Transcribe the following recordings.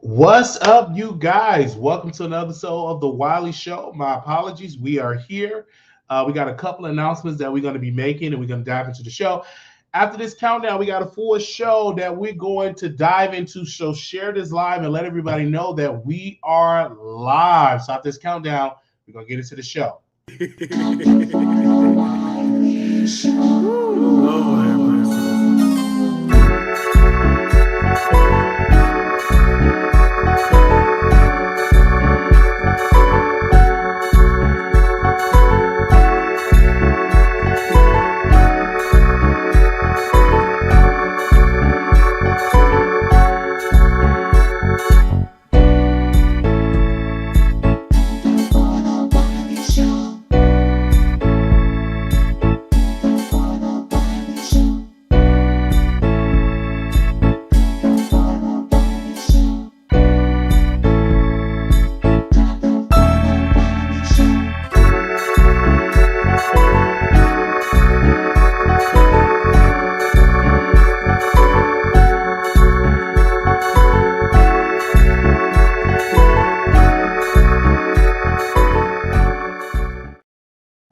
What's up, you guys? Welcome to another episode of the Wiley Show. My apologies. We are here. We got a couple of announcements that we're going to be making, and we're going to dive into the show. After this countdown, we got a full show that we're going to dive into. So share this live and let everybody know that we are live. So after this countdown, we're going to get into the show.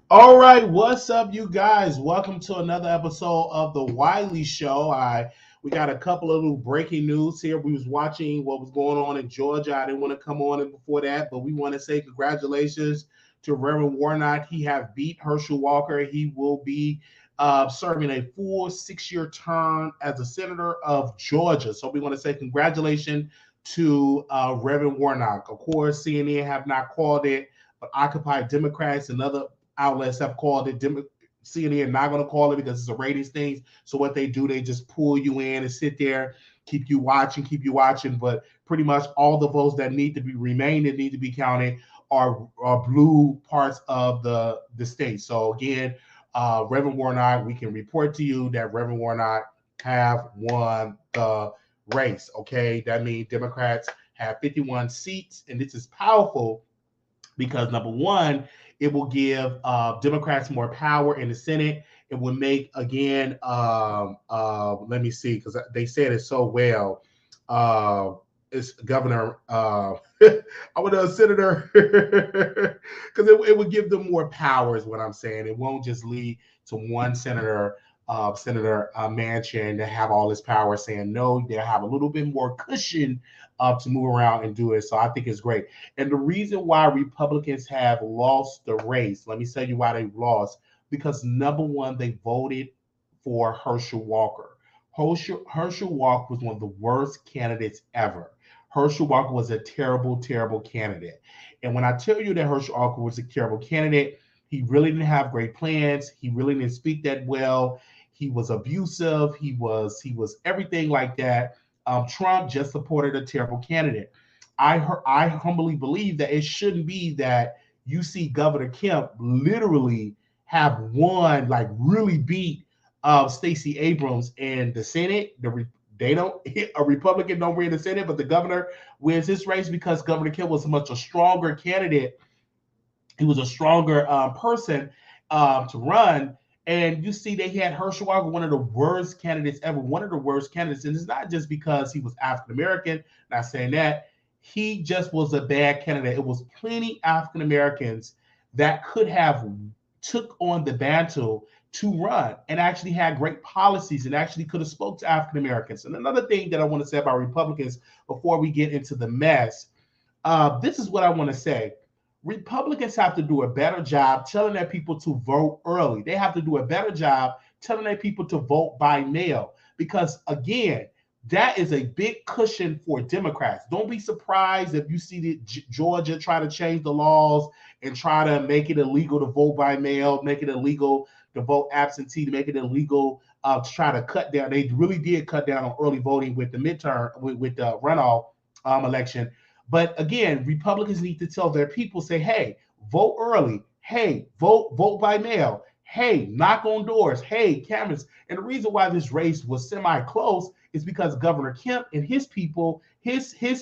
All right, what's up, you guys? Welcome to another episode of the Wiley Show. We got a couple of little breaking news here. We was watching what was going on in Georgia. I didn't want to come on it before that, but we want to say congratulations to Reverend Warnock. He have beat Herschel Walker. He will be serving a full 6-year term as a senator of Georgia. So we want to say congratulations to Reverend Warnock. Of course, CNN have not called it, but Occupy Democrats and other outlets have called it. CNN not going to call it because it's a ratings thing. So what they do, they just pull you in and sit there, keep you watching. But pretty much all the votes that need to be remain that need to be counted are blue parts of the state. So again, Reverend Warnock, we can report to you that Reverend Warnock have won the race. Okay, that means Democrats have 51 seats, and this is powerful because number one, it will give Democrats more power in the Senate. It will make, again, let me see, because they said it so well. It's Governor, I would Senator, because it would give them more power is what I'm saying. It won't just lead to one senator, Senator Manchin, to have all this power saying no. They'll have a little bit more cushion to move around and do it. So I think it's great. And the reason why Republicans have lost the race, let me tell you why they lost, because number one, they voted for Herschel Walker. Herschel Walker was one of the worst candidates ever. Herschel Walker was a terrible, terrible candidate. And when I tell you that Herschel Walker was a terrible candidate, he really didn't have great plans. He really didn't speak that well. He was abusive. He was everything like that. Trump just supported a terrible candidate. I humbly believe that it shouldn't be that you see Governor Kemp literally have won, like really beat Stacey Abrams in the Senate. They don't a Republican don't win the Senate, but the governor wins this race because Governor Kemp was much a stronger candidate. He was a stronger person to run. And you see, they had Herschel Walker, one of the worst candidates ever, one of the worst candidates. And it's not just because he was African American, not saying that. He just was a bad candidate. It was plenty African Americans that could have took on the mantle to run and actually had great policies and actually could have spoke to African Americans. And another thing that I want to say about Republicans before we get into the mess, this is what I want to say. Republicans have to do a better job telling their people to vote early. They have to do a better job telling their people to vote by mail because, again, that is a big cushion for Democrats. Don't be surprised if you see Georgia try to change the laws and try to make it illegal to vote by mail, make it illegal to vote absentee, to make it illegal to try to cut down. They really did cut down on early voting with the midterm, with the runoff election. But again, Republicans need to tell their people, say, hey, vote early. Hey, vote by mail. Hey, knock on doors. Hey, cameras. And the reason why this race was semi-close is because Governor Kemp and his people, his team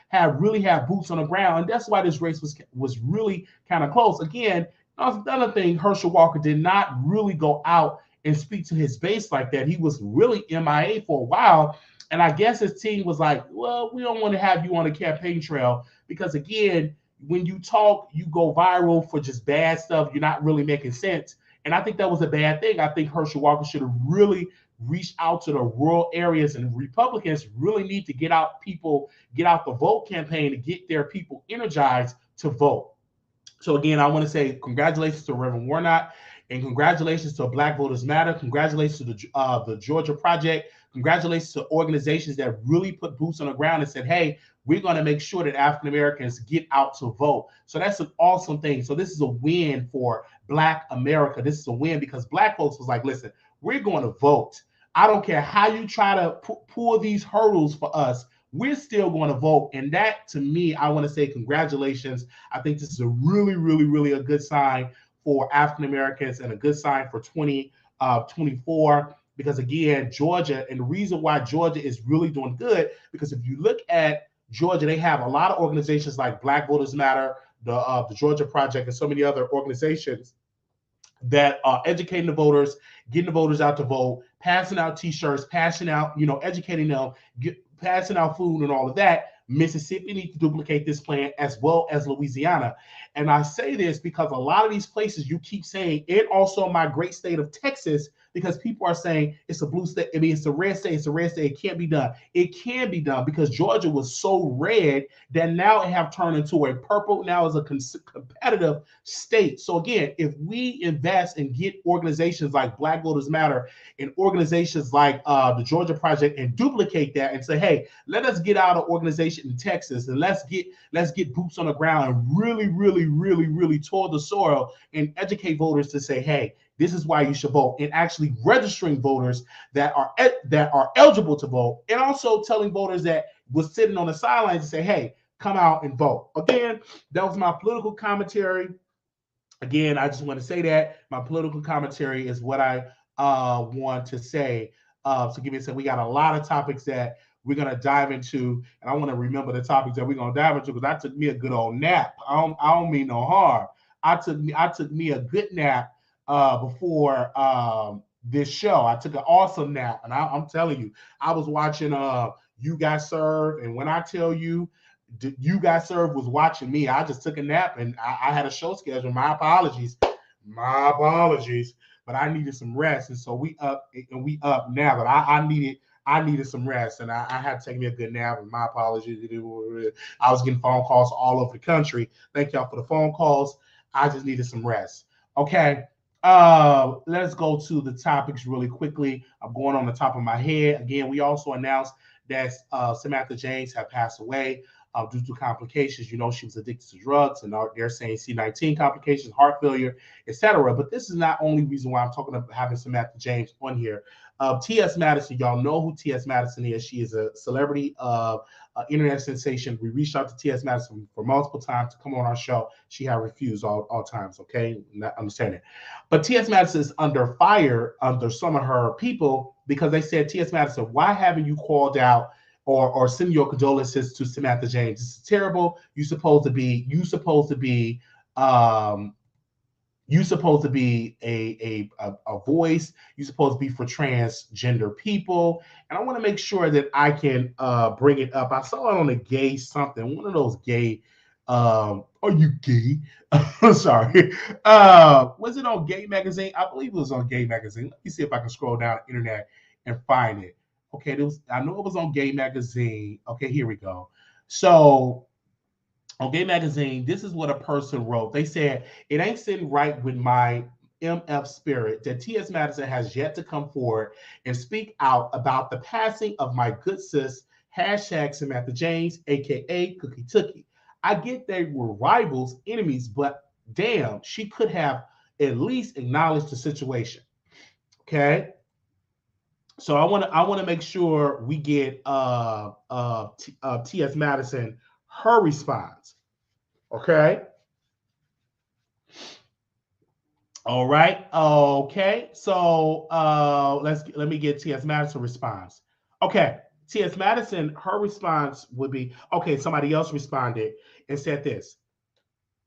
have boots on the ground. And that's why this race was really kind of close. Again, another thing, Herschel Walker did not really go out and speak to his base like that. He was really MIA for a while. And I guess his team was like, well, we don't want to have you on the campaign trail because, again, when you talk, you go viral for just bad stuff. You're not really making sense. And I think that was a bad thing. I think Herschel Walker should have really reached out to the rural areas, and Republicans really need to get out the vote campaign to get their people energized to vote. So again, I want to say congratulations to Reverend Warnock, and congratulations to Black Voters Matter. Congratulations to the Georgia Project. Congratulations to organizations that really put boots on the ground and said, "Hey, we're going to make sure that African Americans get out to vote." So that's an awesome thing. So this is a win for Black America. This is a win because Black folks was like, "Listen, we're going to vote. I don't care how you try to pull these hurdles for us. We're still going to vote." And that, to me, I want to say congratulations. I think this is a really, really, really a good sign for African Americans and a good sign for 2024. Because again, Georgia, and the reason why Georgia is really doing good, because if you look at Georgia, they have a lot of organizations like Black Voters Matter, the Georgia Project, and so many other organizations that are educating the voters, getting the voters out to vote, passing out T-shirts, passing out, educating them, passing out food and all of that. Mississippi needs to duplicate this plan as well as Louisiana. And I say this because a lot of these places you keep saying, and also my great state of Texas, because people are saying it's a blue state. I mean, it's a red state. It's a red state. It can't be done. It can be done because Georgia was so red that now it have turned into a purple. Now is a competitive state. So again, if we invest and get organizations like Black Voters Matter and organizations like the Georgia Project and duplicate that and say, hey, let us get out of organization in Texas and let's get boots on the ground and really, really, really, really tour the soil and educate voters to say, hey, this is why you should vote, and actually registering voters that are eligible to vote, and also telling voters that was sitting on the sidelines to say, hey, come out and vote. Again, that was my political commentary. Again, I just want to say that my political commentary is what I want to say. So give me a second. We got a lot of topics that we're going to dive into, and I want to remember the topics that we're going to dive into because I took me a good old nap. I don't mean no harm. I took me a good nap before this show. I took an awesome nap, and I'm telling you, I was watching You Got Served, and when I tell you, You Got Served was watching me. I just took a nap, and I had a show schedule. My apologies, but I needed some rest, and so we up now. But I needed some rest, and I had to take me a good nap. And my apologies. I was getting phone calls all over the country. Thank y'all for the phone calls. I just needed some rest. Okay. Let's go to the topics really quickly. I'm going on the top of my head. Again, we also announced that Samantha James had passed away due to complications. She was addicted to drugs, and they're saying C19 complications, heart failure, etc. But this is not only reason why I'm talking about having Samantha James on here. T.S. Madison, y'all know who T.S. Madison is. She is a celebrity internet sensation. We reached out to T.S. Madison for multiple times to come on our show. She had refused all times, okay? Not understanding. But T.S. Madison is under fire under some of her people because they said, T.S. Madison, why haven't you called out or send your condolences to Samantha James? This is terrible. You're supposed to be a voice. You're supposed to be for transgender people. And I want to make sure that I can bring it up. I saw it on a gay something, one of those gay, are you gay? Sorry. Was it on Gay Magazine? I believe it was on Gay Magazine. Let me see if I can scroll down the internet and find it. Okay, I know it was on Gay Magazine. Okay, here we go. So on Gay Magazine, this is what a person wrote. They said, it ain't sitting right with my MF spirit that T.S. Madison has yet to come forward and speak out about the passing of my good sis, #Samantha James, a.k.a. Cookie Tookie. I get they were rivals, enemies, but damn, she could have at least acknowledged the situation. Okay? So I want to make sure we get T.S. Madison her response. Okay. All right. Okay. So let me get T.S. Madison response. Okay. T.S. Madison, her response would be, okay, somebody else responded and said this.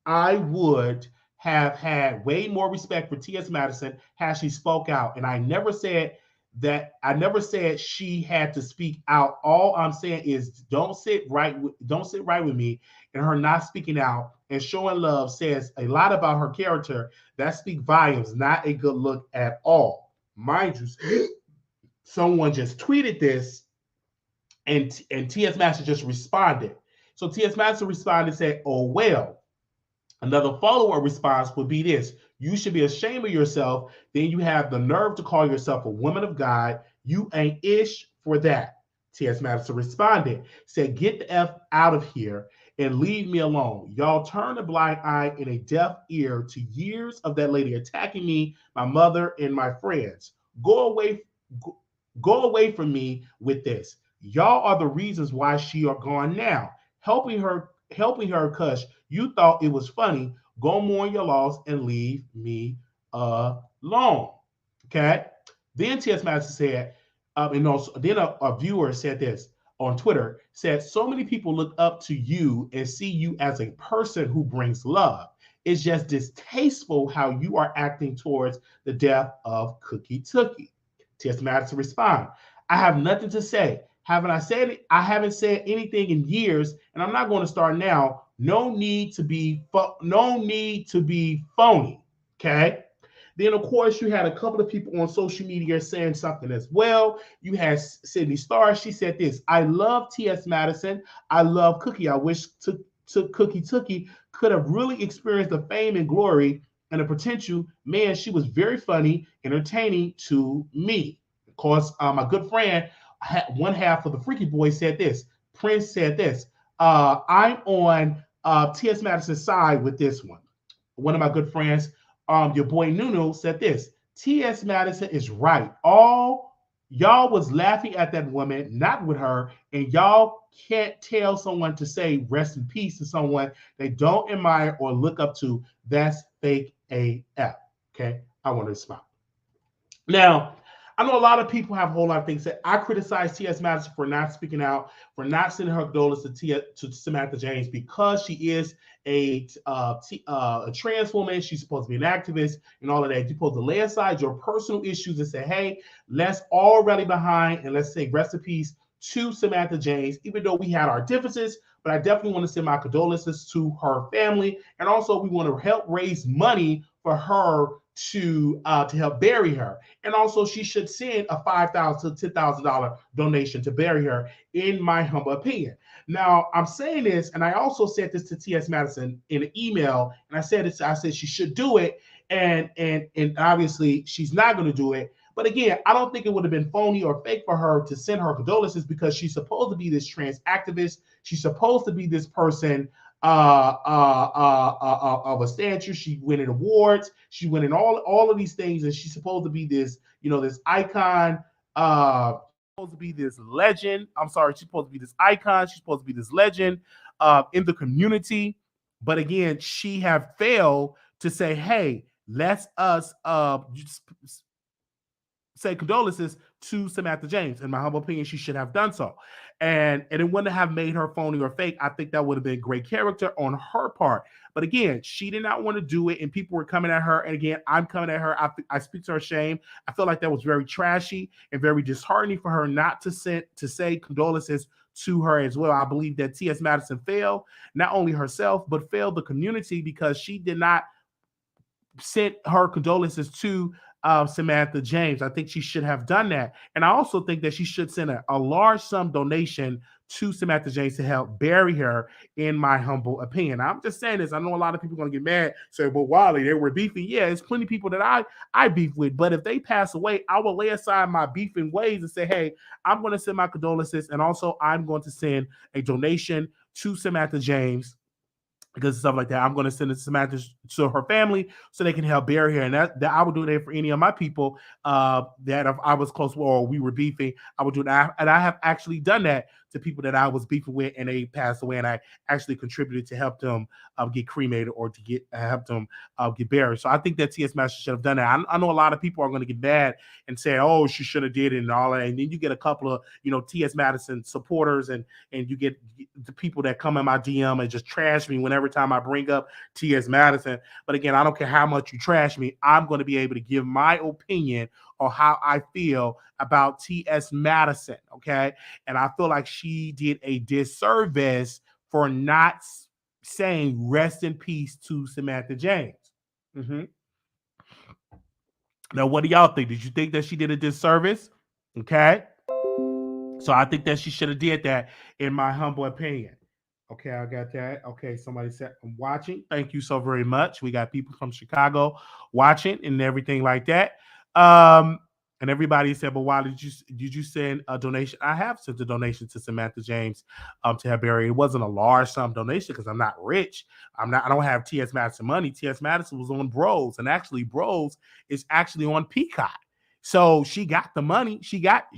I would have had way more respect for T.S. Madison had she spoke out. And I never said that I never said she had to speak out. All I'm saying is don't sit right with me, and her not speaking out and showing love says a lot about her character. That speak volumes, not a good look at all. Mind you, someone just tweeted this, and T.S. Master just responded. So T.S. Master responded and said, "Oh well." Another follow-up response would be this: you should be ashamed of yourself. Then you have the nerve to call yourself a woman of God. You ain't ish for that. T.S. Madison responded, said, "Get the F out of here and leave me alone. Y'all turn a blind eye and a deaf ear to years of that lady attacking me, my mother, and my friends. Go away, go, go away from me with this. Y'all are the reasons why she are gone now. Helping her because you thought it was funny. Go mourn your loss and leave me alone." Okay. Then T.S. Madison said, and also, then a viewer said this on Twitter, said, "So many people look up to you and see you as a person who brings love. It's just distasteful how you are acting towards the death of Cookie Tookie." T.S. Madison responded, "I have nothing to say. Haven't I said it? I haven't said anything in years, and I'm not going to start now. No need to be phony." Okay. Then, of course, you had a couple of people on social media saying something as well. You had Sydney Starr. She said this: "I love T.S. Madison. I love Cookie. I wish Cookie Tookie could have really experienced the fame and glory and the potential. Man, she was very funny, entertaining to me." Of course, my good friend, one half of the Freaky Boys, said this. Prince said this: "I'm on T.S. Madison's side with this one." One of my good friends, your boy Nuno, said this: "T.S. Madison is right. All y'all was laughing at that woman, not with her, and y'all can't tell someone to say rest in peace to someone they don't admire or look up to. That's fake AF." Okay, I want to respond. Now, I know a lot of people have a whole lot of things that I criticize T.S. Madison for not speaking out, for not sending her condolences to Samantha James, because she is a trans woman. She's supposed to be an activist and all of that. You're supposed to lay aside your personal issues and say, hey, let's all rally behind and let's say rest in peace to Samantha James, even though we had our differences. But I definitely want to send my condolences to her family. And also, we want to help raise money for her to help bury her. And also, she should send a $5,000 to $10,000 donation to bury her, in my humble opinion. Now, I'm saying this, and I also said this to T.S. Madison in an email, and I said she should do it, and obviously she's not going to do it. But again, I don't think it would have been phony or fake for her to send her condolences, because she's supposed to be this trans activist. She's supposed to be this person of a stature. She winning awards. She winning all of these things, and she's supposed to be this, this icon. Supposed to be this legend. I'm sorry, she's supposed to be this icon. She's supposed to be this legend in the community. But again, she have failed to say, hey, let's us say condolences to Samantha James. In my humble opinion, she should have done so. And it wouldn't have made her phony or fake. I think that would have been great character on her part. But again, she did not want to do it, and people were coming at her. And again, I'm coming at her. I speak to her shame. I feel like that was very trashy and very disheartening for her not to say condolences to her as well. I believe that T.S. Madison failed, not only herself, but failed the community, because she did not send her condolences to Samantha James. I think she should have done that. And I also think that she should send a large sum donation to Samantha James to help bury her, in my humble opinion. I'm just saying this. I know a lot of people are going to get mad, say, well, Wiley, they were beefing. Yeah, it's plenty of people that I beef with. But if they pass away, I will lay aside my beefing ways and say, hey, I'm going to send my condolences. And also, I'm going to send a donation to Samantha James, because of stuff like that. I'm going to send it to Samantha, to her family, so they can help bury her. And that I would do that for any of my people that if I was close or we were beefing, I would do that. And I have actually done that to people that I was beefing with and they passed away, and I actually contributed to help them get cremated or to help them get buried. So I think that T.S. Madison should have done that. I know a lot of people are going to get mad and say, oh, she should have did it and all that. And then you get a couple of, T.S. Madison supporters, and you get the people that come in my DM and just trash me whenever time I bring up T.S. Madison. But again, I don't care how much you trash me. I'm going to be able to give my opinion on how I feel about T.S. Madison, okay? And I feel like she did a disservice for not saying rest in peace to Samantha James. Mm-hmm. Now, what do y'all think? Did you think that she did a disservice? Okay. So I think that she should have did that, in my humble opinion. Okay, I got that. Okay, somebody said I'm watching. Thank you so very much. We got people from Chicago watching and everything like that. Um, and everybody said, "But why did you send a donation?" I have sent a donation to Samantha James, to have buried. It wasn't a large sum donation because I'm not rich. I don't have T.S. Madison money. T.S. Madison was on Bros, and actually, Bros is actually on Peacock. So she got the money. She got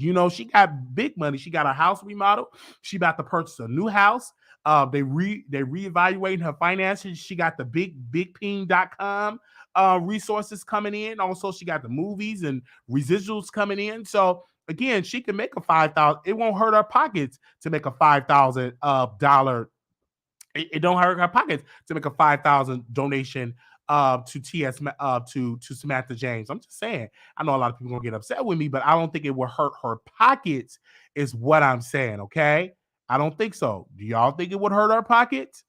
big money. She got a house remodel. She about to purchase a new house. They reevaluating her finances. She got the bigping.com resources coming in. Also, she got the movies and residuals coming in. So again, she can make a $5,000. It won't hurt her pockets to make a $5,000. It don't hurt her pockets to make a $5,000 donation to to Samantha James. I'm just saying. I know a lot of people are gonna get upset with me, but I don't think it will hurt her pockets. Is what I'm saying. Okay, I don't think so. Do y'all think it would hurt her pockets?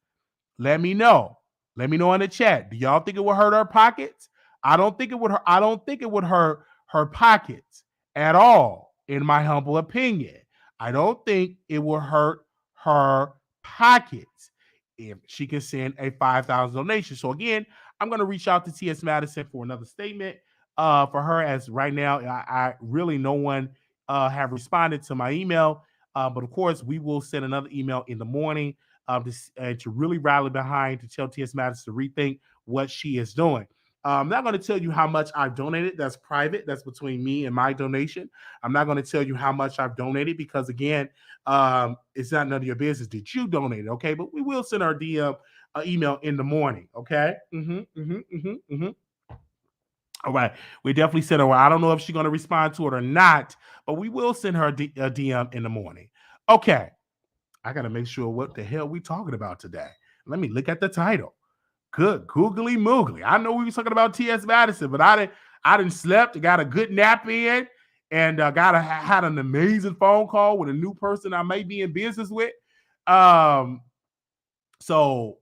Let me know. Let me know in the chat. Do y'all think it would hurt her pockets? I don't think it would. I don't think it would hurt her pockets at all. In my humble opinion, I don't think it will hurt her pockets if she can send a $5,000 donation. So again, I'm going to reach out to T.S. Madison for another statement for her. As right now, I really no one have responded to my email, but of course we will send another email in the morning to really rally behind, to tell T.S. Madison to rethink what she is doing. I'm not going to tell you how much I've donated. That's private. That's between me and my donation. I'm not going to tell you how much I've donated because, again, it's not none of your business. Did you donate it? Okay, but we will send our DM email in the morning. Okay. All right, we definitely send her. I don't know if she's going to respond to it or not, but we will send her a DM in the morning. Okay, I got to make sure what the hell we talking about today. Let me look at the title. Good googly moogly. I know we were talking about T.S. Madison, but I didn't slept, got a good nap in, and had an amazing phone call with a new person I may be in business with. So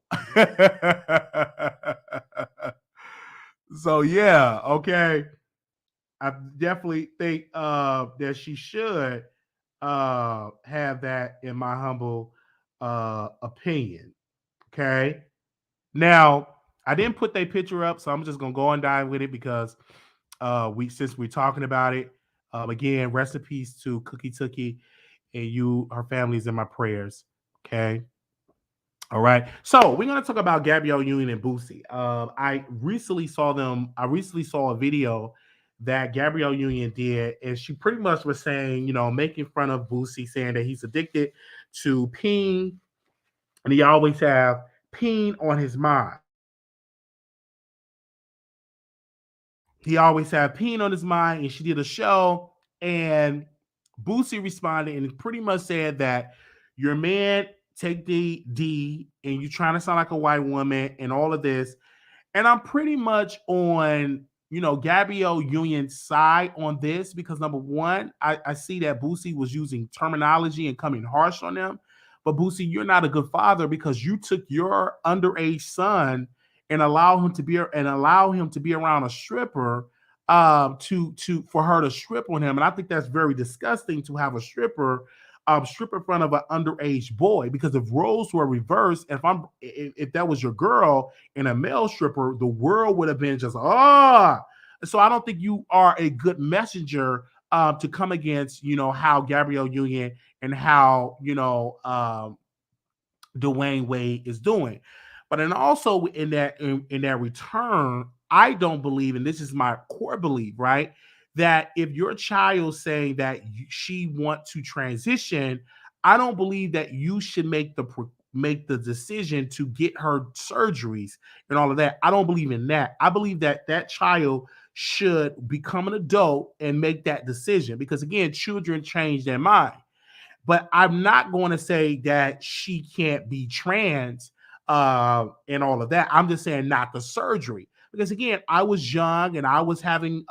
so yeah, okay. I definitely think that she should have that, in my humble opinion. Okay. Now, I didn't put that picture up, so I'm just gonna go and dive with it because since we're talking about it. Again, rest in peace to Cookie Tookie, and her family's in my prayers. Okay. All right. So we're gonna talk about Gabrielle Union and Boosie. I recently saw a video that Gabrielle Union did, and she pretty much was saying, making fun of Boosie, saying that he's addicted to peeing, and he always have peeing on his mind. He always had peeing on his mind, and she did a show, and Boosie responded and pretty much said that your man take the D and you trying to sound like a white woman and all of this. And I'm pretty much on, Gabrielle Union's side on this because number one, I see that Boosie was using terminology and coming harsh on them. But Boosie, you're not a good father because you took your underage son and allow him to be around a stripper for her to strip on him. And I think that's very disgusting to have a stripper strip in front of an underage boy, because if roles were reversed, if that was your girl and a male stripper, the world would have been just So I don't think you are a good messenger to come against, how Gabrielle Union and how Dwayne Wade is doing. But then also in that return, I don't believe, and this is my core belief, right? That if your child saying that she want to transition, I don't believe that you should make the decision to get her surgeries and all of that. I don't believe in that. I believe that that child should become an adult and make that decision, because again, children change their mind. But I'm not going to say that she can't be trans and all of that. I'm just saying not the surgery. Because again, I was young and I was having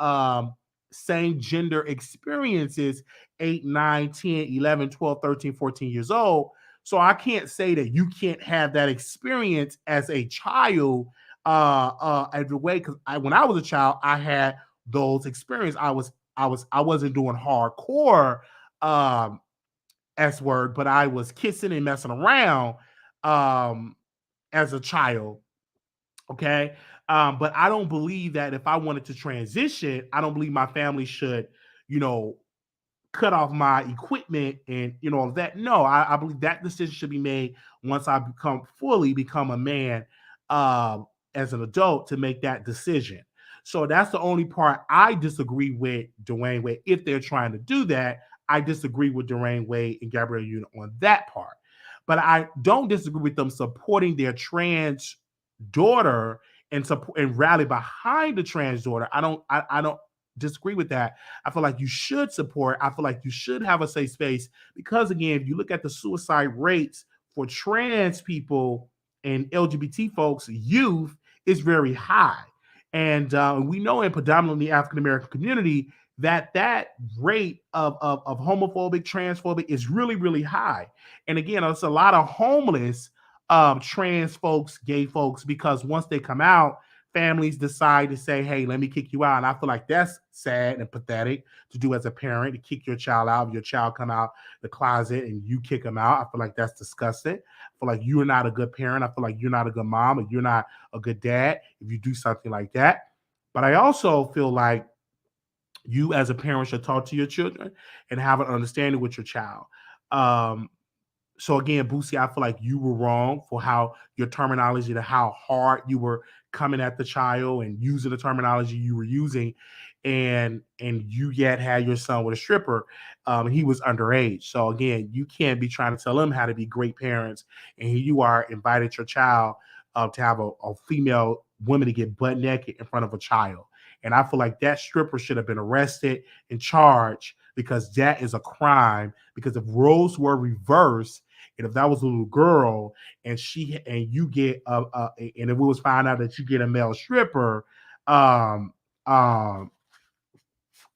same gender experiences 8, 9, 10, 11, 12, 13, 14 years old. So I can't say that you can't have that experience as a child every way, because when I was a child, I had those experiences. I wasn't doing hardcore S word, but I was kissing and messing around um as a child. Okay. But I don't believe that if I wanted to transition, I don't believe my family should, you know, cut off my equipment and all of that. No, I believe that decision should be made once I become a man as an adult to make that decision. So that's the only part I disagree with Dwayne Wade. If they're trying to do that, I disagree with Dwayne Wade and Gabrielle Union on that part. But I don't disagree with them supporting their trans daughter and support and rally behind the trans daughter. I don't disagree with that. I feel like you should support. I feel like you should have a safe space because, again, if you look at the suicide rates for trans people and LGBT folks, youth is very high. And we know in predominantly African American community that rate of homophobic, transphobic is really, really high. And again, it's a lot of homeless trans folks, gay folks, because once they come out, families decide to say, hey, let me kick you out. And I feel like that's sad and pathetic to do as a parent, to kick your child out. If your child come out the closet and you kick them out, I feel like that's disgusting. I feel like you're not a good parent. I feel like you're not a good mom, or you're not a good dad if you do something like that. But I also feel like you as a parent should talk to your children and have an understanding with your child. Um, so again, Boosie, I feel like you were wrong for how your terminology, to how hard you were coming at the child and using the terminology you were using, and you yet had your son with a stripper. He was underage. So again, you can't be trying to tell them how to be great parents, and here you are invited your child to have a female woman to get butt naked in front of a child. And I feel like that stripper should have been arrested and charged, because that is a crime. Because if roles were reversed, and if that was a little girl and you get and if it was found out that you get a male stripper, um, um,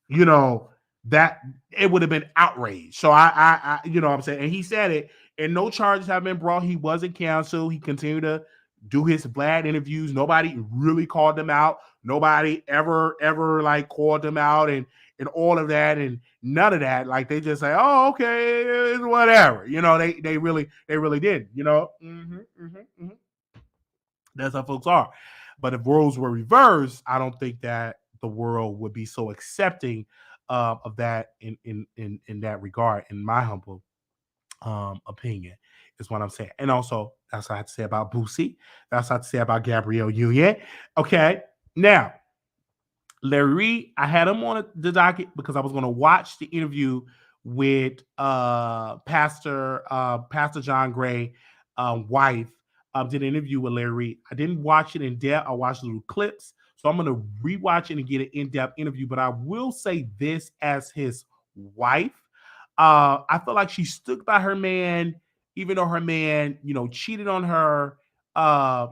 you know, that it would have been outrage. So what I'm saying, and he said it, and no charges have been brought. He wasn't canceled. He continued to do his Vlad interviews. Nobody really called him out. Nobody ever like called him out and all of that, and none of that. Like, they just say, oh, okay, it's whatever. They really didn't. That's how folks are. But if roles were reversed, I don't think that the world would be so accepting of that in that regard. In my humble opinion, is what I'm saying. And also, that's what I have to say about Boosie. That's what I have to say about Gabrielle Union. Okay, now Larry Reid, I had him on the docket because I was going to watch the interview with Pastor John Gray wife. Did an interview with Larry Reid. I didn't watch it in depth. I watched little clips. So I'm going to rewatch it and get an in-depth interview. But I will say this as his wife. I feel like she stood by her man, even though her man, cheated on her.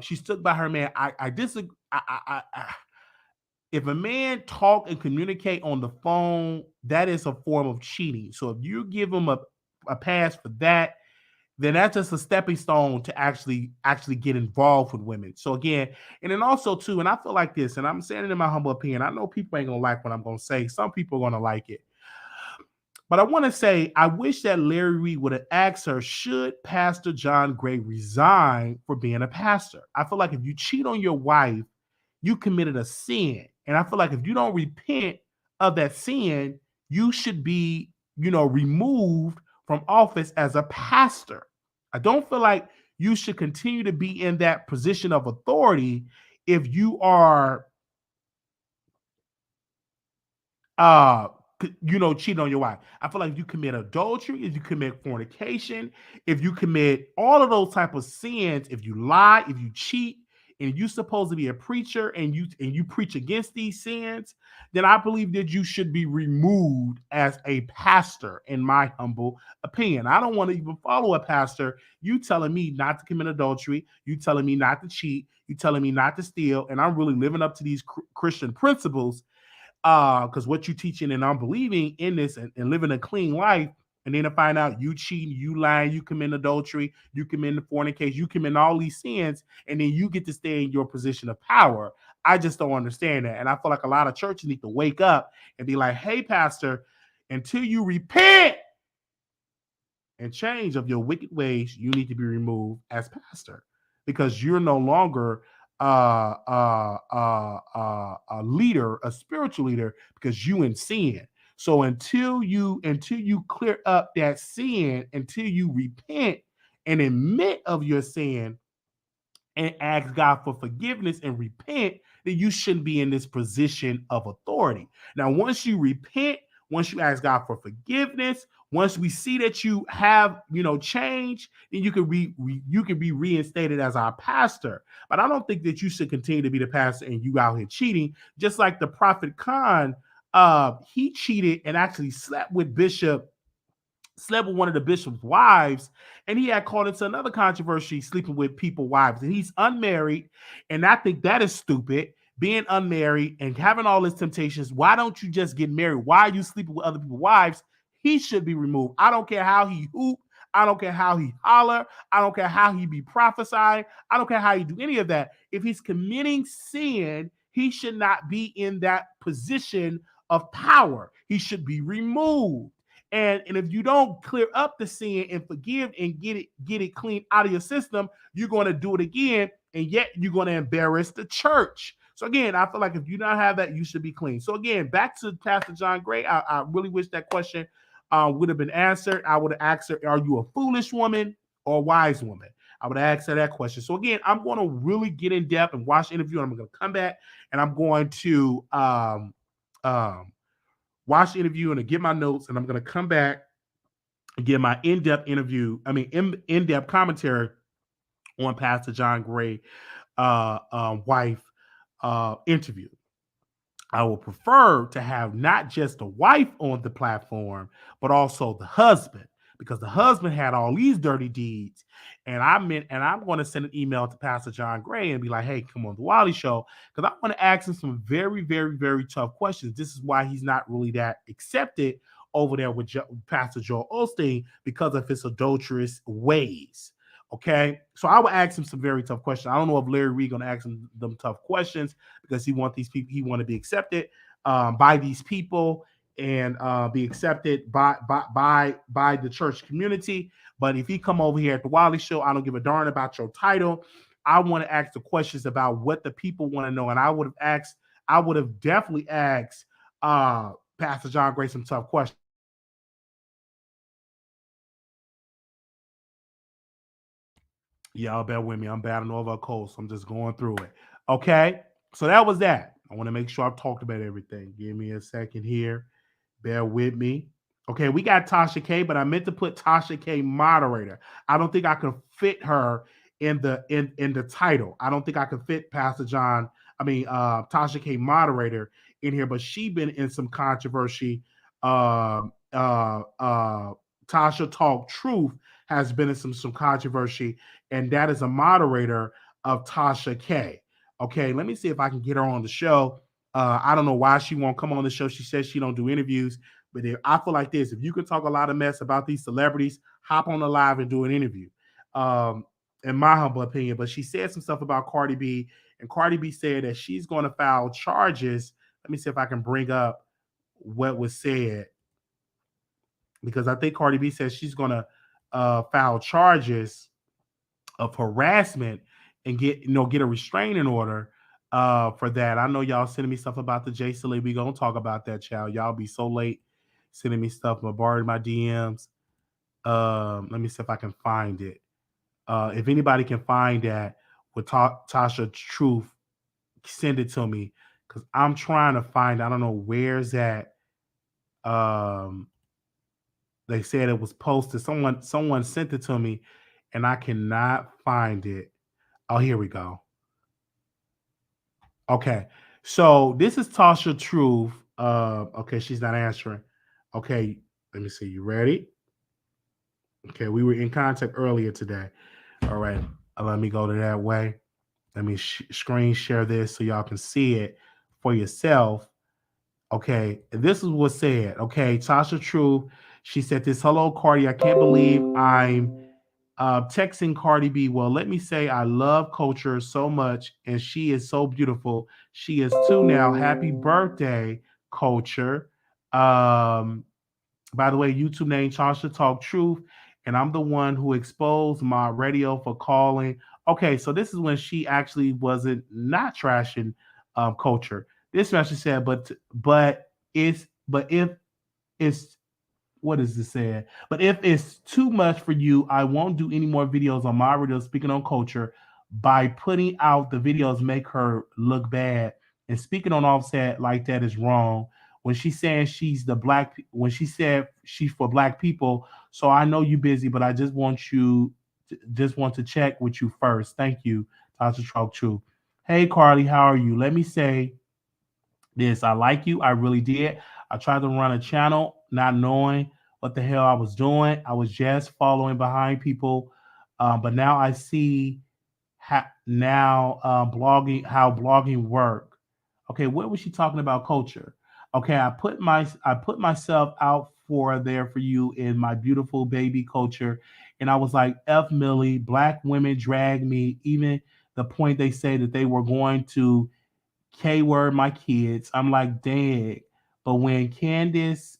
She stood by her man. I disagree. If a man talk and communicate on the phone, that is a form of cheating. So if you give him a pass for that, then that's just a stepping stone to actually get involved with women. So again, and then also too, and I feel like this, and I'm saying it in my humble opinion, I know people ain't gonna like what I'm gonna say. Some people are gonna like it. But I want to say, I wish that Larry Reid would have asked her, should Pastor John Gray resign for being a pastor? I feel like if you cheat on your wife, you committed a sin. And I feel like if you don't repent of that sin, you should be, removed from office as a pastor. I don't feel like you should continue to be in that position of authority if you are cheating on your wife. I feel like if you commit adultery, if you commit fornication, if you commit all of those type of sins, if you lie, if you cheat, and you're supposed to be a preacher and you preach against these sins, then I believe that you should be removed as a pastor, in my humble opinion. I don't want to even follow a pastor. You telling me not to commit adultery, you telling me not to cheat, you telling me not to steal, and I'm really living up to these Christian principles. Because what you teaching and I'm believing in this and living a clean life, and then to find out you cheating, you lying, you commit adultery, you commit fornication, you commit all these sins, and then you get to stay in your position of power. I just don't understand that. And I feel like a lot of churches need to wake up and be like, hey, pastor, until you repent and change of your wicked ways, you need to be removed as pastor because you're no longer a leader, a spiritual leader, because you in sin. So until you clear up that sin, until you repent and admit of your sin and ask God for forgiveness and repent, then you shouldn't be in this position of authority. Now, once you repent, once you ask God for forgiveness, once we see that you have, change, then you can be reinstated as our pastor. But I don't think that you should continue to be the pastor and you out here cheating, just like the prophet Khan. He cheated and actually slept with one of the bishop's wives, and he had caught into another controversy sleeping with people's wives, and he's unmarried. And I think that is stupid, being unmarried and having all his temptations. Why don't you just get married? Why are you sleeping with other people's wives? He should be removed. I don't care how he hoop, I don't care how he holler, I don't care how he be prophesying, I don't care how he do any of that. If he's committing sin, he should not be in that position of power. He should be removed. And if you don't clear up the sin and forgive and get it clean out of your system, you're going to do it again, and yet you're going to embarrass the church. So again, I feel like if you don't have that, you should be clean. So again, back to Pastor John Gray. I really wish that question would have been answered. I would have asked her, are you a foolish woman or a wise woman? I would ask her that question. So again, I'm going to really get in depth and watch the interview. And I'm going to come back and I'm going to watch the interview and get my notes, and I'm going to come back and get my in-depth commentary on Pastor John Gray wife interview. I would prefer to have not just the wife on the platform, but also the husband, because the husband had all these dirty deeds. And I'm going to send an email to Pastor John Gray and be like, hey, come on the Wiley Show, because I want to ask him some very, very, very tough questions. This is why he's not really that accepted over there with Pastor Joel Osteen, because of his adulterous ways. Okay, so I will ask him some very tough questions. I don't know if Larry Reid going to ask him them tough questions because he want these people. He want to be accepted by these people and be accepted by the church community. But if he come over here at the Wiley Show, I don't give a darn about your title. I want to ask the questions about what the people want to know, and I would have definitely asked Pastor John Gray some tough questions. Y'all bear with me. I'm battling over a cold, so I'm just going through it. Okay, so that was that. I want to make sure I've talked about everything. Give me a second here. Bear with me. Okay, we got Tasha K, but I meant to put Tasha K moderator. I don't think I can fit her in the title. I don't think I can fit Tasha K moderator in here, but she been in some controversy. Tasha Talk Truth has been in some controversy, and that is a moderator of Tasha K. Okay, let me see if I can get her on the show. I don't know why she won't come on the show. She says she don't do interviews, but I feel like this: if you can talk a lot of mess about these celebrities, hop on the live and do an interview. In my humble opinion, but she said some stuff about Cardi B, and Cardi B said that she's going to file charges. Let me see if I can bring up what was said, because I think Cardi B says she's going to file charges of harassment and get a restraining order for that. I know y'all sending me stuff about the J Silly. We gonna talk about that, child. Y'all be so late sending me stuff, but borrowing my DMs. Let me see if I can find it. If anybody can find that with Tasha Truth, send it to me, because I'm trying to find. I don't know where's that. They said it was posted. Someone sent it to me, and I cannot find it. Oh, here we go. Okay, so this is Tasha Truth. Okay, she's not answering. Okay, let me see. You ready? Okay, we were in contact earlier today. All right, let me go to that way. Let me screen share this so y'all can see it for yourself. Okay, this is what's said. Okay, Tasha Truth. She said this. Hello, Cardi. I can't believe I'm texting Cardi B. Well, let me say I love Culture so much, and she is so beautiful. She is too now. Happy birthday, Culture. Um, by the way, YouTube name Tasha Talk Truth, and I'm the one who exposed my radio for calling. Okay, so this is when she actually wasn't not trashing Culture. This message said, but if it's what is this saying? But if it's too much for you, I won't do any more videos on my radio speaking on Culture. By putting out the videos, make her look bad. And speaking on Offset like that is wrong. When she's saying she's the black, when she said she's for black people, so I know you busy, but I just want to check with you first. Thank you, Tasha Truck True. Hey Carly, how are you? Let me say this. I like you. I really did. I tried to run a channel not knowing what the hell I was doing. I was just following behind people. But now I see blogging how blogging work. Okay, what was she talking about Culture? Okay, I put myself out for there for you in my beautiful baby Culture. And I was like, F Millie, black women drag me, even the point they say that they were going to K word my kids. I'm like, dang. But when Candace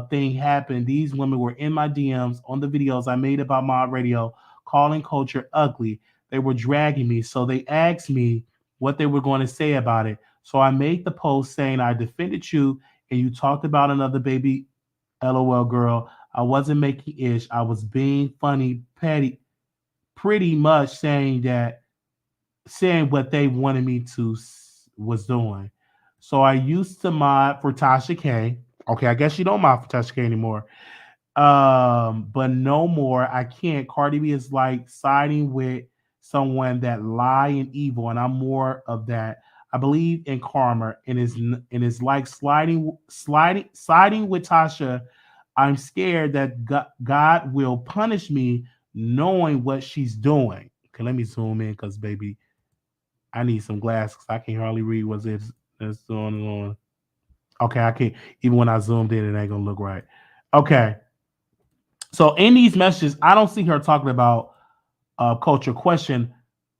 thing happened, these women were in my DMs on the videos I made about my radio, calling Culture ugly. They were dragging me. So they asked me what they were going to say about it. So I made the post saying I defended you and you talked about another baby, LOL girl. I wasn't making ish. I was being funny, petty, pretty much saying what they wanted me to was doing. So I used to mod for Tasha K. Okay, I guess you don't mod for Tasha K anymore. But no more. I can't. Cardi B is like siding with someone that lie and evil, and I'm more of that. I believe in karma, and is like siding with Tasha. I'm scared that God will punish me knowing what she's doing. Okay, let me zoom in because baby, I need some glasses. I can hardly read what's it's going on. Okay, I can't. Even when I zoomed in, it ain't gonna look right. Okay, so in these messages, I don't see her talking about Culture. Question: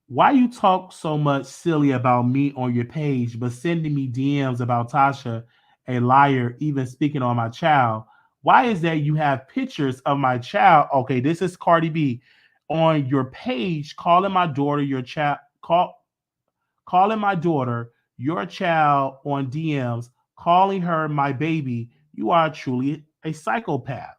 why you talk so much silly about me on your page, but sending me DMs about Tasha, a liar, even speaking on my child? Why is that you have pictures of my child? Okay, this is Cardi B on your page, calling my daughter your child. Calling my daughter your child on DMs, calling her my baby, you are truly a psychopath.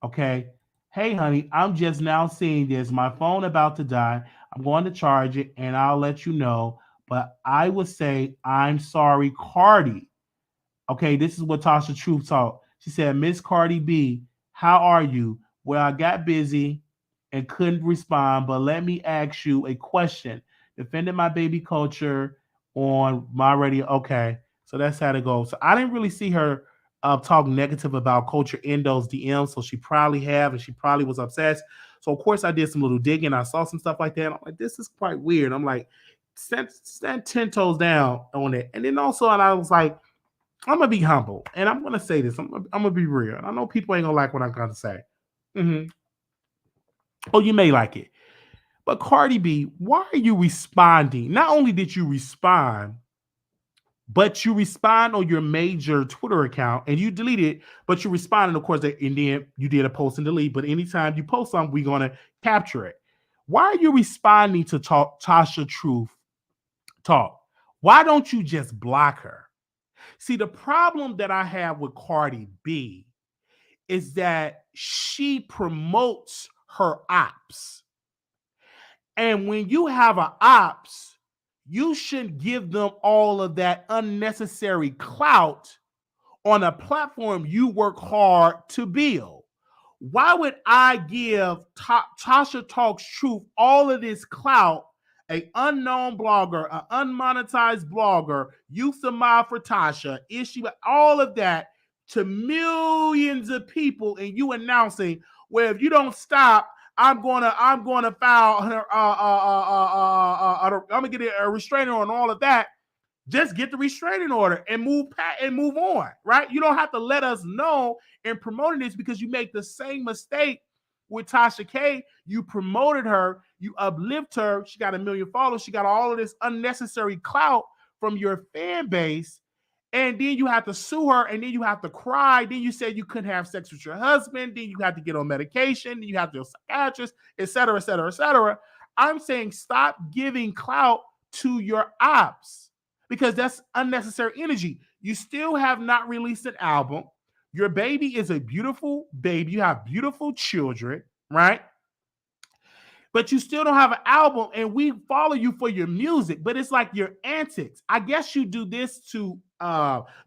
Okay. Hey, honey, I'm just now seeing this. My phone about to die. I'm going to charge it and I'll let you know. But I would say, I'm sorry, Cardi. Okay, this is what Tasha Truth talk. She said, Miss Cardi B, how are you? Well, I got busy and couldn't respond, but let me ask you a question. Defending my baby Culture on my radio. Okay, so that's how it goes. So I didn't really see her talk negative about Culture in those DMs, so she probably have, and she probably was obsessed. So of course I did some little digging. I saw some stuff like that. I'm like, this is quite weird. I'm like, stand 10 toes down on it. And then also, and I was like, I'm gonna be humble, and I'm gonna say this. I'm gonna be real. And I know people ain't gonna like what I'm gonna say. Mm-hmm. Oh, you may like it, but Cardi B, why are you responding? Not only did you respond, but you respond on your major Twitter account, and you delete it. But you responded, of course, and then you did a post and delete. But anytime you post something, we're gonna capture it. Why are you responding to Tasha Truth talk? Why don't you just block her? See, the problem that I have with Cardi B is that she promotes her ops. And when you have an ops, you shouldn't give them all of that unnecessary clout on a platform you work hard to build. Why would I give Tasha Talks Truth all of this clout, a unknown blogger, an unmonetized blogger, used to mob for Tasha, issue all of that to millions of people, and you announcing, well, if you don't stop, I'm gonna file her, I'm gonna get a restrainer on all of that. Just get the restraining order and move on, right? You don't have to let us know in promoting this because you make the same mistake with Tasha K. You promoted her, you uplift her. She got 1 million followers. She got all of this unnecessary clout from your fan base. And then you have to sue her, and then you have to cry. Then you said you couldn't have sex with your husband. Then you have to get on medication. Then you have to a psychiatrist, et cetera, et cetera, et cetera. I'm saying stop giving clout to your ops because that's unnecessary energy. You still have not released an album. Your baby is a beautiful baby. You have beautiful children, right? But you still don't have an album, and we follow you for your music, but it's like your antics. I guess you do this to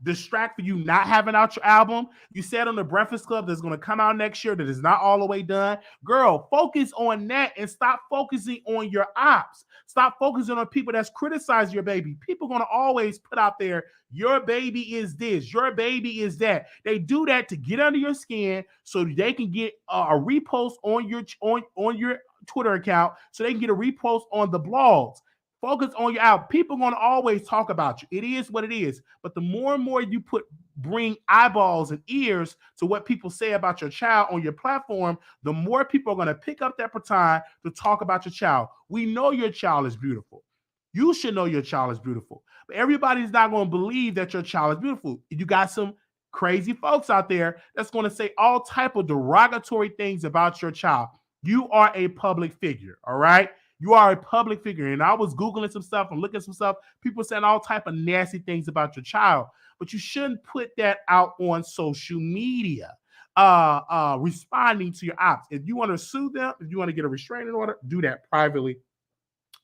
distract for you not having out your album. You said on the Breakfast Club that's going to come out next year that is not all the way done. Girl, focus on that and stop focusing on your ops. Stop focusing on people that's criticizing your baby. People are going to always put out there, your baby is this, your baby is that. They do that to get under your skin so they can get a repost on your Twitter account, so they can get a repost on the blogs. Focus on your album. People are going to always talk about you. It is what it is. But the more and more you bring eyeballs and ears to what people say about your child on your platform, the more people are going to pick up that baton to talk about your child. We know your child is beautiful. You should know your child is beautiful. But everybody's not going to believe that your child is beautiful. You got some crazy folks out there that's going to say all type of derogatory things about your child. You are a public figure, all right? You are a public figure. And I was Googling some stuff and looking at some stuff. People saying all type of nasty things about your child. But you shouldn't put that out on social media, responding to your ops. If you want to sue them, if you want to get a restraining order, do that privately.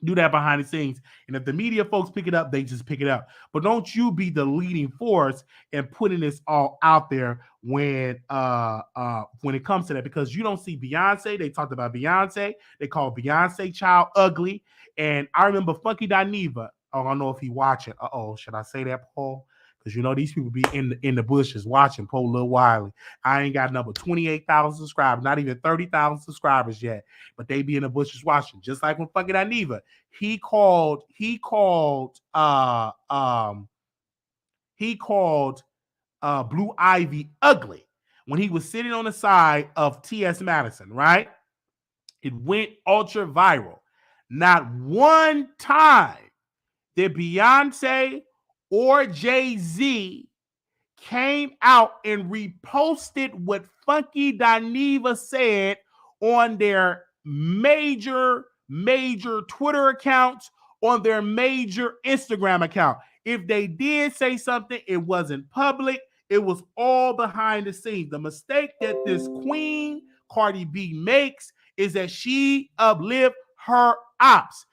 Do that behind the scenes. And if the media folks pick it up, they just pick it up. But don't you be the leading force in putting this all out there when it comes to that, because you don't see Beyonce. They talked about Beyonce. They called Beyonce child ugly. And I remember Funky Dineva. Oh, I don't know if he watching. Should I say that, Paul? Because you know these people be in the bushes watching poor Lil Wiley. I ain't got number 28,000 subscribers, not even 30,000 subscribers yet, but they be in the bushes watching. Just like when fucking Dineva, he called Blue Ivy ugly when he was sitting on the side of T.S. Madison, right? It went ultra viral. Not one time did Beyonce or Jay-Z came out and reposted what Funky Dineva said on their major Twitter accounts, on their major Instagram account. If they did say something, it wasn't public. It was all behind the scenes. The mistake that this queen, Cardi B, makes is that she uplift her ops.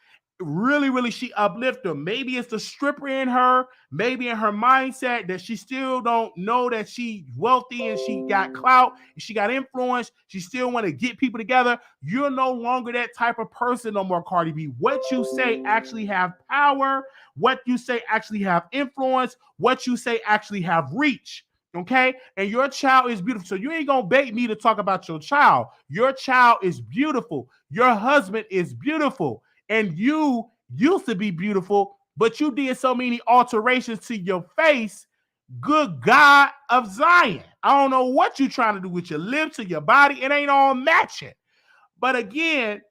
Really, she uplift them. Maybe it's the stripper in her, maybe in her mindset that she still don't know that she's wealthy and she got clout, and she got influence. She still want to get people together. You're no longer that type of person no more, Cardi B. What you say actually have power. What you say actually have influence. What you say actually have reach. Okay, and your child is beautiful. So you ain't gonna bait me to talk about your child. Your child is beautiful. Your husband is beautiful. And you used to be beautiful, but you did so many alterations to your face. Good God of Zion. I don't know what you're trying to do with your lips or your body. It ain't all matching. But again,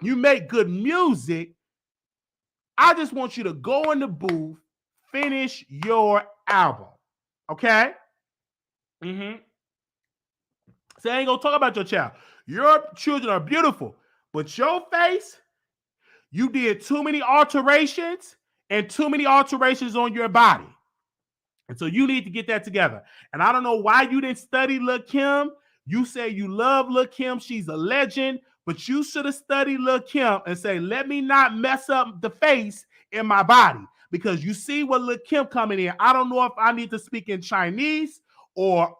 you make good music. I just want you to go in the booth, finish your album. Okay? So I ain't gonna talk about your child. Your children are beautiful, but your face, you did too many alterations and too many alterations on your body. And so you need to get that together. And I don't know why you didn't study Lil' Kim. You say you love Lil' Kim. She's a legend. But you should have studied Lil' Kim and say, let me not mess up the face in my body. Because you see what Lil' Kim coming in. I don't know if I need to speak in Chinese or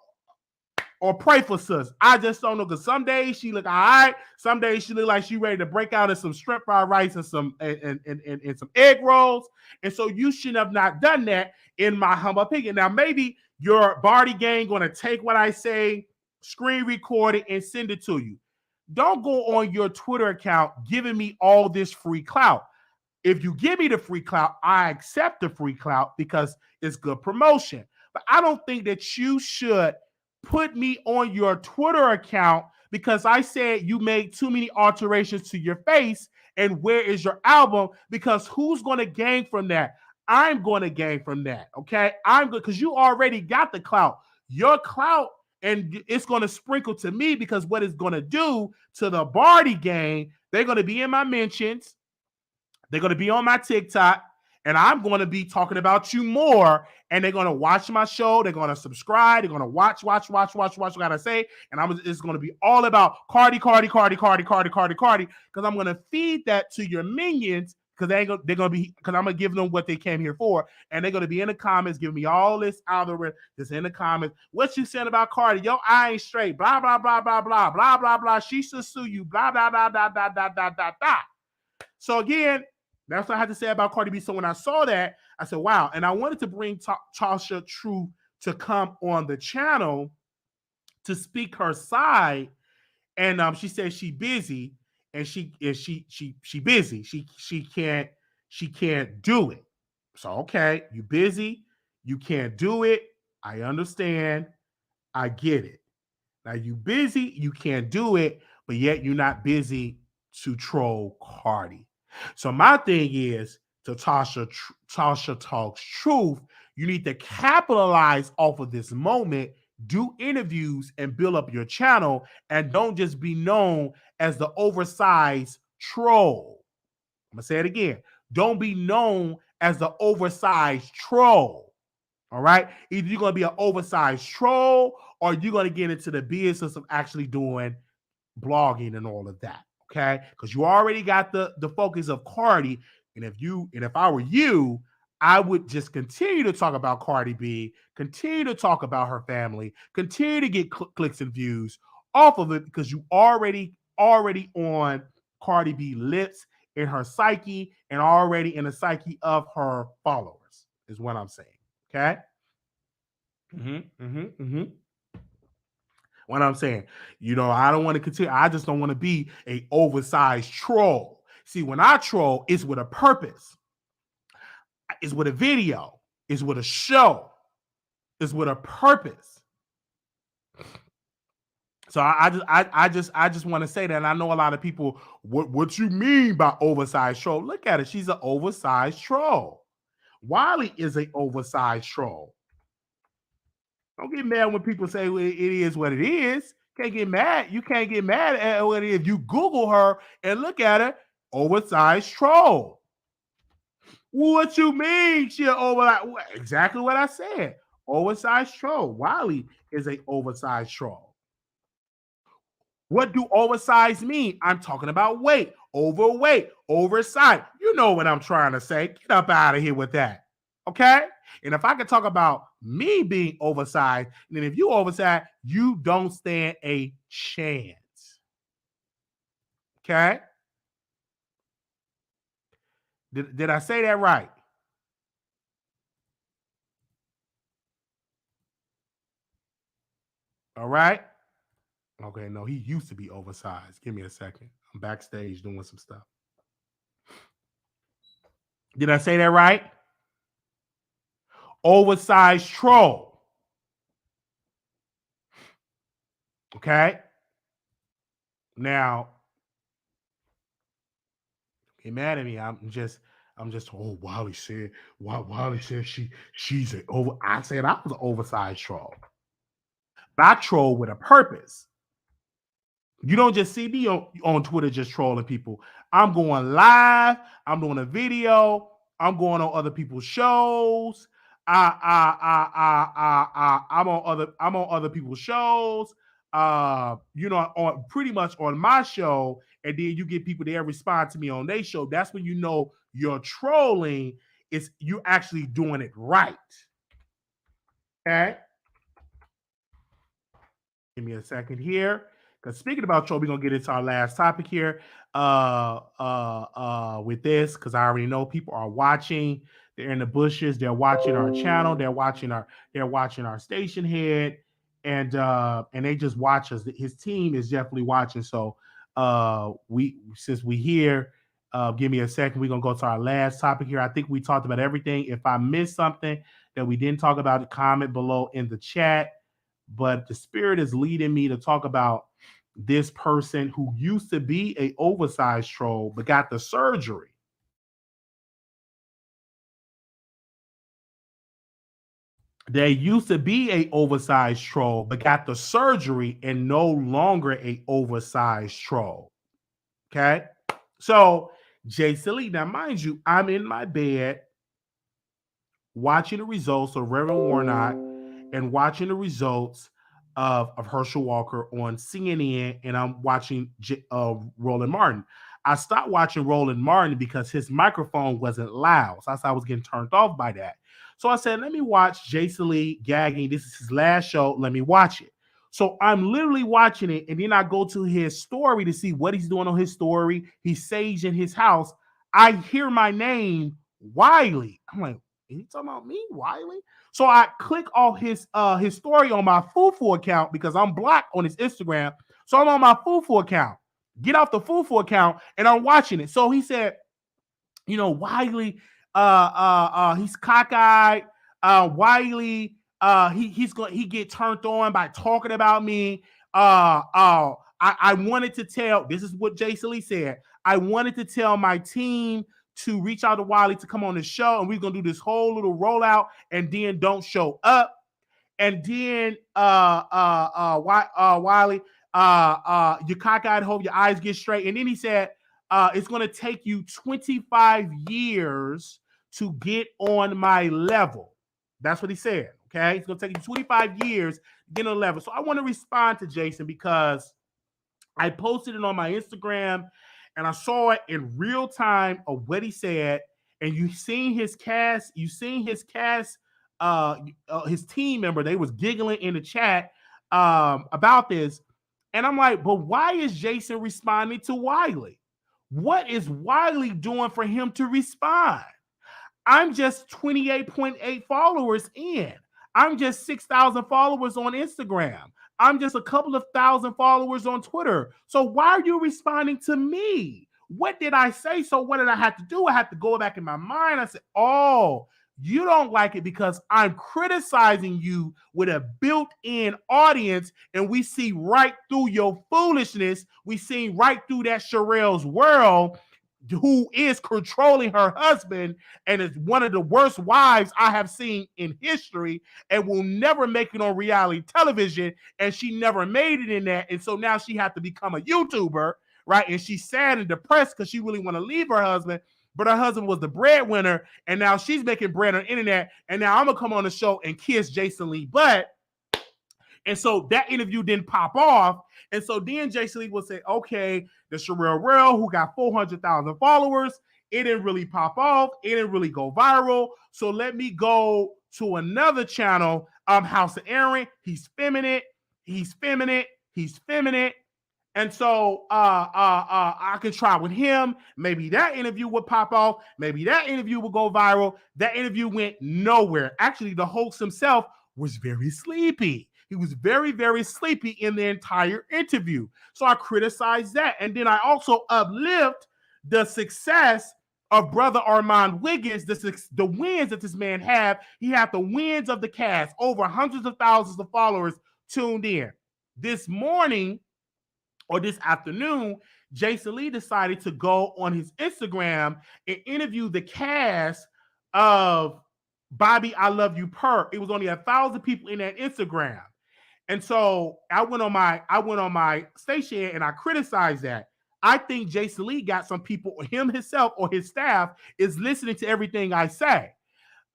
pray for sis. I just don't know, because some days she look all right. Some days she look like she ready to break out in some shrimp fried rice and some egg rolls. And so you should have not done that, in my humble opinion. Now, maybe your Barty gang going to take what I say, screen record it, and send it to you. Don't go on your Twitter account giving me all this free clout. If you give me the free clout, I accept the free clout because it's good promotion. But I don't think that you should put me on your Twitter account because I said you made too many alterations to your face and where is your album? Because who's going to gain from that? I'm going to gain from that. Okay. I'm good because you already got the clout. Your clout, and it's going to sprinkle to me because what it's going to do to the Barty gang, they're going to be in my mentions. They're going to be on my TikTok, and I'm going to be talking about you more. And they're going to watch my show. They're going to subscribe. They're going to watch what I gotta say. And it's going to be all about Cardi, because I'm going to feed that to your minions because they're going to be, because I'm going to give them what they came here for. And they're going to be in the comments giving me all this algorithm that's in the comments. What you saying about Cardi? Yo, I ain't straight. Blah, blah, blah, blah, blah, blah, blah, blah. She should sue you. Blah, blah, blah, blah, blah, blah, blah, blah, blah. So again, that's what I had to say about Cardi B. So when I saw that, I said, wow. And I wanted to bring Tasha True to come on the channel to speak her side. And she said she busy and she busy. She can't do it. So okay, you busy, you can't do it. I understand. I get it. Now you busy, you can't do it, but yet you're not busy to troll Cardi. So my thing is, to Tasha Talks Truth, you need to capitalize off of this moment, do interviews, and build up your channel, and don't just be known as the oversized troll. I'm going to say it again. Don't be known as the oversized troll. All right? Either you're going to be an oversized troll or you're going to get into the business of actually doing blogging and all of that. Okay, because you already got the focus of Cardi, and if I were you, I would just continue to talk about Cardi B, continue to talk about her family, continue to get clicks and views off of it because you already on Cardi B lips in her psyche and already in the psyche of her followers is what I'm saying. Okay. What I'm saying, I don't want to continue. I just don't want to be a oversized troll. See, when I troll, it's with a purpose. It's with a video. It's with a show. It's with a purpose. So I just want to say that. And I know a lot of people. What you mean by oversized troll? Look at it. She's an oversized troll. Wiley is an oversized troll. Don't get mad when people say well, it is what it is. Can't get mad. You can't get mad at what it is. If you Google her and look at her, oversized troll. What you mean? She exactly what I said. Oversized troll. Wiley is an oversized troll. What do oversized mean? I'm talking about weight, overweight, oversized. You know what I'm trying to say. Get up out of here with that. Okay? And if I could talk about me being oversized, then if you oversized, you don't stand a chance. Okay? Did I say that right? All right? Okay, no, he used to be oversized. Give me a second. I'm backstage doing some stuff. Did I say that right? Oversized troll. Okay? Now, get mad at me. I'm just Wiley said she's an over. I said I was an oversized troll. But I troll with a purpose. You don't just see me on Twitter just trolling people. I'm going live. I'm doing a video. I'm going on other people's shows. I'm on other people's shows. On pretty much on my show, and then you get people that respond to me on their show. That's when you know you're trolling. It's you actually doing it right. Okay. Give me a second here. Because speaking about troll, we're gonna get into our last topic here. With this, because I already know people are watching. They're in the bushes. They're watching our channel. They're watching our station head, and they just watch us. His team is definitely watching. So since we here, Give me a second. We're going to go to our last topic here. I think we talked about everything. If I missed something that we didn't talk about, comment below in the chat. But the spirit is leading me to talk about this person who used to be a oversized troll but got the surgery. They used to be a oversized troll but got the surgery and no longer a oversized troll. Okay? So, Jason Lee, now mind you, I'm in my bed watching the results of Reverend Warnock and watching the results of Herschel Walker on CNN, and I'm watching Roland Martin. I stopped watching Roland Martin because his microphone wasn't loud. So I was getting turned off by that. So I said, let me watch Jason Lee gagging. This is his last show. Let me watch it. So I'm literally watching it, and then I go to his story to see what he's doing on his story. He's sage in his house. I hear my name, Wiley. I'm like, is he talking about me, Wiley? So I click off his story on my Fufu account because I'm blocked on his Instagram. So I'm on my Fufu account. Get off the Fufu account, and I'm watching it. So he said, Wiley, he's cockeyed. Wiley, he get turned on by talking about me. I wanted to tell. This is what Jason Lee said. I wanted to tell my team to reach out to Wiley to come on the show, and we're gonna do this whole little rollout, and then don't show up. And then Wiley, you cockeyed, hope your eyes get straight. And then he said, it's gonna take you 25 years to get on my level. That's what he said. Okay, it's gonna take you 25 years to get on the level. So I want to respond to Jason because I posted it on my Instagram. And I saw it in real time of what he said. And you seen his cast, his team member, they was giggling in the chat about this. And I'm like, but why is Jason responding to Wiley? What is Wiley doing for him to respond? I'm just 28.8 followers in. I'm just 6,000 followers on Instagram. I'm just a couple of thousand followers on Twitter. So why are you responding to me? What did I say? So what did I have to do? I had to go back in my mind. I said, oh, you don't like it because I'm criticizing you with a built-in audience, and we see right through your foolishness. We see right through that Sherelle's world, who is controlling her husband and is one of the worst wives I have seen in history and will never make it on reality television. And she never made it in that. And so now she had to become a YouTuber, right? And she's sad and depressed because she really want to leave her husband, but her husband was the breadwinner. And now she's making bread on the internet. And now I'm going to come on the show and kiss Jason Lee butt. And so that interview didn't pop off. And so then Jason Lee will say, okay, the Sherelle Real, who got 400,000 followers, it didn't really pop off. It didn't really go viral. So let me go to another channel, House of Aaron. He's feminine. And so I could try with him. Maybe that interview would pop off. Maybe that interview would go viral. That interview went nowhere. Actually, the host himself was very sleepy. He was very, very sleepy in the entire interview. So I criticized that. And then I also uplift the success of brother Armon Wiggins, the wins that this man had. He had the wins of the cast, over hundreds of thousands of followers tuned in. This morning, or this afternoon, Jason Lee decided to go on his Instagram and interview the cast of Bobby, I Love You Per. It was only 1,000 people in that Instagram. And so I went on my station and I criticized that. I think Jason Lee got some people, him himself or his staff, is listening to everything I say.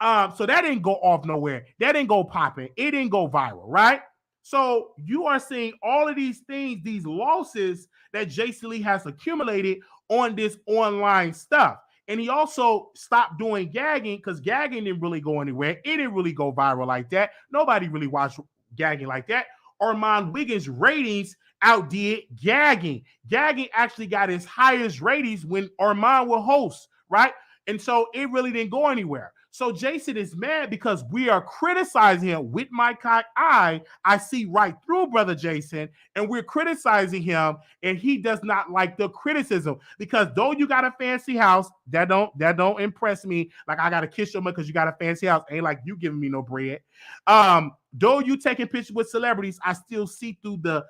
So that didn't go off nowhere. That didn't go popping. It didn't go viral, right? So you are seeing all of these things, these losses that Jason Lee has accumulated on this online stuff. And he also stopped doing gagging because gagging didn't really go anywhere. It didn't really go viral like that. Nobody really watched gagging like that. Armon Wiggins' ratings outdid gagging. Gagging actually got his highest ratings when Armon will host, right? And so it really didn't go anywhere. So Jason is mad because we are criticizing him with my cock eye. I see right through brother Jason, and we're criticizing him, and he does not like the criticism because though you got a fancy house, that don't impress me. Like I gotta kiss your mother because you got a fancy house. Ain't like you giving me no bread. Though you taking pictures with celebrities, I still see through the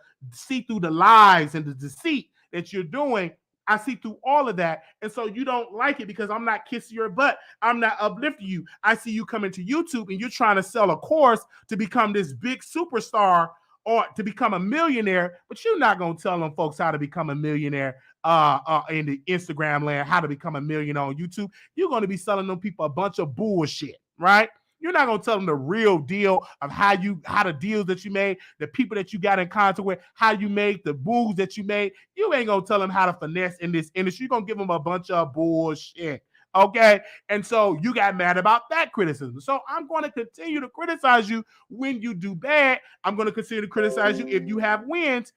lies and the deceit that you're doing. I see through all of that. And so you don't like it because I'm not kissing your butt. I'm not uplifting you. I see you coming to YouTube and you're trying to sell a course to become this big superstar or to become a millionaire, but you're not going to tell them folks how to become a millionaire in the Instagram land, how to become a millionaire on YouTube. You're going to be selling them people a bunch of bullshit, right? You're not gonna tell them the real deal of how the deals that you made, the people that you got in contact with, how you made the moves that you made. You ain't gonna tell them how to finesse in this industry. You're gonna give them a bunch of bullshit. Okay. And so you got mad about that criticism. So I'm going to continue to criticize you when you do bad. I'm going to continue to criticize you if you have wins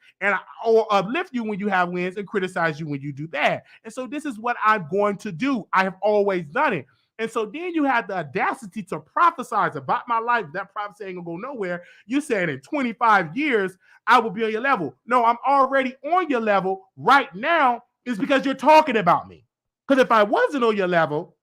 or uplift you when you have wins and criticize you when you do bad. And so this is what I'm going to do. I have always done it. And so then you had the audacity to prophesize about my life. That prophecy ain't gonna go nowhere. You said in 25 years, I will be on your level. No, I'm already on your level right now. Is because you're talking about me. Because if I wasn't on your level,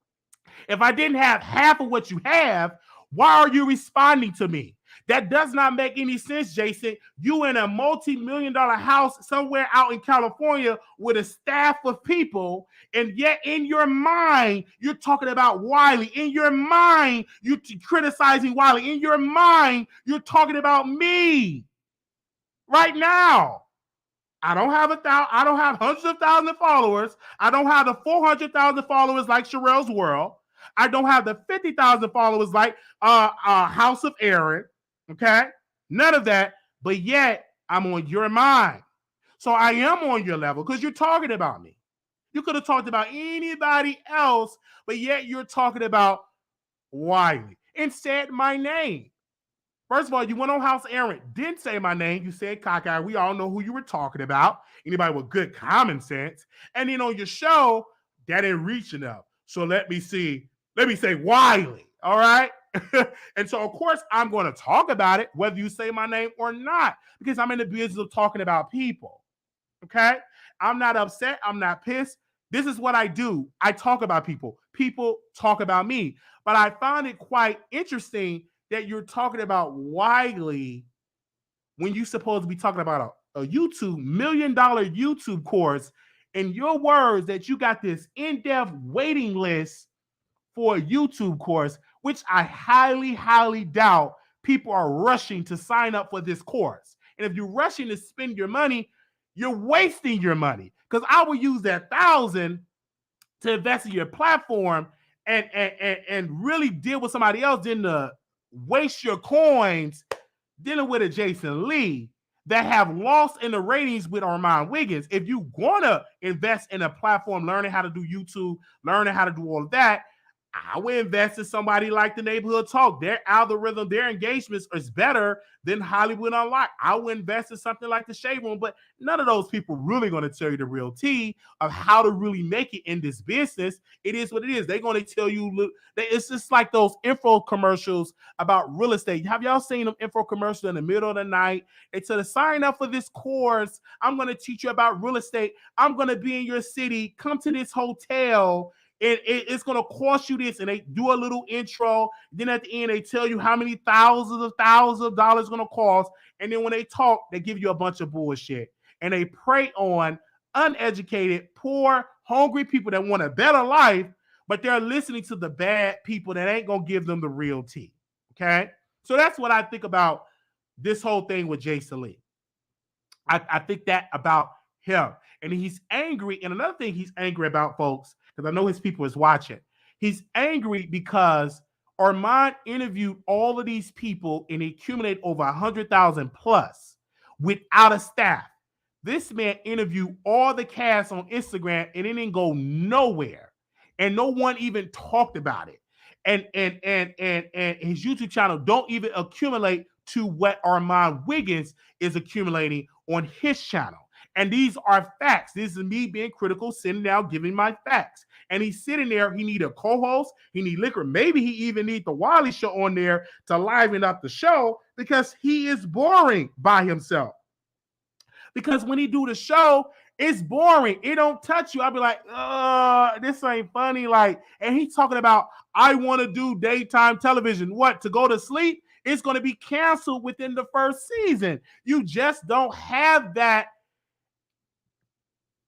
if I didn't have half of what you have, why are you responding to me? That does not make any sense, Jason. You in a multi-million-dollar house somewhere out in California with a staff of people, and yet in your mind, you're talking about Wiley. In your mind, you're criticizing Wiley. In your mind, you're talking about me right now. I don't have hundreds of thousands of followers. I don't have the 400,000 followers like Sherelle's World. I don't have the 50,000 followers like House of Aaron. Okay, none of that, but yet I'm on your mind. So I am on your level because you're talking about me. You could have talked about anybody else, but yet you're talking about Wiley and said my name. First of all, you went on House Aaron, didn't say my name. You said cockeye. We all know who you were talking about. Anybody with good common sense. And then on your show, that ain't reaching up. So let me say Wiley. All right. And so, of course, I'm going to talk about it, whether you say my name or not, because I'm in the business of talking about people. Okay. I'm not upset. I'm not pissed. This is what I do. I talk about people. People talk about me. But I found it quite interesting that you're talking about Wiley when you're supposed to be talking about a YouTube $1 million YouTube course. In your words, that you got this in-depth waiting list for a YouTube course, which I highly, highly doubt people are rushing to sign up for this course. And if you're rushing to spend your money, you're wasting your money. Because I will use that $1,000 to invest in your platform and really deal with somebody else than to waste your coins dealing with a Jason Lee that have lost in the ratings with Armon Wiggins. If you want to invest in a platform, learning how to do YouTube, learning how to do all of that, I would invest in somebody like the Neighborhood Talk. Their algorithm, their engagements is better than Hollywood Unlocked. I would invest in something like the Shade Room, but none of those people really going to tell you the real tea of how to really make it in this business. It is what it is. They're going to tell you, it's just like those info commercials about real estate. Have y'all seen them info commercials in the middle of the night? They tell you, sign up for this course. I'm going to teach you about real estate. I'm going to be in your city. Come to this hotel. It's going to cost you this, and they do a little intro. Then at the end, they tell you how many thousands of dollars going to cost. And then when they talk, they give you a bunch of bullshit. And they prey on uneducated, poor, hungry people that want a better life, but they're listening to the bad people that ain't going to give them the real tea. Okay? So that's what I think about this whole thing with Jason Lee. I think that about him. And he's angry. And another thing he's angry about, folks, because I know his people is watching. He's angry because Armon interviewed all of these people and he accumulated over 100,000 plus without a staff. This man interviewed all the cast on Instagram and it didn't go nowhere. And no one even talked about it. And his YouTube channel don't even accumulate to what Armon Wiggins is accumulating on his channel. And these are facts. This is me being critical, sitting down, giving my facts. And he's sitting there. He need a co-host. He need liquor. Maybe he even need the Wiley Show on there to liven up the show because he is boring by himself. Because when he do the show, it's boring. It don't touch you. I'll be like, this ain't funny. Like, and he's talking about, I want to do daytime television. What, to go to sleep? It's going to be canceled within the first season. You just don't have that.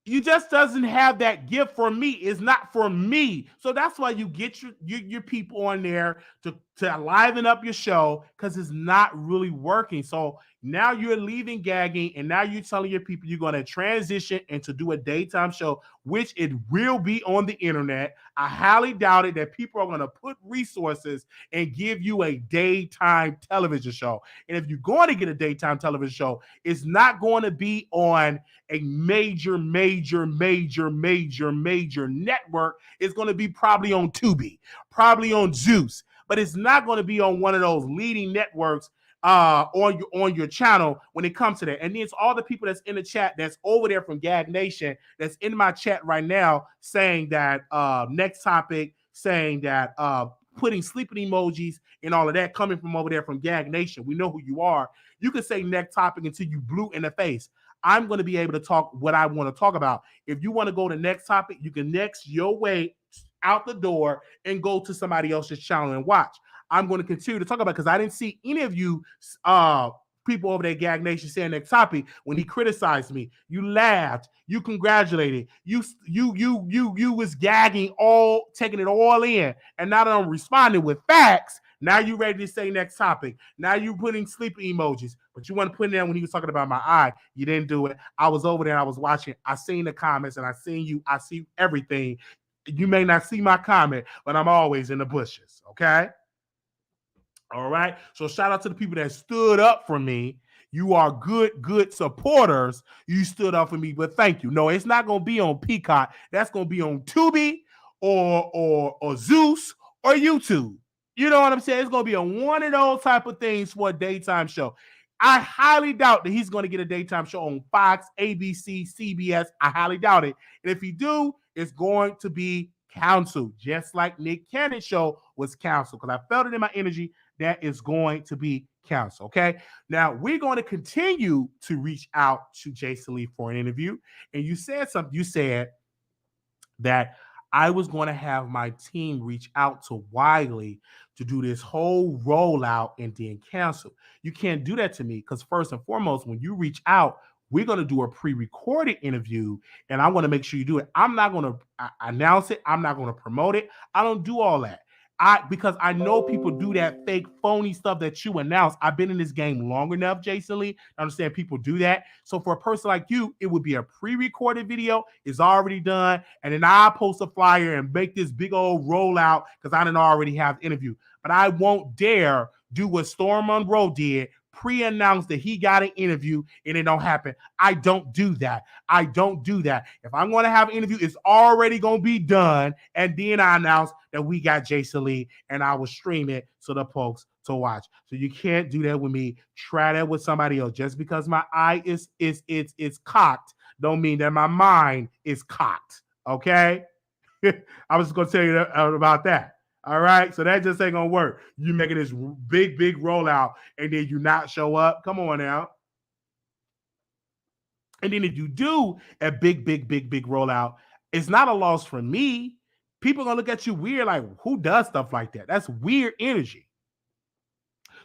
You just doesn't have that gift for me. It's not for me. So that's why you get your people on there to liven up your show, because it's not really working. So now you're leaving gagging, and now you're telling your people you're going to transition and to do a daytime show, which it will be on the internet. I highly doubt it that people are going to put resources and give you a daytime television show. And if you're going to get a daytime television show, it's not going to be on a major network. It's going to be probably on Tubi, probably on Zeus, but it's not going to be on one of those leading networks on your channel when it comes to that. And then it's all the people that's in the chat that's over there from Gag Nation that's in my chat right now saying that next topic, saying that putting sleeping emojis and all of that coming from over there from Gag Nation. We know who you are. You can say next topic until you blue in the face. I'm going to be able to talk what I want to talk about. If you want to go to next topic, you can next your way out the door and go to somebody else's channel and watch. I'm going to continue to talk about it because I didn't see any of you people over there at Gag Nation saying next topic when he criticized me. You laughed, you congratulated, you was gagging, all taking it all in, and now that I'm responding with facts, now you ready to say next topic. Now you putting sleeping emojis, but you want to put it in when he was talking about my eye. You didn't do it. I was over there, I was watching. I seen the comments and I seen you. I see everything. You may not see my comment, but I'm always in the bushes. Okay. All right. So shout out to the people that stood up for me. You are good supporters. You stood up for me, but thank you. No, it's not going to be on Peacock. That's going to be on Tubi or Zeus or YouTube. You know what I'm saying? It's going to be on one of those type of things for a daytime show. I highly doubt that he's going to get a daytime show on Fox, ABC, CBS. I highly doubt it. And if he do, it's going to be canceled, just like Nick Cannon's show was canceled, because I felt it in my energy that is going to be canceled. Okay. Now we're going to continue to reach out to Jason Lee for an interview. And you said something. You said that I was going to have my team reach out to Wiley to do this whole rollout and then cancel. You can't do that to me because first and foremost, when you reach out, we're going to do a pre-recorded interview, and I want to make sure you do it. I'm not going to announce it. I'm not going to promote it. I don't do all that. Because I know people do that fake phony stuff that you announce. I've been in this game long enough, Jason Lee, I understand people do that. So for a person like you, it would be a pre-recorded video. It's already done. And then I post a flyer and make this big old rollout because I didn't already have the interview. But I won't dare do what Storm Monroe did, pre-announce that he got an interview and it don't happen. I don't do that. I don't do that. If I'm going to have an interview, it's already going to be done. And then I announce that we got Jason Lee and I will stream it so the folks to watch. So you can't do that with me. Try that with somebody else. Just because my eye is cocked don't mean that my mind is cocked. Okay? I was just going to tell you about that. All right, so that just ain't gonna work. You making this big rollout and then you not show up. Come on now. And then if you do a big rollout, it's not a loss for me. People are gonna look at you weird, like who does stuff like that? That's weird energy.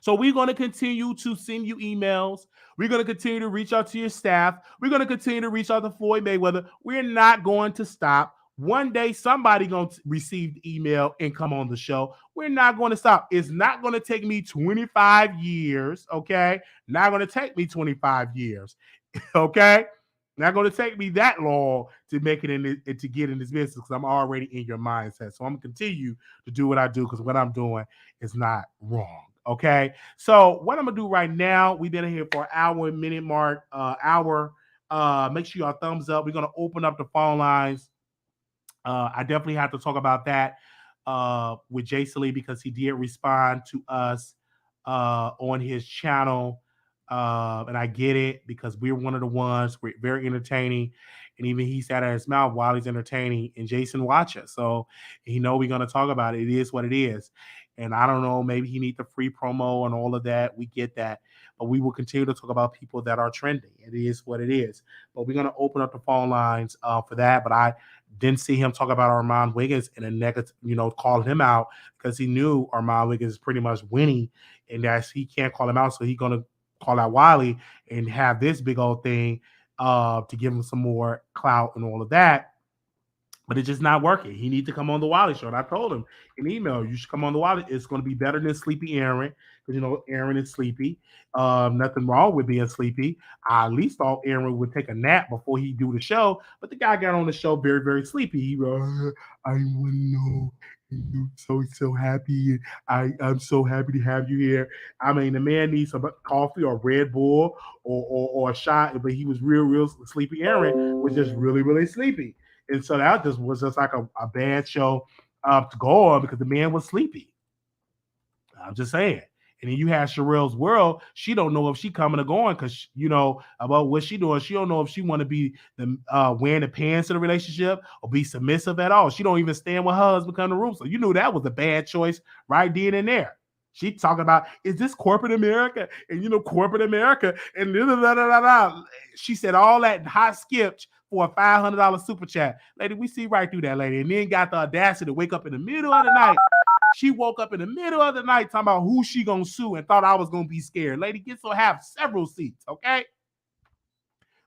So we're gonna continue to send you emails. We're gonna continue to reach out to your staff. We're gonna continue to reach out to Floyd Mayweather. We're not going to stop. One day, somebody going to receive the email and come on the show. We're not going to stop. It's not going to take me 25 years, okay? Not going to take me 25 years, okay? Not going to take me that long to make it in to get in this business because I'm already in your mindset. So I'm going to continue to do what I do because what I'm doing is not wrong, okay? So what I'm going to do right now, we've been in here for an hour, minute mark, hour. Make sure y'all thumbs up. We're going to open up the phone lines. I definitely have to talk about that with Jason Lee because he did respond to us on his channel And I get it because we're one of the ones. We're very entertaining, and even he sat at his mouth while he's entertaining. And Jason watches, so he know we're gonna talk about it. It is what it is. And I don't know, maybe he need the free promo and all of that. We get that, but we will continue to talk about people that are trending. It is what it is. But we're gonna open up the phone lines for that. But I didn't see him talk about Armon Wiggins in a negative, call him out because he knew Armon Wiggins is pretty much winning, and that he can't call him out, so he's gonna call out Wiley and have this big old thing to give him some more clout and all of that. But it's just not working. He needs to come on the Wiley Show. And I told him in email, you should come on the Wiley. It's going to be better than Sleepy Aaron because, Aaron is sleepy. Nothing wrong with being sleepy. I at least thought Aaron would take a nap before he do the show. But the guy got on the show very, very sleepy. He goes, I want to know. You're so happy. I'm so happy to have you here. I mean, the man needs some coffee or Red Bull or a shot, but he was real sleepy. Aaron was just really, really sleepy. And so that was just like a bad show to go on because the man was sleepy. I'm just saying. And then you have Sherelle's World. She don't know if she coming or going because, about what she doing. She don't know if she want to be the wearing the pants in the relationship or be submissive at all. She don't even stand with her husband come to the room. So you knew that was a bad choice right then and there. She talking about, is this corporate America? And, corporate America. And she said all that hot skipped for a $500 super chat. Lady, we see right through that, lady. And then got the audacity to wake up in the middle of the night. She woke up in the middle of the night talking about who she gonna sue and thought I was gonna be scared. Lady, get so have several seats, okay?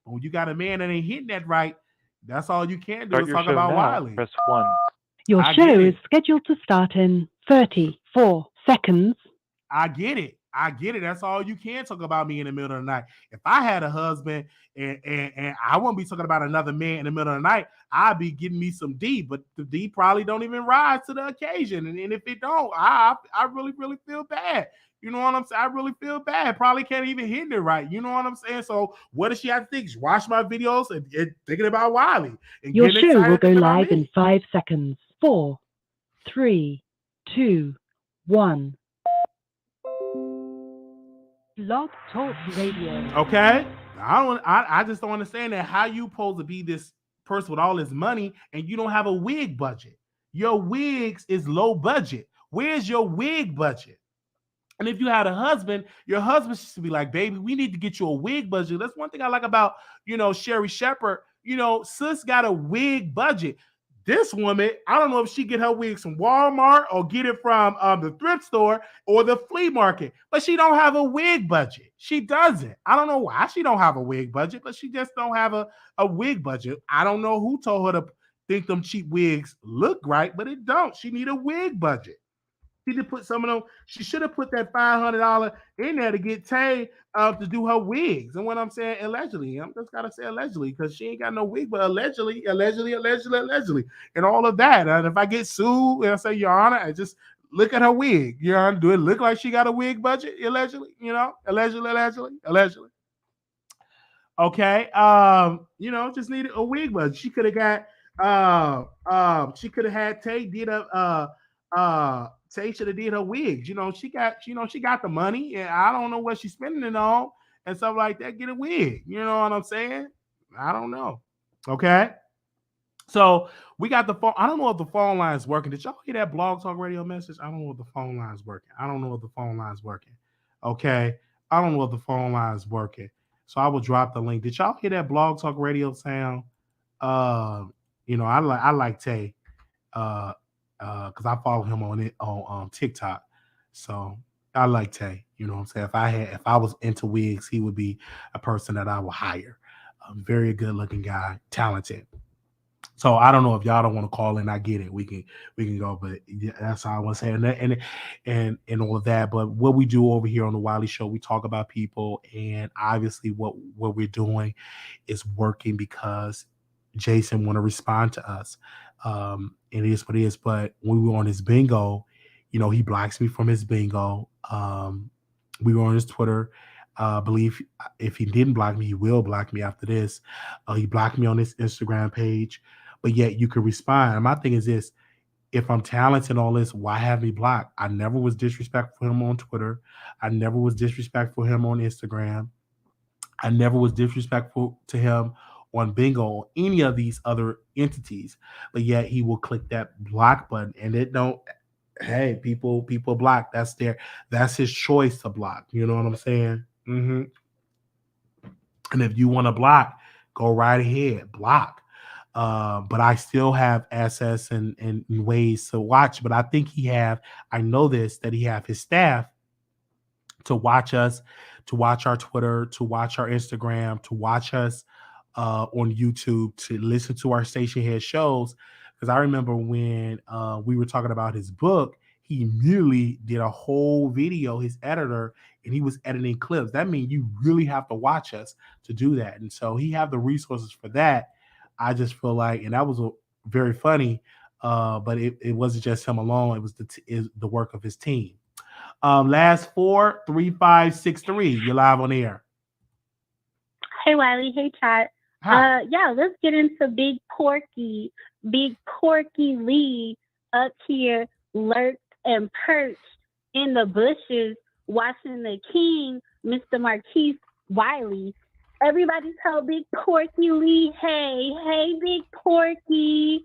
But when you got a man that ain't hitting that right, that's all you can do is talk about Wiley. Press 1. Your show is scheduled to start in 34 seconds. I get it. That's all you can talk about me in the middle of the night. If I had a husband and I wouldn't be talking about another man in the middle of the night, I'd be getting me some D, but the D probably don't even rise to the occasion. And if it don't, I really, really feel bad. You know what I'm saying? I really feel bad. Probably can't even hit it right. You know what I'm saying? So what does she have to think? Watch my videos and thinking about Wiley. And your show will go live in 5 seconds. 4, 3, 2, 1. Blog Talk Radio. Okay. I just don't understand that. How you supposed to be this person with all this money and you don't have a wig budget? Your wigs is low budget. Where's your wig budget? And if you had a husband, your husband should be like, baby, we need to get you a wig budget. That's one thing I like about, Sherry Shepherd. Sis got a wig budget. This woman, I don't know if she get her wigs from Walmart or get it from the thrift store or the flea market, but she don't have a wig budget. She doesn't. I don't know why she don't have a wig budget, but she just don't have a wig budget. I don't know who told her to think them cheap wigs look right, but it don't. She need a wig budget. She did put some of them. She should have put that $500 in there to get Tay to do her wigs. And what I'm saying, allegedly, I'm just gotta say allegedly because she ain't got no wig, but allegedly, and all of that. And if I get sued and I say, Your Honor, I just look at her wig. Your Honor, do it look like she got a wig budget? Allegedly, allegedly. Okay, just needed a wig budget. She could have got she could have had Tay did Tay should have did her wigs. She got the money, and I don't know what she's spending it on and stuff like that. Get a wig. You know what I'm saying? I don't know. Okay. So we got the phone. I don't know if the phone line is working. Did y'all hear that Blog Talk Radio message? I don't know if the phone line is working. Okay. I don't know if the phone line is working. So I will drop the link. Did y'all hear that Blog Talk Radio sound? I like Tay. Because I follow him on TikTok, so I like Tay. You know what I'm saying? If I was into wigs, he would be a person that I would hire. Very good looking guy, talented. So I don't know if y'all don't want to call in. I get it. We can go, but yeah, that's all I want to say. And all of that. But what we do over here on the Wiley Show, we talk about people, and obviously what we're doing is working because Jason want to respond to us. It is what it is. But when we were on his bingo, he blocks me from his bingo. We were on his Twitter. I believe if he didn't block me, he will block me after this. He blocked me on his Instagram page, but yet you can respond. And my thing is this: if I'm talented and all this, why have me blocked? I never was disrespectful for him on Twitter. I never was disrespectful for him on Instagram. I never was disrespectful to him on bingo or any of these other entities, but yet he will click that block button and it don't. Hey, people block. That's his choice to block. You know what I'm saying? And if you want to block, go right ahead, block. But I still have access and ways to watch. But I think I know this, that he have his staff to watch us, to watch our Twitter, to watch our Instagram, to watch us on YouTube, to listen to our station head shows. Because I remember when we were talking about his book, he immediately did a whole video, his editor, and he was editing clips. That means you really have to watch us to do that. And so he have the resources for that. I just feel like, and that was very funny, but it wasn't just him alone. It was the work of his team. Last 43563. You're live on the air. Hey Wiley, hey chat. Yeah, let's get into Big Porky Lee up here, lurked and perched in the bushes, watching the king, Mr. Marquise Wiley. Everybody tell Big Porky Lee, hey, Big Porky.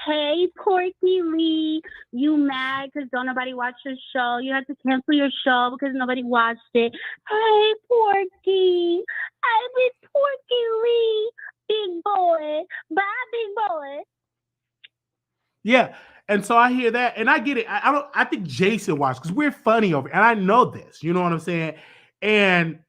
Hey, Porky Lee, you mad because don't nobody watch your show? You had to cancel your show because nobody watched it. Hey, Porky. Hey, Big Porky Lee. Big boy. Bye, big boy. Yeah, and so I hear that, and I get it. I think Jason watched because we're funny over, and I know this. You know what I'm saying? And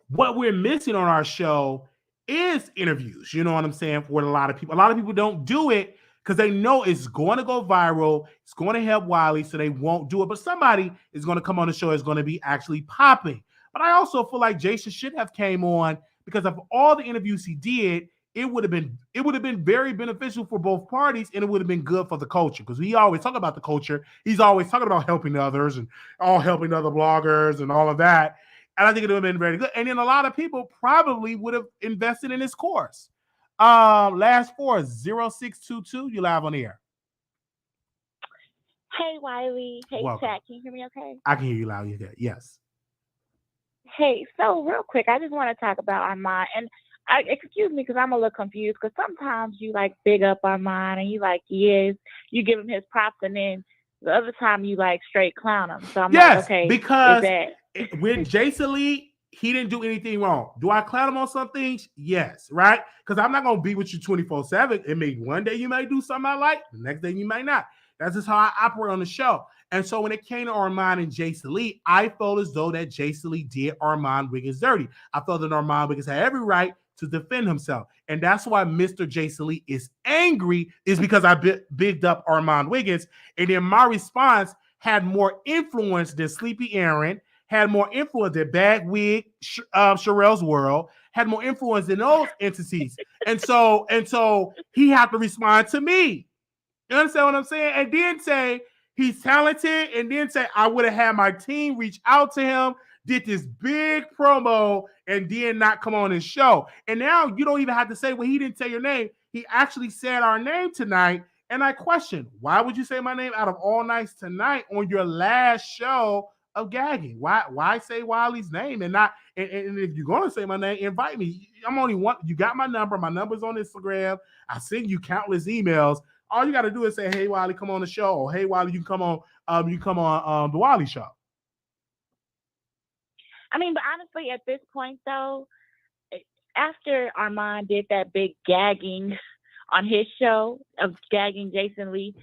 what we're missing on our show is interviews. You know what I'm saying? For a lot of people don't do it because they know it's going to go viral. It's going to help Wiley, so they won't do it. But somebody is going to come on the show is going to be actually popping. But I also feel like Jason should have came on because of all the interviews he did. It would have been very beneficial for both parties, and it would have been good for the culture because we always talk about the culture. He's always talking about helping others and all helping other bloggers and all of that. And I think it would have been very good. And then a lot of people probably would have invested in his course. Last 40622. You live on the air. Hey Wiley. Hey Welcome. chat. Can you hear me okay? I can hear you loud. Yes. Hey, so real quick, I just want to talk about Armon. And excuse me because I'm a little confused because sometimes you like big up Armon and you like, yes, you give him his props, and then the other time you like straight clown him. So I'm like, okay, because with Jason Lee, he didn't do anything wrong. Do I clown him on some things? Yes, right? Because I'm not going to be with you 24/7. It may one day you may do something I like, the next day you might not. That's just how I operate on the show. And so when it came to Armon and Jason Lee, I felt as though that Jason Lee did Armon Wiggins dirty. I felt that Armon Wiggins had every right to defend himself. And that's why Mr. Jason Lee is angry, is because I bigged up Armon Wiggins. And then my response had more influence than Sleepy Aaron, had more influence than Bagwig, Sherelle's World, had more influence than those entities. And so he had to respond to me. You understand what I'm saying? And then say he's talented, and then say I would have had my team reach out to him, did this big promo, and then not come on his show. And now you don't even have to say, well, he didn't say your name. He actually said our name tonight. And I question, why would you say my name out of all nights tonight on your last show of gagging? Why say Wiley's name and not? And if you're gonna say my name, invite me. I'm only one. You got my number. My number's on Instagram. I send you countless emails. All you got to do is say, "Hey Wiley, come on the show." Or, "Hey Wiley, you come on. The Wiley Show." I mean, but honestly, at this point, though, after Armon did that big gagging on his show of gagging Jason Lee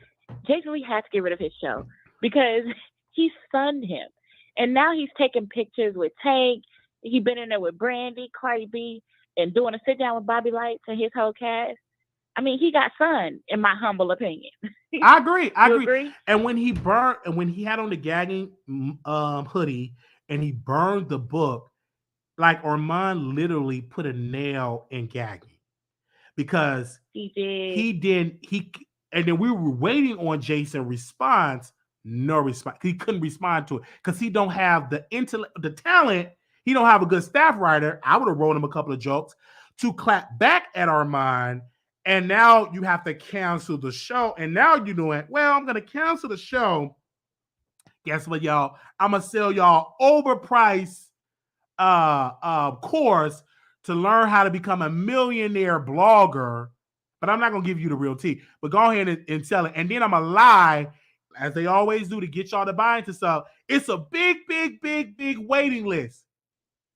has to get rid of his show because he sunned him. And now he's taking pictures with Tank. He's been in there with Brandy, Cardi B, and doing a sit down with Bobby Lights and his whole cast. I mean, he got sunned, in my humble opinion. I agree. And when he had on the gagging hoodie and he burned the book, like Armon literally put a nail in gagging because he didn't. And then we were waiting on Jason response. No response. He couldn't respond to it because he don't have the intellect, the talent. He don't have a good staff writer. I would have wrote him a couple of jokes to clap back at Armon. And now you have to cancel the show. And now you're doing, well, I'm going to cancel the show. Guess what, y'all? I'm going to sell y'all overpriced course to learn how to become a millionaire blogger, but I'm not gonna give you the real tea. But go ahead and sell it, and then I'm gonna lie, as they always do, to get y'all to buy into stuff. It's a big waiting list.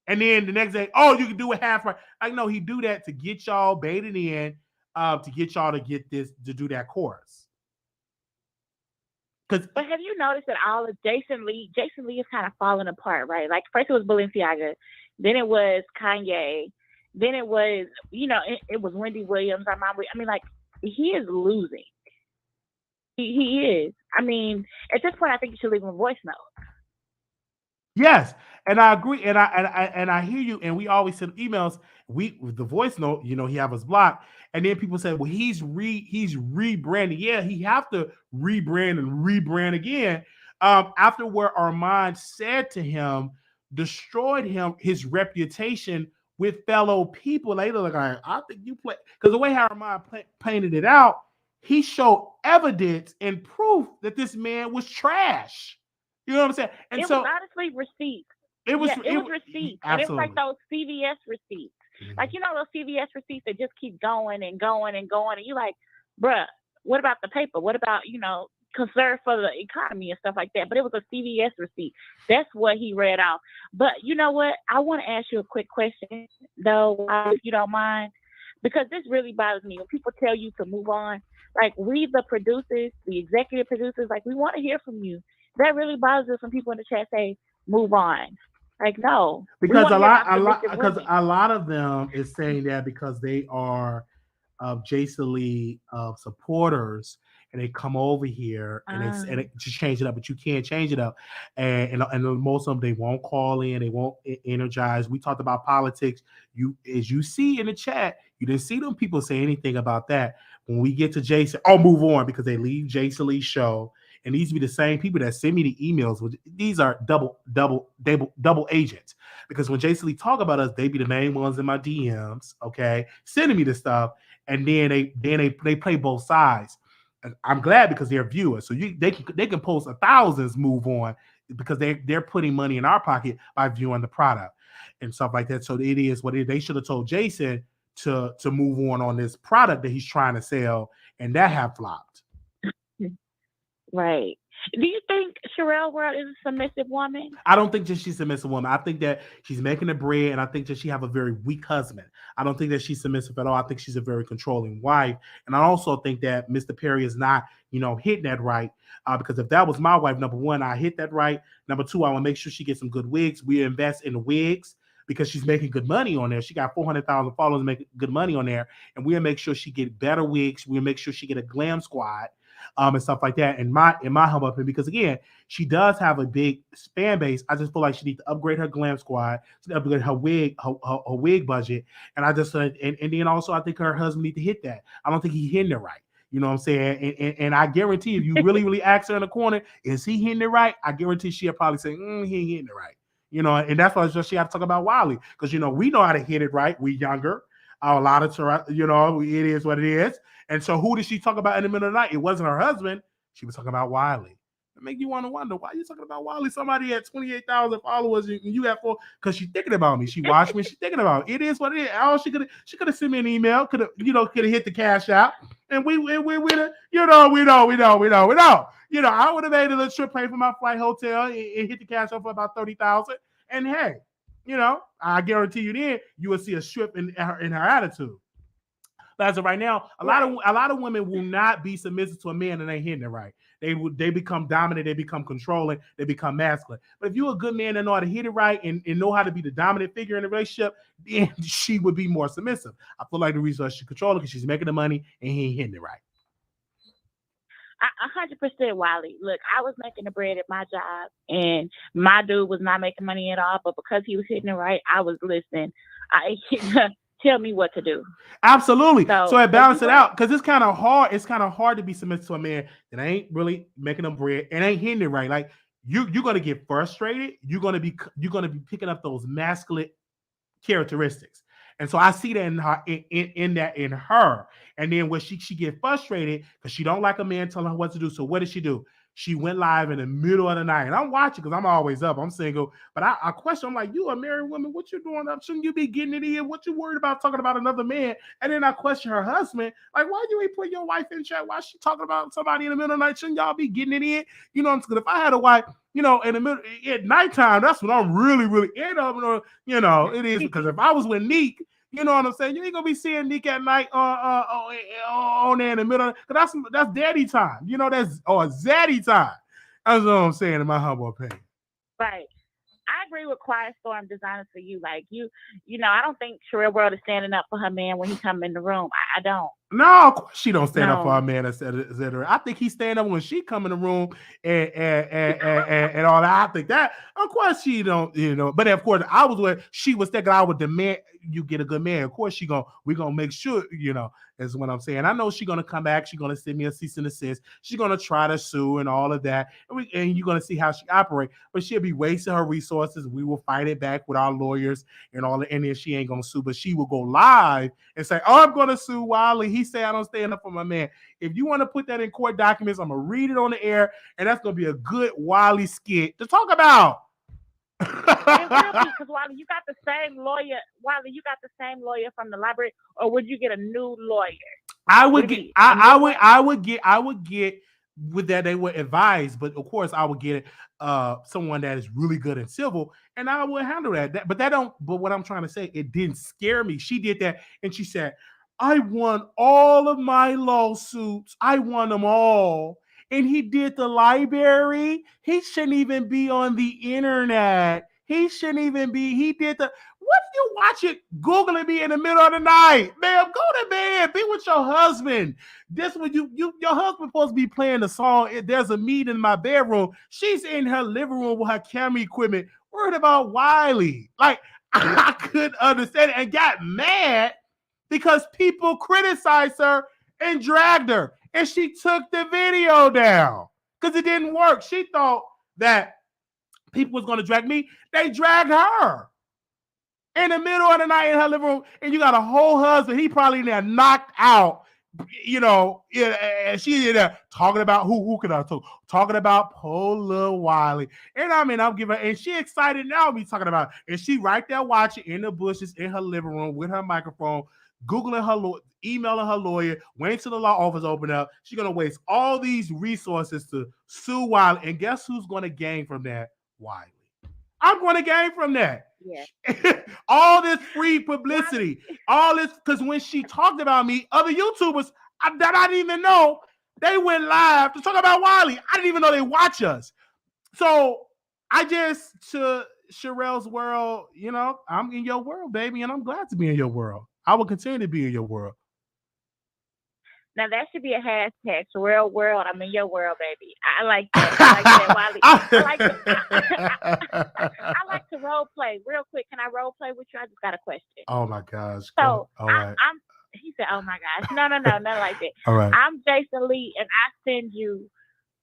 And then the next day, oh, you can do it half right. Like, no, he do that to get y'all baited in, to get y'all to get this, to do that course. But have you noticed that all of Jason Lee is kind of falling apart, right? Like first it was Balenciaga, then it was Kanye, then it was, it was Wendy Williams. I mean, like he is losing. He is. I mean, at this point, I think you should leave him a voice note. Yes, and I agree, and I hear you. And we always send emails. With the voice note, he have us blocked, and then people say, "Well, he's rebranding." Yeah, he have to rebrand again. After where Armon said to him, destroyed his reputation with fellow people. They look like, I think you play, because the way how Armon painted it out, he showed evidence and proof that this man was trash. You know what I'm saying? And it was honestly receipts. It was receipts. And it was like those CVS receipts. Mm-hmm. Like, those CVS receipts that just keep going and going and going. And you're like, bruh, what about the paper? What about, conserve for the economy and stuff like that? But it was a CVS receipt. That's what he read out. But you know what? I want to ask you a quick question, though, if you don't mind. Because this really bothers me. When people tell you to move on, like we, the producers, the executive producers, like we want to hear from you. That really bothers us when people in the chat say, move on. Like, no. Because a lot of them is saying that because they are Jason Lee supporters, and they come over here and they just change it up, but you can't change it up. And most of them, they won't call in, they won't energize. We talked about politics. As you see in the chat, you didn't see them people say anything about that. When we get to Jason, move on, because they leave Jason Lee's show. And these be the same people that send me the emails. These are double agents. Because when Jason Lee talk about us, they be the main ones in my DMs, okay, sending me the stuff, and then they play both sides. And I'm glad, because they're viewers, so they can post 1,000s move on, because they're putting money in our pocket by viewing the product and stuff like that. So it is what it is. They should have told Jason to move on this product that he's trying to sell, and that have flopped. Right. Do you think Sherelle World is a submissive woman? I don't think that she's a submissive woman. I think that she's making the bread, and I think that she have a very weak husband. I don't think that she's submissive at all. I think she's a very controlling wife. And I also think that Mr. Perry is not, hitting that right. Because if that was my wife, number one, I hit that right. Number two, I want to make sure she gets some good wigs. We invest in the wigs, because she's making good money on there. She got 400,000 followers, making good money on there. And we'll make sure she get better wigs. We'll make sure she get a glam squad. And stuff like that, in my humble opinion, because again, she does have a big fan base. I just feel like she needs to upgrade her glam squad, to upgrade her wig budget, and I just and then also I think her husband needs to hit that. I don't think he's hitting it right. You know what I'm saying? And I guarantee if you really ask her in the corner, is he hitting it right? I guarantee she'll probably say, he ain't hitting it right. And that's why she had to talk about Wiley, because we know how to hit it right. We younger. A lot of it is what it is. And so who did she talk about in the middle of the night? It wasn't her husband. She was talking about Wiley. It make you want to wonder, why are you talking about Wiley? Somebody had 28,000 followers and you have 4, because she's thinking about me. She watched me. She's thinking about me. It is what it is. All she could have sent me an email. Could have hit the cash out. And we know. I would have made a little trip, pay for my flight, hotel, and hit the cash out for about 30,000. And hey, I guarantee you then you will see a shift in her attitude. But as of right now, a lot of women will not be submissive to a man that ain't hitting it right. They become dominant, they become controlling, they become masculine. But if you're a good man that know how to hit it right and know how to be the dominant figure in the relationship, then she would be more submissive. I feel like the reason she's controlling, because she's making the money and he ain't hitting it right. 100% Wiley. Look, I was making the bread at my job, and my dude was not making money at all. But because he was hitting it right, I was listening. Tell me what to do. Absolutely. So I balance it out, because it's kind of hard. It's kind of hard to be submissive to a man that ain't really making them bread and ain't hitting it right. Like you're gonna get frustrated. You're gonna be picking up those masculine characteristics. And so I see that in her. And then when she get frustrated because she don't like a man telling her what to do. So what does she do? She went live in the middle of the night, and I'm watching because I'm always up. I'm single, but I question. I'm like, you a married woman? What you doing up? Shouldn't you be getting it in? What you worried about talking about another man? And then I question her husband, like, why you ain't put your wife in chat? Why she talking about somebody in the middle of the night? Shouldn't y'all be getting it in? You know what I'm saying? If I had a wife, in the middle at nighttime, that's when I'm really, really in up. It is because if I was with Neek. You know what I'm saying? You ain't gonna be seeing Nick at night on there in the middle. Cause that's daddy time. That's zaddy time. That's what I'm saying in my humble opinion. Right. I agree with Quiet Storm Designer for you. Like I don't think Sherelle World is standing up for her man when he come in the room. I don't. No, of course she don't stand up for her man, etc. I think he stand up when she come in the room and all that. I think that, of course, she don't, But of course, I was where she was thinking I would demand you get a good man. Of course, we're gonna make sure, is what I'm saying. I know she's gonna come back. She's gonna send me a cease and desist. She's gonna try to sue and all of that, and you're gonna see how she operates. But she'll be wasting her resources. We will fight it back with our lawyers and all that. And then she ain't gonna sue, but she will go live and say, "Oh, I'm gonna sue Wiley. He said I don't stand up for my man." If you want to put that in court documents, I'm gonna read it on the air, and that's gonna be a good Wiley skit to talk about. Because Wiley, you got the same lawyer. Wiley, you got the same lawyer from the library, or would you get a new lawyer? I would get with that. They would advise, but of course I would get someone that is really good in civil, and I would handle that. But what I'm trying to say, it didn't scare me. She did that, and she said, "I won all of my lawsuits. I won them all." And he did the library. He shouldn't even be on the internet. He shouldn't even be. He did the. What do you watch it Googling me in the middle of the night? Man, go to bed. Be with your husband. This when your husband supposed to be playing the song. There's a meeting in my bedroom. She's in her living room with her camera equipment, worried about Wiley. Like, I couldn't understand it and got mad because people criticized her and dragged her. And she took the video down because it didn't work. She thought that people was going to drag me. They dragged her in the middle of the night in her living room. And you got a whole husband. He probably in there knocked out, and she in there talking about who can I talk? Talking about poor little Wiley. And I'm giving her, and she excited now to be talking about it. And she right there watching in the bushes in her living room with her microphone, Googling her, emailing her lawyer, waiting till the law office open up. She's going to waste all these resources to sue Wiley. And guess who's going to gain from that? Wiley. I'm going to gain from that. Yeah. All this free publicity, all this, because when she talked about me, other YouTubers that I didn't even know, they went live to talk about Wiley. I didn't even know they watch us. So I just, to Sherelle's world, I'm in your world, baby, and I'm glad to be in your world. I will continue to be in your world. Now that should be a hashtag, Sherelle World. I'm in your world, baby. I like that. Wiley. I like to role play. Real quick, can I role play with you? I just got a question. Oh my gosh. So he said, "Oh my gosh." No, nothing like that. All right. I'm Jason Lee, and I send you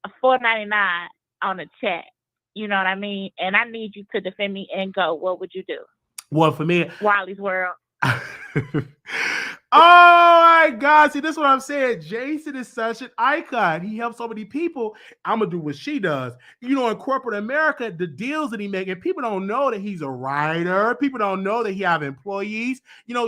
a $4.99 on the chat. You know what I mean? And I need you to defend me and go. What would you do? Well, for me, Wiley's World. Oh my God. See, this is what I'm saying. Jason is such an icon. He helps so many people. I'm going to do what she does. In corporate America, the deals that he makes, and people don't know that he's a writer. People don't know that he have employees.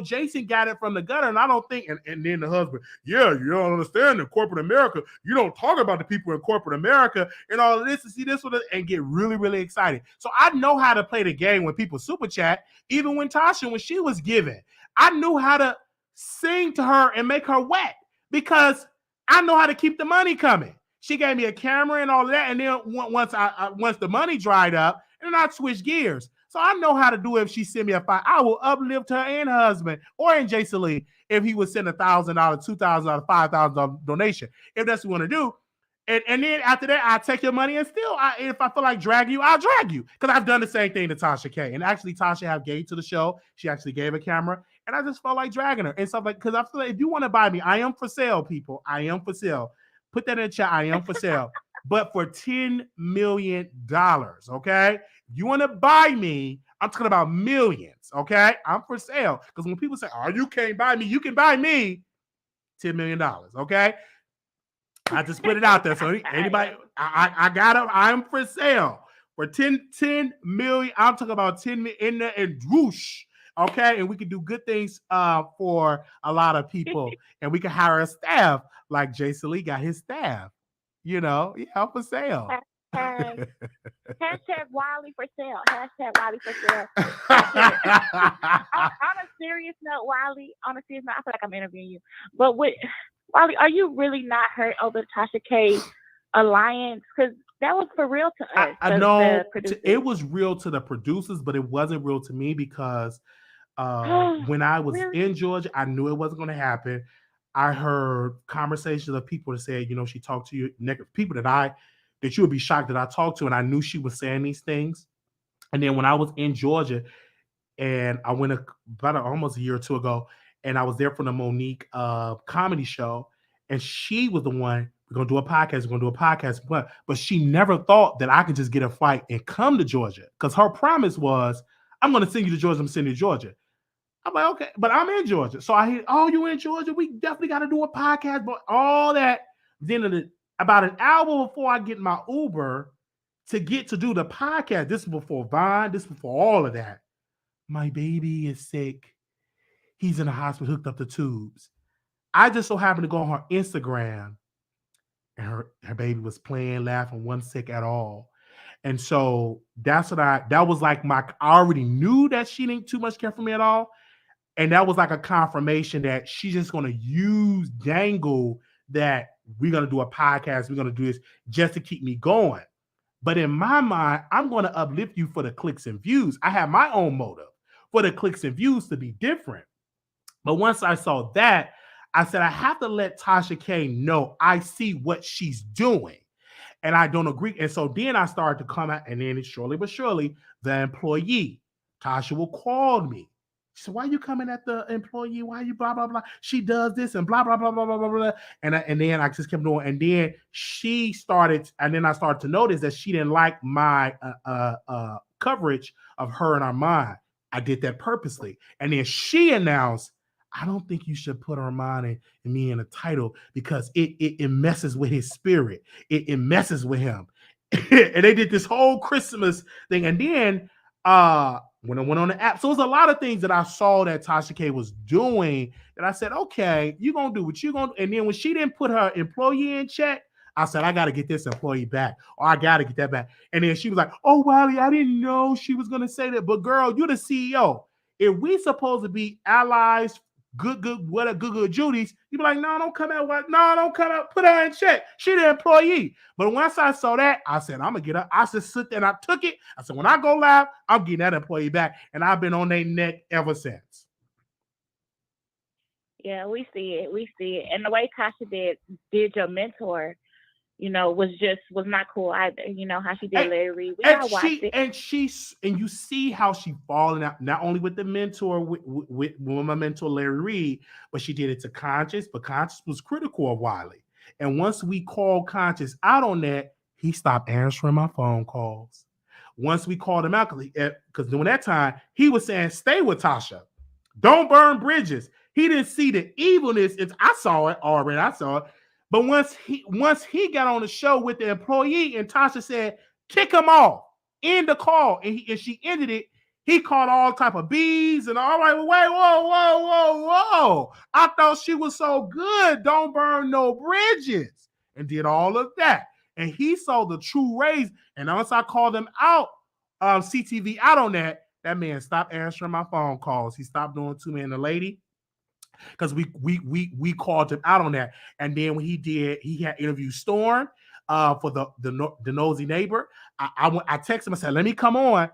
Jason got it from the gutter, and I don't think, and then the husband, yeah, you don't understand in corporate America. You don't talk about the people in corporate America and all of this, and see this one, and get really, really excited. So I know how to play the game when people super chat, even when Tasha, when she was giving, I knew how to sing to her and make her wet because I know how to keep the money coming. She gave me a camera and all of that, and then once the money dried up, and then I switched gears. So I know how to do it. If she send me a $5, I will uplift her and her husband, or in Jason Lee, if he would send $1,000, $2,000, $5,000 donation. If that's what you want to do. And then after that, I'll take your money, and still, if I feel like dragging you, I'll drag you. Because I've done the same thing to Tasha K. And actually, Tasha have gave to the show. She actually gave a camera. And I just felt like dragging her and stuff like, because I feel like if you want to buy me, I am for sale, people. I am for sale. Put that in the chat. I am for sale. But for $10 million, okay? If you want to buy me, I'm talking about millions, okay? I'm for sale. Because when people say, oh, you can't buy me, you can buy me $10 million, okay? I just put it out there. So anybody, I got them. I'm for sale for 10 million. I'm talking about 10 million in there and whoosh. Okay, and we can do good things for a lot of people, and we can hire a staff like Jason Lee got his staff. I'm for sale. Hashtag Wiley for sale. Hashtag Wiley for sale. On a serious note, Wiley, I feel like I'm interviewing you. But Wiley, are you really not hurt over the Tasha K alliance? Because that was for real to us. I know it was real to the producers, but it wasn't real to me because when I was in Georgia, I knew it wasn't going to happen. I heard conversations of people that said, she talked to you, people that you would be shocked that I talked to, and I knew she was saying these things. And then when I was in Georgia, and I went about almost a year or two ago, and I was there for the Monique comedy show, and she was the one, we're going to do a podcast, but she never thought that I could just get a flight and come to Georgia, because her promise was, I'm going to send you to Georgia, I'm sending you to Georgia. I'm like, okay, but I'm in Georgia. So I hear, you in Georgia? We definitely got to do a podcast, but all that. Then about an hour before I get my Uber to get to do the podcast, this is before Vine, this is before all of that. My baby is sick. He's in the hospital, hooked up to tubes. I just so happened to go on her Instagram, and her baby was playing, laughing, wasn't sick at all. And so that was like I already knew that she didn't too much care for me at all. And that was like a confirmation that she's just going to dangle that we're going to do a podcast, we're going to do this just to keep me going. But in my mind, I'm going to uplift you for the clicks and views. I have my own motive for the clicks and views to be different. But once I saw that, I said, I have to let Tasha K know I see what she's doing. And I don't agree. And so then I started to come out, and then slowly but surely, the employee, Tasha, will call me. She said, why are you coming at the employee? Why are you blah, blah, blah? She does this and blah, blah, blah, blah, blah, blah, blah. And then I just kept doing. And then I started to notice that she didn't like my coverage of her and Armon. I did that purposely. And then she announced, I don't think you should put Armon and me in a title because it messes with his spirit. It messes with him. And they did this whole Christmas thing. And then when I went on the app, so it was a lot of things that I saw that Tasha K was doing that I said, okay, you're going to do what you're going to do. And then when she didn't put her employee in check, I said, I got to get this employee back, or I got to get that back. And then she was like, oh, Wiley, I didn't know she was going to say that. But girl, you're the CEO. If we supposed to be allies, good Judy's, you be like, no, don't come out, put her in check. She the employee. But once I saw that, I said, I'm gonna get her. I just sit there and I took it. I said, when I go live, I'm getting that employee back. And I've been on their neck ever since. Yeah, we see it. And the way Tasha did your mentor, was not cool either. How she did Larry Reid. We all watched it. And you see how she falling out, not only with the mentor, with my mentor Larry Reid, but she did it to Conscious, but Conscious was critical of Wiley. And once we called Conscious out on that, he stopped answering my phone calls. Once we called him out, because during that time, he was saying, stay with Tasha. Don't burn bridges. He didn't see the evilness. I saw it already. But once he got on the show with the employee and Tasha said, kick him off, end the call, and she ended it, he called all type of B's and all right, wait, whoa. I thought she was so good, don't burn no bridges, and did all of that. And he saw the true rays. And once I called him out, CTV out on that man stopped answering my phone calls. He stopped doing Two Men and a Lady. Because we called him out on that. And then when he had interviewed Storm for the nosy neighbor. I texted him, I said, let me come on.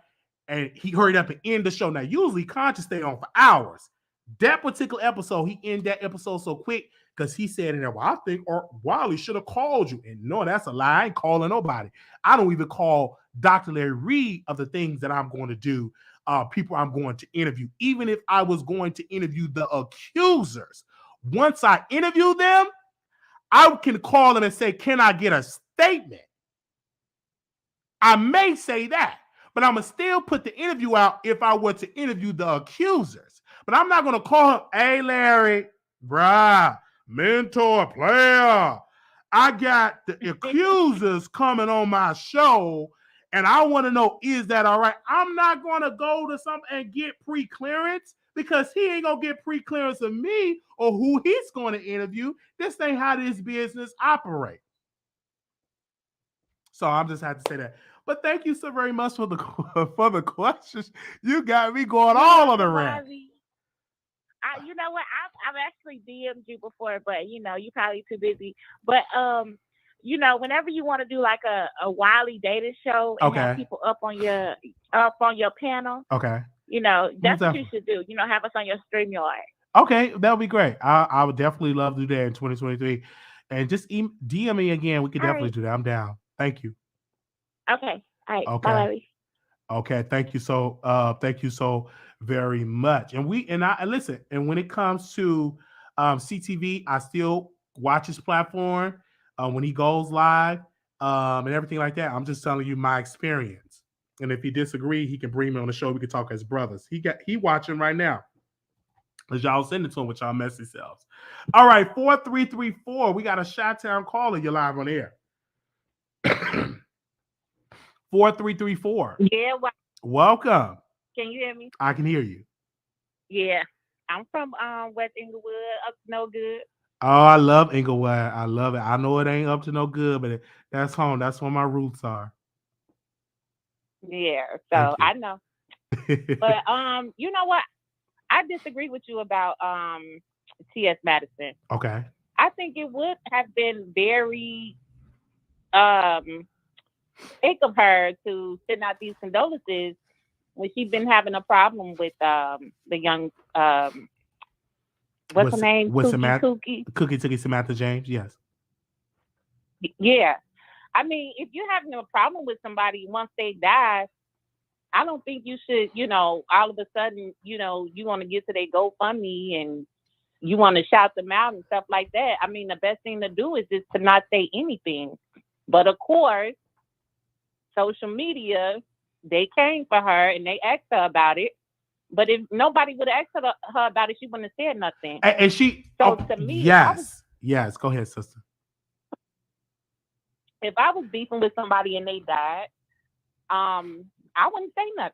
And he hurried up and end the show. Now, usually Conscious stay on for hours. That particular episode, he ended that episode so quick because he said in there, well, I think Wiley should have called you. And no, that's a lie. I ain't calling nobody. I don't even call Dr. Larry Reid of the things that I'm going to do. People I'm going to interview, even if I was going to interview the accusers. Once I interview them, I can call them and say, can I get a statement? I may say that, but I'm going to still put the interview out if I were to interview the accusers. But I'm not going to call him, hey, Larry, bruh, mentor, player. I got the accusers coming on my show, and I want to know, is that all right? I'm not going to go to some and get pre-clearance because he ain't going to get pre-clearance of me or who he's going to interview. This ain't how this business operates. So I'm just had to say that. But thank you so very much for the questions. You got me going all on the rant. You know what? I've actually DM'd you before, but you probably too busy. But whenever you want to do like a Wiley data show and have people up on your panel, that's what you should do. Have us on your StreamYard. Okay, that would be great. I would definitely love to do that in 2023. And just DM me again. We could definitely do that. I'm down. Thank you. Okay. All right. Okay. Bye. Okay. Thank you so very much. And I listen. And when it comes to CTV, I still watch his platform when he goes live and everything like that. I'm just telling you my experience. And if he disagree, he can bring me on the show. We can talk as brothers. He watching right now. As y'all send it to him with y'all messy selves. All right, 4334. We got a Chi-Town caller. You're live on air. 4334. Yeah. Welcome. Can you hear me? I can hear you. Yeah. I'm from West Inglewood, up to no good. Oh, I love Inglewood. I love it. I know it ain't up to no good, but that's home. That's where my roots are. Yeah. So I know. But you know what? I disagree with you about T.S. Madison. Okay. I think it would have been very sick of her to send out these condolences when she's been having a problem with the young what's her name? Tookie Samantha James. Yes. Yeah. I mean, if you're having a problem with somebody once they die, I don't think you should, all of a sudden, you want to get to their GoFundMe and you want to shout them out and stuff like that. I mean, the best thing to do is just to not say anything. But of course, social media, they came for her and they asked her about it. But if nobody would have asked her about it, she wouldn't have said nothing. And she, to me, yes. Go ahead, sister. If I was beefing with somebody and they died, I wouldn't say nothing.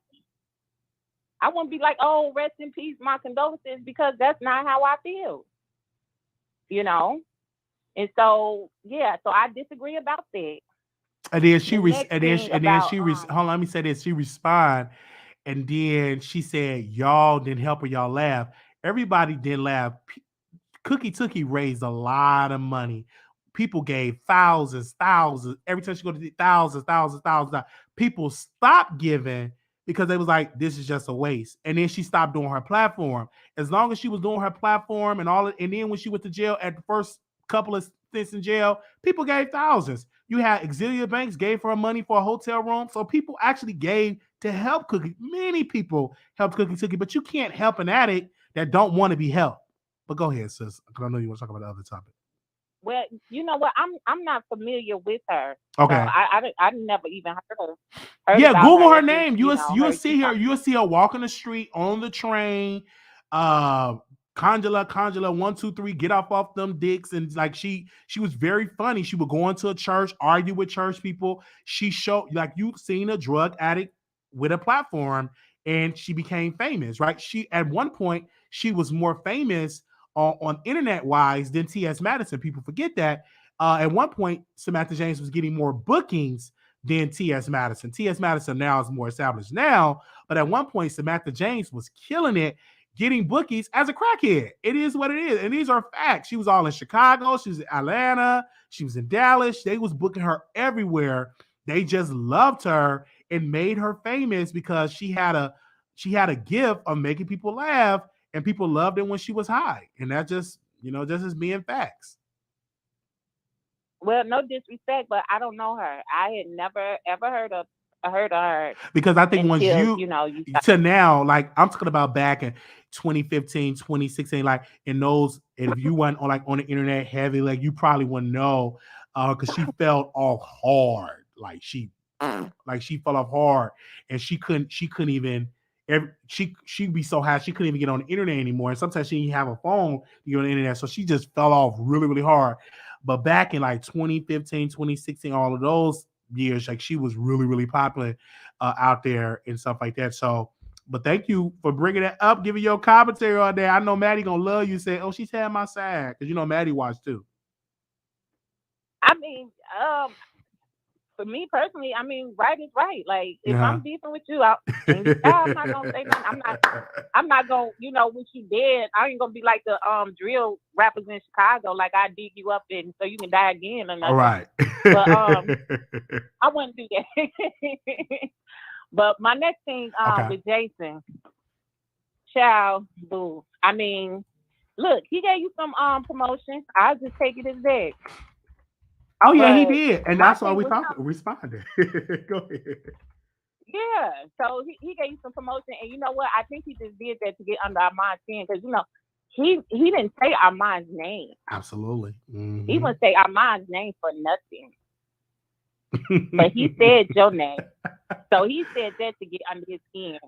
I wouldn't be like, oh, rest in peace, my condolences, because that's not how I feel. And so, so I disagree about that. And then she hold on, let me say this. She responded, and then she said, y'all didn't help her, y'all laugh. Everybody didn't laugh. Tookie raised a lot of money. People gave thousands. Every time she go to thousands. People stopped giving because they was like, this is just a waste. And then she stopped doing her platform. As long as she was doing her platform and then when she went to jail at the first couple of stints in jail, people gave thousands. You had Exilia Banks gave her money for a hotel room. So people actually gave to help Cookie. Many people helped Tookie, but you can't help an addict that don't want to be helped. But go ahead, sis, because I know you want to talk about the other topic. Well, you know what? I'm not familiar with her. Okay. So I never even heard yeah, about Google her. her name. You'll see her. You'll see her walking the street, on the train. Conjula, 1, 2, 3, get off them dicks. And like she was very funny. She would go into a church, argue with church people. She showed, like, you've seen a drug addict with a platform, and she became famous, right? She at one point she was more famous on internet wise than T.S. Madison. People forget that. At one point, Samantha James was getting more bookings than T.S. Madison. T.S. Madison now is more established now, but at one point, Samantha James was killing it, getting bookings as a crackhead. It is what it is, and these are facts. She was all in Chicago, she was in Atlanta, she was in Dallas. They was booking her everywhere. They just loved her and made her famous because she had a gift of making people laugh. And people loved it when she was high. And that just, just as being facts. Well, no disrespect, but I don't know her. I had never, ever heard of her. Because I think once you to now, like I'm talking about back in 2015, 2016, like in those, and if you went on the internet heavy, like you probably wouldn't know because she fell off hard. She fell off hard and she couldn't even. She'd be so high she couldn't even get on the internet anymore, and sometimes she didn't have a phone to get on the internet, so she just fell off really, really hard. But back in like 2015, 2016, all of those years, like she was really, really popular out there and stuff like that. So, but thank you for bringing that up, giving your commentary on there. I know Maddie gonna love you. Say, oh, she's had my side, because you know Maddie watched too. I mean, for me personally, I mean, right is right. Like, if I'm beefing with you, I'm not gonna say nothing. I'm not gonna, when you dead, I ain't gonna be like the drill rappers in Chicago. Like, I dig you up and so you can die again or nothing. All right. But I wouldn't do that. But my next thing with Jason, child, boo. I mean, look, he gave you some promotion. I'll just take it as that. Oh yeah, he did, and that's why we responded. Go ahead. Yeah, so he gave you some promotion, and you know what? I think he just did that to get under Armon's skin, because he didn't say Armon's name. Absolutely, he wouldn't say Armon's name for nothing. But he said your name, so he said that to get under his skin.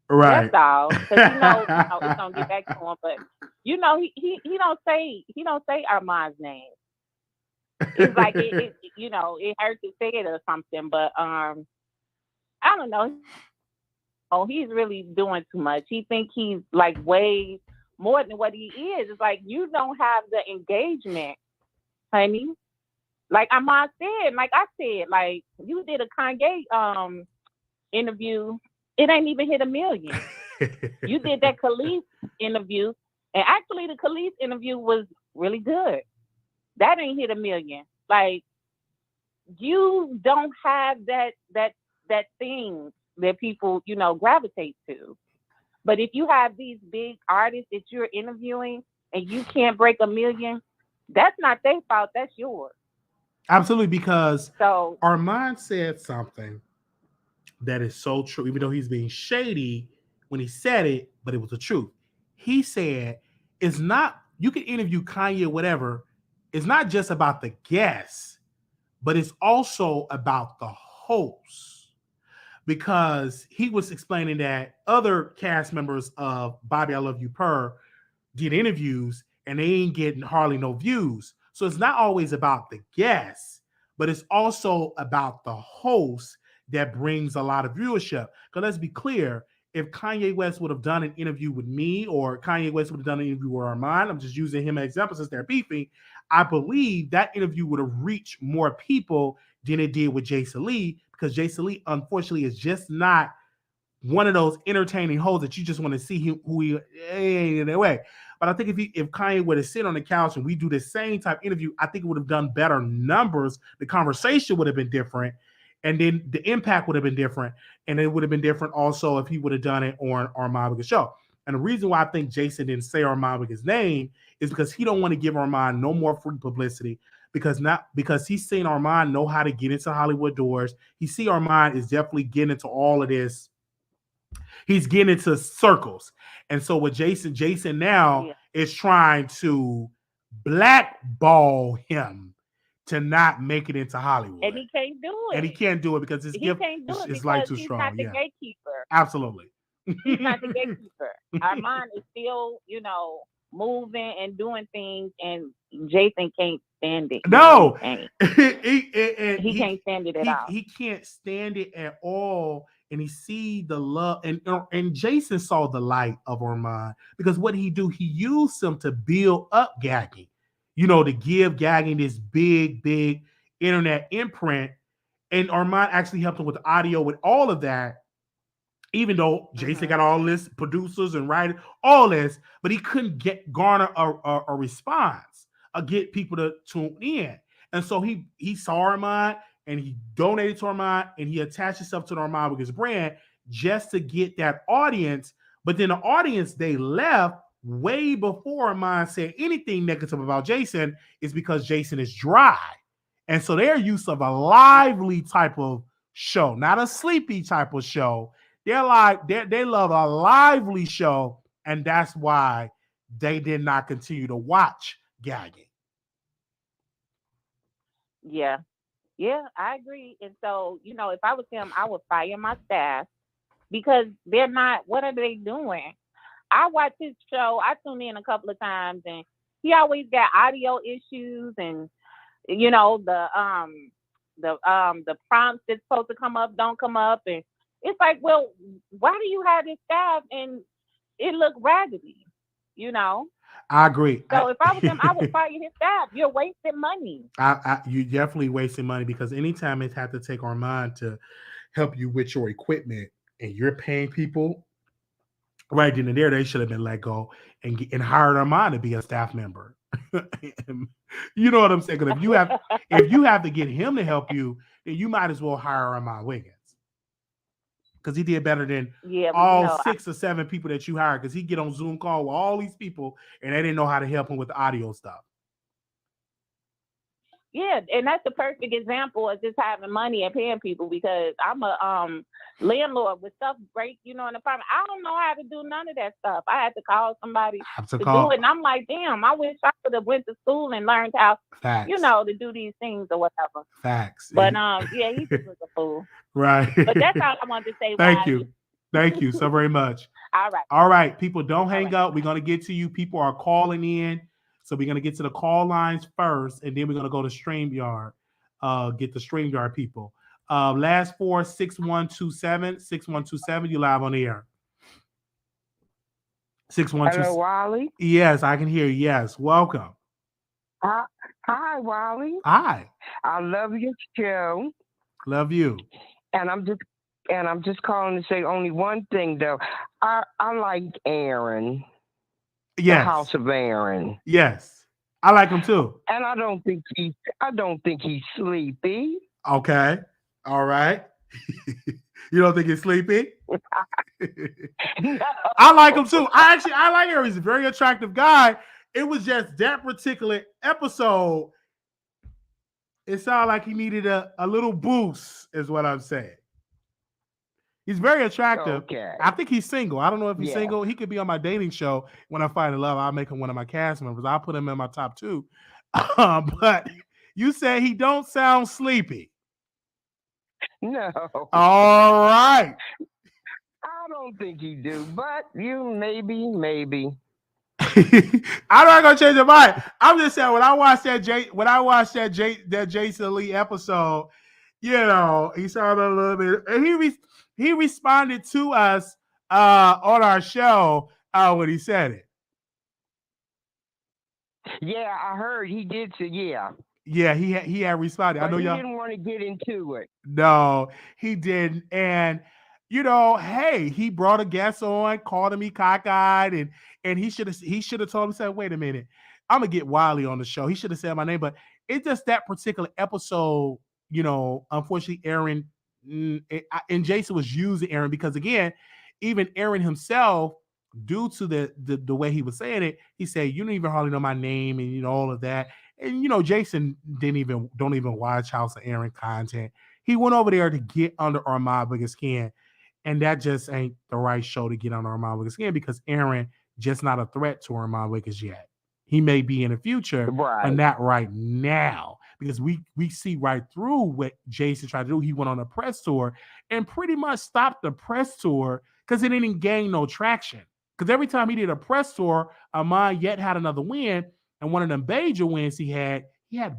Right. That's all, because it's gonna get back to him. But he don't say Armon's name. It's like it hurts to say it or something, but I don't know. Oh, he's really doing too much. He thinks he's like way more than what he is. It's like, you don't have the engagement, honey. Like Armon said, like I said, like you did a Kanye interview, it ain't even hit 1 million. You did that Khalees interview, and actually the Khalees interview was really good. That ain't hit 1 million. Like, you don't have that thing that people, gravitate to. But if you have these big artists that you're interviewing and you can't break 1 million, that's not their fault. That's yours. Absolutely, because Armon said something that is so true, even though he's being shady when he said it, but it was the truth. He said, it's not, you can interview Kanye, whatever. It's not just about the guests, but it's also about the host. Because he was explaining that other cast members of Bobby I Love You Purr did interviews and they ain't getting hardly no views. So it's not always about the guests, but it's also about the host that brings a lot of viewership. Because let's be clear, if Kanye West would have done an interview with me, or Kanye West would have done an interview with Armon, I'm just using him as example since they're beefing, I believe that interview would have reached more people than it did with Jason Lee, because Jason Lee, unfortunately, is just not one of those entertaining hosts that you just want to see who he ain't in that way. But I think if Kanye were to sit on the couch and we do the same type of interview, I think it would have done better numbers. The conversation would have been different, and then the impact would have been different, and it would have been different also if he would have done it on Armon Wiggins' show. And the reason why I think Jason didn't say Armon Wiggins' name is because he don't want to give Armon no more free publicity, because he's seen Armon know how to get into Hollywood doors. He see Armon is definitely getting into all of this. He's getting into circles. And so with Jason now is trying to blackball him to not make it into Hollywood. And he can't do it. And he can't do it because his gift is like too strong. He's not the gatekeeper. Absolutely. He's not the gatekeeper. Armon is still, moving and doing things, and Jason can't stand it. No. He can't stand it at all. He can't stand it at all. And he see the love, and Jason saw the light of Armon, because what he used him to build up gagging, to give gagging this big internet imprint. And Armon actually helped him with the audio, with all of that, even though Jason got all this producers and writers, all this, but he couldn't garner a response or get people to tune in. And so he saw Armon, and he donated to Armon, and he attached himself to the Armon Wiggins brand just to get that audience. But then the audience, they left way before Armon said anything negative about Jason, is because Jason is dry. And so their use of a lively type of show, not a sleepy type of show. They love a lively show, and that's why they did not continue to watch gagging. Yeah. Yeah, I agree. And so, if I was him, I would fire my staff, because they're not, what are they doing? I watch his show. I tune in a couple of times, and he always got audio issues, and the prompts that's supposed to come up don't come up, and it's like, well, why do you have this staff and it look raggedy? I agree. So if I was him, I would fire his staff. You're wasting money. You're definitely wasting money, because anytime it had to take Armon to help you with your equipment and you're paying people right then and there, they should have been let go and hired Armon to be a staff member. You know what I'm saying? Because if you have to get him to help you, then you might as well hire Armon Wiggins, because he did better than all 6 or 7 people that you hired, because he get on Zoom call with all these people and they didn't know how to help him with the audio stuff. Yeah, and that's the perfect example of just having money and paying people, because I'm a landlord with stuff break, in the apartment. I don't know how to do none of that stuff. I had to call somebody to do it, and I'm like, damn, I wish I could have went to school and learned how, to do these things or whatever. Facts. But yeah, he just was a fool. Right. But that's all I wanted to say. Thank you so very much. All right, people, don't hang up. We're gonna get to you. People are calling in. So we're going to get to the call lines first, and then we're going to go to StreamYard, get the StreamYard people. Last 4, 6127, 6127, you live on the air. 6127. Hello, Wiley? Yes, I can hear you. Yes, welcome. Hi, Wiley. Hi. I love your show. Love you. And I'm just calling to say only one thing, though. I like Aaron. Yes. The House of Aaron. Yes. I like him too. And I don't think he's sleepy. Okay. All right. You don't think he's sleepy? No. I like him too. I like him. He's a very attractive guy. It was just that particular episode. It sounded like he needed a little boost, is what I'm saying. He's very attractive. Okay. I think he's single. I don't know if he's single. He could be on my dating show. When I find love, I'll make him one of my cast members. I'll put him in my top 2. But you say he don't sound sleepy. No. All right. I don't think he do, but you maybe. I'm not gonna change your mind. I'm just saying when I watched that Jason Lee episode, he sounded a little bit, and he responded to us on our show when he said it. Yeah, I heard he did say, yeah. Yeah, he had responded. But I know he y'all didn't want to get into it. No, he didn't. And hey, he brought a guest on, called him cockeyed, and he should have told him, said, wait a minute, I'm gonna get Wiley on the show. He should have said my name, but it's just that particular episode, unfortunately, Aaron and Jason was using Aaron because, again, even Aaron himself, due to the way he was saying it, he said, you don't even hardly know my name and all of that. And Jason don't even watch House of Aaron content. He went over there to get under Armon Wiggins' skin, and that just ain't the right show to get under Armon Wiggins' skin, because Aaron just not a threat to Armon Wiggins yet. He may be in the future, but not right now, because we see right through what Jason tried to do. He went on a press tour and pretty much stopped the press tour because it didn't gain no traction. Because every time he did a press tour, Armon yet had another win. And one of them major wins he had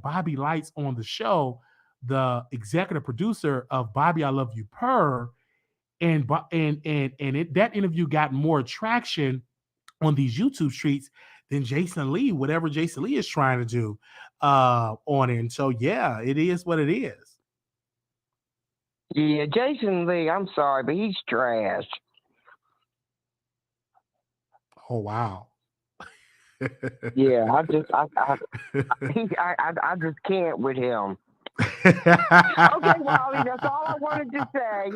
Bobby Lights on the show, the executive producer of Bobby I Love You Purr. And that interview got more traction on these YouTube streets than Jason Lee, whatever Jason Lee is trying to do on it. And so, yeah, it is what it is. Yeah, Jason Lee, I'm sorry, but he's trash. Oh, wow. Yeah, I just can't with him. Okay, Wally, that's all I wanted to say.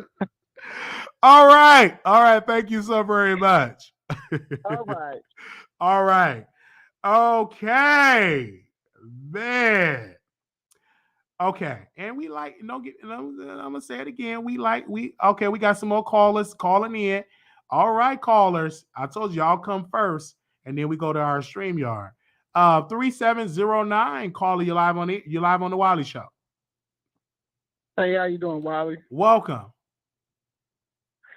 All right. Thank you so very much. All right. All right. Okay, man. Okay, and we like, I'm gonna say it again. We got some more callers calling in. All right, callers. I told you y'all come first. And then we go to our StreamYard. 3709, caller, you live on the Wiley Show. Hey, how you doing, Wiley? Welcome.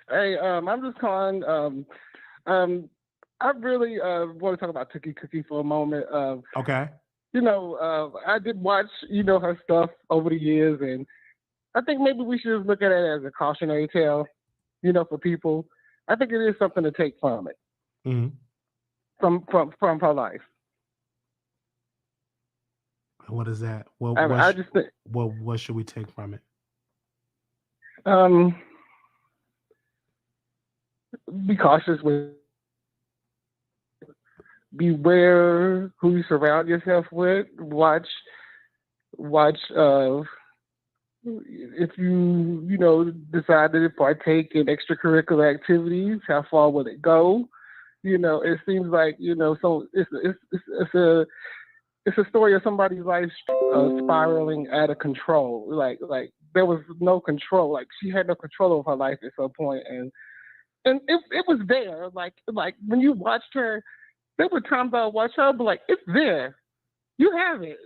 Hey, I'm just calling. I really want to talk about Tookie Cookie for a moment. Okay. I did watch, her stuff over the years, and I think maybe we should just look at it as a cautionary tale, for people. I think it is something to take from it, from her life. What is that? I just think. What should we take from it? Be cautious with. Beware who you surround yourself with. Watch. If you decide to partake in extracurricular activities, how far will it go? It seems like so it's a story of somebody's life spiraling out of control. Like there was no control. Like she had no control of her life at some point, and it was there. Like when you watched her, there were times I would watch her, but like it's there, you have it.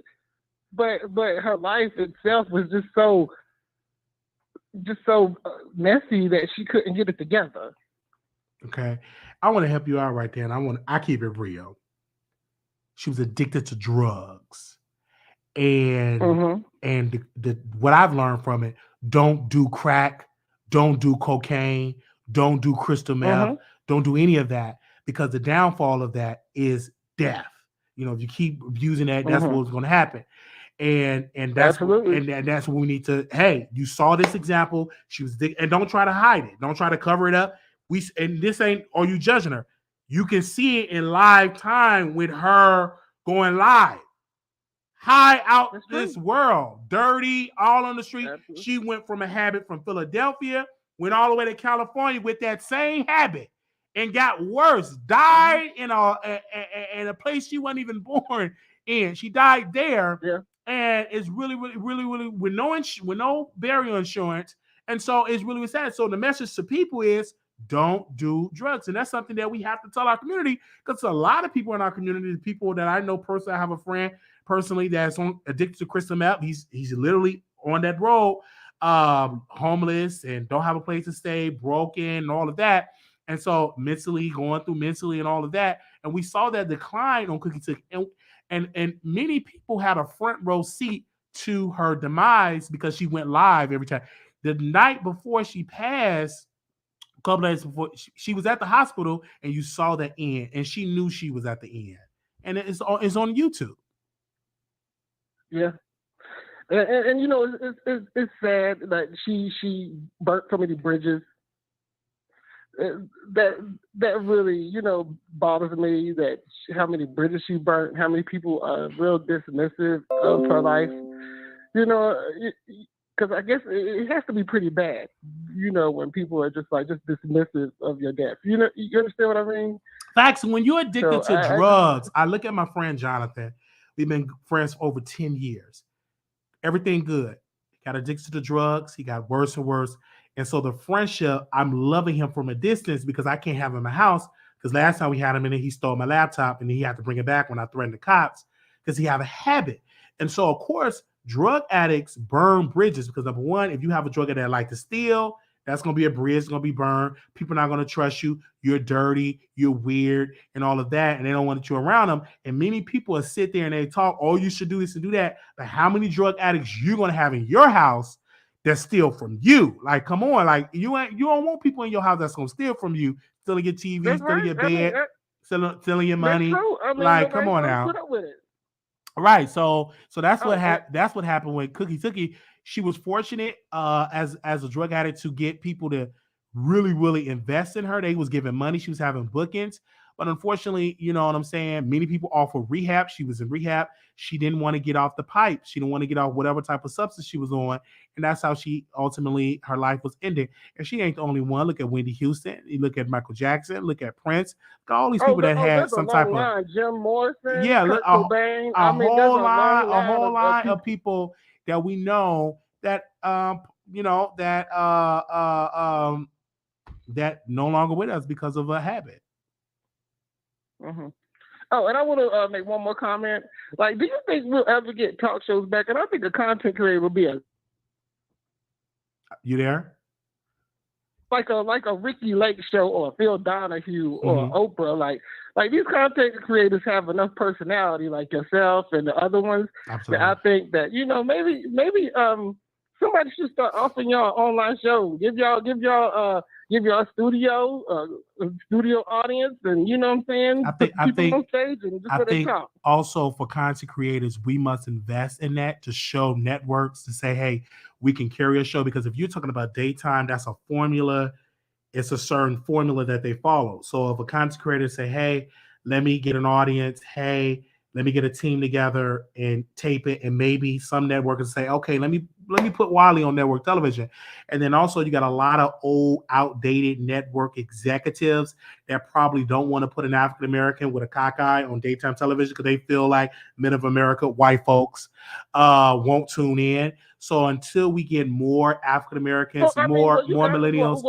But her life itself was just so messy that she couldn't get it together. Okay, I want to help you out right there, and I keep it real. She was addicted to drugs, and the what I've learned from it: don't do crack, don't do cocaine, don't do crystal meth, don't do any of that, because the downfall of that is death. If you keep abusing that, that's what's going to happen. And that's absolutely. And that's what we need to. Hey, you saw this example. She was, and don't try to hide it. Don't try to cover it up. And this ain't. Are you judging her? You can see it in live time with her going live, high out this world, dirty, all on the street. Absolutely. She went from a habit from Philadelphia, went all the way to California with that same habit, and got worse. Died in a place she wasn't even born in. She died there. Yeah. And it's really with no burial insurance, and so it's really sad. So the message to people is don't do drugs, and that's something that we have to tell our community, because a lot of people in our community, people that I know personally, I have a friend personally that's addicted to crystal meth. He's literally on that road, homeless and don't have a place to stay, broken, and all of that, and so going through mentally and all of that, and we saw that decline on Cookie Tookie. And many people had a front row seat to her demise because she went live every time. The night before she passed, a couple days before, she was at the hospital, and you saw the end, and she knew she was at the end. And it's on YouTube. Yeah. And it's sad that she burnt so many bridges. That really, bothers me, that how many bridges she burnt, how many people are real dismissive of her life. Because I guess it has to be pretty bad, when people are just dismissive of your death. You understand what I mean? Facts. When you're addicted to drugs, I look at my friend Jonathan. We've been friends for over 10 years. Everything good. Got addicted to drugs. He got worse and worse. And so the friendship, I'm loving him from a distance because I can't have him in my house, because last time we had him in there, he stole my laptop and he had to bring it back when I threatened the cops because he had a habit. And so, of course, drug addicts burn bridges because, number one, if you have a drug addict that like to steal, that's going to be a bridge. It's going to be burned. People are not going to trust you. You're dirty. You're weird and all of that. And they don't want you around them. And many people will sit there and they talk, oh, you should do this and do that. But how many drug addicts you're going to have in your house that steal from you? Like, come on. Like, you don't want people in your house that's going to steal from you, stealing your TV, stealing your bed, stealing your money. Like, come on now. Right. So that's what happened with Cookie Tookie. She was fortunate as a drug addict to get people to really invest in her. They was giving money. She was having bookings. But unfortunately, you know what I'm saying? Many people offer rehab. She was in rehab. She didn't want to get off the pipe. She didn't want to get off whatever type of substance she was on. And that's how she ultimately, her life was ending. And she ain't the only one. Look at Whitney Houston. You look at Michael Jackson. Look at Prince. Look at all these people that had some type of. Jim Morrison. Yeah, Kurt Cobain. a whole line of people that we know that, that no longer with us because of a habit. Mm-hmm. Oh, and I want to make one more comment. Like, do you think we'll ever get talk shows back? And I think a content creator will be You there? Like a Ricky Lake show or a Phil Donahue or Oprah. like these content creators have enough personality, like yourself and the other ones. Absolutely. That I think that maybe somebody should start offering y'all an online show. Give y'all a studio audience, and you know what I'm saying. I think on stage and just let them talk. Also for content creators, we must invest in that to show networks to say, hey, we can carry a show, because if you're talking about daytime, that's a formula. It's a certain formula that they follow. So if a content creator say, hey, let me get an audience, hey, let me get a team together and tape it, and maybe some networkers say, okay, let me put Wiley on network television. And then also you got a lot of old, outdated network executives that probably don't want to put an African American with a cockeye on daytime television because they feel like men of America, white folks, won't tune in. So until we get more African Americans, more millennials,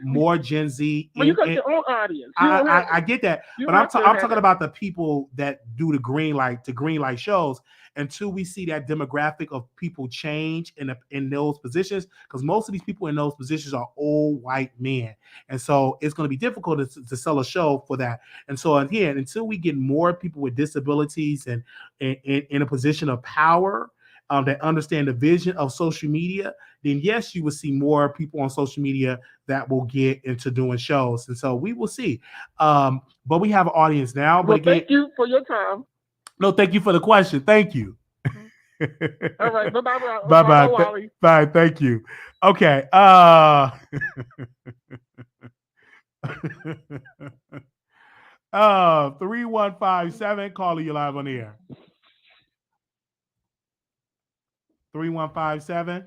more Gen Z, you got your own audience. I get that, but I'm talking about the people that do the green light shows. Until we see that demographic of people change in those positions, because most of these people in those positions are old white men, and so it's going to be difficult to sell a show for that. And so again, until we get more people with disabilities and in a position of power, that understand the vision of social media, then yes, you will see more people on social media that will get into doing shows. And so we will see. But we have an audience now. But again, thank you for your time. No, thank you for the question. Thank you. All right. Bye-bye. Bye-bye. Bye. Thank you. Okay. 3157, calling you live on the air. 3157.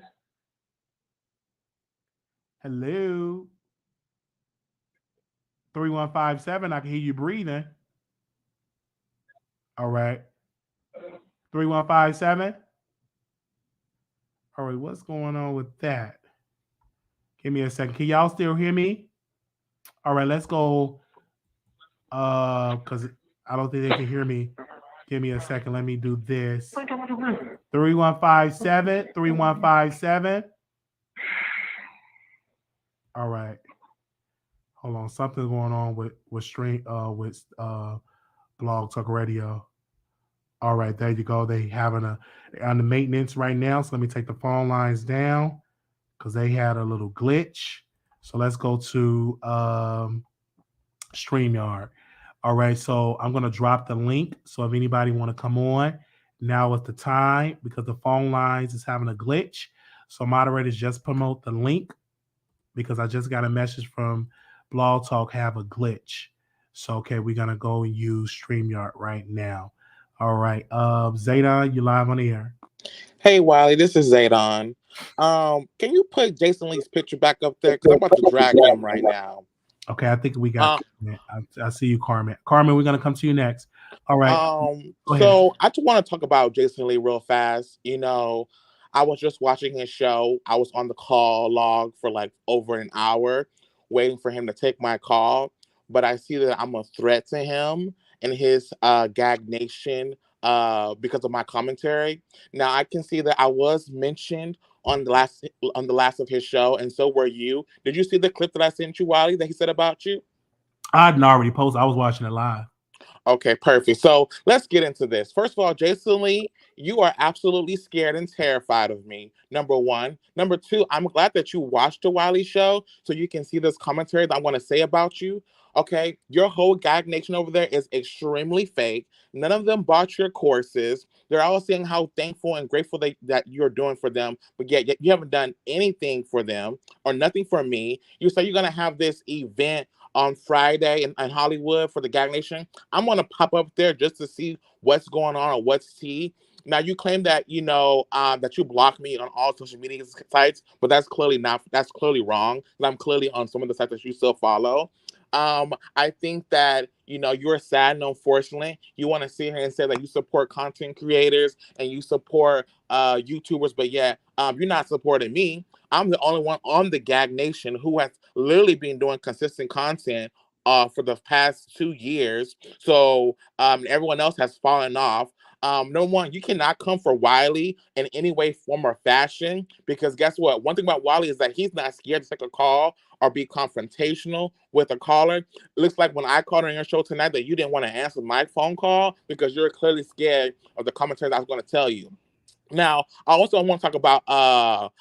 Hello. 3157. I can hear you breathing. All right. 3157. All right, what's going on with that? Give me a second. Can y'all still hear me? All right, let's go. Because I don't think they can hear me. Give me a second. Let me do this. 3157. 3157. All right. Hold on. Something's going on with Blog Talk Radio. All right, there you go. They having on the maintenance right now. So let me take the phone lines down because they had a little glitch. So let's go to StreamYard. All right, so I'm gonna drop the link. So if anybody want to come on, now is the time because the phone lines is having a glitch. So moderators, just promote the link because I just got a message from Blog Talk have a glitch. So okay, we're gonna go and use StreamYard right now. All right. Zaydon, you live on the air. Hey, Wiley, this is Zaydon. Can you put Jason Lee's picture back up there? Because I'm about to drag him right now. Okay, I think we got I see you, Carmen. Carmen, we're going to come to you next. All right. So I just want to talk about Jason Lee real fast. You know, I was just watching his show. I was on the call log for like over an hour waiting for him to take my call. But I see that I'm a threat to him and his Gag Nation because of my commentary. Now I can see that I was mentioned on the last of his show, and so were you. Did you see the clip that I sent you, Wiley, that he said about you? I hadn't already posted. I was watching it live. Okay, perfect. So let's get into this. First of all, Jason Lee, you are absolutely scared and terrified of me. Number one. Number two, I'm glad that you watched the Wiley Show so you can see this commentary that I want to say about you. Okay, your whole Gag Nation over there is extremely fake. None of them bought your courses. They're all saying how thankful and grateful that you're doing for them, but yet you haven't done anything for them or nothing for me. You say you're going to have this event on Friday in Hollywood for the Gag Nation. I'm going to pop up there just to see what's going on or what's tea. Now, you claim that, that you block me on all social media sites, but that's clearly wrong. I'm clearly on some of the sites that you still follow. I think that, you're sad, and unfortunately, you want to sit here and say that you support content creators and you support YouTubers, but yet you're not supporting me. I'm the only one on the Gag Nation who has literally been doing consistent content for the past 2 years. So everyone else has fallen off. Number one, you cannot come for Wiley in any way, form, or fashion, because guess what? One thing about Wiley is that he's not scared to take a call or be confrontational with a caller. It looks like when I called on your show tonight that you didn't want to answer my phone call because you're clearly scared of the commentaries I was going to tell you. Now, I also want to talk about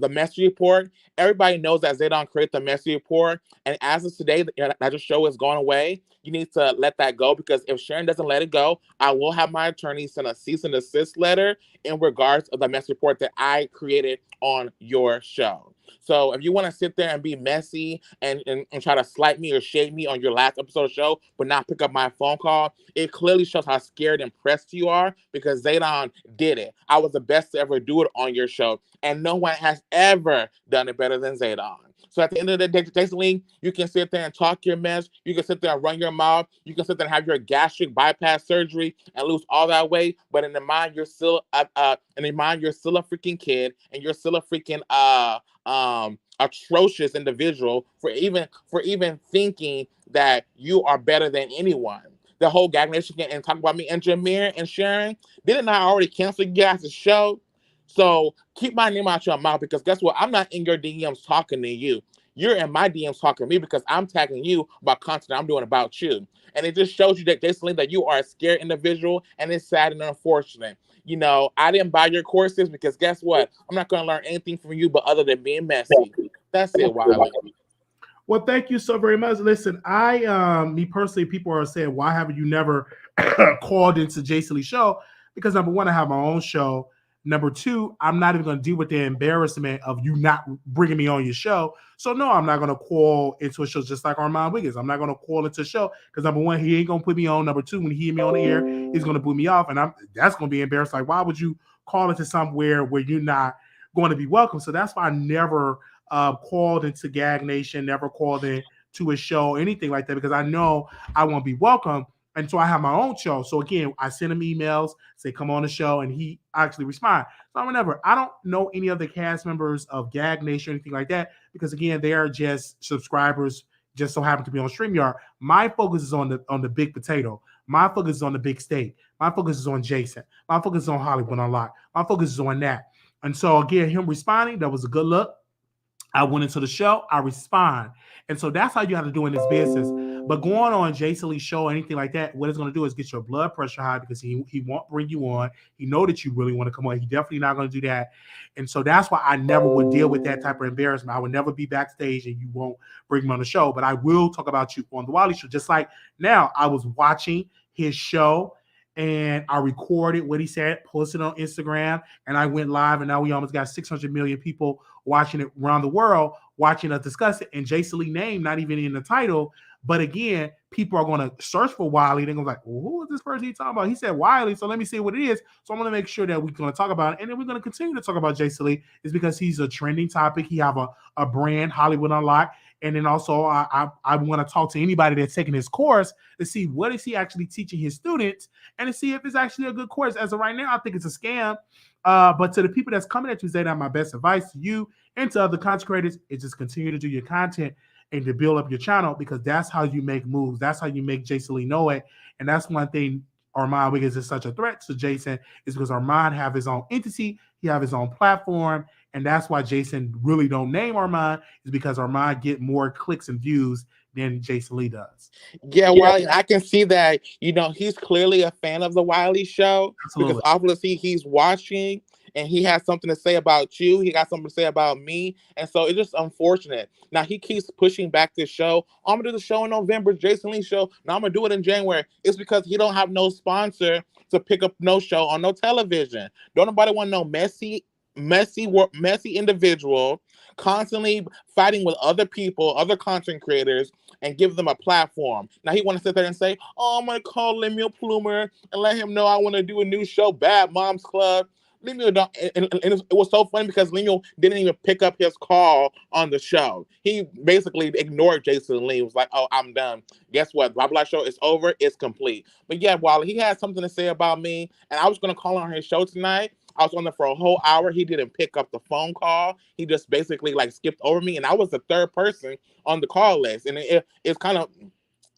the message report. Everybody knows that Zaydan created the message report, and as of today, that show is going away. You need to let that go, because if Sharon doesn't let it go, I will have my attorney send a cease and desist letter in regards of the message report that I created on your show. So if you want to sit there and be messy and try to slight me or shade me on your last episode show, but not pick up my phone call, it clearly shows how scared and pressed you are, because Zaydan did it. I was the best to ever do it on your show, and no one has ever done it better than Zaydan. So at the end of the day, basically, you can sit there and talk your mess. You can sit there and run your mouth. You can sit there and have your gastric bypass surgery and lose all that weight. But in the mind, you're still a freaking kid, and you're still a freaking atrocious individual for even thinking that you are better than anyone. The whole Gag Nation and talk about me and Jameer and Sharon, didn't I already cancel you guys' show? So keep my name out your mouth, because guess what? I'm not in your DMs talking to you. You're in my DMs talking to me, because I'm tagging you about content I'm doing about you. And it just shows you that basically that you are a scared individual, and it's sad and unfortunate. You know, I didn't buy your courses, because guess what? I'm not going to learn anything from you but other than being messy. That's it, Wiley. Well, thank you so very much. Listen, me personally, people are saying, why haven't you never called into Jason Lee's show? Because number one, I have my own show. Number two, I'm not even going to deal with the embarrassment of you not bringing me on your show. So no, I'm not going to call into a show just like Armon Wiggins. I'm not going to call into a show because number one, he ain't going to put me on. Number two, when he hear me on the air, he's going to boot me off. And that's going to be embarrassing. Like, why would you call into somewhere where you're not going to be welcome? So that's why I never called into Gag Nation, never called in to a show, anything like that, because I know I won't be welcome. And so I have my own show. So again, I send him emails, say, come on the show, and he actually responds. So I don't know any other cast members of Gag Nation or anything like that, because again, they are just subscribers, just so happen to be on StreamYard. My focus is on the big potato. My focus is on the big steak. My focus is on Jason. My focus is on Hollywood Unlocked. My focus is on that. And so again, him responding, that was a good look. I went into the show, I respond. And so that's how you have to do in this business. But going on Jason Lee's show or anything like that, what it's going to do is get your blood pressure high, because he won't bring you on. He know that you really want to come on. He definitely not going to do that. And so that's why I never would deal with that type of embarrassment. I would never be backstage and you won't bring me on the show. But I will talk about you on the Wiley Show. Just like now, I was watching his show and I recorded what he said, posted on Instagram, and I went live, and now we almost got 600 million people watching it around the world, watching us discuss it, and Jason Lee name not even in the title. But again, people are going to search for Wiley. They're going to be like, well, who is this person he talking about? He said Wiley, so let me see what it is. So I'm going to make sure that we're going to talk about it, and then we're going to continue to talk about Jason Lee, is because he's a trending topic. He have a brand, Hollywood Unlocked. And then also I want to talk to anybody that's taking his course to see what is he actually teaching his students and to see if it's actually a good course. As of right now, I think it's a scam. But to the people that's coming at you, Zaydan, my best advice to you and to other content creators is just continue to do your content and to build up your channel, because that's how you make moves. That's how you make Jason Lee know it. And that's one thing Armon Wiggins is such a threat to Jason, is because Armon have his own entity. He have his own platform. And that's why Jason really don't name Armon, is because Armon get more clicks and views than Jason Lee does. Yeah, Wiley, I can see that, he's clearly a fan of the Wiley Show. Absolutely. Because obviously he's watching and he has something to say about you. He got something to say about me. And so it's just unfortunate. Now he keeps pushing back this show. I'm going to do the show in November, Jason Lee show. Now I'm going to do it in January. It's because he don't have no sponsor to pick up no show on no television. Don't nobody want no messy individual constantly fighting with other people, other content creators, and give them a platform. Now he want to sit there and say, oh, I'm going to call Lemuel Plumer and let him know I want to do a new show, Bad Moms Club. Lemuel don't, and it was so funny because Lemuel didn't even pick up his call on the show. He basically ignored Jason Lee. He was like, oh, I'm done. Guess what? Blah, blah show is over. It's complete. But yeah, while he had something to say about me, and I was going to call on his show tonight, I was on there for a whole hour. He didn't pick up the phone call. He just basically skipped over me. And I was the third person on the call list. And it's kind of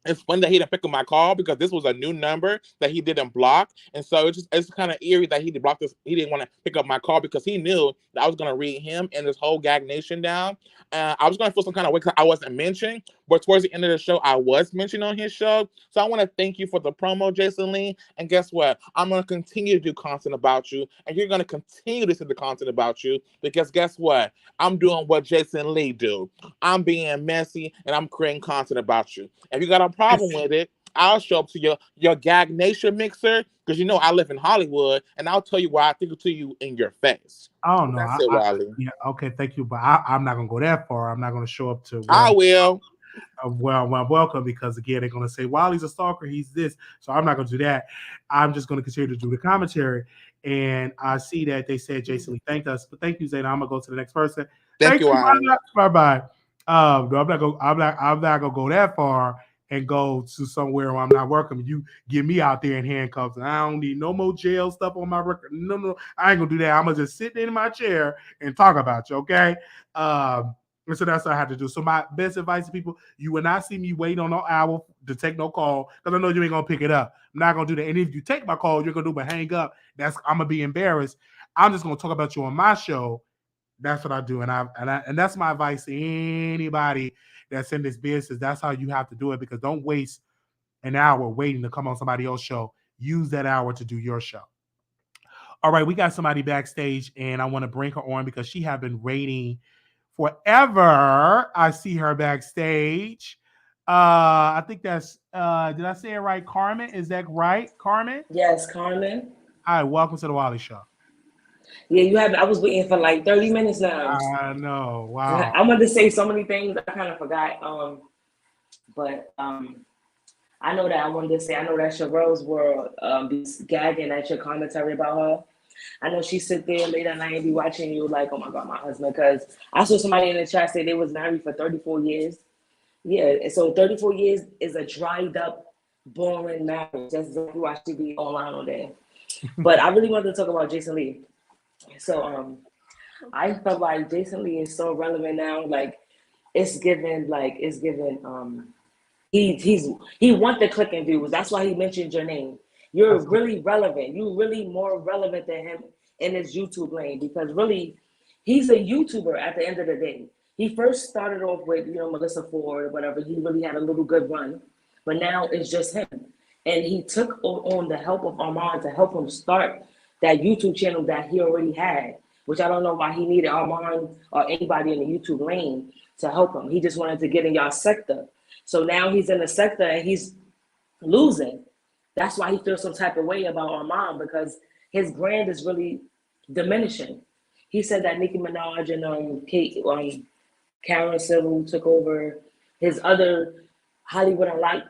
it's funny that he didn't pick up my call because this was a new number that he didn't block. And so it's kind of eerie that he didn't block this. He didn't want to pick up my call because he knew that I was going to read him and this whole Gag Nation down. I was going to feel some kind of way because I wasn't mentioned. But towards the end of the show, I was mentioned on his show. So I want to thank you for the promo, Jason Lee. And guess what? I'm going to continue to do content about you. And you're going to continue to see the content about you. Because guess what? I'm doing what Jason Lee do. I'm being messy and I'm creating content about you. If you got a problem with it, I'll show up to your Gag Nation mixer because you know I live in Hollywood, and I'll tell you why I think it to you in your face. Oh no, that's it, Wiley. Yeah, okay, thank you, but I'm not gonna go that far. I'm not gonna show up to. I will. Well, welcome, because again they're gonna say Wiley's a stalker. He's this, so I'm not gonna do that. I'm just gonna continue to do the commentary, and I see that they said Jason Lee thanked us, but thank you, Zayna. I'm gonna go to the next person. Thank you, Wiley. Bye bye. I'm not gonna go that far and go to somewhere where I'm not working. You get me out there in handcuffs, and I don't need no more jail stuff on my record. No, I ain't gonna do that. I'm gonna just sit in my chair and talk about you, okay? And so that's what I have to do. So my best advice to people: you will not see me wait on no hour to take no call because I know you ain't gonna pick it up. I'm not gonna do that. And if you take my call, you're gonna do but hang up. I'm gonna be embarrassed. I'm just gonna talk about you on my show. That's what I do, and that's my advice to anybody that's in this business. That's how you have to do it, because don't waste an hour waiting to come on somebody else's show. Use that hour to do your show. All right, we got somebody backstage, and I want to bring her on because she has been waiting forever. I see her backstage. I think that's did I say it right? Carmen, is that right? Carmen? Yes, Carmen. All right, welcome to the Wiley Show. Yeah, you have. I was waiting for like 30 minutes now. I know. Wow. I wanted to say so many things. I kind of forgot. But I know that I wanted to say. I know that Cheryle's world be gagging at your commentary about her. I know she sit there late at night and be watching you like, oh my God, my husband. Because I saw somebody in the chat say they was married for 34 years. Yeah, so 34 years is a dried up, boring marriage. That's exactly why she be online all day. But I really wanted to talk about Jason Lee. So I felt like Jason Lee is so relevant now. Like it's given he want the click and views. That's why he mentioned your name. You're really relevant. You're really more relevant than him in his YouTube lane, because really he's a YouTuber at the end of the day. He first started off with, Melissa Ford or whatever. He really had a little good run, but now it's just him. And he took on the help of Armon to help him start that YouTube channel that he already had, which I don't know why he needed Armon or anybody in the YouTube lane to help him. He just wanted to get in y'all sector. So now he's in the sector and he's losing. That's why he feels some type of way about Armon, because his brand is really diminishing. He said that Nicki Minaj and Karen Civil took over his other Hollywood Unlocked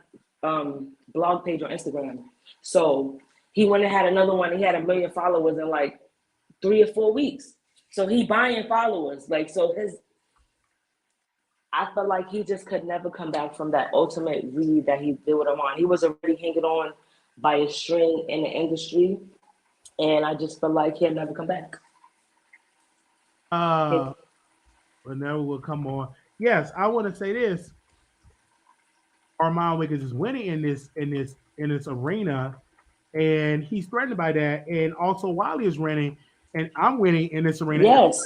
blog page on Instagram. So he went and had another one. He had 1 million followers in like 3 or 4 weeks. So he buying followers. I felt like he just could never come back from that ultimate Reid that he did with Armon. He was already hanging on by a string in the industry. And I just felt like he'll never come back. But never will come on. Yes, I want to say this. Armon Wiggins is winning in this arena, and he's threatened by that. And also Wiley is winning, and I'm winning in this arena. Yes.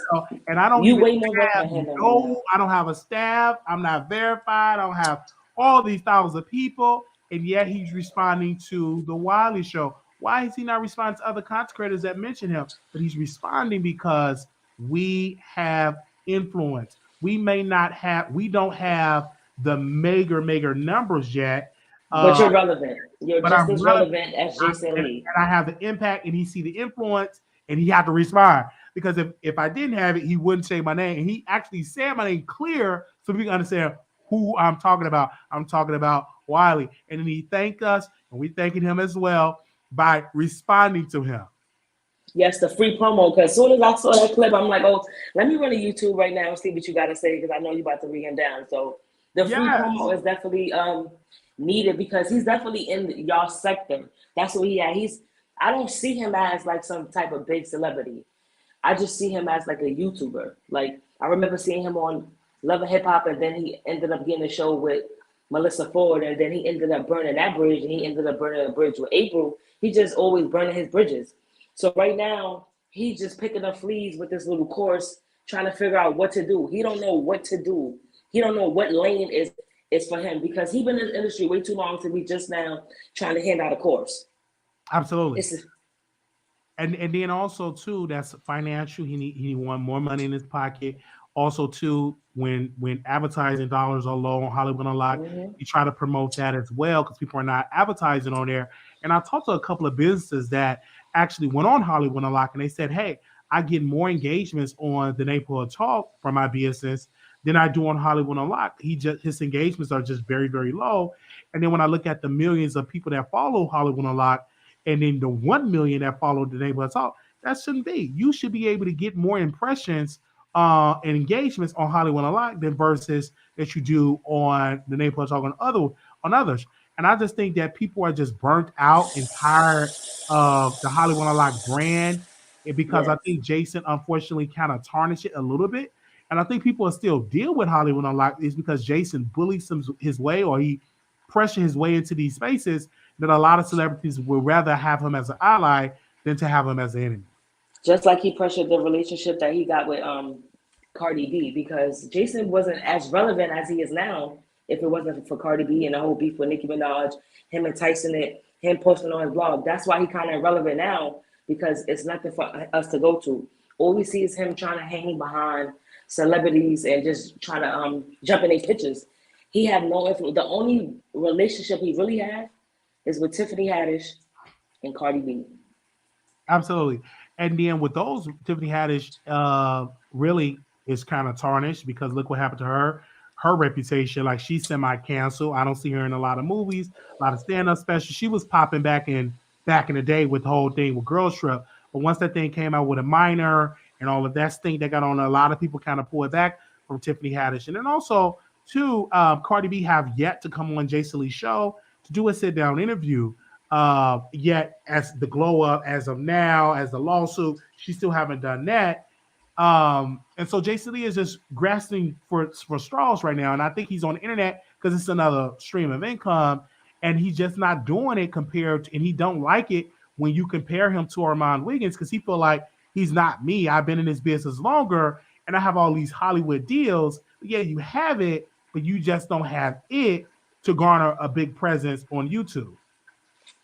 And I don't I don't have a staff. I'm not verified. I don't have all these thousands of people, and yet he's responding to the Wiley Show. Why is he not responding to other content creators that mention him? But he's responding because we have influence. We don't have the mega numbers yet. But you're relevant. You're just as relevant as Jason Lee. And I have the impact, and he see the influence, and he had to respond. Because if I didn't have it, he wouldn't say my name. And he actually said my name clear so we can understand who I'm talking about. I'm talking about Wiley. And then he thanked us, and we thanking him as well by responding to him. Yes, the free promo. Because as soon as I saw that clip, I'm like, oh, let me run to YouTube right now and see what you got to say, because I know you're about to read him down. So the free promo is definitely needed, because he's definitely in y'all sector. That's what he had. I don't see him as like some type of big celebrity. I just see him as like a YouTuber. Like I remember seeing him on Love and Hip Hop, and then he ended up getting a show with Melissa Ford, and then he ended up burning that bridge, and he ended up burning a bridge with April. He just always burning his bridges. So right now, he's just picking up fleas with this little course, trying to figure out what to do. He don't know what to do. He don't know what lane is for him, because he's been in the industry way too long to be just now trying to hand out a course. Absolutely. And then also too, that's financial. He want more money in his pocket. Also too, when advertising dollars are low on Hollywood Unlocked, you try to promote that as well, because people are not advertising on there. And I talked to a couple of businesses that actually went on Hollywood Unlocked, and they said, hey, I get more engagements on the Neighborhood Talk for my business than I do on Hollywood Unlocked. His engagements are just very, very low. And then when I look at the millions of people that follow Hollywood Unlocked, and then the 1 million that followed the Neighborhood Talk, that shouldn't be. You should be able to get more impressions and engagements on Hollywood Unlocked than versus that you do on the Neighborhood Talk on others. And I just think that people are just burnt out and tired of the Hollywood Unlocked brand, because I think Jason unfortunately kind of tarnished it a little bit. And I think people still deal with Hollywood Unlocked is because Jason bullies his way, or he pressure his way into these spaces, that a lot of celebrities would rather have him as an ally than to have him as an enemy. Just like he pressured the relationship that he got with Cardi B, because Jason wasn't as relevant as he is now if it wasn't for Cardi B and the whole beef with Nicki Minaj, him enticing it, him posting on his blog. That's why he kind of irrelevant now, because it's nothing for us to go to. All we see is him trying to hang behind celebrities and just trying to jump in their pictures. He had no influence. The only relationship he really had is with Tiffany Haddish and Cardi B. Absolutely. And then with those, Tiffany Haddish really is kind of tarnished, because look what happened to her. Her reputation, like, she's semi-canceled. I don't see her in a lot of movies, a lot of stand-up specials. She was popping back in the day with the whole thing with Girls Trip. But once that thing came out with a minor and all of that stink that got on, a lot of people kind of pulled back from Tiffany Haddish. And then also, too, Cardi B have yet to come on Jason Lee's show to do a sit-down interview. Yet, as the glow up as of now, as the lawsuit, she still haven't done that. And so Jason Lee is just grasping for straws right now. And I think he's on the internet because it's another stream of income, and he's just not doing it and he don't like it when you compare him to Armon Wiggins, because he feel like he's not me. I've been in this business longer and I have all these Hollywood deals. But yeah, you have it, but you just don't have it to garner a big presence on YouTube.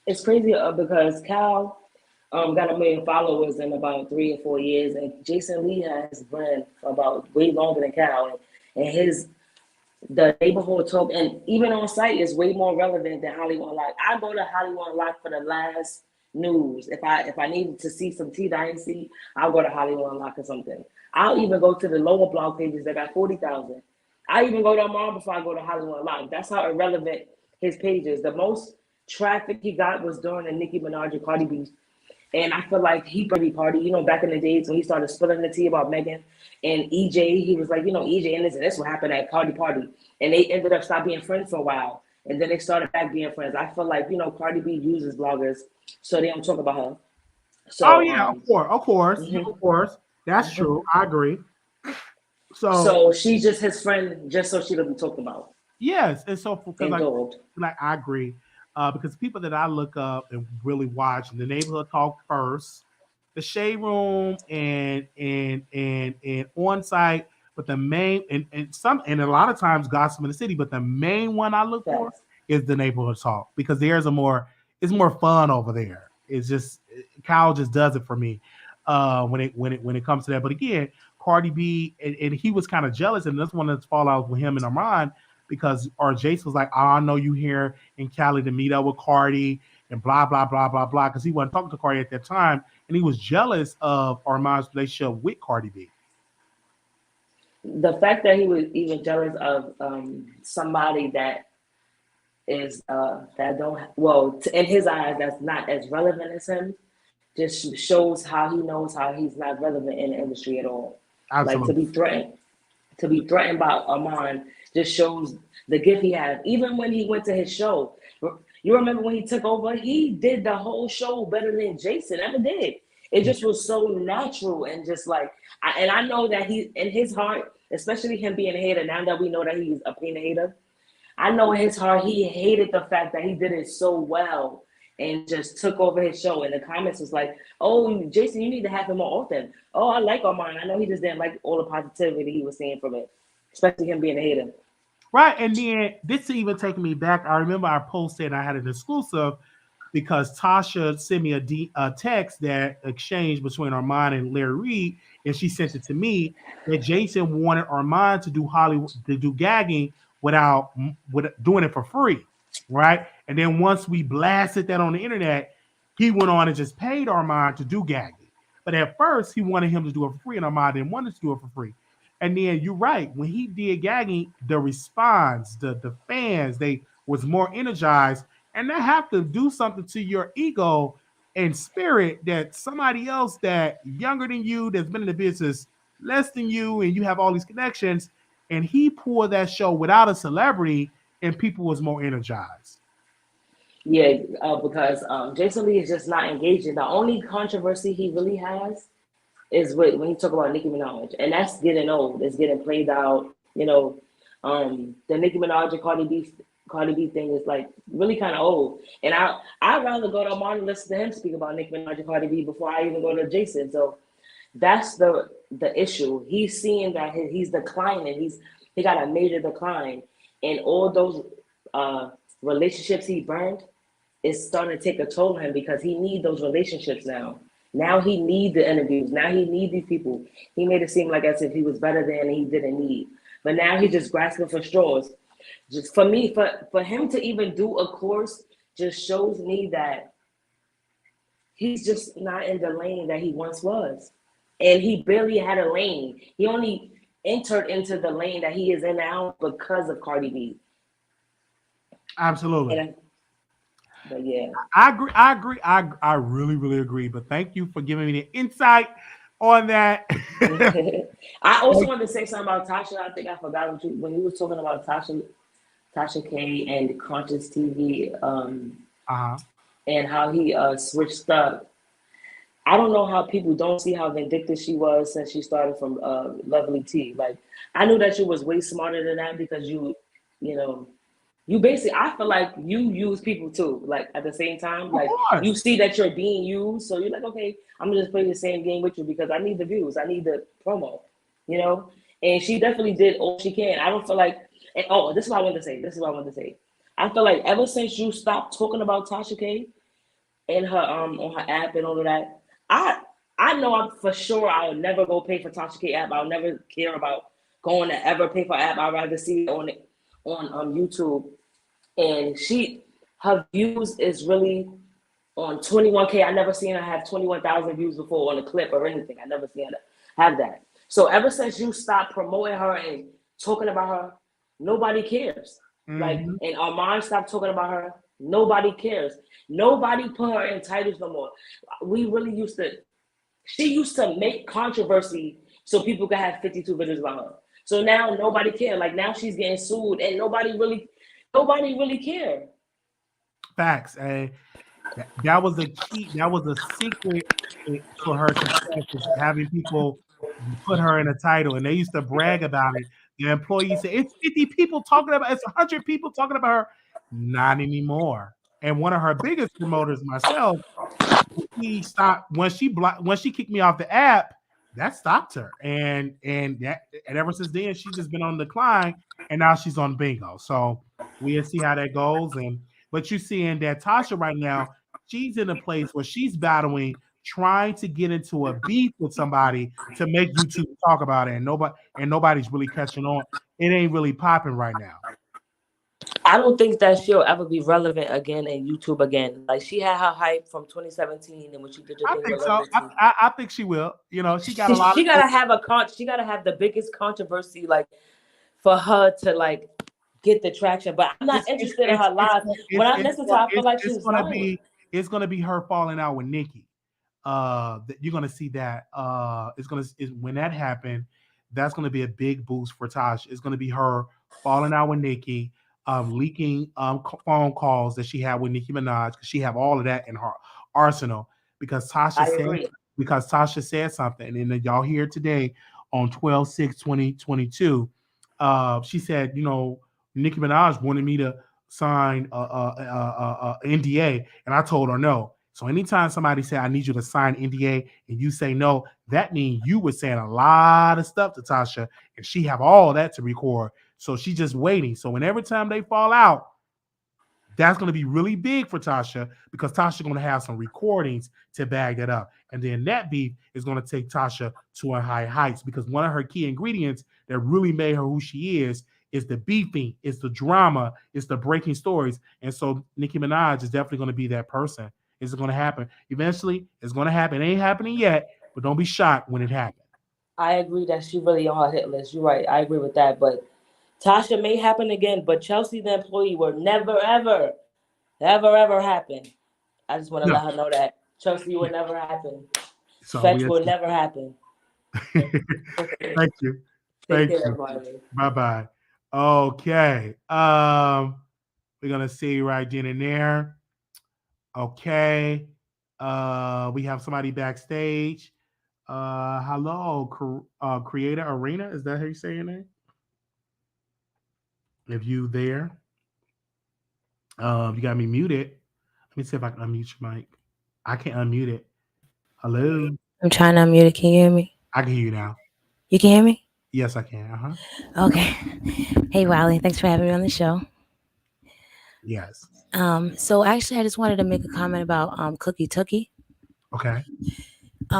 It's crazy because Cal got 1 million followers in about 3 or 4 years, and Jason Lee has been for about way longer than Cal, and the Neighborhood Talk, and even on site, is way more relevant than Hollywood Unlocked. I go to Hollywood Unlocked for the last news. If I need to see some tea that I didn't see, I'll go to Hollywood Unlocked or something. I'll even go to the lower blog pages that got 40,000. I even go to Armon before I go to Hollywood Unlocked. That's how irrelevant his page is. The most traffic he got was during the Nicki Minaj and Cardi B. And I feel like he pretty party, back in the days when he started spilling the tea about Megan and EJ, he was like, EJ and this what happened at Cardi Party. And they ended up stopping being friends for a while. And then they started back being friends. I feel like, Cardi B uses bloggers so they don't talk about her. So, of course. That's true. I agree. So she's just his friend just so she doesn't talk about. Yes. And so, I agree. Because people that I look up and really watch, the Neighborhood Talk first, the Shade Room, and On Site, but the main and a lot of times Gossip in the City, but the main one I look for is the Neighborhood Talk, because it's more fun over there. It's just Kyle just does it for me when it comes to that. But again, Cardi B and he was kind of jealous, and that's one of the fallouts with him and Armon. Because Jason was like, I know you here in Cali to meet up with Cardi and blah, blah, blah, blah, blah. Because he wasn't talking to Cardi at that time. And he was jealous of Armon's relationship with Cardi B. The fact that he was even jealous of somebody that is, in his eyes, that's not as relevant as him, just shows how he knows how he's not relevant in the industry at all. Absolutely. Like, to be threatened by Armon just shows the gift he has. Even when he went to his show, you remember when he took over, he did the whole show better than Jason ever did. It just was so natural and just like, I know that he, in his heart, especially him being a hater, now that we know that he's a pain hater, I know in his heart he hated the fact that he did it so well and just took over his show. And the comments was like, "Oh, Jason, you need to have him more often." Oh, I like Armon. I know he just didn't like all the positivity he was seeing from it, especially him being a hater. Right, and then this even taking me back. I remember I posted I had an exclusive because Tasha sent me a text that exchanged between Armon and Larry Reid, and she sent it to me that Jason wanted Armon to do gagging without doing it for free, right? And then once we blasted that on the internet, he went on and just paid Armon to do gagging. But at first, he wanted him to do it for free, and Armon didn't want to do it for free. And then you're right, when he did gagging, the response, the fans, they was more energized. And that have to do something to your ego and spirit that somebody else that younger than you, that's been in the business less than you, and you have all these connections, and he pulled that show without a celebrity, and people was more energized. Yeah, because Jason Lee is just not engaging. The only controversy he really has is when he talk about Nicki Minaj, and that's getting old. It's getting played out. You know, the Nicki Minaj and Cardi B thing is like really kind of old, and I'd rather go to Armon and listen to him speak about Nicki Minaj and Cardi B before I even go to Jason. So that's the issue. He's seeing that he's declining. He got a major decline, and all those relationships he burned is starting to take a toll on him because he needs those relationships now. Now he needs the interviews. Now he needs these people. He made it seem like as if he was better than and he didn't need, but now he's just grasping for straws. Just for me, for him to even do a course just shows me that he's just not in the lane that he once was. And he barely had a lane. He only entered into the lane that he is in now because of Cardi B. Absolutely. But yeah. I agree. I really, really agree. But thank you for giving me the insight on that. I also wanted to say something about Tasha. I think I forgot when you were talking about Tasha K and Conscious TV, and how he switched up. I don't know how people don't see how vindictive she was since she started from Lovely T. Like, I knew that she was way smarter than that because you basically, I feel like you use people too. Like at the same time, like you see that you're being used, so you're like, okay, I'm gonna just play the same game with you because I need the views, I need the promo, And she definitely did all she can. I don't feel like. And, this is what I wanted to say. I feel like ever since you stopped talking about Tasha K and her on her app and all of that, I know for sure I'll never go pay for Tasha K app. I'll never care about going to ever pay for app. I'd rather see it on YouTube. And her views is really on 21K. I never seen her have 21,000 views before on a clip or anything. I never seen her have that. So ever since you stopped promoting her and talking about her, nobody cares. Like, and Armon stopped talking about her. Nobody cares. Nobody put her in titles no more. She used to make controversy so people could have 52 videos about her. So now nobody cares. Like now she's getting sued and nobody really cared. Facts. That was a key. That was a secret for her success, having people put her in a title, and they used to brag about it. The employees say it's 50 people talking about, it's 100 people talking about her. Not anymore. And one of her biggest promoters, myself, he stopped when she kicked me off the app. That stopped her, and ever since then she's just been on decline, and now she's on bingo. So we'll see how that goes. But you're seeing that Tasha right now, she's in a place where she's battling, trying to get into a beef with somebody to make YouTube talk about it, and nobody's really catching on. It ain't really popping right now. I don't think that she'll ever be relevant again in YouTube again. Like she had her hype from 2017, and when she did the thing with Lovely T. I think she will. She got a lot. She gotta have the biggest controversy, like for her to like get the traction. But I'm not interested in her live. When I listen to her, I feel like she's lying. It's gonna be her falling out with Nicki. You're gonna see that. When that happened, that's gonna be a big boost for Tasha. It's gonna be her falling out with Nicki. Leaking phone calls that she had with Nicki Minaj, because she have all of that in her arsenal. Because Tasha said something, and then y'all hear today on 12/6/2022. She said, Nicki Minaj wanted me to sign a NDA, and I told her no. So anytime somebody say I need you to sign NDA and you say no, that means you were saying a lot of stuff to Tasha, and she have all that to record. So she's just waiting. So when every time they fall out, that's going to be really big for Tasha because Tasha's going to have some recordings to bag that up. And then that beef is going to take Tasha to a high heights because one of her key ingredients that really made her who she is the beefing, it's the drama, it's the breaking stories. And so Nicki Minaj is definitely going to be that person. Is it going to happen? Eventually, it's going to happen. It ain't happening yet, but don't be shocked when it happens. I agree that she really on her hit list. You're right. I agree with that. But Tasha may happen again, but Chelsea the employee will never, ever, ever, ever happen. I just want to let her know that. Chelsea will never happen. So Fetch will never happen. Thank you. Take care, everybody. Bye-bye. Okay. We're gonna see right then and there. Okay. We have somebody backstage. Hello, Creator Arena. Is that how you say your name? If you there, you got me muted. Let me see if I can unmute your mic. I can't unmute it. Hello. I'm trying to unmute it. Can you hear me? I can hear you now. You can hear me? Yes, I can. Okay. Hey, Wiley. Thanks for having me on the show. Yes. So actually, I just wanted to make a comment about Tookie. Okay.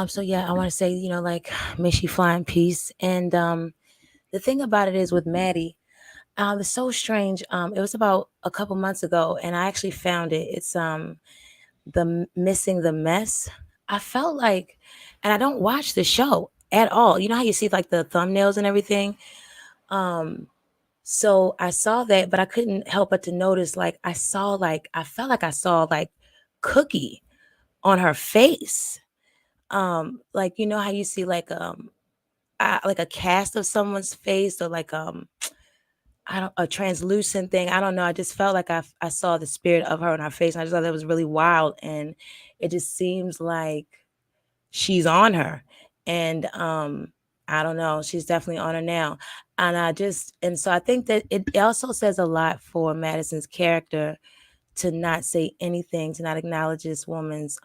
So yeah, I want to say, like, may she fly in peace. And the thing about it is with Maddie, it's so strange. It was about a couple months ago, and I actually found it. It's the Missing the Mess. I felt like, and I don't watch the show at all. You know how you see like the thumbnails and everything? So I saw that, but I couldn't help but to notice, like, I felt like I saw like Cookie on her face. Like, you know how you see like a cast of someone's face, or like a translucent thing. I don't know. I just felt like I saw the spirit of her on her face. And I just thought that was really wild. And it just seems like she's on her. And I don't know. She's definitely on her now. And so I think that it also says a lot for Madison's character to not say anything, to not acknowledge this woman's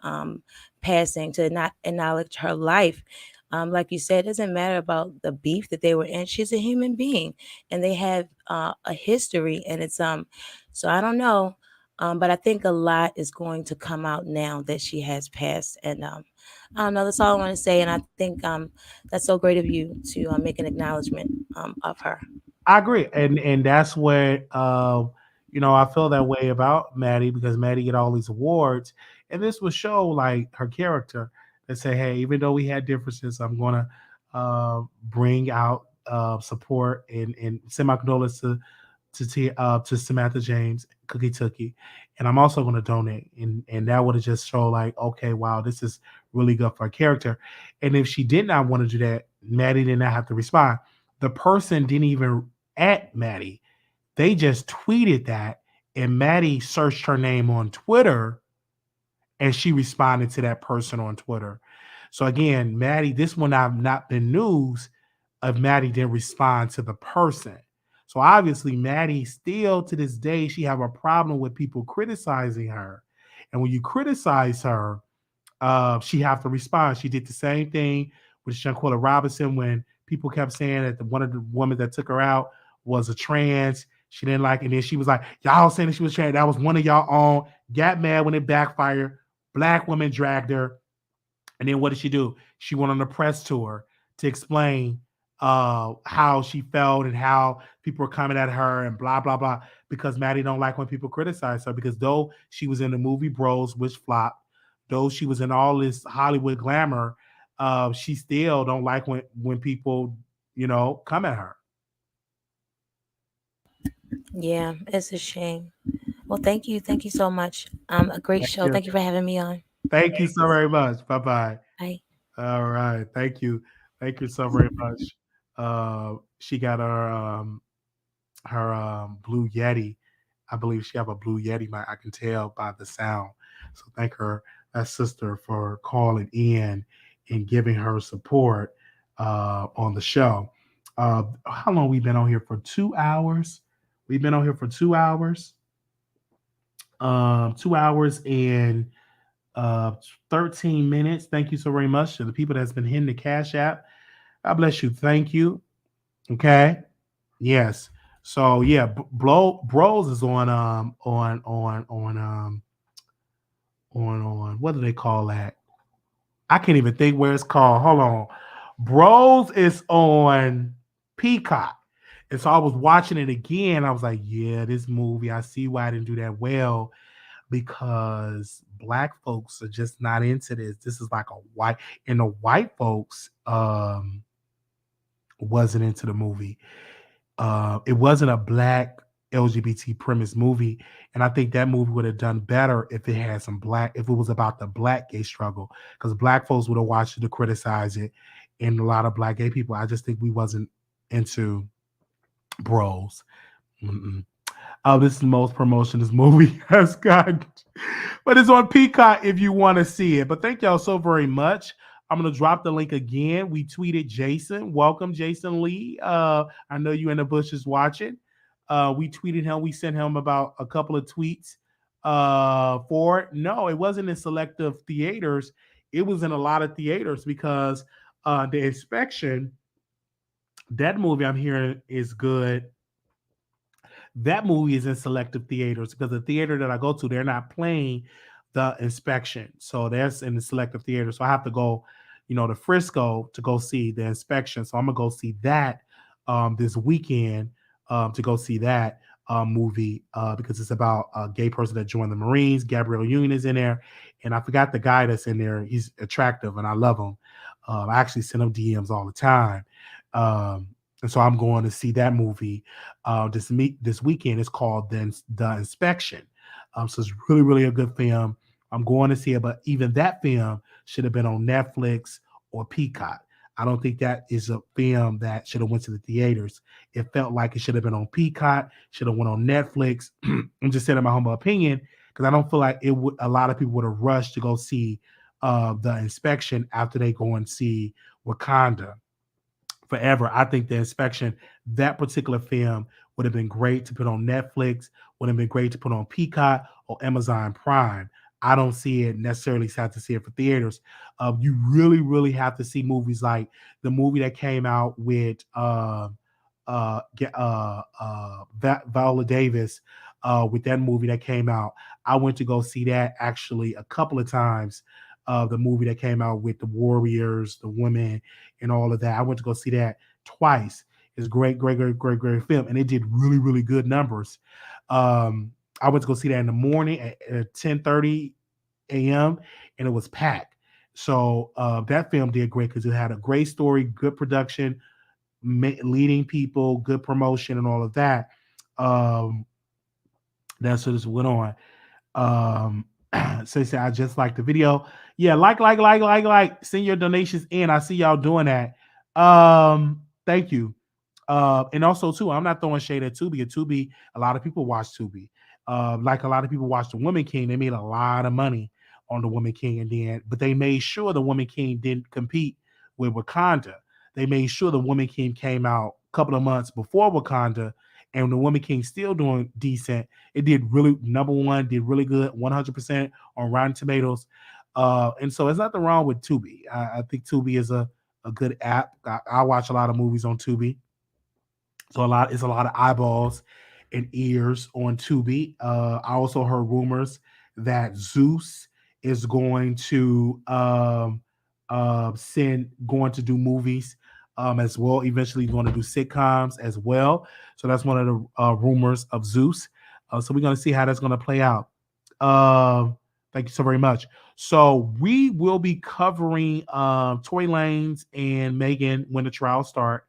passing, to not acknowledge her life. Like you said, it doesn't matter about the beef that they were in. She's a human being, and they have a history, and it's so I don't know, but I think a lot is going to come out now that she has passed, and I don't know. That's all I want to say, and I think that's so great of you to make an acknowledgement of her. I agree, and that's what I feel that way about Maddie because Maddie get all these awards, and this would show like her character and say, hey, even though we had differences, I'm gonna bring out support and send my condolences to Samantha James, Cookie Tookie, and I'm also going to donate, and that would have just show like, okay, wow, this is really good for her character. And if she did not want to do that, Maddie did not have to respond. The person didn't even at Maddie; they just tweeted that, and Maddie searched her name on Twitter, and she responded to that person on Twitter. So again, Maddie, this one I've not been news of Maddie didn't respond to the person. So obviously, Maddie still to this day, she have a problem with people criticizing her. And when you criticize her, she have to respond. She did the same thing with Shanquella Robinson when people kept saying that one of the women that took her out was a trans. She didn't like it. And then she was like, y'all saying that she was trans. That was one of y'all own. Got mad when it backfired. Black women dragged her. And then what did she do? She went on a press tour to explain how she felt and how people were coming at her and blah, blah, blah. Because Maddie don't like when people criticize her. Because though she was in the movie Bros, which flopped, though she was in all this Hollywood glamour, she still don't like when people, come at her. Yeah, it's a shame. Well, thank you. Thank you so much. A great show. Thank you for having me on. Thank you so very much. Bye-bye. Bye. All right. Thank you. Thank you so very much. She got her Blue Yeti. I believe she have a Blue Yeti mic. I can tell by the sound. So thank her, that sister, for calling in and giving her support on the show. How long we been on here for? 2 hours. We've been on here for 2 hours. 2 hours and 13 minutes. Thank you so very much to the people that's been hitting the Cash App. God bless you. Thank you. Okay. Yes. So yeah, Bros is on what do they call that? I can't even think where it's called. Hold on. Bros is on Peacock. And so I was watching it again. I was like, yeah, this movie, I see why I didn't do that well, because Black folks are just not into this. This is like a white, and the white folks wasn't into the movie. It wasn't a Black LGBT premise movie. And I think that movie would have done better if it had some Black, if it was about the Black gay struggle, because Black folks would have watched it to criticize it. And a lot of Black gay people, I just think we wasn't into Bros. This is the most promotion this movie has got. But it's on Peacock if you want to see it. But thank y'all so very much. I'm going to drop the link again. We tweeted Jason. Welcome, Jason Lee. I know you in the bushes watching. We tweeted him. We sent him about a couple of tweets for it. No, it wasn't in selective theaters. It was in a lot of theaters because The Inspection, that movie I'm hearing is good. That movie is in selective theaters because the theater that I go to, they're not playing The Inspection. So that's in the selective theater. So I have to go, to Frisco to go see The Inspection. So I'm going to go see that this weekend to go see that movie because it's about a gay person that joined the Marines. Gabrielle Union is in there. And I forgot the guy that's in there. He's attractive and I love him. I actually send him DMs all the time. And so I'm going to see that movie this weekend. It's called The Inspection. So it's really, really a good film. I'm going to see it, but even that film should have been on Netflix or Peacock. I don't think that is a film that should have went to the theaters. It felt like it should have been on Peacock, should have went on Netflix. I'm just saying my humble opinion because I don't feel like it would. A lot of people would have rushed to go see The Inspection after they go and see Wakanda Forever. I think The Inspection, that particular film, would have been great to put on Netflix, would have been great to put on Peacock or Amazon Prime. I don't see it necessarily sad to see it for theaters. You really, really have to see movies like the movie that came out with Viola Davis with that movie that came out. I went to go see that actually a couple of times. The movie that came out with the warriors, the women, and all of that. I went to go see that twice. It's great film, and it did really, really good numbers. I went to go see that in the morning at 10:30 a.m. and it was packed. So that film did great because it had a great story, good production, leading people, good promotion, and all of that. That's what this went on. So say I just like the video. Yeah, like. Send your donations in. I see y'all doing that. Thank you. And also too, I'm not throwing shade at Tubi. At Tubi, a lot of people watch Tubi. Like a lot of people watch The Woman King. They made a lot of money on The Woman King, but they made sure The Woman King didn't compete with Wakanda. They made sure The Woman King came out a couple of months before Wakanda, and The Woman King still doing decent. It did really #1, did really good, 100% on Rotten Tomatoes. And so there's nothing wrong with Tubi. I think Tubi is a good app. I watch a lot of movies on Tubi. So it's a lot of eyeballs and ears on Tubi. I also heard rumors that Zeus is going to do movies as well. Eventually going to do sitcoms as well. So that's one of the rumors of Zeus. So we're going to see how that's going to play out. Thank you so very much. So we will be covering Tory Lanez and Megan when the trial start.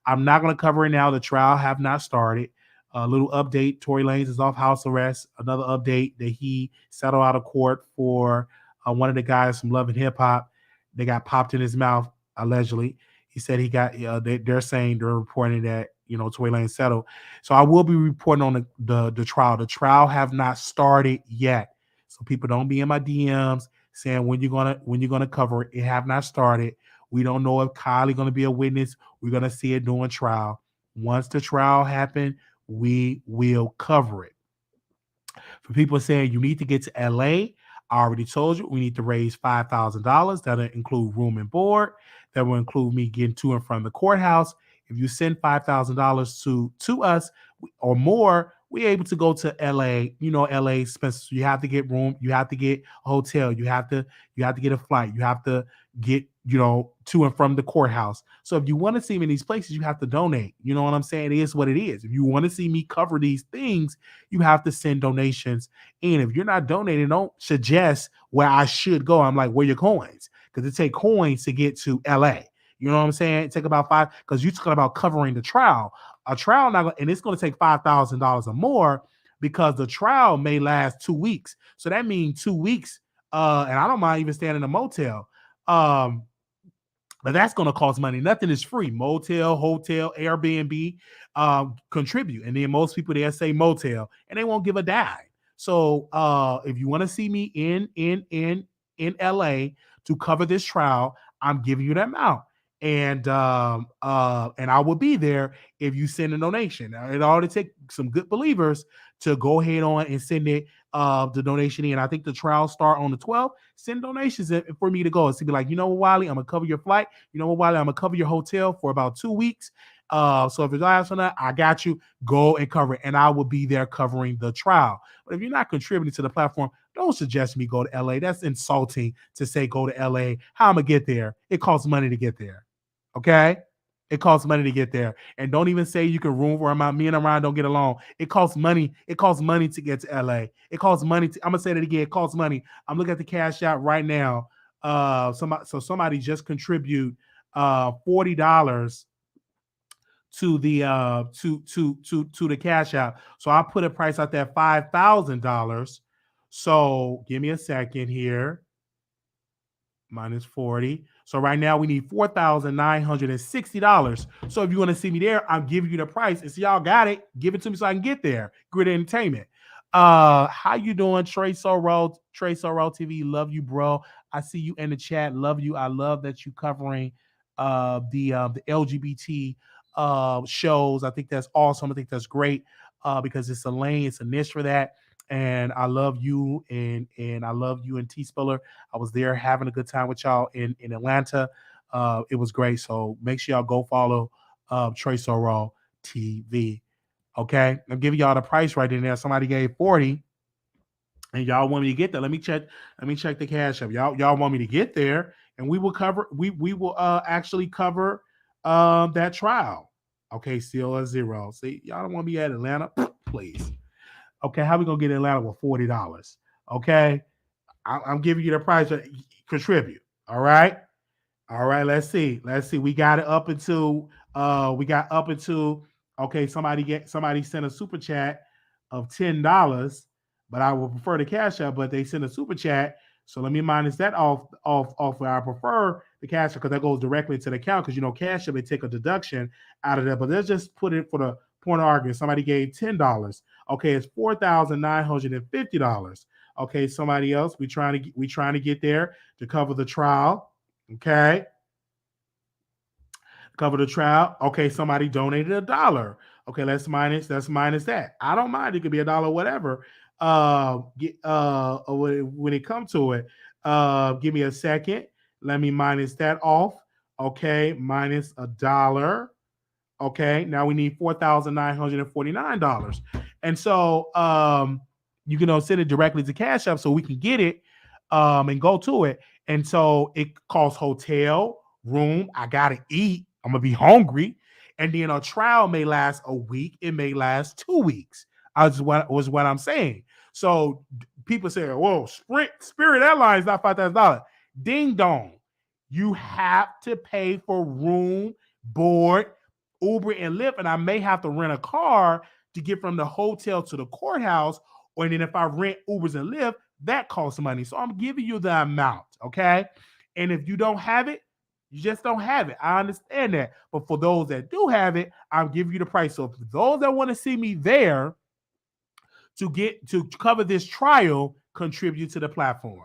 I'm not going to cover it now. The trial have not started. A little update. Tory Lanez is off house arrest. Another update that he settled out of court for one of the guys from Love and Hip Hop. They got popped in his mouth, allegedly. He said he got, they're reporting that, Tory Lanez settled. So I will be reporting on the trial. The trial have not started yet. So people don't be in my DMs saying when you're gonna cover it. It have not started. We don't know if Kylie gonna be a witness. We're gonna see it during trial. Once the trial happens, we will cover it. For people saying you need to get to LA, I already told you we need to raise $5,000. That'll include room and board. That will include me getting to and from the courthouse. If you send $5,000 to us or more, we're able to go to LA. You know, LA expenses. You have to get room. You have to get a hotel. You have to get a flight. You have to get, you know, to and from the courthouse. So if you want to see me in these places, you have to donate. You know what I'm saying? It is what it is. If you want to see me cover these things, you have to send donations. And if you're not donating, don't suggest where I should go. I'm like, where your coins? Because it takes coins to get to LA. You know what I'm saying? It take about $5, because you're talking about covering the trial. A trial and it's going to take $5,000 or more, because the trial may last 2 weeks. So that means 2 weeks. And I don't mind even staying in a motel. But that's going to cost money. Nothing is free. Motel, hotel, Airbnb, contribute. And then most people there say motel, and they won't give a dime. So if you want to see me in LA to cover this trial, I'm giving you that amount. And I will be there if you send a donation. Now, it ought to take some good believers to go ahead on and send it the donation in. I think the trial start on the 12th. Send donations for me to go. It's to be like, you know what, Wiley, I'm gonna cover your flight. You know what, Wiley, I'm gonna cover your hotel for about 2 weeks. So if it's last on that, I got you. Go and cover it, and I will be there covering the trial. But if you're not contributing to the platform, don't suggest me go to LA. That's insulting to say go to LA. How I'm gonna get there? It costs money to get there. Okay? It costs money to get there. And don't even say you can room where me and Armon don't get along. It costs money. It costs money to get to LA. It costs money. I'm going to say that again. It costs money. I'm looking at the cash out right now. Somebody just contribute $40 to the to the cash out. So I put a price out there, $5,000. So give me a second here. Minus 40. So right now we need $4,960. So if you want to see me there, I'm giving you the price. And so y'all got it. Give it to me so I can get there. Grid Entertainment. How you doing? Trey Sorrell TV. Love you, bro. I see you in the chat. Love you. I love that you covering the LGBT shows. I think that's awesome. I think that's great because it's a lane, it's a niche for that. And I love you, and I love you and T Spiller. I was there having a good time with y'all in Atlanta. It was great. So make sure y'all go follow Trey Sorrell TV. Okay, I'm giving y'all the price right in there. Somebody gave 40, and y'all want me to get there. Let me check the cash up. Y'all want me to get there, and we will cover. We will actually cover that trial. Okay, still a zero. See, y'all don't want me at Atlanta, please. Okay, how we gonna get in Atlanta with $40? Okay, I'm giving you the price. Contribute. All right. Let's see. We got it up until okay. Somebody sent a super chat of $10, but I would prefer the cash out. But they sent a super chat, so let me minus that off. I prefer the cash out because that goes directly to the account. Because cash out may take a deduction out of that, but let's just put it for the point of argument. Somebody gave $10. Okay, it's $4,950. Okay, somebody else. We trying to get there to cover the trial. Okay, cover the trial. Okay, somebody donated $1. Okay, let's minus that. I don't mind. It could be $1, whatever. When it comes to it, give me a second. Let me minus that off. Okay, minus $1. Okay, now we need $4,949. And so you can send it directly to Cash App so we can get it and go to it. And so it costs hotel, room. I gotta eat. I'm gonna be hungry. And then a trial may last a week. It may last 2 weeks. Was what I'm saying. So people say, "Whoa, Spirit Airlines not $5,000." Ding dong. You have to pay for room, board, Uber, and Lyft, and I may have to rent a car to get from the hotel to the courthouse. Or then if I rent Ubers and Lyft, that costs money. So I'm giving you the amount, okay? And if you don't have it, you just don't have it. I understand that. But for those that do have it, I'm giving you the price. So for those that want to see me there to cover this trial, contribute to the platform.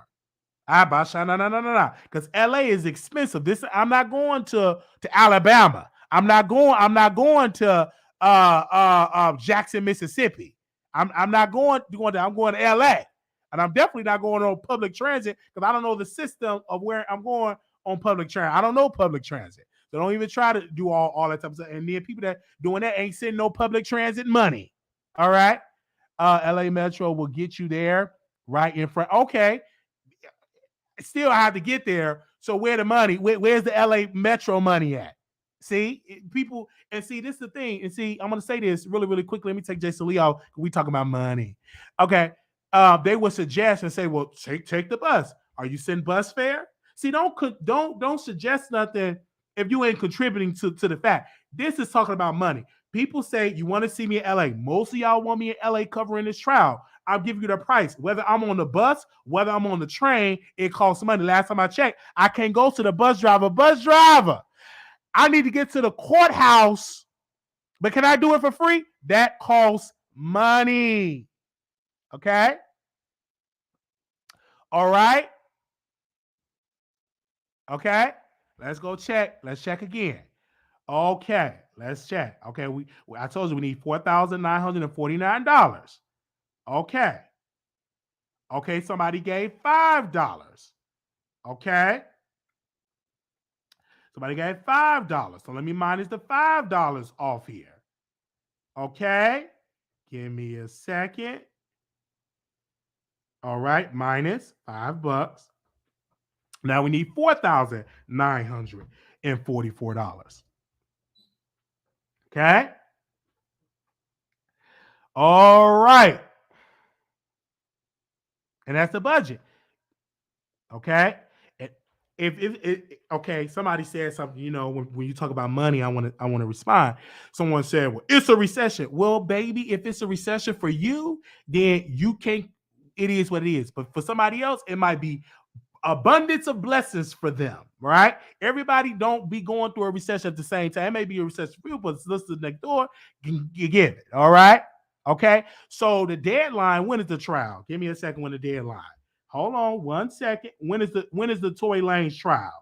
No. Because LA is expensive. I'm not going to Alabama. I'm not going to Jackson, Mississippi. I'm not going there. I'm going to LA. And I'm definitely not going on public transit because I don't know the system of where I'm going on public transit. I don't know public transit. So don't even try to do all that type of stuff. And then people that doing that ain't sending no public transit money. All right. LA Metro will get you there right in front. Okay. Still, I have to get there. So where the money? Where's the LA Metro money at? See, people, and see, this is the thing. And see, I'm going to say this really, really quickly. Let me take Jason Lee out. We talking about money. Okay. They would suggest and say, well, take the bus. Are you sending bus fare? See, don't suggest nothing if you ain't contributing to the fact. This is talking about money. People say you want to see me in LA. Most of y'all want me in LA covering this trial. I'll give you the price. Whether I'm on the bus, whether I'm on the train, it costs money. Last time I checked, I can't go to the bus driver. Bus driver, I need to get to the courthouse, but can I do it for free? That costs money. Okay? All right? Okay? Let's go check. Let's check again. Okay, let's check. Okay, I told you we need $4,949. Okay. Okay, somebody gave $5. Okay. Somebody gave $5. So let me minus the $5 off here. Okay. Give me a second. All right, minus $5. Now we need $4,944. Okay. All right. And that's the budget. Okay. Okay, somebody said something, you know, when you talk about money, I want to respond. Someone said, well, it's a recession. Well, baby, if it's a recession for you, then you can't, it is what it is. But for somebody else, it might be abundance of blessings for them, right? Everybody don't be going through a recession at the same time. It may be a recession for you, but sister next door, you get it, all right? Okay, so the deadline, when is the trial? Give me a second when the deadline. Hold on 1 second. When is the Tory Lanez trial?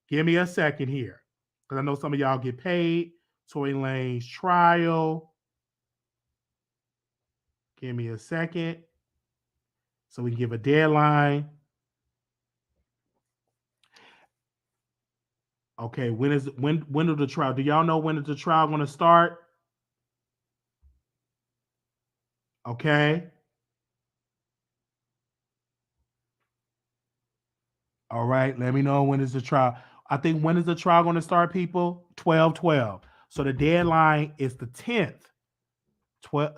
Give me a second here. Because I know some of y'all get paid. Tory Lanez trial. Give me a second. So we can give a deadline. Okay, when is the trial? Do y'all know when is the trial going to start? Okay. All right, let me know when is the trial. I think when is the trial going to start, people? 12/12. So the deadline is the 10th,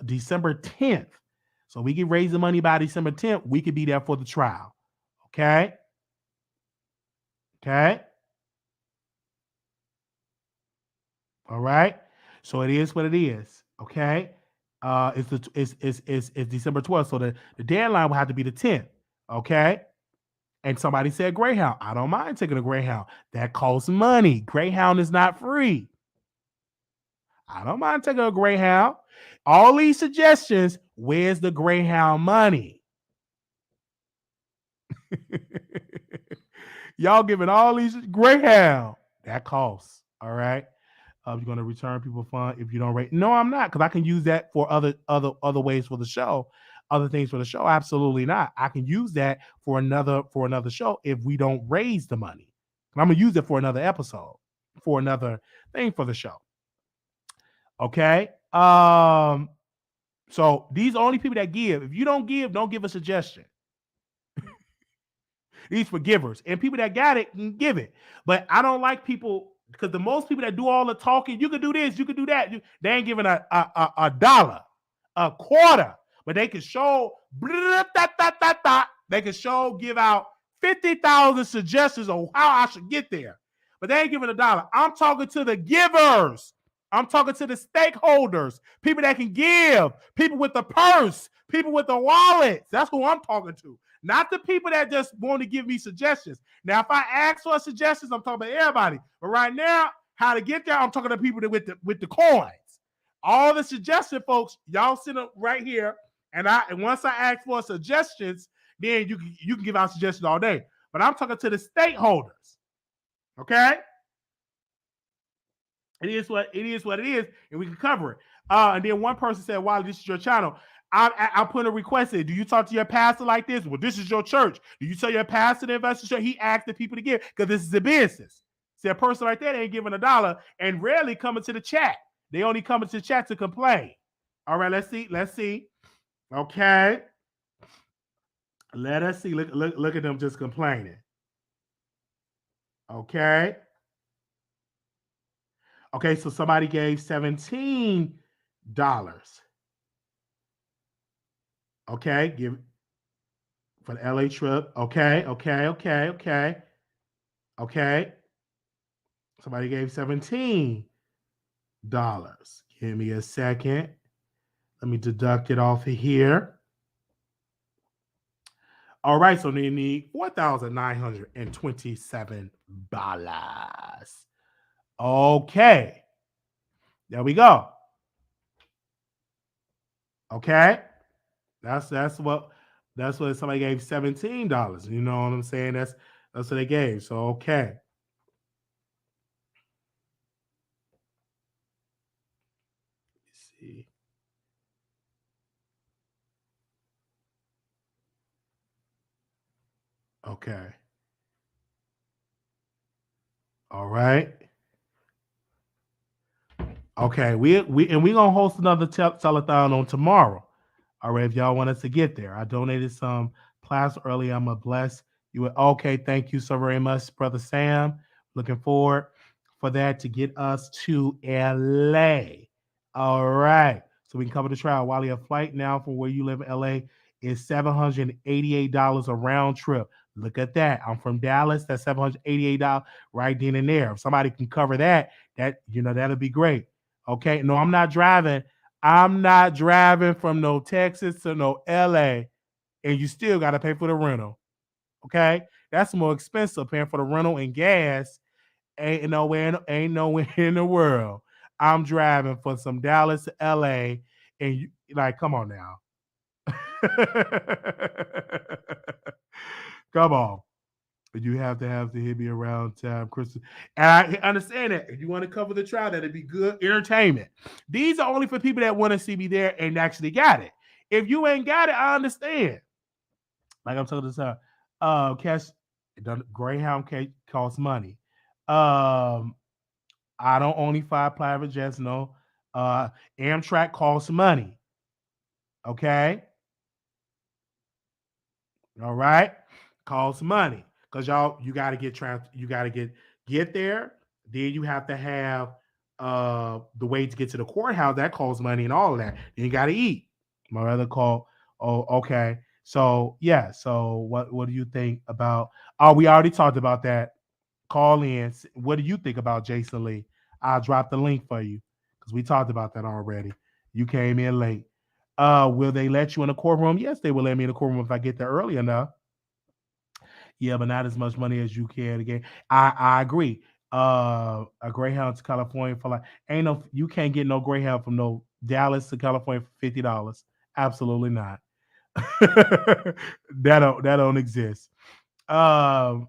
December 10th. So we can raise the money by December 10th. We could be there for the trial. Okay? Okay? All right? So it is what it is. Okay? It's December 12th. So the deadline will have to be the 10th. Okay? And somebody said Greyhound. I don't mind taking a Greyhound. That costs money. Greyhound is not free. I don't mind taking a Greyhound. All these suggestions, where's the Greyhound money? Y'all giving all these Greyhound. That costs. All right. You're going to return people fund if you don't rate. No, I'm not, because I can use that for other ways for the show. Other things for the show, absolutely not. I can use that for another show if we don't raise the money. And I'm gonna use it for another episode, for another thing for the show. Okay. So these are only people that give. If you don't give a suggestion. These for givers, and people that got it can give it. But I don't like people, because the most people that do all the talking, you can do this, you can do that. They ain't giving a dollar, a quarter. But they can show, they can show, give out 50,000 suggestions on how I should get there. But they ain't giving a dollar. I'm talking to the givers. I'm talking to the stakeholders, people that can give, people with the purse, people with the wallets. That's who I'm talking to. Not the people that just want to give me suggestions. Now, if I ask for suggestions, I'm talking about everybody. But right now, how to get there, I'm talking to people with the coins. All the suggestion folks, y'all sit up right here. And once I ask for suggestions, then you can give out suggestions all day. But I'm talking to the stakeholders. Okay? It is what it is, and we can cover it. And then one person said, Wiley, this is your channel. I put a request in. Do you talk to your pastor like this? Well, this is your church. Do you tell your pastor to invest in church? He asked the people to give because this is a business. See, a person like that ain't giving $1 and rarely coming to the chat. They only come to the chat to complain. All right, let's see. Okay. Let us see. Look at them just complaining. Okay. Okay, so somebody gave $17. Okay, give for the LA trip. Okay. Somebody gave $17. Give me a second. Let me deduct it off of here. All right, so they need $4,927. Okay. There we go. Okay. That's what somebody gave $17. You know what I'm saying? That's what they gave. So okay. Let's see. Okay. All right. Okay, we gonna host another telethon on tomorrow. All right, if y'all want us to get there. I donated some plasma earlier. I'm a bless you. Okay, thank you so very much, Brother Sam. Looking forward for that to get us to LA. All right, so we can cover the trial. Wiley, a flight now from where you live in LA is $788 a round trip. Look at that. I'm from Dallas. That's $788 right then and there. If somebody can cover that, that'll be great. Okay, no, I'm not driving. I'm not driving from no Texas to no LA, and you still got to pay for the rental. Okay, that's more expensive paying for the rental and gas. Ain't nowhere in the world. I'm driving from some Dallas to LA, and you come on now. Come on. You have to hit me around time, Christmas. And I understand that. If you want to cover the trial, that'd be good entertainment. These are only for people that want to see me there and actually got it. If you ain't got it, I understand. Like I'm talking to cash, Greyhound costs money. I don't only fly private jets, no. Amtrak costs money. Okay. All right. Costs money. Because you got to get there. Then you have to have the way to get to the courthouse. That costs money and all of that. Then you got to eat. My other call. Oh, okay. So yeah. So what do you think about? Oh, we already talked about that. Call in. What do you think about Jason Lee? I'll drop the link for you because we talked about that already. You came in late. Will they let you in the courtroom? Yes, they will let me in the courtroom if I get there early enough. Yeah, but not as much money as you can again. I agree. A Greyhound to California for you can't get no Greyhound from no Dallas to California for $50. Absolutely not. that don't exist. Like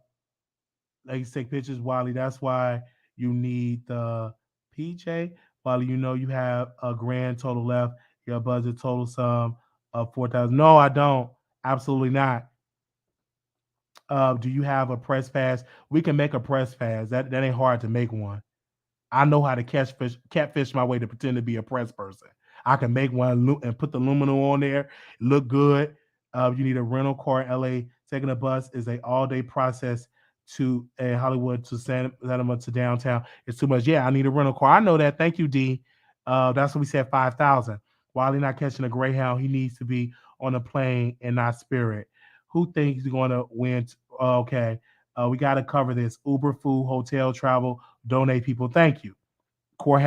you take pictures, Wiley. That's why you need the PJ. Wiley, you have a grand total left. Your budget total sum of $4,000. No, I don't. Absolutely not. Do you have a press pass? We can make a press pass. That ain't hard to make one. I know how to catfish my way to pretend to be a press person. I can make one and put the aluminum on there. Look good. You need a rental car in LA. Taking a bus is an all-day process to Hollywood to Santa Monica to downtown. It's too much. Yeah, I need a rental car. I know that. Thank you, D. That's what we said, 5,000. While he's not catching a Greyhound, he needs to be on a plane and not Spirit. Who thinks he's going to win? Okay. We got to cover this. Uber, food, hotel, travel, donate people. Thank you. Core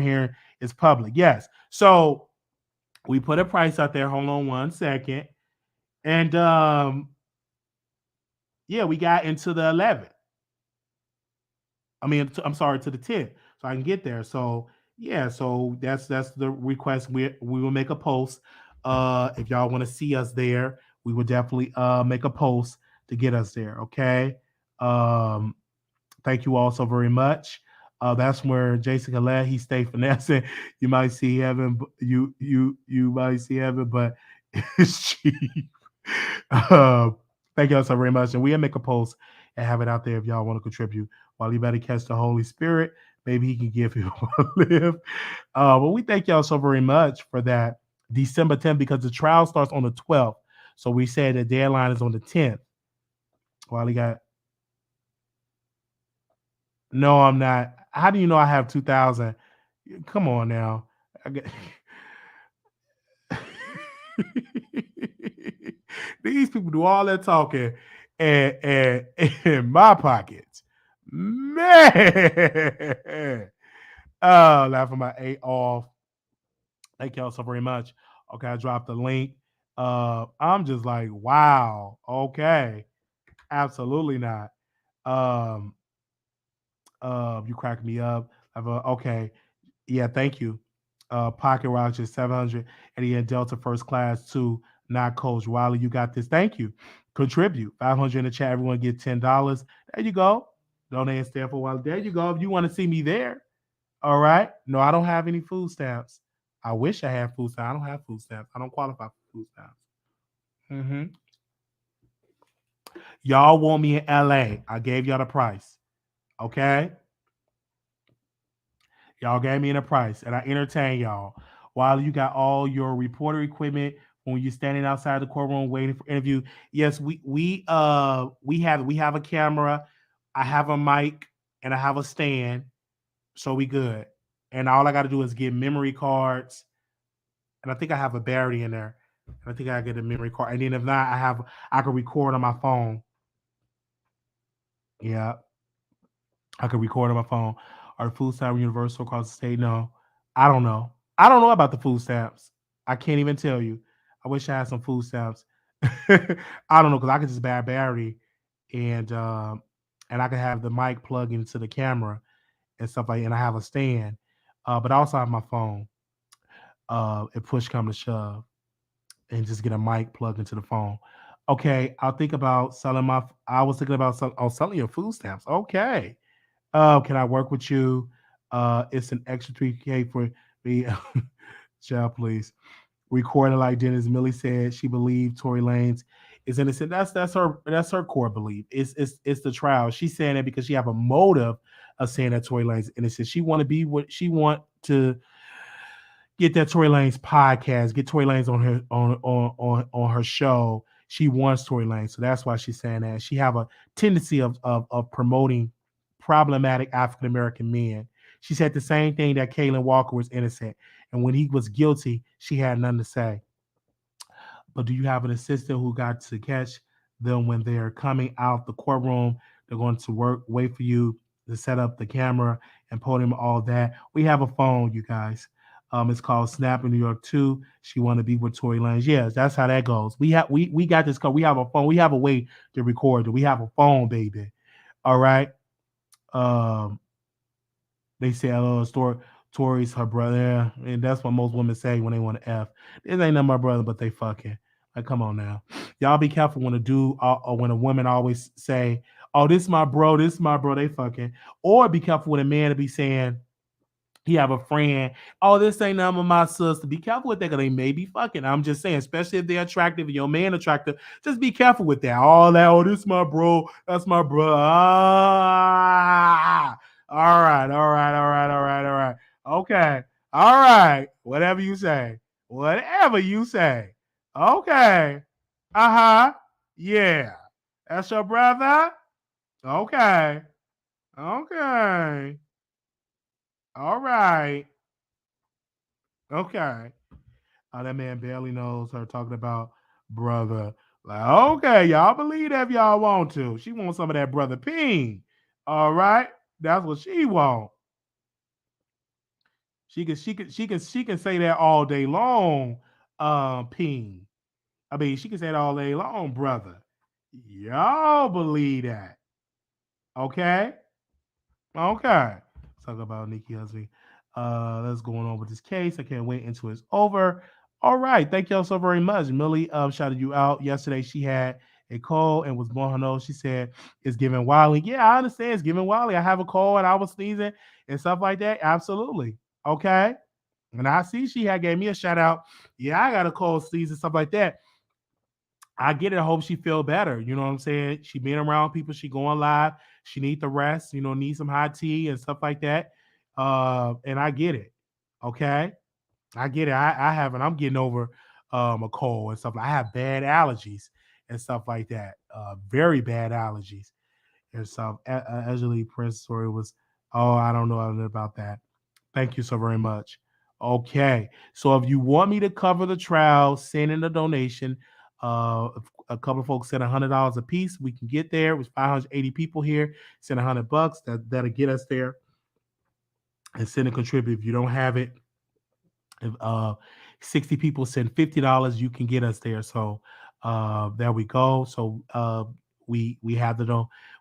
hearing is public. Yes. So we put a price out there. Hold on 1 second. And we got into the 11th. I'm sorry, to the 10th. So I can get there. So yeah, so that's the request. We will make a post. If y'all want to see us there, we will definitely make a post to get us there. Okay. Thank you all so very much. That's where Jason Collette, he stayed finessing. You might see heaven, you might see heaven, but it's cheap. Thank y'all so very much. And we'll make a post and have it out there if y'all want to contribute. While you better catch the Holy Spirit, maybe he can give you a live. But we thank y'all so very much for that. December 10th, because the trial starts on the 12th. So we said the deadline is on the 10th. While he got. No, I'm not. How do you know I have 2,000? Come on now. These people do all that talking and in my pockets. Man. Laughing my 8 off. Thank y'all so very much. Okay, I dropped the link. I'm just like, wow. Okay. Absolutely not. You crack me up. Okay. Yeah, thank you. Pocket Rogers 700 and he had Delta First Class 2, not Coach Wiley. You got this. Thank you. Contribute 500 in the chat. Everyone get $10. There you go. Donate stand for Wiley. There you go. If you want to see me there. All right. No, I don't have any food stamps. I wish I had food stamps. I don't have food stamps. I don't qualify for food stamps. Y'all want me in LA. I gave y'all the price. Okay. Y'all gave me in a price, and I entertain y'all. While you got all your reporter equipment, when you're standing outside the courtroom waiting for interview, yes, we have a camera, I have a mic, and I have a stand, so we good. And all I got to do is get memory cards, and I think I have a battery in there. I think I get a memory card, and then if not, I can record on my phone. Yeah, I can record on my phone. Are the food stamps universal across the state? No, I don't know. I don't know about the food stamps. I can't even tell you. I wish I had some food stamps. I don't know, because I could just buy a battery and I could have the mic plug into the camera and stuff like that. And I have a stand. But I also have my phone. If push come to shove, and just get a mic plugged into the phone. Okay, I'll think about selling I was thinking about selling your food stamps. Okay. Can I work with you? It's an extra 3K for me. Child, please. Recording like Dennis Millie said, she believed Tory Lanez is innocent. That's her core belief. It's the trial. She's saying that because she have a motive of saying that Tory Lanez is innocent. She want to be what she want to get that Tory Lanez podcast, get Tory Lanez on her show. She wants Tory Lanez, so that's why she's saying that. She have a tendency of promoting problematic African American men. She said the same thing, that Kaylan Walker was innocent, and when he was guilty, she had nothing to say. But do you have an assistant who got to catch them when they're coming out the courtroom? They're going to wait for you to set up the camera and podium, all that. We have a phone, you guys. It's called Snap in New York 2. She want to be with Tory Lanez. Yes, that's how that goes. We got this call. We have a phone. We have a way to record it. We have a phone, baby. All right. They say, "Oh, Tory's her brother," and that's what most women say when they want to F. This ain't not my brother, but they fucking. Like, come on now, y'all be careful when when a woman always say, "Oh, this is my bro, this is my bro," they fucking. Or be careful when a man to be saying he have a friend, "Oh, this ain't none of my sister." Be careful with that, because they may be fucking. I'm just saying, especially if they're attractive and your man attractive, just be careful with that. All that, "Oh, this is my bro, that's my bro." All right. Okay. All right. Whatever you say. Whatever you say. Okay. Uh-huh. Yeah. That's your brother? Okay. Okay. All right. Okay. That man barely knows her talking about brother. Like, okay, y'all believe that if y'all want to. She wants some of that brother ping. All right. That's what she want. She can say that all day long, ping. I mean, she can say that all day long, brother. Y'all believe that. Okay? Okay. Let's talk about Nikki Husband. That's going on with this case. I can't wait until it's over. All right. Thank y'all so very much. Millie shouted you out yesterday. She had a cold and was blowing her nose. She said, it's giving Wiley. Yeah, I understand. It's giving Wiley. I have a cold and I was sneezing and stuff like that. Absolutely. Okay. And I see she had gave me a shout out. Yeah, I got a cold, sneeze and stuff like that. I get it. I hope she feel better. You know what I'm saying? She being around people. She going live. She need the rest. Need some hot tea and stuff like that. And I get it. Okay. I get it. I haven't. I'm getting over a cold and stuff. I have bad allergies and stuff like that. Very bad allergies and stuff. Angelique Prince story was, oh, I don't know anything about that. Thank you so very much. Okay. So if you want me to cover the trial, send in a donation. A couple of folks sent $100 a piece. We can get there. It was 580 people here. Send $100. That'll get us there. And send a contribute. If you don't have it, if 60 people send $50, you can get us there. So there we go. So we have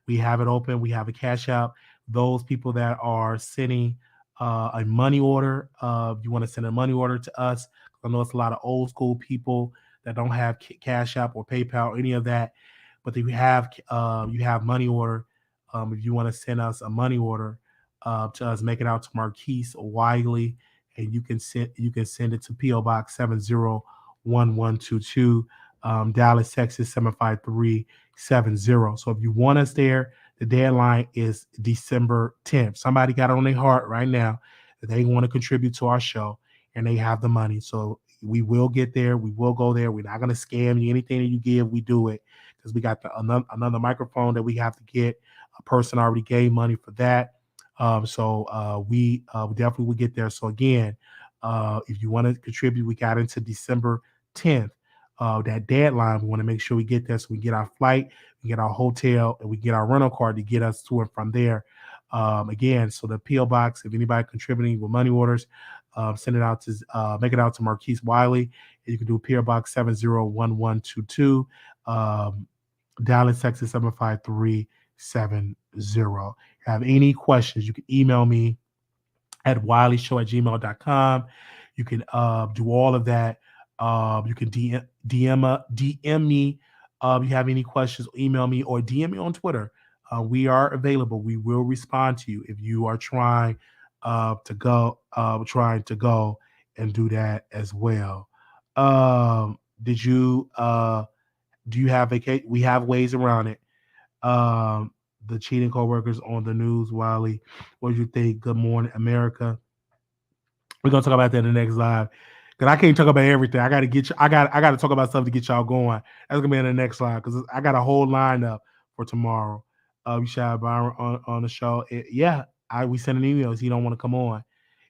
we have it open. We have a cash out. Those people that are sending a money order, if you want to send a money order to us, I know it's a lot of old school people that don't have Cash App or PayPal or any of that, but you have money order. If you want to send us a money order to us, make it out to Marquise Wiley, and you can send it to PO Box 701122, Dallas, Texas 75370. So if you want us there, the deadline is December 10th. Somebody got it on their heart right now that they want to contribute to our show, and they have the money. So we will get there. We will go there. We're not going to scam you. Anything that you give, we do it, because we got another microphone that we have to get. A person already gave money for that. So we definitely will get there. So again, if you want to contribute, we got into December 10th. That deadline, we want to make sure we get there so we get our flight, we get our hotel, and we get our rental car to get us to and from there. Again, so the PO Box, if anybody contributing with money orders, send it out to make it out to Marquise Wiley. And you can do PO Box 701122, Dallas, Texas 75370. If you have any questions, you can email me at wileyshow@gmail.com. You can do all of that. You can DM me if you have any questions, email me or DM me on Twitter. We are available. We will respond to you if you are trying to go and do that as well. Do you have vacation? We have ways around it. The cheating coworkers on the news, Wiley. What do you think? Good morning, America. We're gonna talk about that in the next live. Because I can't talk about everything. I gotta get you, I gotta talk about stuff to get y'all going. That's gonna be in the next live because I got a whole lineup for tomorrow. We should have Byron on the show. We send him emails. He don't want to come on.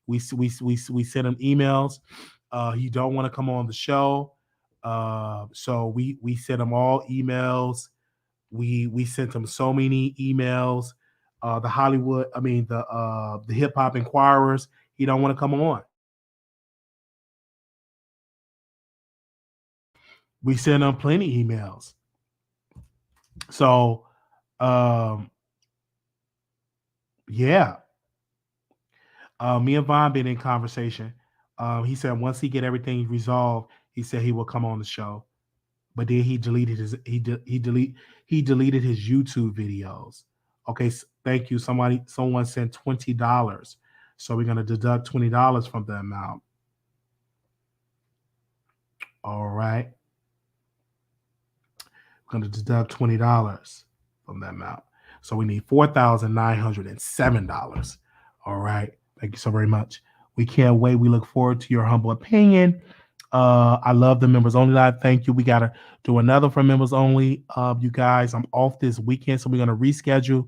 We send him emails. He don't want to come on the show. So we send him all emails. We sent him so many emails. The Hip Hop Inquirers, he don't want to come on. We sent him plenty emails. So, me and Vaughn been in conversation. He said once he get everything resolved, he said he will come on the show. But then he deleted his YouTube videos. Okay, thank you. Someone sent $20. So we're gonna deduct $20 from the amount. All right. We're gonna deduct $20 from that amount. So we need $4,907. All right. Thank you so very much. We can't wait. We look forward to your humble opinion. I love the members only live. Thank you. We gotta do another for members only. You guys, I'm off this weekend, so we're gonna reschedule.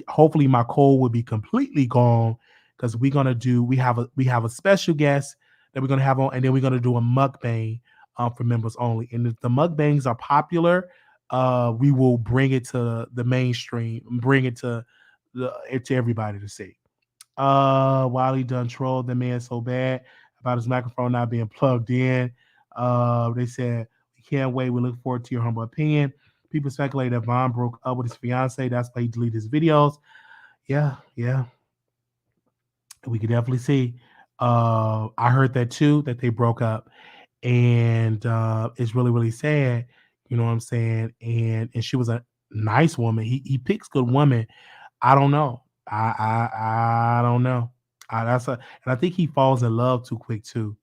Hopefully my cold will be completely gone because we have a special guest that we're gonna have on, and then we're gonna do a mukbang for members only. And if the mukbangs are popular, we will bring it to the mainstream, bring it to everybody to see. Wiley done trolled the man so bad about his microphone not being plugged in. They said, we can't wait. We look forward to your humble opinion. People speculate that Vaughn broke up with his fiance. That's why he deleted his videos. Yeah. We can definitely see. I heard that too, that they broke up. And it's really, really sad, You know what I'm saying? And she was a nice woman. He picks good women. I don't know. I don't know. And I think he falls in love too quick too.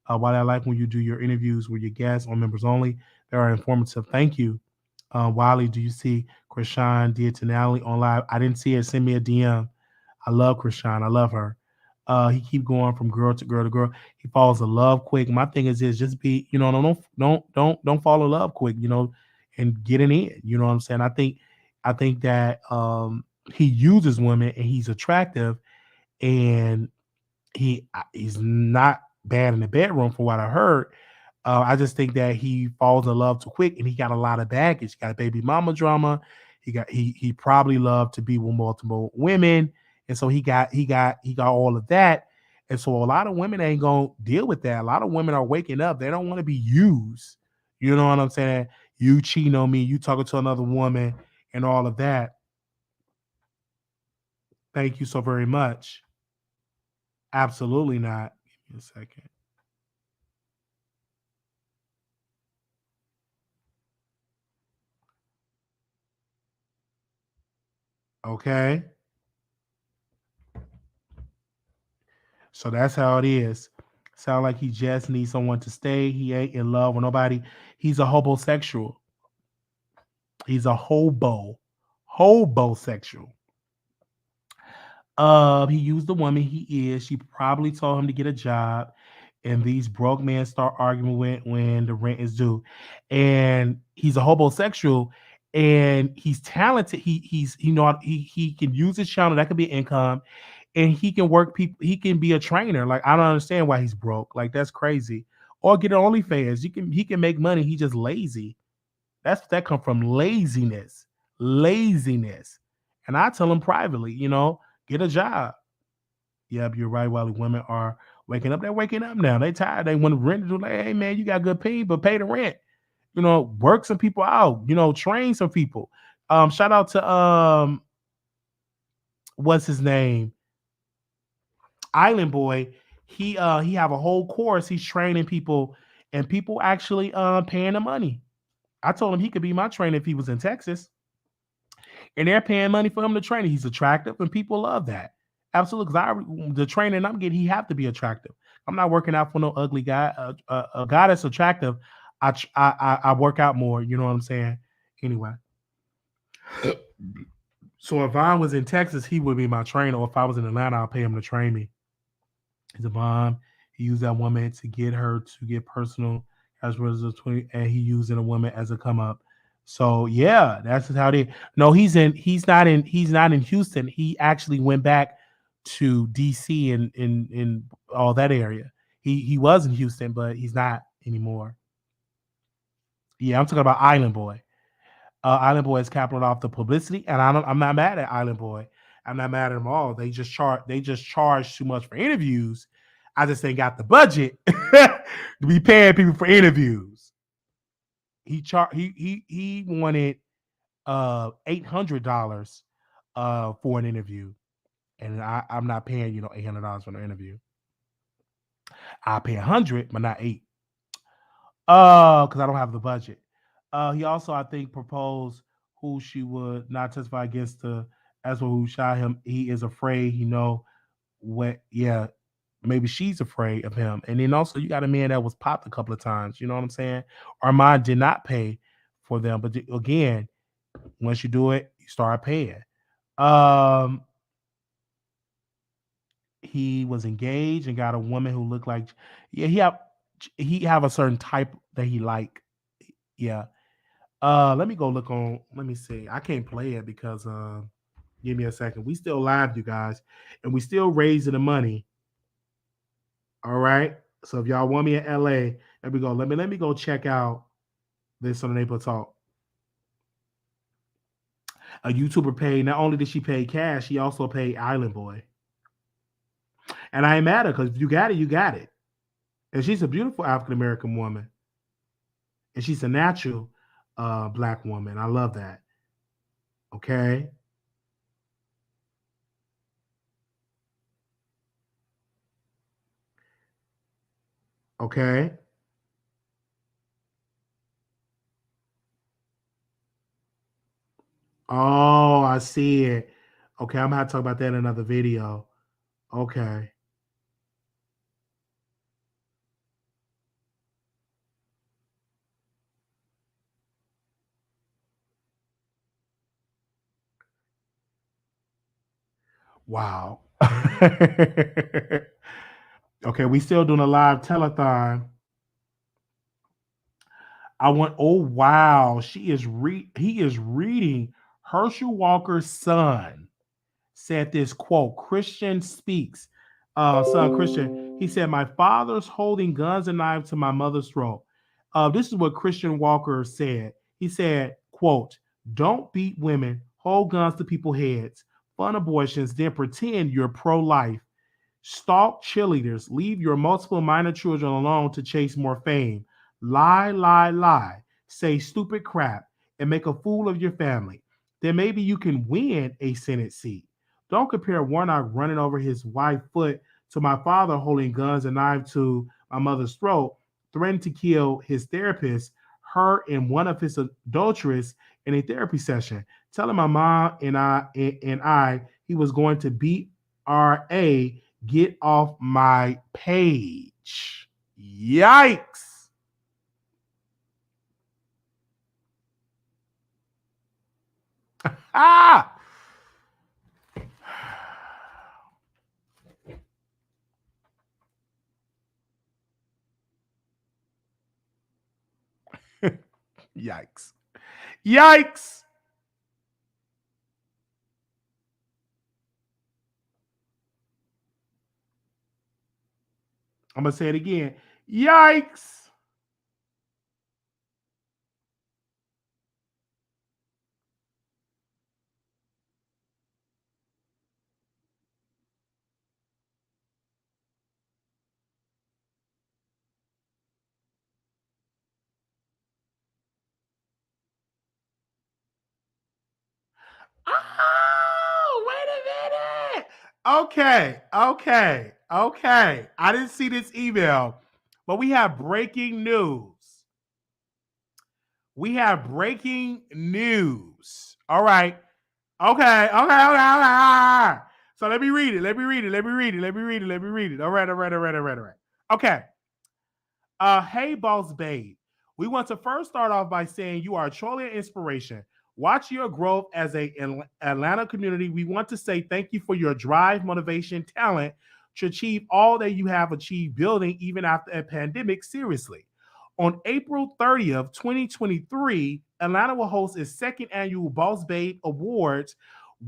What I like when you do your interviews with your guests on members only, they are informative. Thank you. Wiley, do you see Krishan Diatonali on live? I didn't see her. Send me a DM. I love Krishan. I love her. He keep going from girl to girl to girl. He falls in love quick. My thing is just be, don't fall in love quick, and get it in. You know what I'm saying? I think that he uses women and he's attractive and he's not bad in the bedroom from what I heard. I just think that he falls in love too quick, and he got a lot of baggage. He got baby mama drama. He probably loved to be with multiple women, and so he got all of that. And so a lot of women ain't gonna deal with that. A lot of women are waking up. They don't want to be used. You know what I'm saying? You cheating on me, you talking to another woman, and all of that. Thank you so very much. Absolutely not. Give me a second. Okay. So that's how it is. Sound like he just needs someone to stay. He ain't in love with nobody. He's a hobosexual. He's a hobosexual. He used the woman he is. She probably told him to get a job. And these broke men start arguing when the rent is due. And he's a hobosexual and he's talented. He can use his channel. That could be income. And he can work people. He can be a trainer. Like, I don't understand why he's broke. Like, that's crazy. Or get OnlyFans. He can make money. He's just lazy. That come from laziness. Laziness. And I tell him privately, get a job. Yep, you're right. While the women are waking up, they're waking up now. They tired. They want to rent. Like, hey man, you got good pay, but pay the rent. Work some people out. Train some people. Shout out to what's his name? Island Boy. He have a whole course. He's training people, and people actually paying the money. I told him he could be my trainer if he was in Texas, and they're paying money for him to train. He's attractive, and people love that. Absolutely, because the training I'm getting, he have to be attractive. I'm not working out for no ugly guy. A guy that's attractive, I work out more. You know what I'm saying? Anyway, so if I was in Texas, he would be my trainer. Or if I was in Atlanta, I'll pay him to train me. He's a bomb. He used that woman to get her to get personal as well as a 20, and he using a woman as a come up. So yeah, that's how they. No, he's not in Houston. He actually went back to DC and in all that area. He was in Houston, but he's not anymore. Yeah, I'm talking about Island Boy. Island Boy is capping off the publicity, and I'm not mad at Island Boy. I'm not mad at them all. They just charge too much for interviews. I just ain't got the budget to be paying people for interviews. He wanted $800 for an interview, and I'm not paying $800 for an interview. I pay $100, but not $8. Because I don't have the budget. He also, I think, proposed who she would not testify against as well who shot him. He is afraid. What? Yeah, maybe she's afraid of him. And then also, you got a man that was popped a couple of times. You know what I'm saying? Armon did not pay for them, but again, once you do it, you start paying. He was engaged and got a woman who looked like, yeah, he have a certain type that he like. Yeah. Let me go look on. Let me see. I can't play it because give me a second. We still live, you guys, and we still raising the money. All right. So if y'all want me in LA, let me go. Let me go check out this on the Neighbor Talk. A YouTuber paid. Not only did she pay cash, she also paid Island Boy. And I ain't mad at her because if you got it, you got it. And she's a beautiful African American woman, and she's a natural black woman. I love that. Okay. Okay. Oh, I see it. Okay, I'm gonna have to talk about that in another video. Okay. Wow. Okay, we still doing a live telethon. Oh wow, he is reading Herschel Walker's son. Said this quote, Christian speaks. Son Christian, he said, my father's holding guns and knives to my mother's throat. This is what Christian Walker said. He said, quote, don't beat women, hold guns to people's heads, fund abortions, then pretend you're pro-life. Stalk cheerleaders, leave your multiple minor children alone to chase more fame. Lie, lie, lie, say stupid crap, and make a fool of your family. Then maybe you can win a Senate seat. Don't compare Warnock running over his wife's foot to my father holding guns and knives to my mother's throat, threatening to kill his therapist, her and one of his adulteress in a therapy session, telling my mom and I he was going to beat RA. Get off my page. Yikes. Ah! Yikes. Yikes. I'm going to say it again. Yikes. Oh, wait a minute. Okay. I didn't see this email, but we have breaking news. All right. Okay. So let me read it. All right. Okay. Hey, Boss Babe. We want to first start off by saying you are truly an inspiration. Watch your growth as an Atlanta community. We want to say thank you for your drive, motivation, talent to achieve all that you have achieved building even after a pandemic. Seriously. On April 30th, 2023, Atlanta will host its second annual Boss Babe Awards,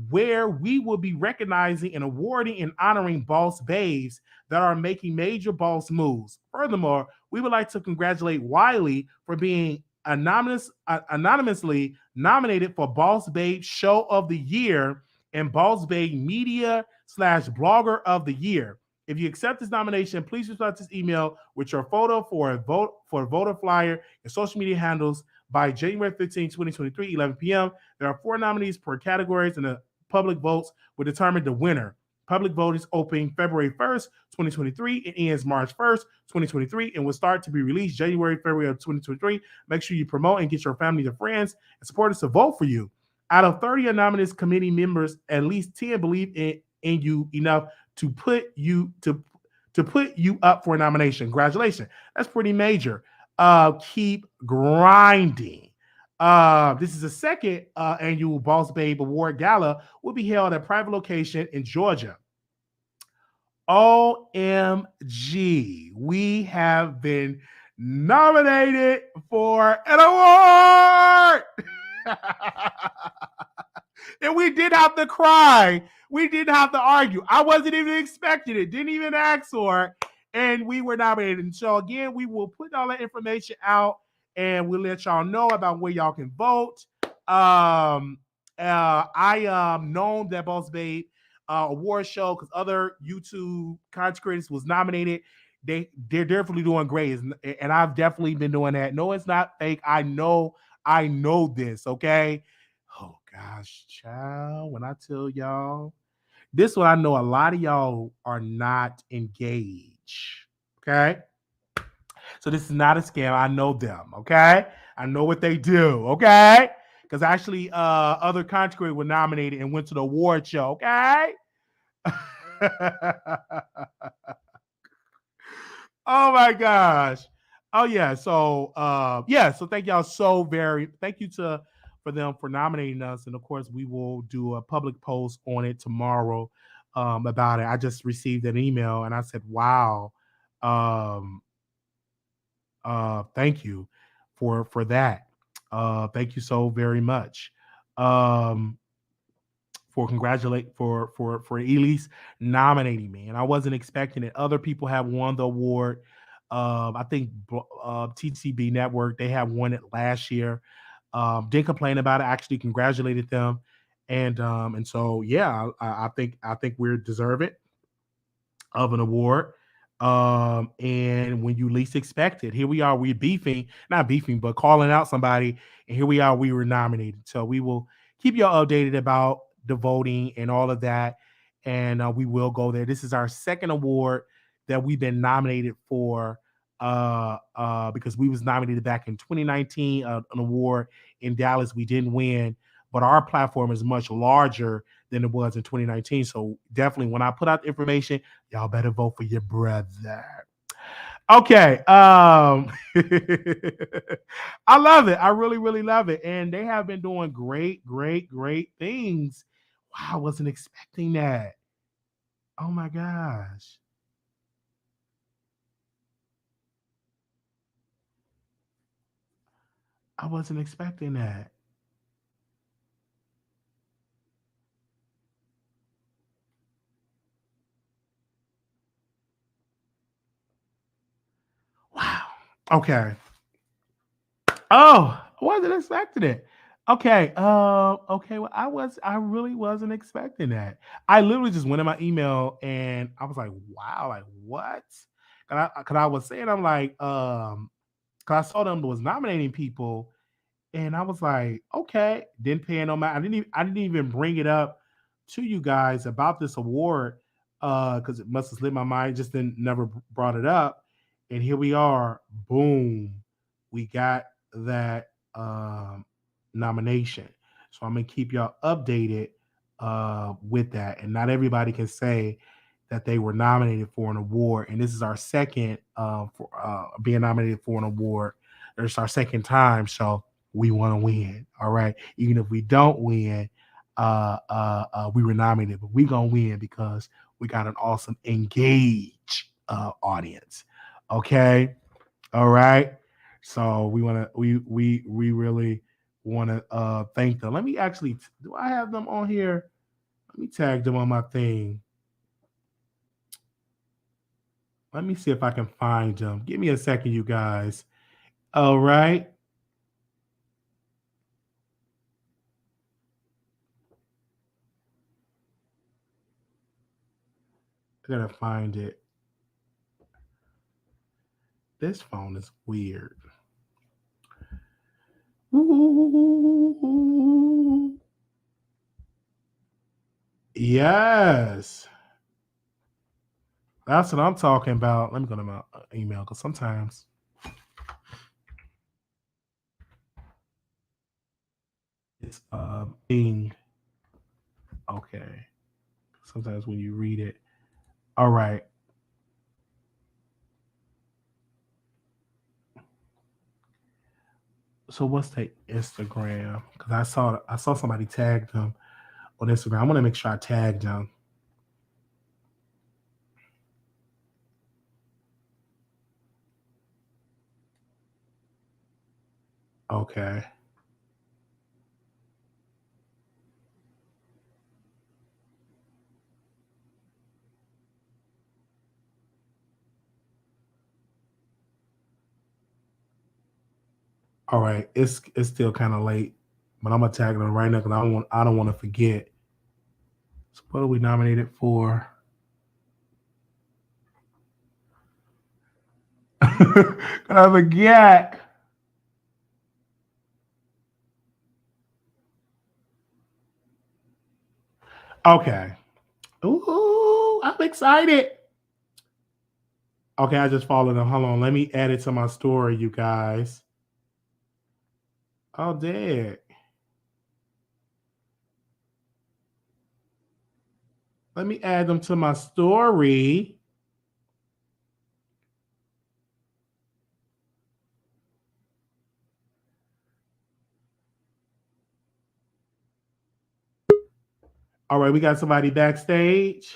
where we will be recognizing and awarding and honoring boss babes that are making major boss moves. Furthermore, we would like to congratulate Wiley for being anonymously nominated for Boss Babe Show of the Year and Boss Babe Media / Blogger of the Year. If you accept this nomination, please respond to this email with your photo for a voter flyer and social media handles by January 15, 2023, 11 p.m. There are 4 nominees per categories, and the public votes will determine the winner. Public vote is opening February 1st, 2023. It ends March 1st, 2023, and will start to be released February of 2023. Make sure you promote and get your family and friends and supporters to vote for you. Out of 30 anonymous committee members, at least 10 believe in you enough to put you up for a nomination. Congratulations. That's pretty major. Keep grinding. This is the second annual Boss Babe Award Gala will be held at a private location in Georgia. OMG, we have been nominated for an award. And we did have to cry. We didn't have to argue. I wasn't even expecting it. Didn't even ask for it. And we were nominated. And so again, we will put all that information out and we'll let y'all know about where y'all can vote. I known that Boss Babe award show because other YouTube content creators was nominated. They're definitely doing great, and I've definitely been doing that. No, it's not fake. I know this. Okay. Oh gosh, child. When I tell y'all, this one I know a lot of y'all are not engaged. Okay. So this is not a scam. I know them. Okay. I know what they do. Okay. because actually other content creators were nominated and went to the award show. Okay. Oh my gosh. Oh yeah. So so thank y'all thank you for them for nominating us. And of course we will do a public post on it tomorrow about it. I just received an email and I said, wow. Thank you for that. Thank you so very much. For Elise nominating me, and I wasn't expecting it. Other people have won the award. I think TCB Network, they have won it last year. Didn't complain about it. Actually, congratulated them, and so yeah, I think we're deserving of an award. And when you least expect it, here we are. We're not beefing, but calling out somebody, and here we are. We were nominated, so we will keep y'all updated about the voting and all of that, and we will go there. This is our second award that we've been nominated for, because we was nominated back in 2019, an award in Dallas. We didn't win, but our platform is much larger than it was in 2019. So definitely, when I put out the information, y'all better vote for your brother. Okay. I love it. I really, really love it. And they have been doing great, great, great things. Wow, I wasn't expecting that. Oh my gosh. I wasn't expecting that. Wow. Okay. Oh, I wasn't expecting it. Okay. Okay. Well, I really wasn't expecting that. I literally just went in my email and I was like, wow, like what? Cause I was saying, I'm like, cause I saw them was nominating people, and I was like, okay, didn't pay no mind. I didn't even bring it up to you guys about this award, because it must have slipped my mind. Just didn't never brought it up, and here we are. Boom, we got that nomination. So I'm gonna keep y'all updated with that. And not everybody can say that they were nominated for an award, and this is our second for being nominated for an award. It's our second time, so we want to win. All right. Even if we don't win, we were nominated, but we gonna win because we got an awesome engaged audience. Okay. All right. So we really want to thank them. Let me actually, do I have them on here? Let me tag them on my thing. Let me see if I can find them. Give me a second, you guys. All right. I gotta find it. This phone is weird. Ooh. Yes. That's what I'm talking about. Let me go to my email because sometimes it's being okay. Sometimes when you read it. All right. So what's the Instagram? Because I saw somebody tag them on Instagram. I want to make sure I tagged them. Okay. All right, it's still kind of late, but I'm gonna tag them right now because I don't want to forget. So what are we nominated for? I forget. Okay. Ooh, I'm excited. Okay, I just followed them. Hold on, let me add it to my story, you guys. Oh, dead. Let me add them to my story. All right, we got somebody backstage.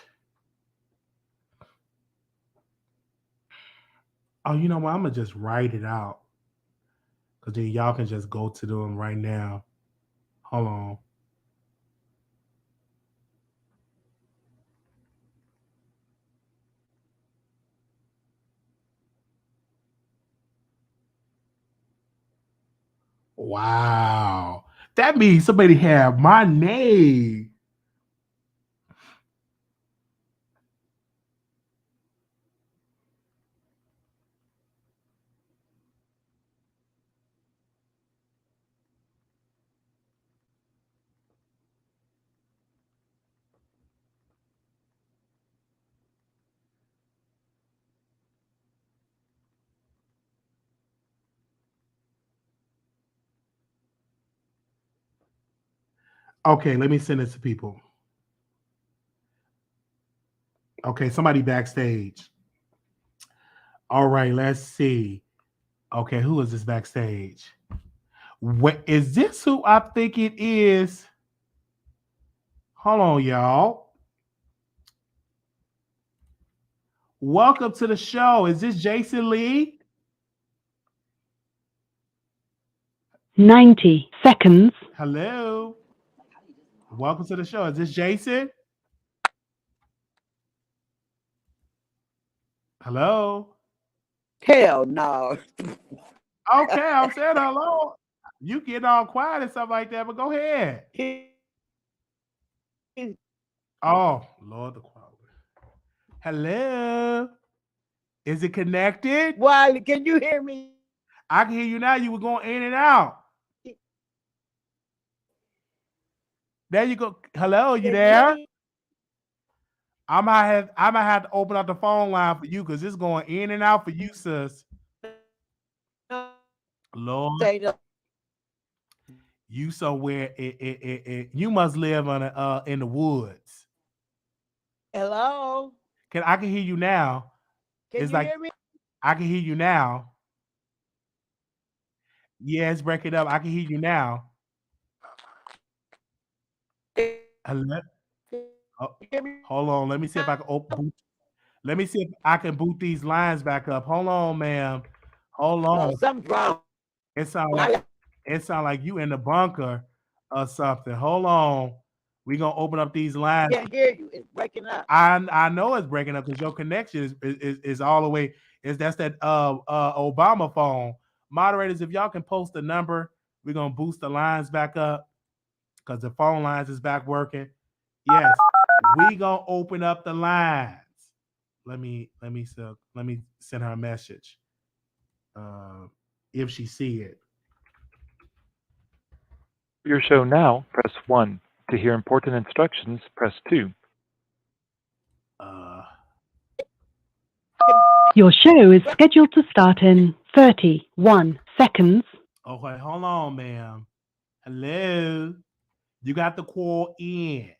Oh, you know what? I'm going to just write it out. Because then y'all can just go to them right now. Hold on. Wow. That means somebody have my name. Okay, let me send this to people. Okay, somebody backstage. All right, let's see. Okay, who is this backstage? What is this who I think it is? Hold on, y'all. Welcome to the show. Is this Jason Lee? 90 seconds. Hello. Welcome to the show. Is this Jason? Hello. Hell no. Okay, I'm saying hello. You get all quiet and stuff like that, but go ahead. Oh, Lord, the quality. Hello. Is it connected? Wiley, can you hear me? I can hear you now. You were going in and out. There you go. Hello, you there? I might have to open up the phone line for you because it's going in and out for you, sis. Lord, you somewhere. You must live on in the woods. Hello. I can hear you now. Can you hear me? I can hear you now. Yeah, it's breaking up. I can hear you now. Hello. Oh, hold on. Let me see if I can open. Let me see if I can boot these lines back up. Hold on, ma'am. Hold on. Something's wrong. It sound like you in the bunker or something. Hold on. We're gonna open up these lines. I can't hear you. It's breaking up. I know it's breaking up because your connection is all the way. That's that Obama phone. Moderators, if y'all can post the number, we're gonna boost the lines back up because the phone lines is back working. Yes, we gonna open up the lines. Let me send her a message. If she see it. Your show now, press 1. To hear important instructions, press 2. Your show is scheduled to start in 31 seconds. Okay, hold on, ma'am. Hello. You got the call in.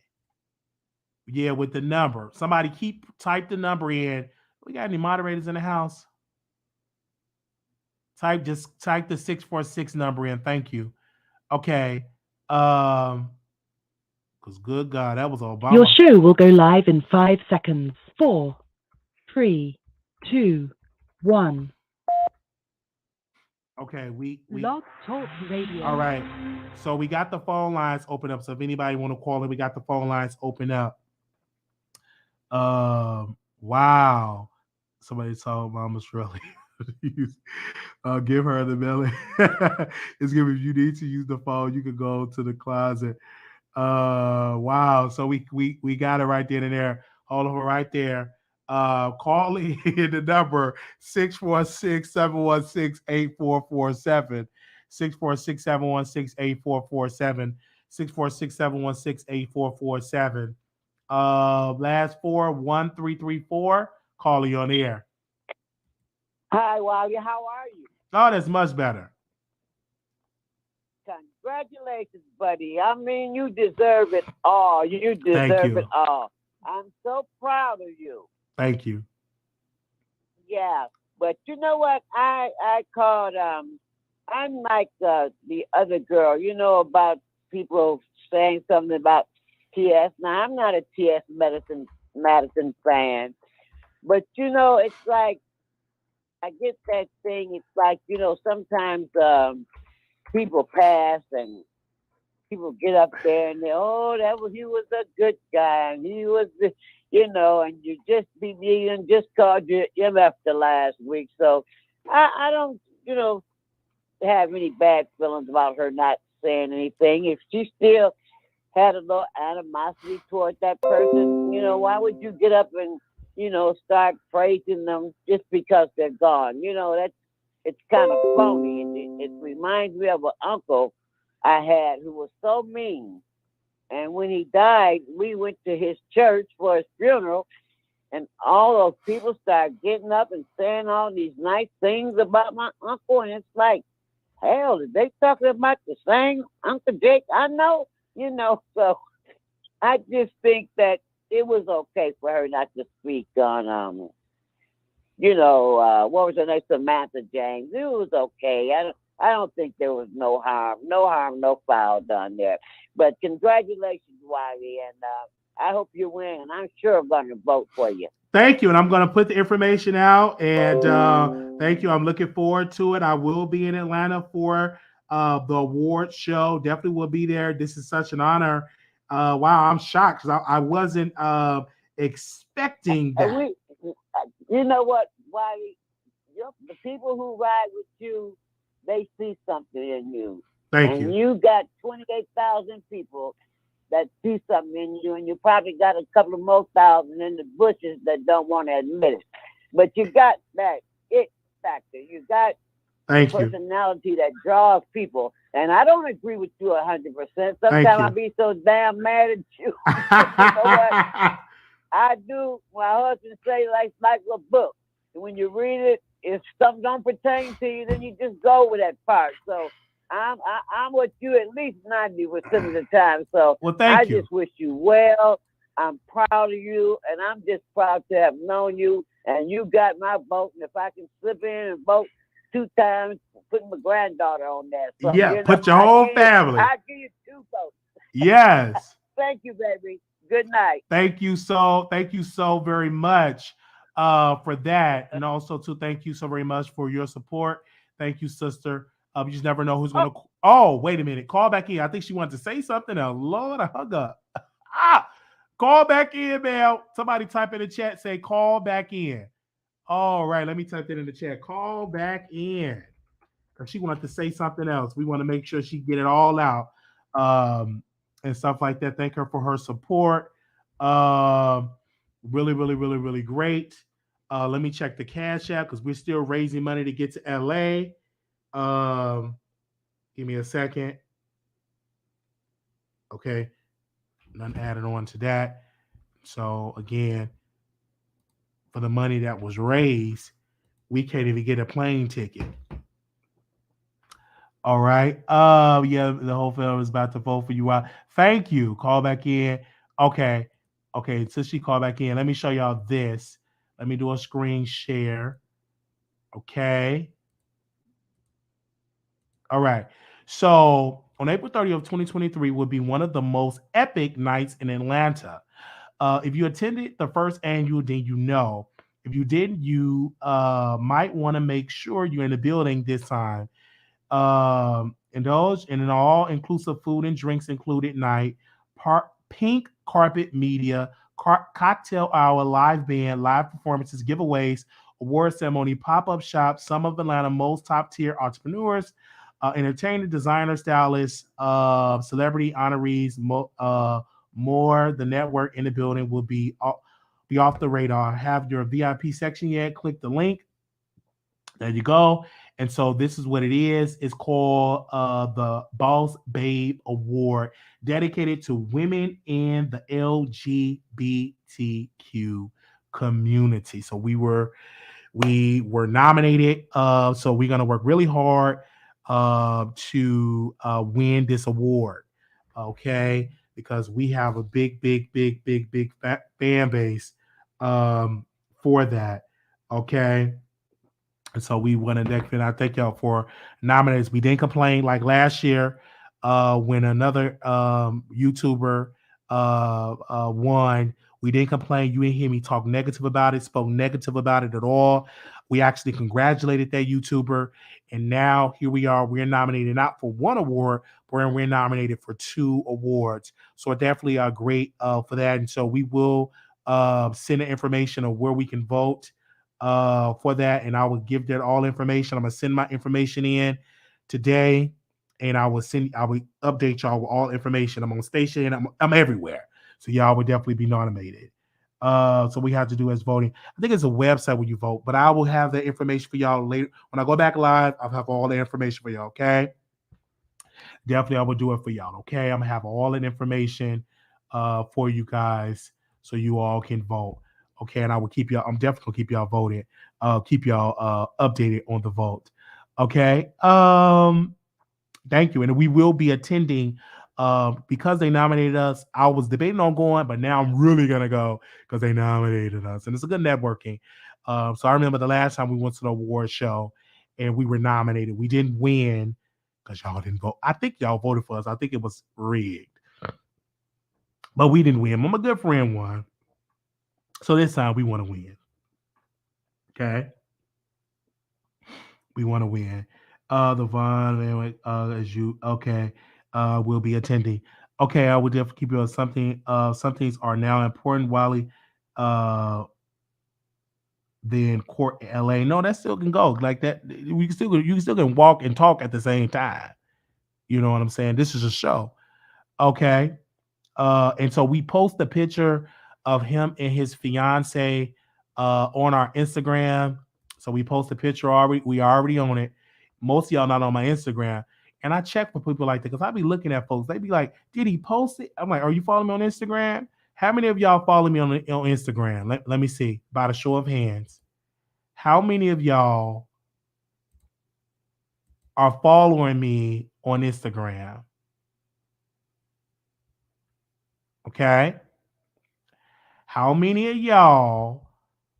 Yeah, with the number. Somebody type the number in. We got any moderators in the house? Type the 646 number in. Thank you. Okay. Because good God, that was Obama. Your show will go live in 5 seconds. 4, 3, 2, 1. Okay, we Blog Talk Radio. All right. So we got the phone lines open up. So if anybody want to call in, we got the phone lines open up. Wow. Somebody told Mama Shirley. Give her the belly. It's giving you need to use the phone. You can go to the closet. Wow. So we got it right then and there. Hold on right there. Call in the number 646-716-8447. 646-716-8447. 646-716-8447. Last 4, 1334. Call you on the air. Hi, Wiley. How are you? Oh, that's much better. Congratulations, buddy. I mean, you deserve it all. You deserve it all. I'm so proud of you. Thank you. Yeah, but you know what? I called. I'm like the other girl. You know about people saying something about TS. Now I'm not a TS Madison fan, but you know it's like I get that thing. It's like sometimes people pass and people get up there and he was a good guy and he was and you just be and just called you MF the last week. So I don't have any bad feelings about her not saying anything. If she still had a little animosity toward that person, why would you get up and start praising them just because they're gone? It's kind of phony. It reminds me of an uncle I had who was so mean. And when he died, we went to his church for his funeral, and all those people started getting up and saying all these nice things about my uncle. And it's like, hell, are they talking about the same Uncle Jake I know? So I just think that it was okay for her not to speak on, what was her name? Samantha James. It was okay. I don't think there was no harm, no foul done there. But congratulations, Wiley, and I hope you win. And I'm sure I'm going to vote for you. Thank you, and I'm going to put the information out. And thank you. I'm looking forward to it. I will be in Atlanta for the award show. Definitely will be there. This is such an honor. Wow, I'm shocked because I wasn't expecting that. You know what, Wiley? The people who ride with you, they see something in you. Thank you. And you got 28,000 people that see something in you, and you probably got a couple of more thousand in the bushes that don't want to admit it. But you got that it factor. You got personality that draws people. And I don't agree with you 100%. Sometimes I be so damn mad at you. You know what? I do. My husband say like a book. And when you read it, if something don't pertain to you, then you just go with that part. So I'm with you at least 90% of the time. So I just wish you well. I'm proud of you, and I'm just proud to have known you. And you got my vote. And if I can slip in and vote 2 times, put my granddaughter on that. So, put your whole family. I'll give you 2 votes. Yes. Thank you, baby. Good night. Thank you so very much for that. And also to thank you so very much for your support. Thank you, sister. You just never know who's going to. Oh, wait a minute. Call back in. I think she wanted to say something. Oh, Lord, I hung up. Call back in, Mel. Somebody type in the chat, say call back in. All right, let me type that in the chat. Call back in. Because she wanted to say something else. We want to make sure she get it all out and stuff like that. Thank her for her support. Really, really, really, really great. Let me check the Cash App because we're still raising money to get to LA. Give me a second. Okay. None added on to that. So again, for the money that was raised, we can't even get a plane ticket. All right. Yeah, the whole film is about to vote for you out. Thank you. Call back in. Okay. So she called back in. Let me show y'all this. Let me do a screen share. Okay. All right. So on April 30th of 2023 will be one of the most epic nights in Atlanta. If you attended the first annual, then you know. If you didn't, you might want to make sure you're in the building this time. Indulge in an all-inclusive food and drinks included night, pink carpet media, cocktail hour, live band, live performances, giveaways, award ceremony, pop-up shop, some of Atlanta's most top-tier entrepreneurs, entertainer, designer, stylists, celebrity honorees, more. The network in the building will be off the radar. Have your VIP section yet? Click the link. There you go. And so this is what it is. It's called the Boss Babe Award, dedicated to women in the LGBTQ community. So we were nominated. So we're gonna work really hard to win this award. Okay. because we have a big fan base for that. Okay. And so we want to next, and I thank y'all for nominating. We didn't complain like last year when another YouTuber won. We didn't complain. You didn't hear me talk negative about it, spoke negative about it at all. We actually congratulated that YouTuber. And now here we are. We're nominated not for one award, but we're nominated for 2 awards. So definitely great for that. And so we will send the information of where we can vote for that, and I will give that all information. I'm gonna send my information in today, and I will update y'all with all information. I'm on station, I'm everywhere, so y'all will definitely be nominated. So we have to do is voting. I think it's a website where you vote, but I will have that information for y'all later. When I go back live, I'll have all the information for y'all. Okay, definitely I will do it for y'all. Okay, I'm gonna have all that information for you guys so you all can vote. Okay, and I will keep y'all. I'm definitely gonna keep y'all voted. Keep y'all updated on the vote. Okay. Thank you. And we will be attending because they nominated us. I was debating on going, but now I'm really gonna go because they nominated us, and it's a good networking. So I remember the last time we went to the award show and we were nominated. We didn't win because y'all didn't vote. I think y'all voted for us. I think it was rigged, but we didn't win. My good friend won. So this time we want to win. Okay. We want to win. The Vaughn, as you, okay, will be attending. Okay, I will definitely keep you on something. Some things are now important, Wiley. Then court in LA. No, that still can go. Like that, you still can walk and talk at the same time. You know what I'm saying? This is a show. Okay. And so we post a picture of him and his fiance on our Instagram. So we post a picture already. We already on it. Most of y'all not on my Instagram. And I check for people like that because I be looking at folks. They be like, did he post it? I'm like, are you following me on Instagram? How many of y'all follow me on Instagram? Let me see. By the show of hands. How many of y'all are following me on Instagram? Okay. How many of y'all,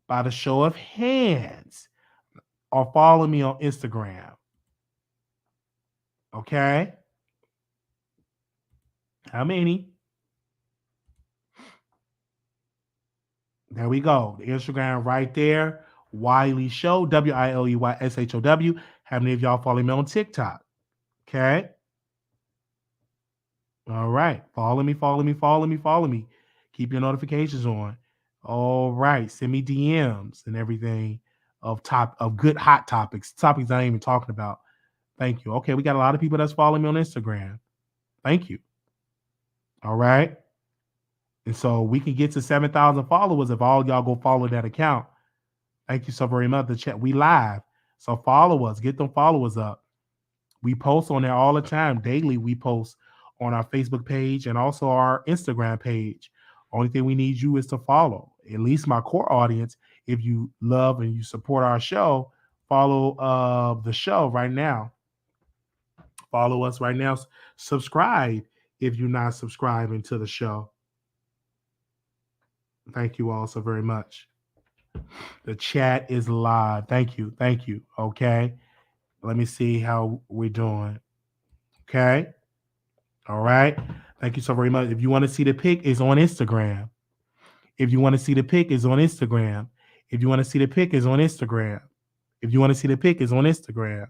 by the show of hands, are following me on Instagram? Okay. How many? There we go. The Instagram right there. Wiley Show. WILEYSHOW. How many of y'all follow me on TikTok? Okay. All right. Follow me. Keep your notifications on. All right. Send me DMs and everything of good hot topics I ain't even talking about. Thank you. Okay, we got a lot of people that's following me on Instagram. Thank you. All right. And so we can get to 7,000 followers if all y'all go follow that account. Thank you so very much. The chat, we live. So follow us. Get them followers up. We post on there all the time. Daily, we post on our Facebook page and also our Instagram page. Only thing we need you is to follow. At least my core audience, if you love and you support our show, follow the show right now. Follow us right now. Subscribe if you're not subscribing to the show. Thank you all so very much. The chat is live. Thank you. Okay. Let me see how we're doing. Okay. All right. Thank you so very much. If you want to see the pic, it's on Instagram. If you want to see the pic, it's on Instagram. If you want to see the pic, it's on Instagram. If you want to see the pic, it's on Instagram.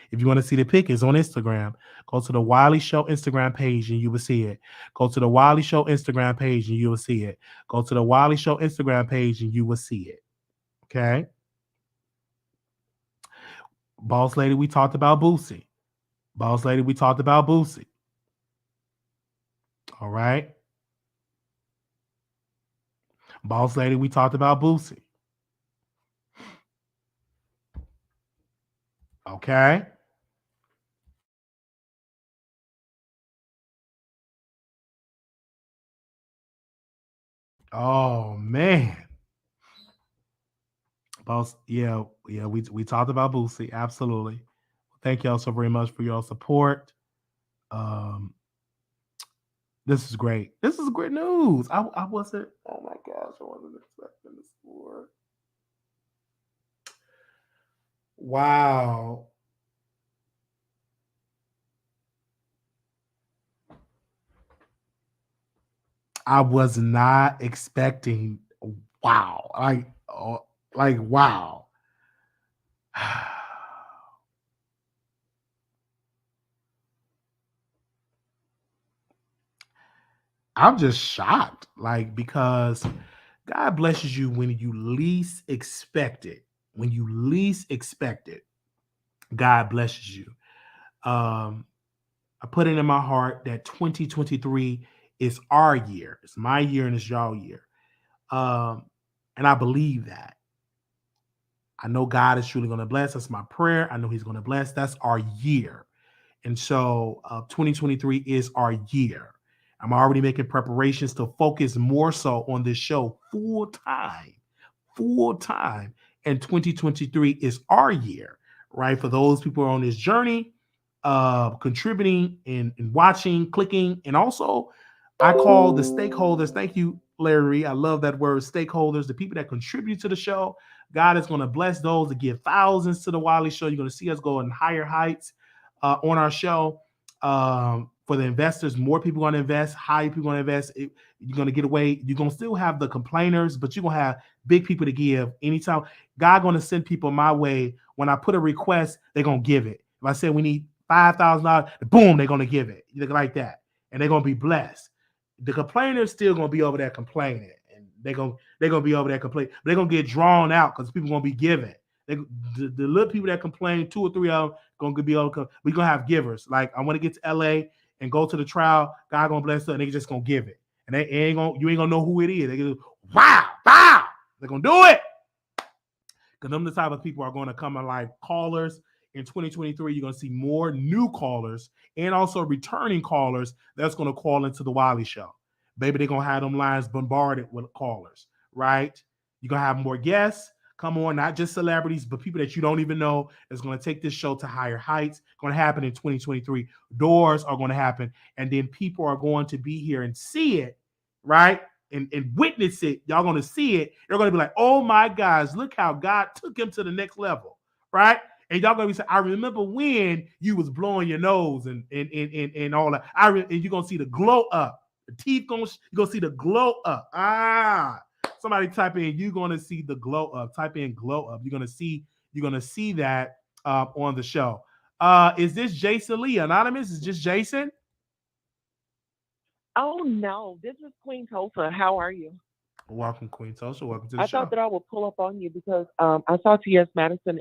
If you want to see the pic, it's on Instagram. Go to the Wiley Show Instagram page and you will see it. Go to the Wiley Show Instagram page and you will see it. Go to the Wiley Show Instagram page and you will see it. Okay. Boss Lady, we talked about Boosie. Boss Lady, we talked about Boosie. All right. Boss Lady, we talked about Boosie. Okay. Oh man. Boss, yeah, we talked about Boosie. Absolutely. Thank y'all so very much for your support. This is great. This is great news. I wasn't. Oh my gosh, I wasn't expecting this for. Wow. I was not expecting. Wow. Like wow. I'm just shocked. Like, because God blesses you when you least expect it. When you least expect it, God blesses you. I put it in my heart that 2023 is our year. It's my year and it's y'all year. And I believe that. I know God is truly going to bless. That's my prayer. I know he's going to bless. That's our year. And so 2023 is our year. I'm already making preparations to focus more so on this show full time. And 2023 is our year, right? For those people who are on this journey, contributing and watching, clicking, and also I call the stakeholders. Thank you, Larry. I love that word, stakeholders, the people that contribute to the show. God is going to bless those that give thousands to the Wiley Show. You're going to see us go in higher heights on our show. For the investors, more people going to invest, higher people going to invest. You're going to get away. You're going to still have the complainers, but you're going to have big people to give. Anytime God going to send people my way, when I put a request, they're going to give it. If I say we need $5,000, boom, they're going to give it. Like that. And they're going to be blessed. The complainers still going to be over there complaining. And they're going to be over there complaining. But they're going to get drawn out because people going to be giving. The little people that complain, 2 or 3 of them, going to be able to, we're going to have givers. Like, I want to get to LA and go to the trial. God going to bless her, and they just going to give it. And you ain't going to know who it is. They go, wow. They're going to do it. Because them the type of people are going to come in like callers. In 2023, you're going to see more new callers and also returning callers that's going to call into the Wiley Show. Baby, they're going to have them lines bombarded with callers, right? You're going to have more guests. Come on, not just celebrities, but people that you don't even know is going to take this show to higher heights. It's going to happen in 2023. Doors are going to happen. And then people are going to be here and see it, right? And witness it. Y'all going to see it. They're going to be like, oh my gosh, look how God took him to the next level, right? And y'all gonna be saying, I remember when you was blowing your nose and all that. And you're gonna see the glow up. The teeth you're gonna see the glow up. Somebody type in, you're gonna see the glow up. Type in glow up. You're gonna see that on the show. Is this Jason Lee Anonymous? Is just Jason? Oh no, this is Queen Tulsa. How are you? Welcome, Queen Tulsa. Welcome to the show. I thought that I would pull up on you because I saw T.S. Madison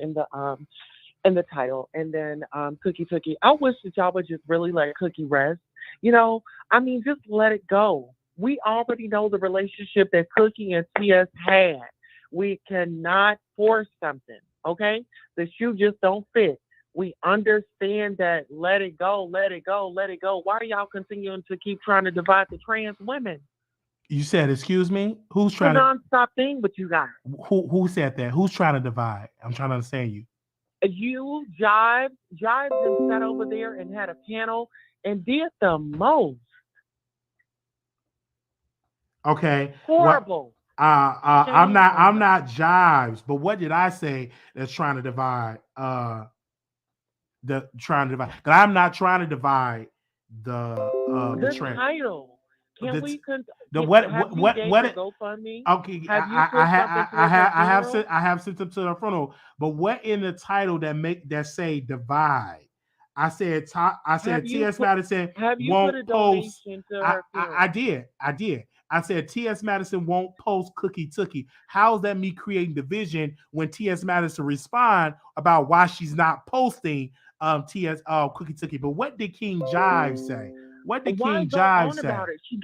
in the title, and then Tookie. I wish that y'all would just really let Cookie rest. Just let it go. We already know the relationship that Cookie and T.S. had. We cannot force something, okay? The shoe just don't fit. We understand that. Let it go. Why are y'all continuing to keep trying to divide the trans women? You said, excuse me? Who's trying to non-stop thing with you guys? Who said that? Who's trying to divide? I'm trying to understand you. You Jive and sat over there and had a panel and did the most. Okay. Horrible. I'm not Jives, but what did I say that's trying to divide? Because I'm not trying to divide the trend. Title. Can we what GoFundMe? Okay, I have sent them to the frontal, but what in the title that say divide? I said T.S. Madison won't post. I did. I said T.S. Madison won't post Cookie Tookie. How's that me creating division when T.S. Madison respond about why she's not posting T.S. Cookie Tookie? But what did King Jive say? What did King Jive say? About it? She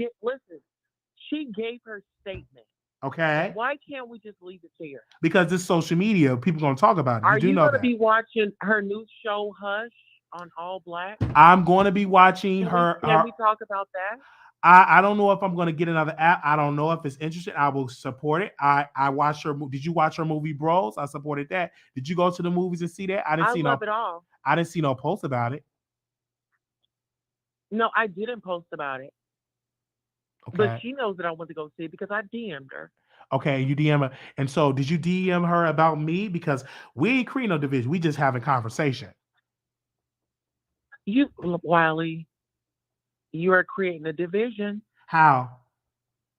gave her statement. Okay. Why can't we just leave it there? Because this social media, people going to talk about it. Are you going to be watching her new show, Hush, on All Black? I'm going to be watching her. Can we talk about that? I don't know if I'm going to get another app. I don't know if it's interesting. I will support it. I watched her. Did you watch her movie Bros? I supported that. Did you go to the movies and see that? I love it all. I didn't see no post about it. No, I didn't post about it. Okay. But she knows that I went to go see it because I DM'd her. Okay, you DM her. And so did you DM her about me? Because we ain't creating no division. We just having conversation. Wiley, you are creating a division. How?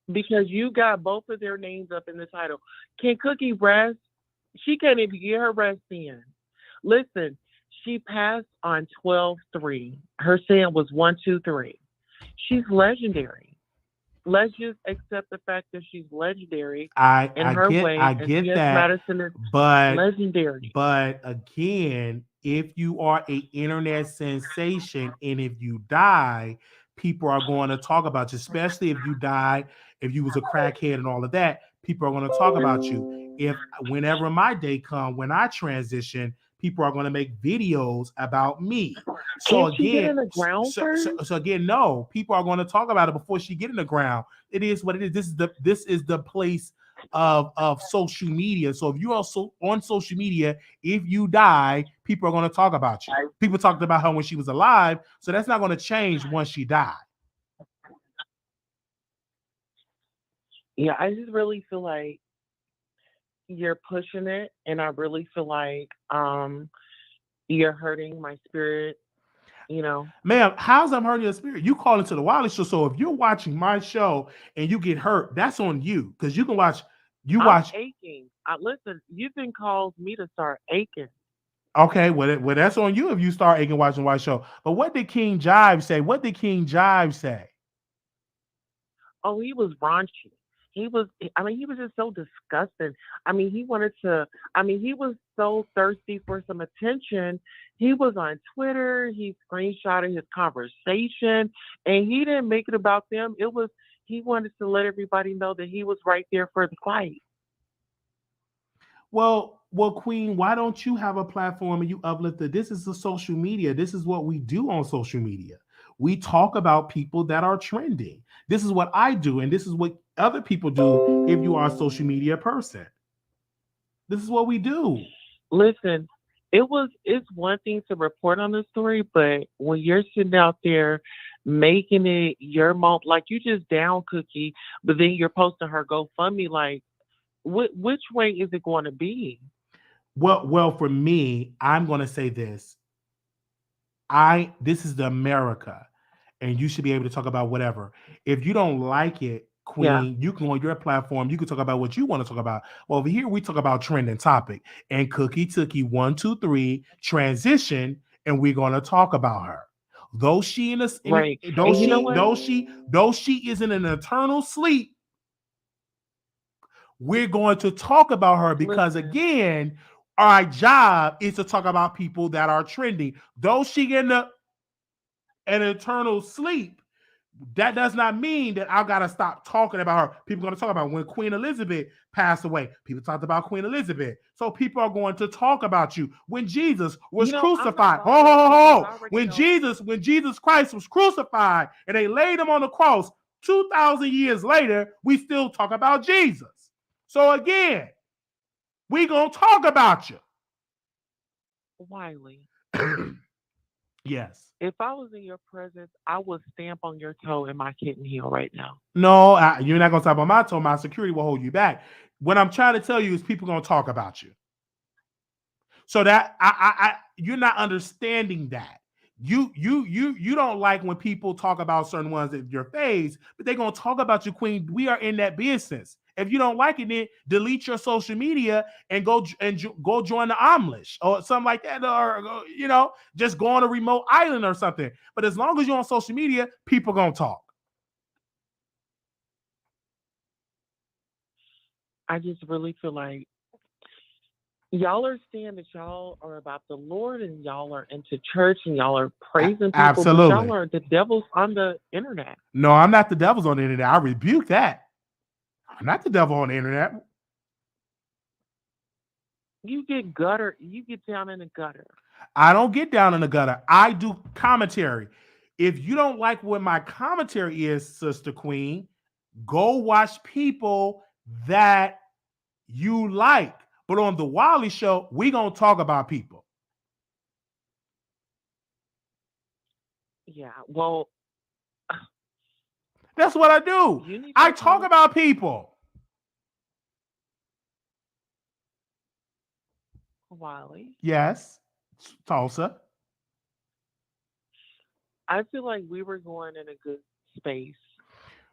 Because you got both of their names up in the title. Can Cookie rest? She can't even get her rest in. Listen, she passed on 12-3. Her sin was 1-2-3. She's legendary. Let's just accept the fact that she's legendary I get that. Madison is legendary. But again, if you are an internet sensation and if you die, people are going to talk about you, especially if you die, if you was a crackhead and all of that, people are going to talk about you. If whenever my day comes, when I transition, people are going to make videos about me. So Can't she get in the ground first? So again, no, people are going to talk about it before she get in the ground. It is what it is. This is the place of social media. So if you're also on social media, if you die, people are going to talk about you. People talked about her when she was alive, so that's not going to change once she died. Yeah, I just really feel like you're pushing it, and I really feel like you're hurting my spirit, you know. Ma'am, how's I'm hurting your spirit? You call into the Wiley Show, so if you're watching my show and you get hurt, that's on you, because you can watch. I'm aching. Listen, you've been called me to start aching. Okay, well, that's on you if you start aching watching White Show. But what did King Jive say? What did King Jive say? Oh, he was raunchy. He was just so disgusting. He was so thirsty for some attention. He was on Twitter. He screenshotted his conversation, and he didn't make it about them. He wanted to let everybody know that he was right there for the fight. Well, Queen, why don't you have a platform and you uplift it? This is the social media. This is what we do on social media. We talk about people that are trending. This is what I do, and this is what other people do if you are a social media person. This is what we do. Listen, it's one thing to report on the story, but when you're sitting out there making it your moment, like you just down Cookie, but then you're posting her GoFundMe, like which way is it going to be? Well, for me, I'm going to say this. This is the America, and you should be able to talk about whatever. If you don't like it, Queen, you can on your platform, you can talk about what you want to talk about. Well, over here, we talk about trending topic. And Cookie Tookie 1, 2, 3 transition, and we're going to talk about her. Though she is in an eternal sleep, we're going to talk about her because again, our job is to talk about people that are trending. Though she in an eternal sleep, that does not mean that I gotta stop talking about her. People are going to talk about when Queen Elizabeth passed away. People talked about Queen Elizabeth. So people are going to talk about you. When Jesus was crucified. When Jesus Christ was crucified and they laid him on the cross 2,000 years later, we still talk about Jesus. So again, we gonna talk about you. Wiley. Yes. If I was in your presence, I would stamp on your toe in my kitten heel right now. No, you're not gonna stamp on my toe. My security will hold you back. What I'm trying to tell you is people gonna talk about you. So that you're not understanding that. You don't like when people talk about certain ones in your face, but they're gonna talk about you, Queen. We are in that business. If you don't like it, then delete your social media and go join the Amish or something like that, or just go on a remote island or something. But as long as you're on social media, people gonna talk. I just really feel like y'all are saying that y'all are about the Lord and y'all are into church and y'all are praising people. Absolutely. But y'all are the devils on the internet. No, I'm not the devils on the internet. I rebuke that. I'm not the devil on the internet. You get down in the gutter. I don't get down in the gutter. I do commentary. If you don't like what my commentary is, Sister Queen, go watch people that you like. But on the Wiley Show, we gonna talk about people. Yeah, well, That's what I do. I talk about people. Wiley. Yes, Tulsa. I feel like we were going in a good space.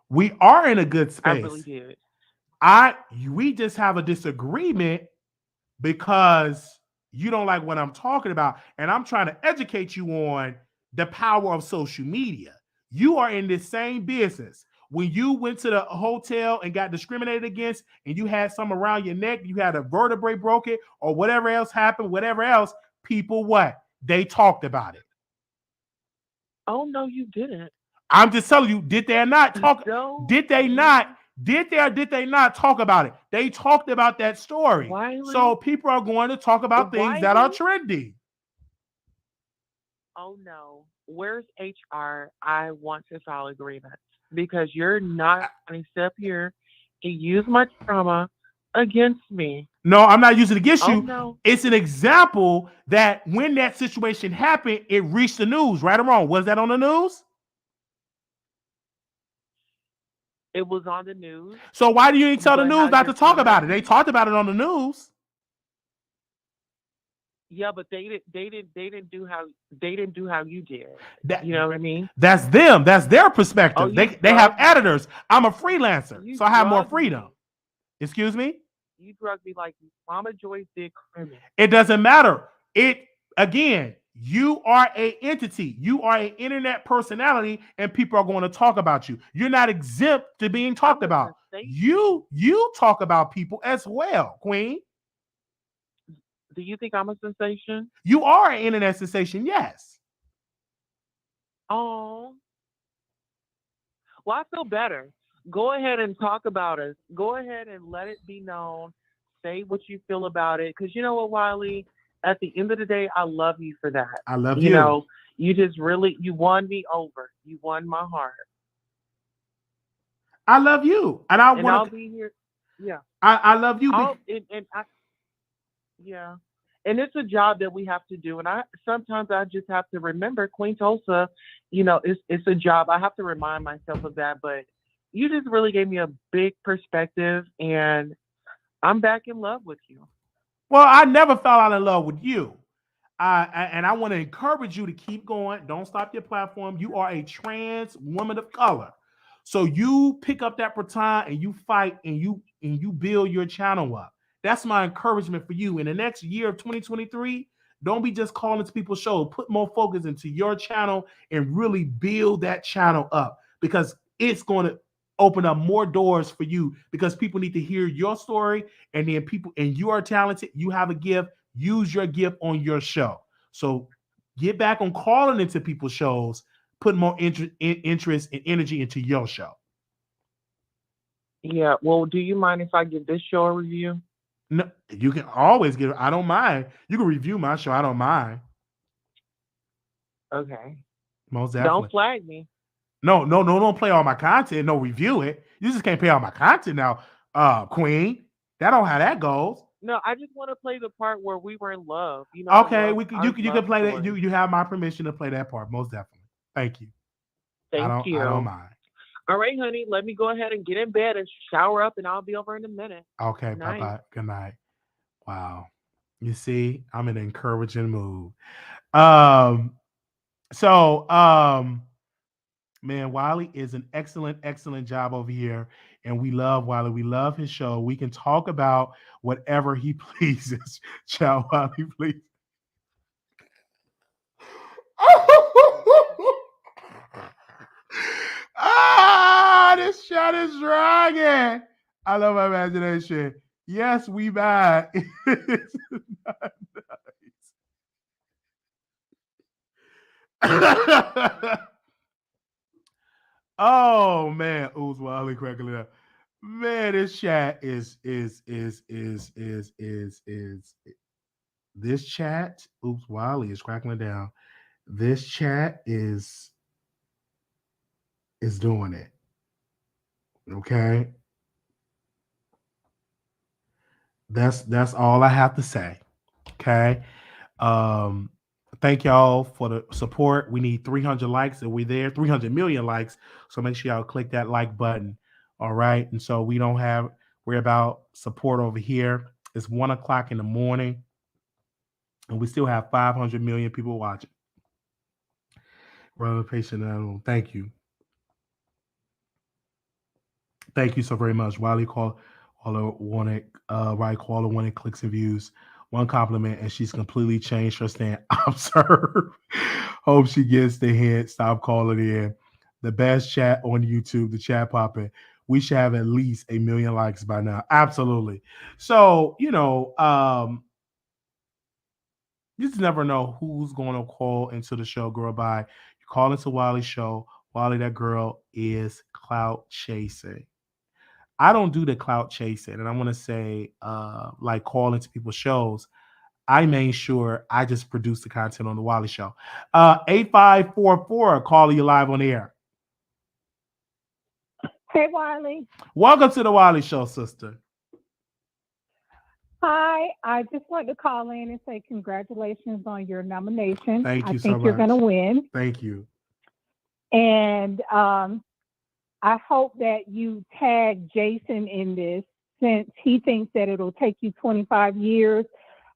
We are in a good space. I really did. We just have a disagreement because you don't like what I'm talking about, and I'm trying to educate you on the power of social media. You are in this same business. When you went to the hotel and got discriminated against and you had some around your neck, you had a vertebrae broken or whatever else happened, whatever else, people what? They talked about it. Oh, no, you didn't. I'm just telling you, did they not talk? Did they not talk about it? They talked about that story. Wiley, so people are going to talk about things that are trendy. Oh, no. Where's HR? I want to file a grievance because you're not going to step here and use my trauma against me. No, I'm not using it against you. No. It's an example that when that situation happened, it reached the news, right or wrong. Was that on the news? It was on the news. So why do you tell the news not to talk about it? They talked about it on the news. Yeah, but they didn't do how you did. You know what I mean? That's them. That's their perspective. They have editors. I'm a freelancer, so I have more freedom. Excuse me? You drugged me like Mama Joyce did criminal. It doesn't matter. Again, you are an entity. You are an internet personality, and people are going to talk about you. You're not exempt to being talked about. You talk about people as well, Queen. Do you think I'm a sensation? You are an internet sensation, yes. Oh. Well, I feel better. Go ahead and talk about us. Go ahead and let it be known. Say what you feel about it. Because you know what, Wiley? At the end of the day, I love you for that. I love you. You know, you just really, you won me over. You won my heart. I love you. And I'll be here. Yeah. I love you. Yeah. And it's a job that we have to do. And sometimes I just have to remember Queen Tulsa, you know, it's a job. I have to remind myself of that. But you just really gave me a big perspective, and I'm back in love with you. Well, I never fell out of love with you. And I want to encourage you to keep going. Don't stop your platform. You are a trans woman of color. So you pick up that baton and you fight and you build your channel up. That's my encouragement for you. In the next year of 2023, don't be just calling to people's show. Put more focus into your channel and really build that channel up, because it's going to open up more doors for you, because people need to hear your story. And then and you are talented. You have a gift. Use your gift on your show. So get back on calling into people's shows. Put more interest and energy into your show. Yeah. Well, do you mind if I give this show a review? No, you can always give. I don't mind. You can review my show. I don't mind. Okay. Most definitely. Don't flag me. No, don't play all my content. No, review it. You just can't play all my content now, Queen. That don't how that goes. No, I just want to play the part where we were in love. You know. Okay, you can play that. You have my permission to play that part. Most definitely. Thank you. Thank you. I don't mind. All right, honey. Let me go ahead and get in bed and shower up, and I'll be over in a minute. Okay, bye-bye. Good night. Wow. You see, I'm in an encouraging mood. Man, Wiley is an excellent job over here. And we love Wiley. We love his show. We can talk about whatever he pleases. Ciao, Wiley, please. This shot is dragging. I love my imagination. Yes, we back. It's not nice. Oh man, oops, Wiley cracking it up. Man, this chat is this chat. Oops, Wiley is crackling down. This chat is doing it. Okay. That's all I have to say. Okay. Thank y'all for the support. We need 300 likes, and we're there. 300 million likes. So make sure y'all click that like button. All right. And so we're about support over here. It's 1:00 in the morning, and we still have 500 million people watching. Brother patient, thank you. Thank you so very much. Wiley caller wanted clicks and views. One compliment, and she's completely changed her stand. Observe. Hope she gets the hint. Stop calling in. The best chat on YouTube, the chat popping. We should have at least 1 million likes by now. Absolutely. So, you just never know who's going to call into the show, girl. By you call into Wiley Show. Wiley, that girl is clout chasing. I don't do the clout chasing, and I want to say, like call into people's shows. I made sure I just produce the content on the Wiley Show. 8544, calling you live on the air. Hey, Wiley. Welcome to the Wiley Show, sister. Hi. I just want to call in and say congratulations on your nomination. Thank you I so think you're much. going to win. Thank you. And I hope that you tag Jason in this, since he thinks that it'll take you 25 years.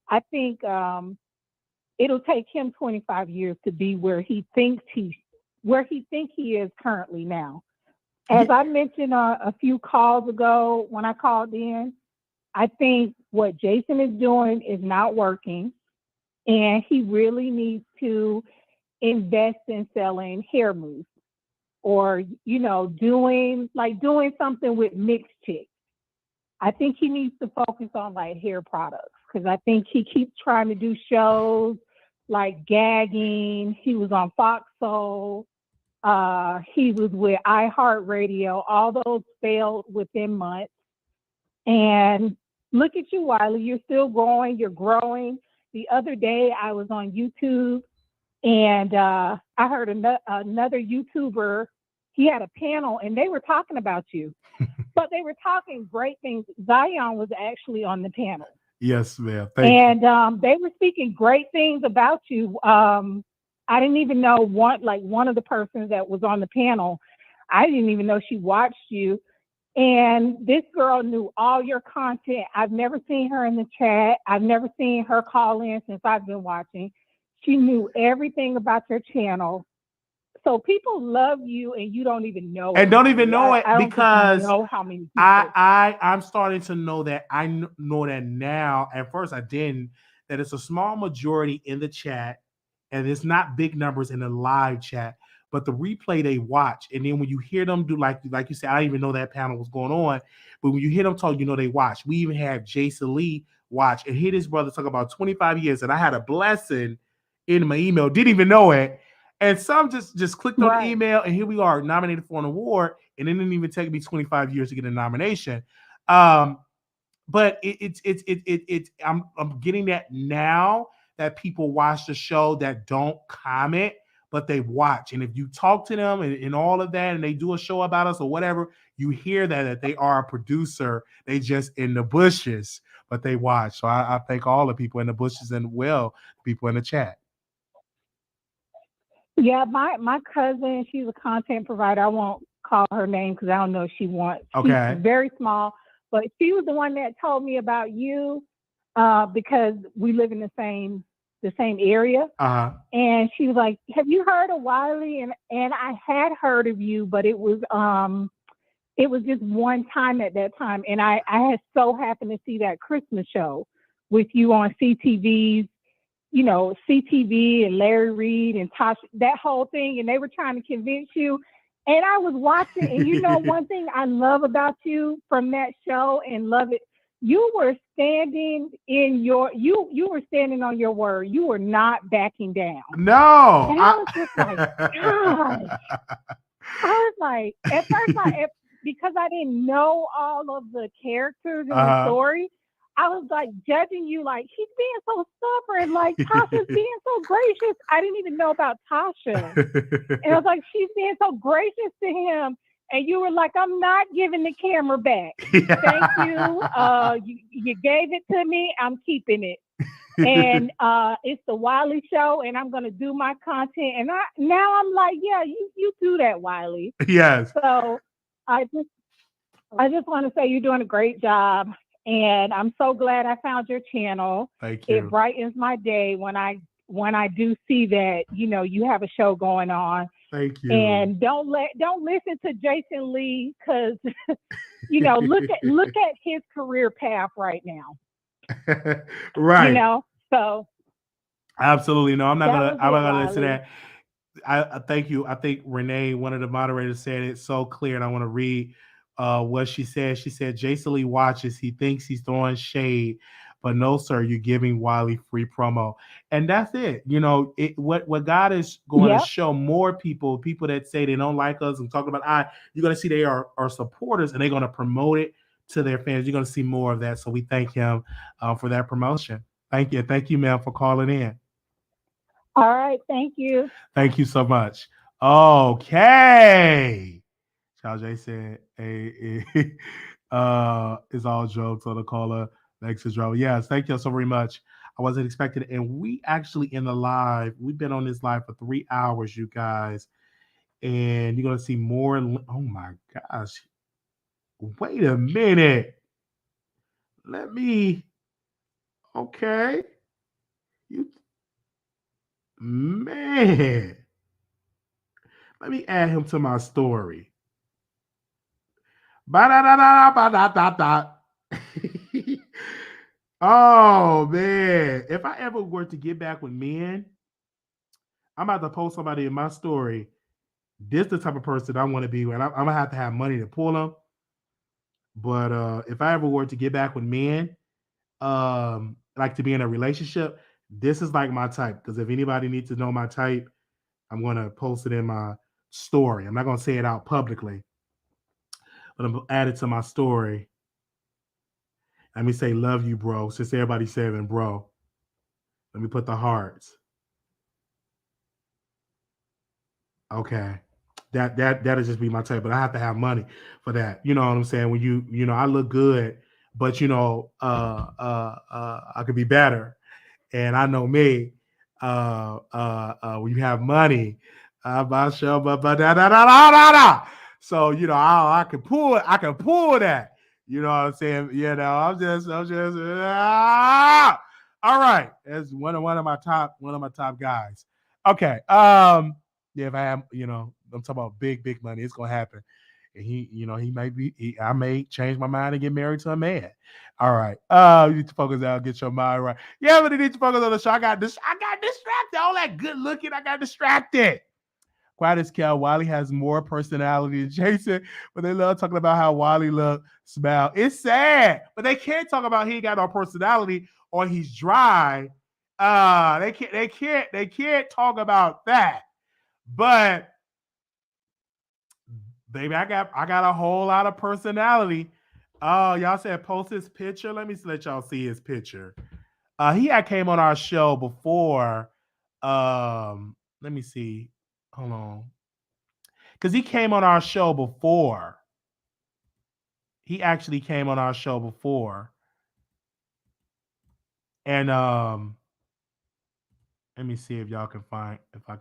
I think it'll take him 25 years to be where he thinks he is currently now. As I mentioned a few calls ago when I called in, I think what Jason is doing is not working, and he really needs to invest in selling hair mousse, or doing something with mixed chicks. I think he needs to focus on like hair products, because I think he keeps trying to do shows like Gagging. He was on Fox Soul. He was with iHeartRadio. All those failed within months. And look at you, Wiley. You're still growing. You're growing. The other day I was on YouTube, and I heard another YouTuber. He had a panel, and they were talking about you. But they were talking great things. Zion was actually on the panel. Yes, ma'am. Thank you. They were speaking great things about you. I didn't even know one of the persons that was on the panel. I didn't even know she watched you. And this girl knew all your content. I've never seen her in the chat. I've never seen her call in since I've been watching. She knew everything about your channel. So people love you, and you don't even know it. And don't even know it, I don't because know how many people. I'm starting to know that. I know that now. At first I didn't. That it's a small majority in the chat, and it's not big numbers in the live chat, but the replay they watch. And then when you hear them do, like you said, I didn't even know that panel was going on, but when you hear them talk, they watch. We even had Jason Lee watch and hear his brother talk about 25 years, and I had a blessing in my email, didn't even know it. And some just clicked on the email, and here we are, nominated for an award, and it didn't even take me 25 years to get a nomination. But I'm getting that now, that people watch the show that don't comment, but they watch. And if you talk to them and all of that, and they do a show about us or whatever, you hear that they are a producer. They just in the bushes, but they watch. So I thank all the people in the bushes and people in the chat. Yeah, my cousin, she's a content provider. I won't call her name because I don't know if she wants. Okay. She's very small, but she was the one that told me about you because we live in the same area. Uh-huh. And she was like, "Have you heard of Wiley?" And I had heard of you, but it was just one time at that time. And I had so happened to see that Christmas show with you on CTV's. CTV and Larry Reid and Tasha, that whole thing, and they were trying to convince you. And I was watching, and one thing I love about you from that show and love it, you were standing you were standing on your word. You were not backing down. No. And I was just like, gosh. I was like, at first, because I didn't know all of the characters in the story, I was like judging you, like, he's being so stubborn, like Tasha's being so gracious. I didn't even know about Tasha. And I was like, she's being so gracious to him. And you were like, I'm not giving the camera back. Thank you. You gave it to me. I'm keeping it. and it's the Wiley Show, and I'm gonna do my content. And I'm like, yeah, you do that, Wiley. Yes. So I just want to say you're doing a great job, and I'm so glad I found your channel. Thank you. It brightens my day when I do see that you have a show going on. Thank you. And don't listen to Jason Lee, because look at his career path right now. Right. So absolutely no. I'm not gonna listen to that. I thank you. I think Renee, one of the moderators, said it so clear, and I want to read what she said. She said, Jason Lee watches. He thinks he's throwing shade, but no, sir, you're giving Wiley free promo. And that's it. What God is going to show more people that say they don't like us and talking about you're going to see they are supporters, and they're going to promote it to their fans. You're going to see more of that. So we thank him for that promotion. Thank you. Thank you, ma'am, for calling in. All right. Thank you. Thank you so much. Okay. Charles J said, hey, it's all jokes on the caller. Next is drama. Yes, thank you so very much. I wasn't expecting it. And we actually we've been on this live for 3 hours, you guys. And you're going to see more. Oh my gosh. Wait a minute. Okay. Man. Let me add him to my story. Oh man, if I ever were to get back with men, I'm about to post somebody in my story. This is the type of person I want to be with. I'm gonna have to have money to pull them. But if I ever were to get back with men, like to be in a relationship, this is like my type. Because if anybody needs to know my type, I'm gonna post it in my story. I'm not gonna say it out publicly, but I'm gonna add it to my story. Let me say love you, bro. Since everybody's saying bro. Let me put the hearts. Okay. That'll just be my type, but I have to have money for that. You know what I'm saying? When I look good, but I could be better. And I know me, when you have money, so I can pull that. You know what I'm saying? I'm just all right. That's one of my top guys. Okay. If I have, I'm talking about big money, it's gonna happen. And I may change my mind and get married to a man. All right. You need to focus out, get your mind right. Yeah, but you need to focus on the show. I got distracted. All that good looking, I got distracted. Quiet as Cal, Wiley has more personality than Jason, but they love talking about how Wiley look, smile. It's sad, but they can't talk about he ain't got no personality or he's dry. They can't talk about that. But baby, I got a whole lot of personality. Oh, y'all said post his picture. Let me let y'all see his picture. He had came on our show before. Let me see. Hold on. Because he came on our show before. He actually came on our show before. And let me see if I can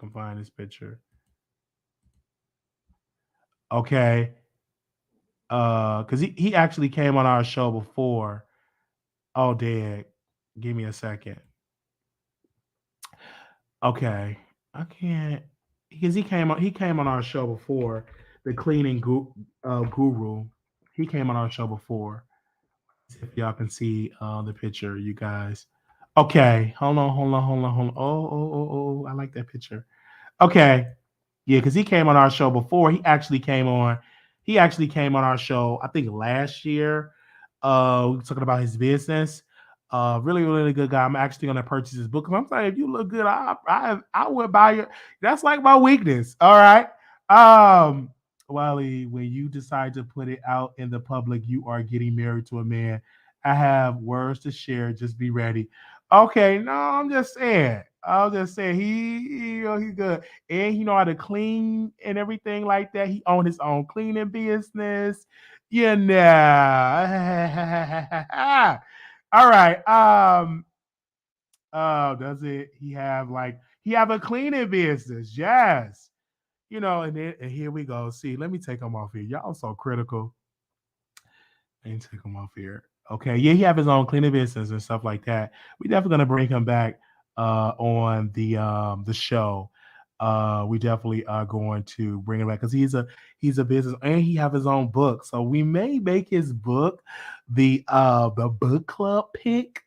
find his picture. Okay. Because he actually came on our show before. Oh, Dad. Give me a second. Okay. I can't, because he came on our show before, the cleaning guru. He came on our show before. If y'all can see the picture, you guys. Okay, hold on. Oh, I like that picture. Okay, yeah, because he came on our show before. He actually came on our show, I think last year. We were talking about his business. Really, really good guy. I'm actually going to purchase his book. I'm saying, if you look good, I would buy your. That's like my weakness. All right. Wiley, when you decide to put it out in the public, you are getting married to a man. I have words to share. Just be ready. Okay. No, I'm just saying. He's good. And he know how to clean and everything like that. He owned his own cleaning business. All right. Does it? He have a cleaning business? Yes. And here we go. See, let me take him off here. Y'all so critical. Let me take him off here. Okay, yeah, he have his own cleaning business and stuff like that. We definitely gonna bring him back on the show. We definitely are going to bring him back because he's a business and he have his own book. So we may make his book the book club pick.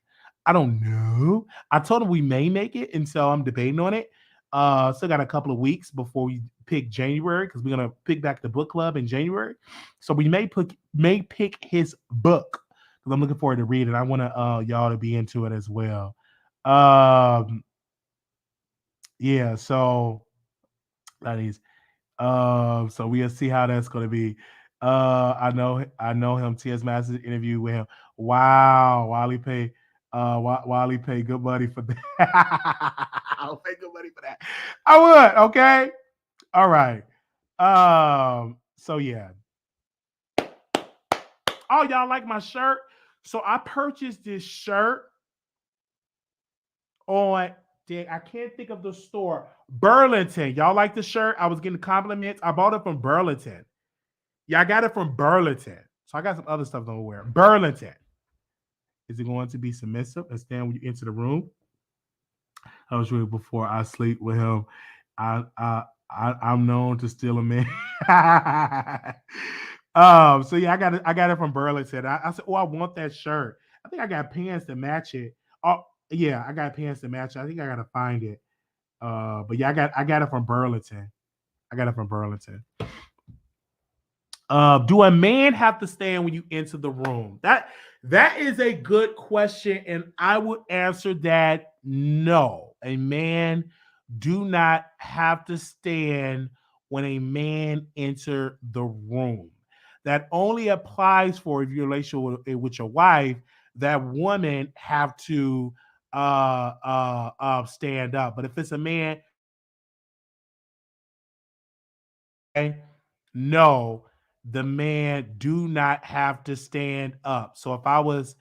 I don't know. I told him we may make it, and so I'm debating on it. Still got a couple of weeks before we pick January because we're gonna pick back the book club in January. So we may pick his book because I'm looking forward to read it. I want to y'all to be into it as well. Yeah, so that is so we'll see how that's gonna be. I know him. T.S. Madison interview with him. Wow, Wiley pay good money for that. I'll pay good money for that. I would, okay. All right. So yeah. Oh, y'all like my shirt? So I purchased this shirt on I can't think of the store. Burlington. Y'all like the shirt? I was getting compliments. I bought it from Burlington. Yeah, I got it from Burlington. So I got some other stuff to wear. Burlington. Is it going to be submissive and stand when you enter the room? I was reading before I sleep with him. I'm known to steal a man. So yeah, I got it from Burlington. I said, I want that shirt. I think I got pants to match it. Oh yeah, I got pants to match it. I think I gotta find it. But yeah, I got it from Burlington. Do a man have to stand when you enter the room? That is a good question, and I would answer that no. A man do not have to stand when a man enter the room. That only applies for if you're in a relationship with your wife. That woman have to stand up. But if it's a man, no, the man do not have to stand up. So if I was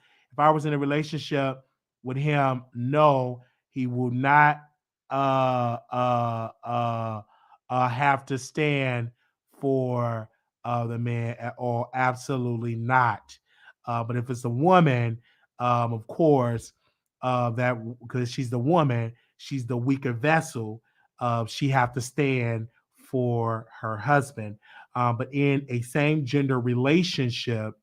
in a relationship with him, no, he will not have to stand for the man at all. Absolutely not. But if it's a woman, of course, that because she's the woman, she's the weaker vessel. She have to stand for her husband. But in a same gender relationship,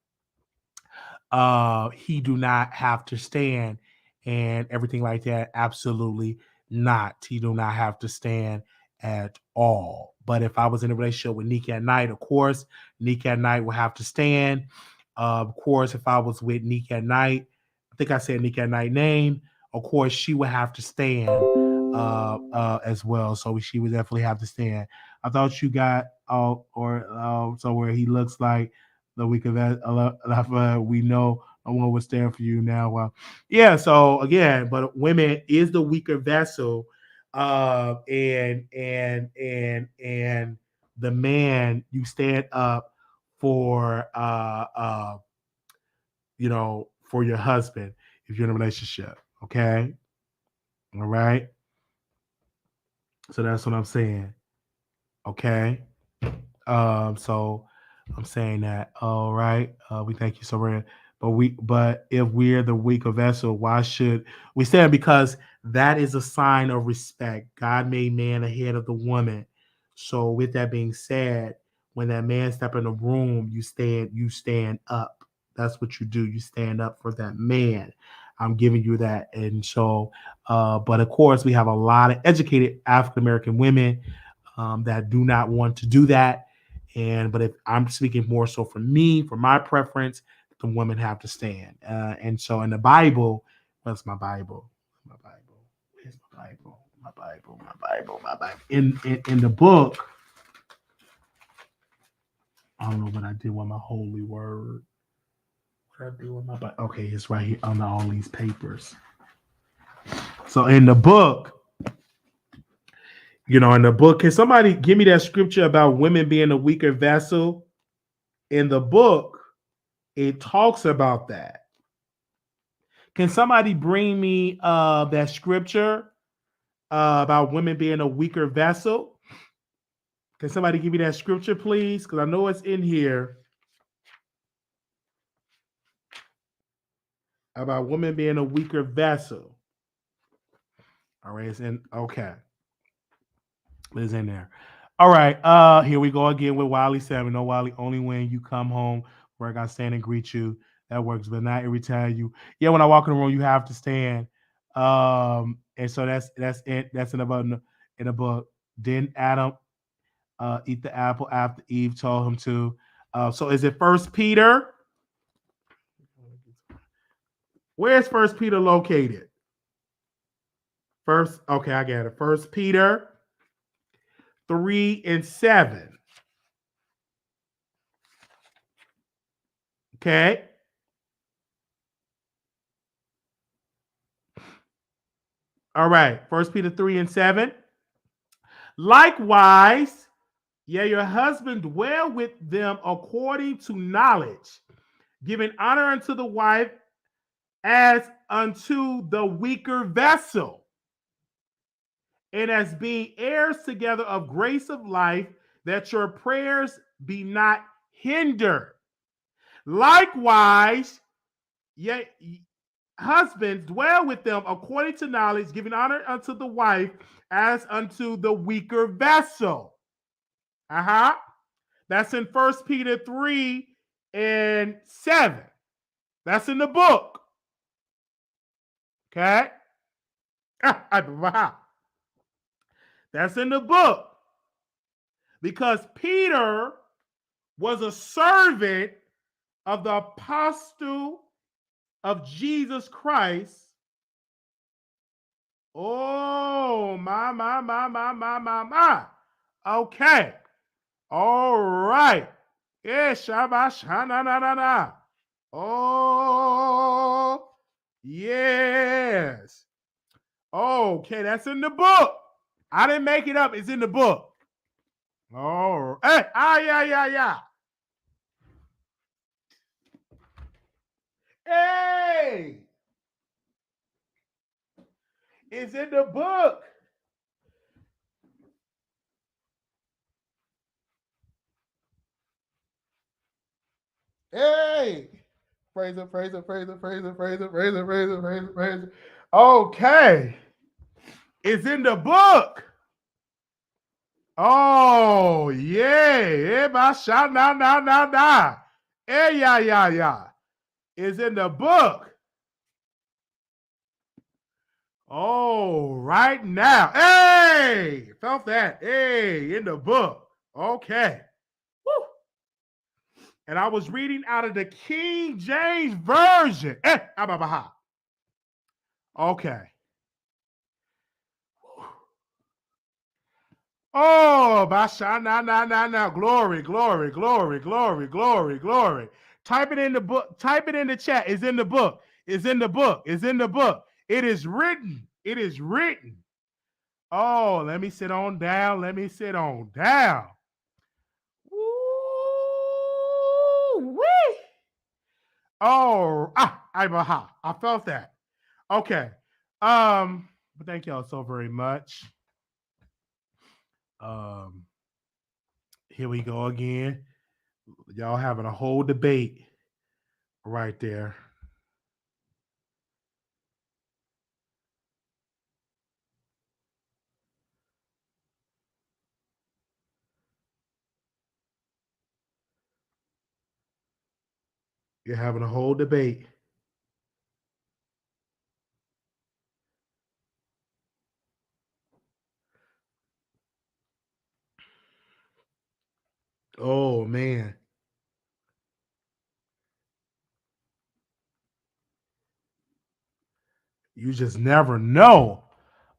he do not have to stand and everything like that. Absolutely not. He do not have to stand at all. But if I was in a relationship with Nika at Night, of course, Nika at Night will have to stand. Of course, if I was with Nika at Night, I think I said Nika at Night name, of course, she would have to stand as well. So she would definitely have to stand. I thought you got so where he looks like the week of that. We know no one would stand for you now. Yeah. So again, but women is the weaker vessel, and the man, you stand up for for your husband if you're in a relationship. Okay. All right. So that's what I'm saying. Okay. So I'm saying that. All right. We thank you so much. But if we're the weaker vessel, why should we stand? Because that is a sign of respect. God made man ahead of the woman. So with that being said, when that man step in the room, you stand up. That's what you do. You stand up for that man. I'm giving you that. And so, but of course, we have a lot of educated African American women that do not want to do that. But if I'm speaking more so for me, for my preference, the women have to stand. And so in the Bible, what's my Bible? Where's my Bible? My Bible. In the book, I don't know what I did with my holy word. What I do with my Bible? Okay, it's right here on all these papers. So in the book, can somebody give me that scripture about women being a weaker vessel? In the book, it talks about that. Can somebody bring me that scripture about women being a weaker vessel? Can somebody give me that scripture, please? Because I know it's in here. About women being a weaker vessel. All right, it's in. Okay. It's in there. All right. Here we go again with Wiley 7. No, Wiley, only when you come home where I got to stand and greet you. That works, but not every time you. Yeah, when I walk in the room, you have to stand. And so that's it. That's in the book. Didn't Adam eat the apple after Eve told him to? So is it First Peter? Where's First Peter located? Okay, I got it. First Peter 3:7. Okay. All right. First Peter 3:7. Likewise, your husband dwell with them according to knowledge, giving honor unto the wife as unto the weaker vessel, and as being heirs together of grace of life, that your prayers be not hindered. Likewise, husbands dwell with them according to knowledge, giving honor unto the wife as unto the weaker vessel. That's in 1 Peter 3:7. That's in the book. Okay? That's in the book. Because Peter was a servant of the apostle of Jesus Christ. Oh, my. Okay. All right. Yeah, shabash. Na. Oh, yes. Okay, that's in the book. I didn't make it up. It's in the book. Oh, hey, yeah. Hey, it's in the book. Hey, praise it. Okay, it's in the book. Oh, yeah. My shot now. Hey, yeah. It's in the book. Oh, right now. Hey, felt that. Hey, in the book. Okay. Woo. And I was reading out of the King James Version. Okay. Oh, Basha, now. Glory. Type it in the book. Type it in the chat. It's in the book. It is written. Oh, let me sit on down. Woo-wee. Oh, I felt that. Okay. But thank y'all so very much. Here we go again. Y'all having a whole debate right there. You're having a whole debate. Oh, man. You just never know.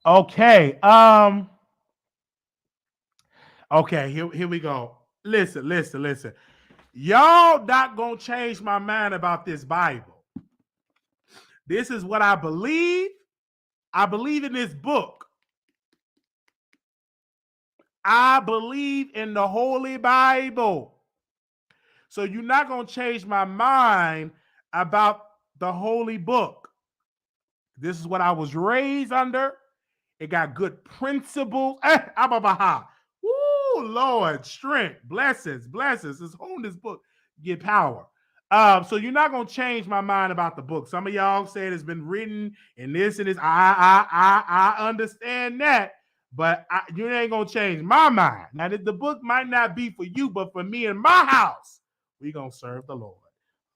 Okay. Okay, here we go. Listen. Y'all not gonna change my mind about this Bible. This is what I believe. I believe in this book. I believe in the Holy Bible. So you're not gonna change my mind about the Holy Book. This is what I was raised under. It got good principles. Woo, Lord, strength, blessings. Let's hold this book, get power. So you're not gonna change my mind about the book. Some of y'all said it's been written and this and this. I understand that, but you ain't gonna change my mind. Now the book might not be for you, but for me and my house, we gonna serve the Lord.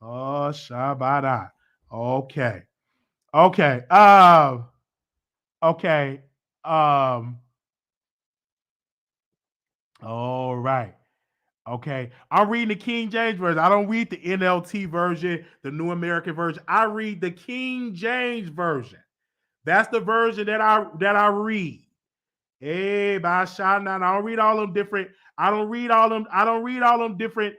Oh, Shabbat. Okay. Okay. Okay. All right. Okay. I'm reading the King James version. I don't read the NLT version, the New American version. I read the King James version. That's the version that I read. Hey, Bashana. I don't read all them different. I don't read all them different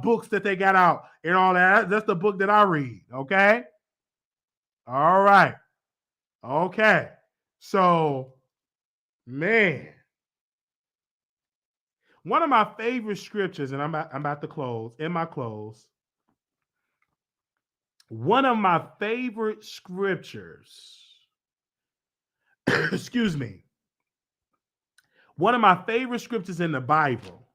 books that they got out and all that. That's the book that I read. Okay. All right. Okay. So, man, one of my favorite scriptures, and I'm about to close. One of my favorite scriptures. Excuse me. One of my favorite scriptures in the Bible.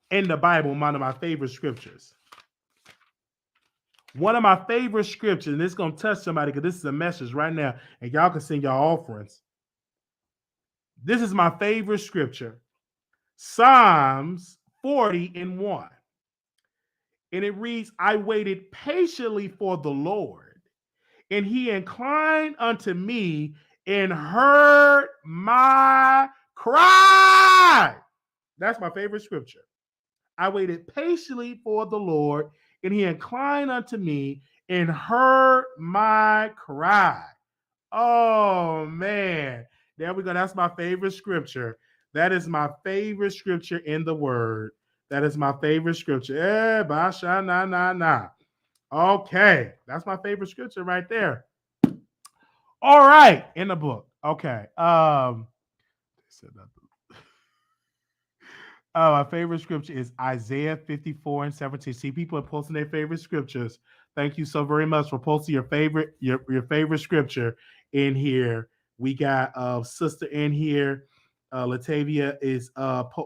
One of my favorite scriptures. One of my favorite scriptures, and it's going to touch somebody because this is a message right now, and y'all can send y'all offerings. This is my favorite scripture, Psalms 40:1. And it reads, I waited patiently for the Lord, and he inclined unto me and heard my cry. That's my favorite scripture. I waited patiently for the Lord, and he inclined unto me and heard my cry. Oh, man. There we go. That's my favorite scripture. That is my favorite scripture in the word. That is my favorite scripture. Okay. That's my favorite scripture right there. All right. In the book. Okay. My favorite scripture is Isaiah 54:17. See, people are posting their favorite scriptures. Thank you so very much for posting your favorite scripture in here. We got sister in here. Latavia is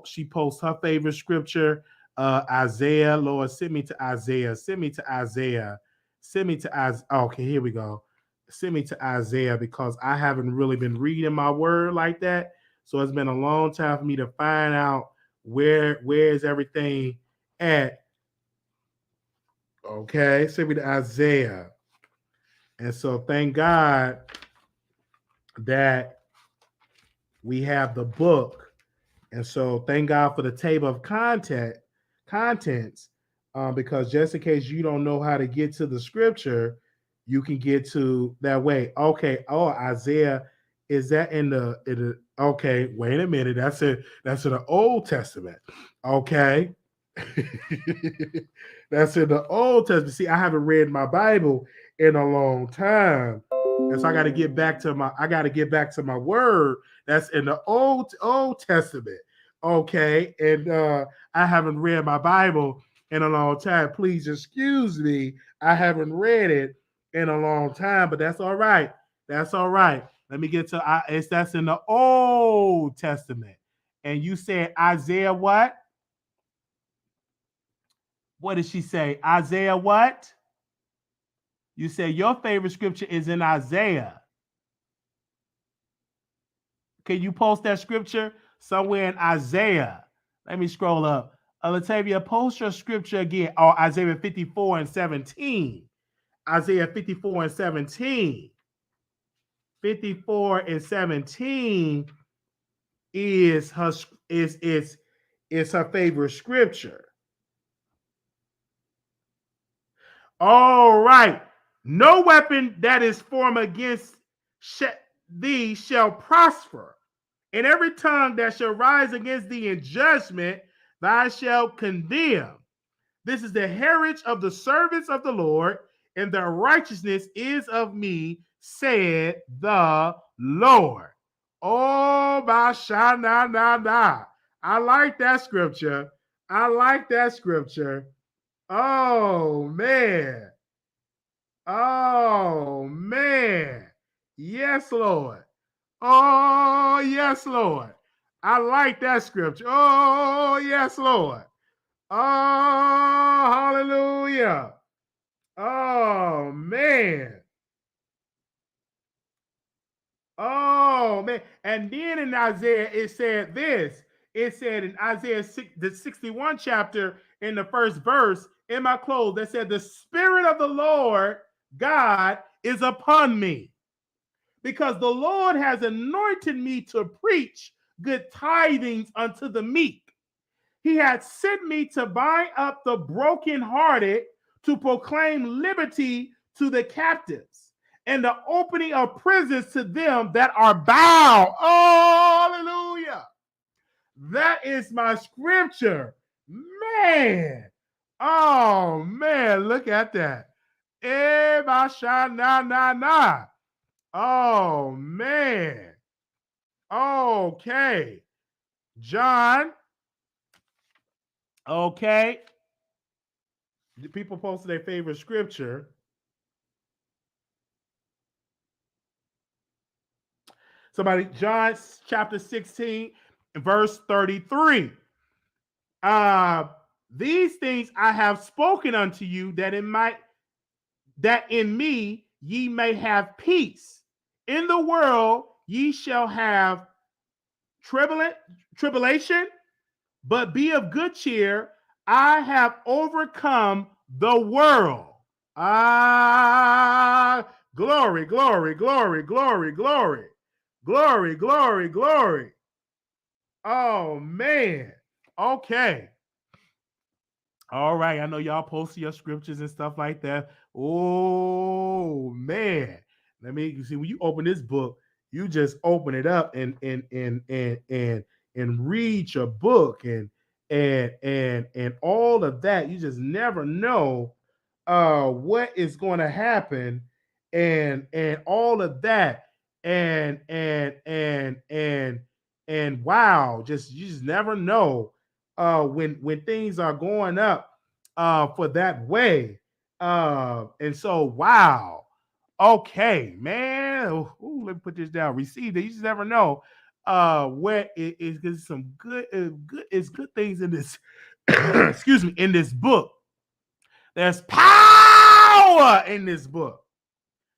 she posts her favorite scripture. Isaiah, Lord, send me to Isaiah. Okay, here we go. Send me to Isaiah because I haven't really been reading my word like that. So it's been a long time for me to find out where is everything at. Okay, send me to Isaiah. And so thank God that we have the book. And so thank God for the table of contents, because just in case you don't know how to get to the scripture, you can get to that way. Okay. Oh, Isaiah, is that in the okay, wait a minute. That's in the Old Testament. Okay. That's in the Old Testament. See, I haven't read my Bible in a long time. And so I got to get back to my word. That's in the Old Testament. Okay. And I haven't read my Bible in a long time. Please excuse me. I haven't read it in a long time, but that's all right. That's all right. Let me get to that's in the Old Testament. And you said Isaiah what? What did she say? Isaiah what? You said your favorite scripture is in Isaiah. Can you post that scripture somewhere in Isaiah? Let me scroll up. Latavia, post your scripture again. Oh, Isaiah 54:17. Isaiah 54:17. 54:17 is her favorite scripture. All right. No weapon that is formed against thee shall prosper, and every tongue that shall rise against thee in judgment thou shalt condemn. This is the heritage of the servants of the Lord, and their righteousness is of me, said the Lord. Oh, Bashana. I like that scripture. Oh, man. Oh, man. Yes, Lord. Oh, yes, Lord. I like that scripture. Oh, yes, Lord. Oh, hallelujah. Oh, man. Oh, man. And then in Isaiah, it said this. It said in Isaiah 6, the 61 chapter, in the first verse, in my clothes, that said, the Spirit of the Lord God is upon me, because the Lord has anointed me to preach good tidings unto the meek. He had sent me to bind up the brokenhearted, to proclaim liberty to the captives, and the opening of prisons to them that are bound. Oh, hallelujah. That is my scripture. Man. Oh, man. Look at that. Na. Oh, man. Okay. John. Okay. The people posted their favorite scripture. Somebody, John chapter 16, verse 33. These things I have spoken unto you, that in me ye may have peace. In the world ye shall have tribulation, but be of good cheer. I have overcome the world. Glory, glory, glory, glory, glory. Glory, glory, glory. Oh, man. Okay. All right. I know y'all post your scriptures and stuff like that. Oh, man. Let me see, when you open this book, you just open it up and read your book and all of that. You just never know what is going to happen and all of that. And wow, you just never know when things are going up for that way. And so wow. Okay, man. Ooh, let me put this down. Receive it. You just never know where it is. Some good things in this excuse me, in this book. There's power in this book.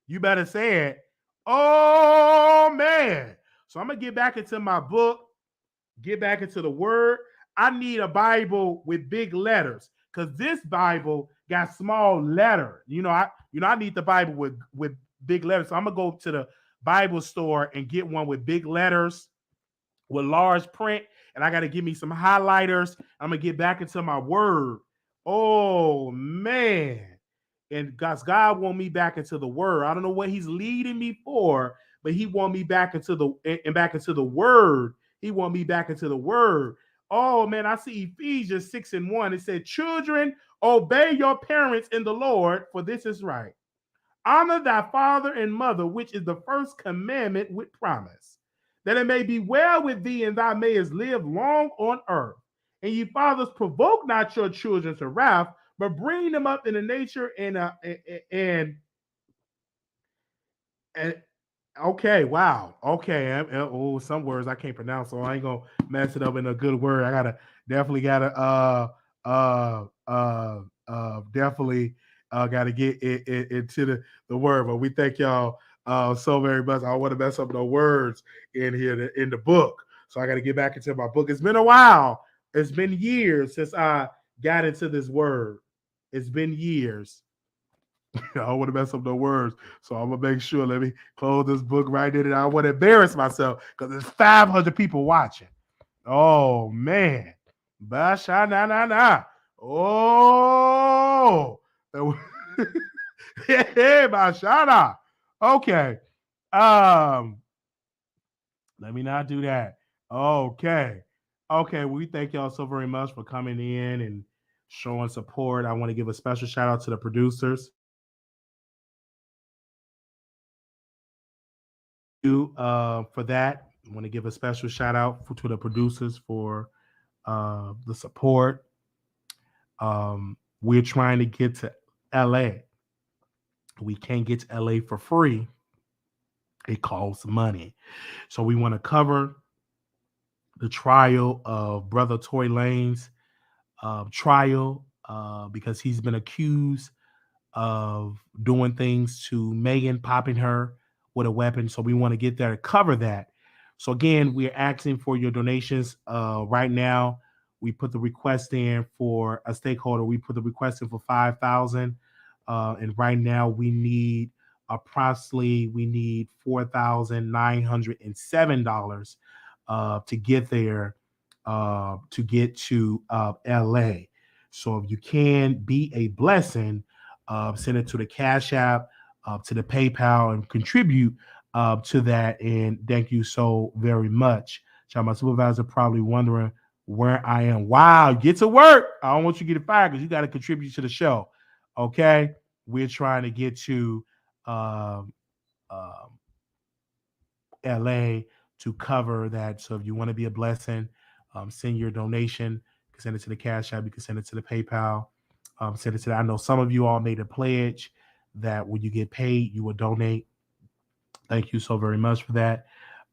You better say it. Oh, man. So I'm going to get back into my book, get back into the word. I need a Bible with big letters, because this Bible got small letter. I need the Bible with big letters. So I'm going to go to the Bible store and get one with big letters, with large print, and I got to give me some highlighters. I'm going to get back into my word. Oh, man. And God want me back into the word. I don't know what he's leading me for, but he want me back into the word. He want me back into the word. Oh, man, I see Ephesians 6:1. It said, children, obey your parents in the Lord, for this is right. Honor thy father and mother, which is the first commandment with promise, that it may be well with thee and thou mayest live long on earth. And ye fathers, provoke not your children to wrath, but bring them up in the nature and okay, wow, okay. Some words I can't pronounce, so I ain't gonna mess it up in a good word. I definitely gotta get into the word. But we thank y'all so very much. I don't want to mess up no words in here in the book, so I got to get back into my book. It's been a while. It's been years since I got into this word. It's been years. I don't want to mess up no words, so I'm gonna make sure. Let me close this book right in, and I don't want to embarrass myself because there's 500 people watching. Oh man, Basha na na na. Oh, hey, Bashana. Okay. Let me not do that. Okay. We thank y'all so very much for coming in and showing support. I want to give a special shout out to the producers. For that, I want to give a special shout out to the producers for the support. We're trying to get to LA. We can't get to LA for free. It costs money. So we want to cover the trial of Brother Tory Lanez trial because he's been accused of doing things to Megan, popping her with a weapon. So we want to get there to cover that. So again, we're asking for your donations. Right now, we put the request in for a stakeholder. We put the request in for 5,000, and right now we need $4,907 to get there, to get to LA. So if you can be a blessing, send it to the Cash App, to the PayPal, and contribute to that. And thank you so very much. So my supervisor probably wondering where I am. Wow, get to work. I don't want you to get fired because you got to contribute to the show. Okay, we're trying to get to LA to cover that. So if you want to be a blessing, send your donation. You can send it to the Cash App. You can send it to the PayPal. Send it to. I know some of you all made a pledge that when you get paid, you will donate. Thank you so very much for that.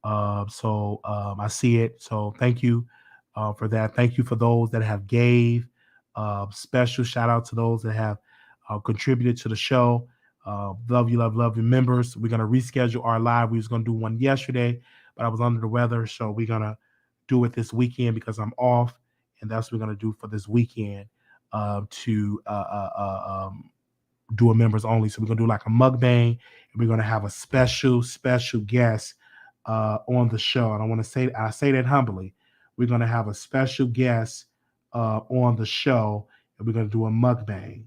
I see it. So thank you for that. Thank you for those that have gave. Special shout out to those that have contributed to the show. Love you, love you, members. We're gonna reschedule our live. We was gonna do one yesterday, but I was under the weather, so we're gonna do it this weekend because I'm off, and that's what we're gonna do for this weekend to do a members only. So we're gonna do like a mukbang, and we're gonna have a special guest on the show. And I say that humbly. We're gonna have a special guest on the show, and we're gonna do a mukbang.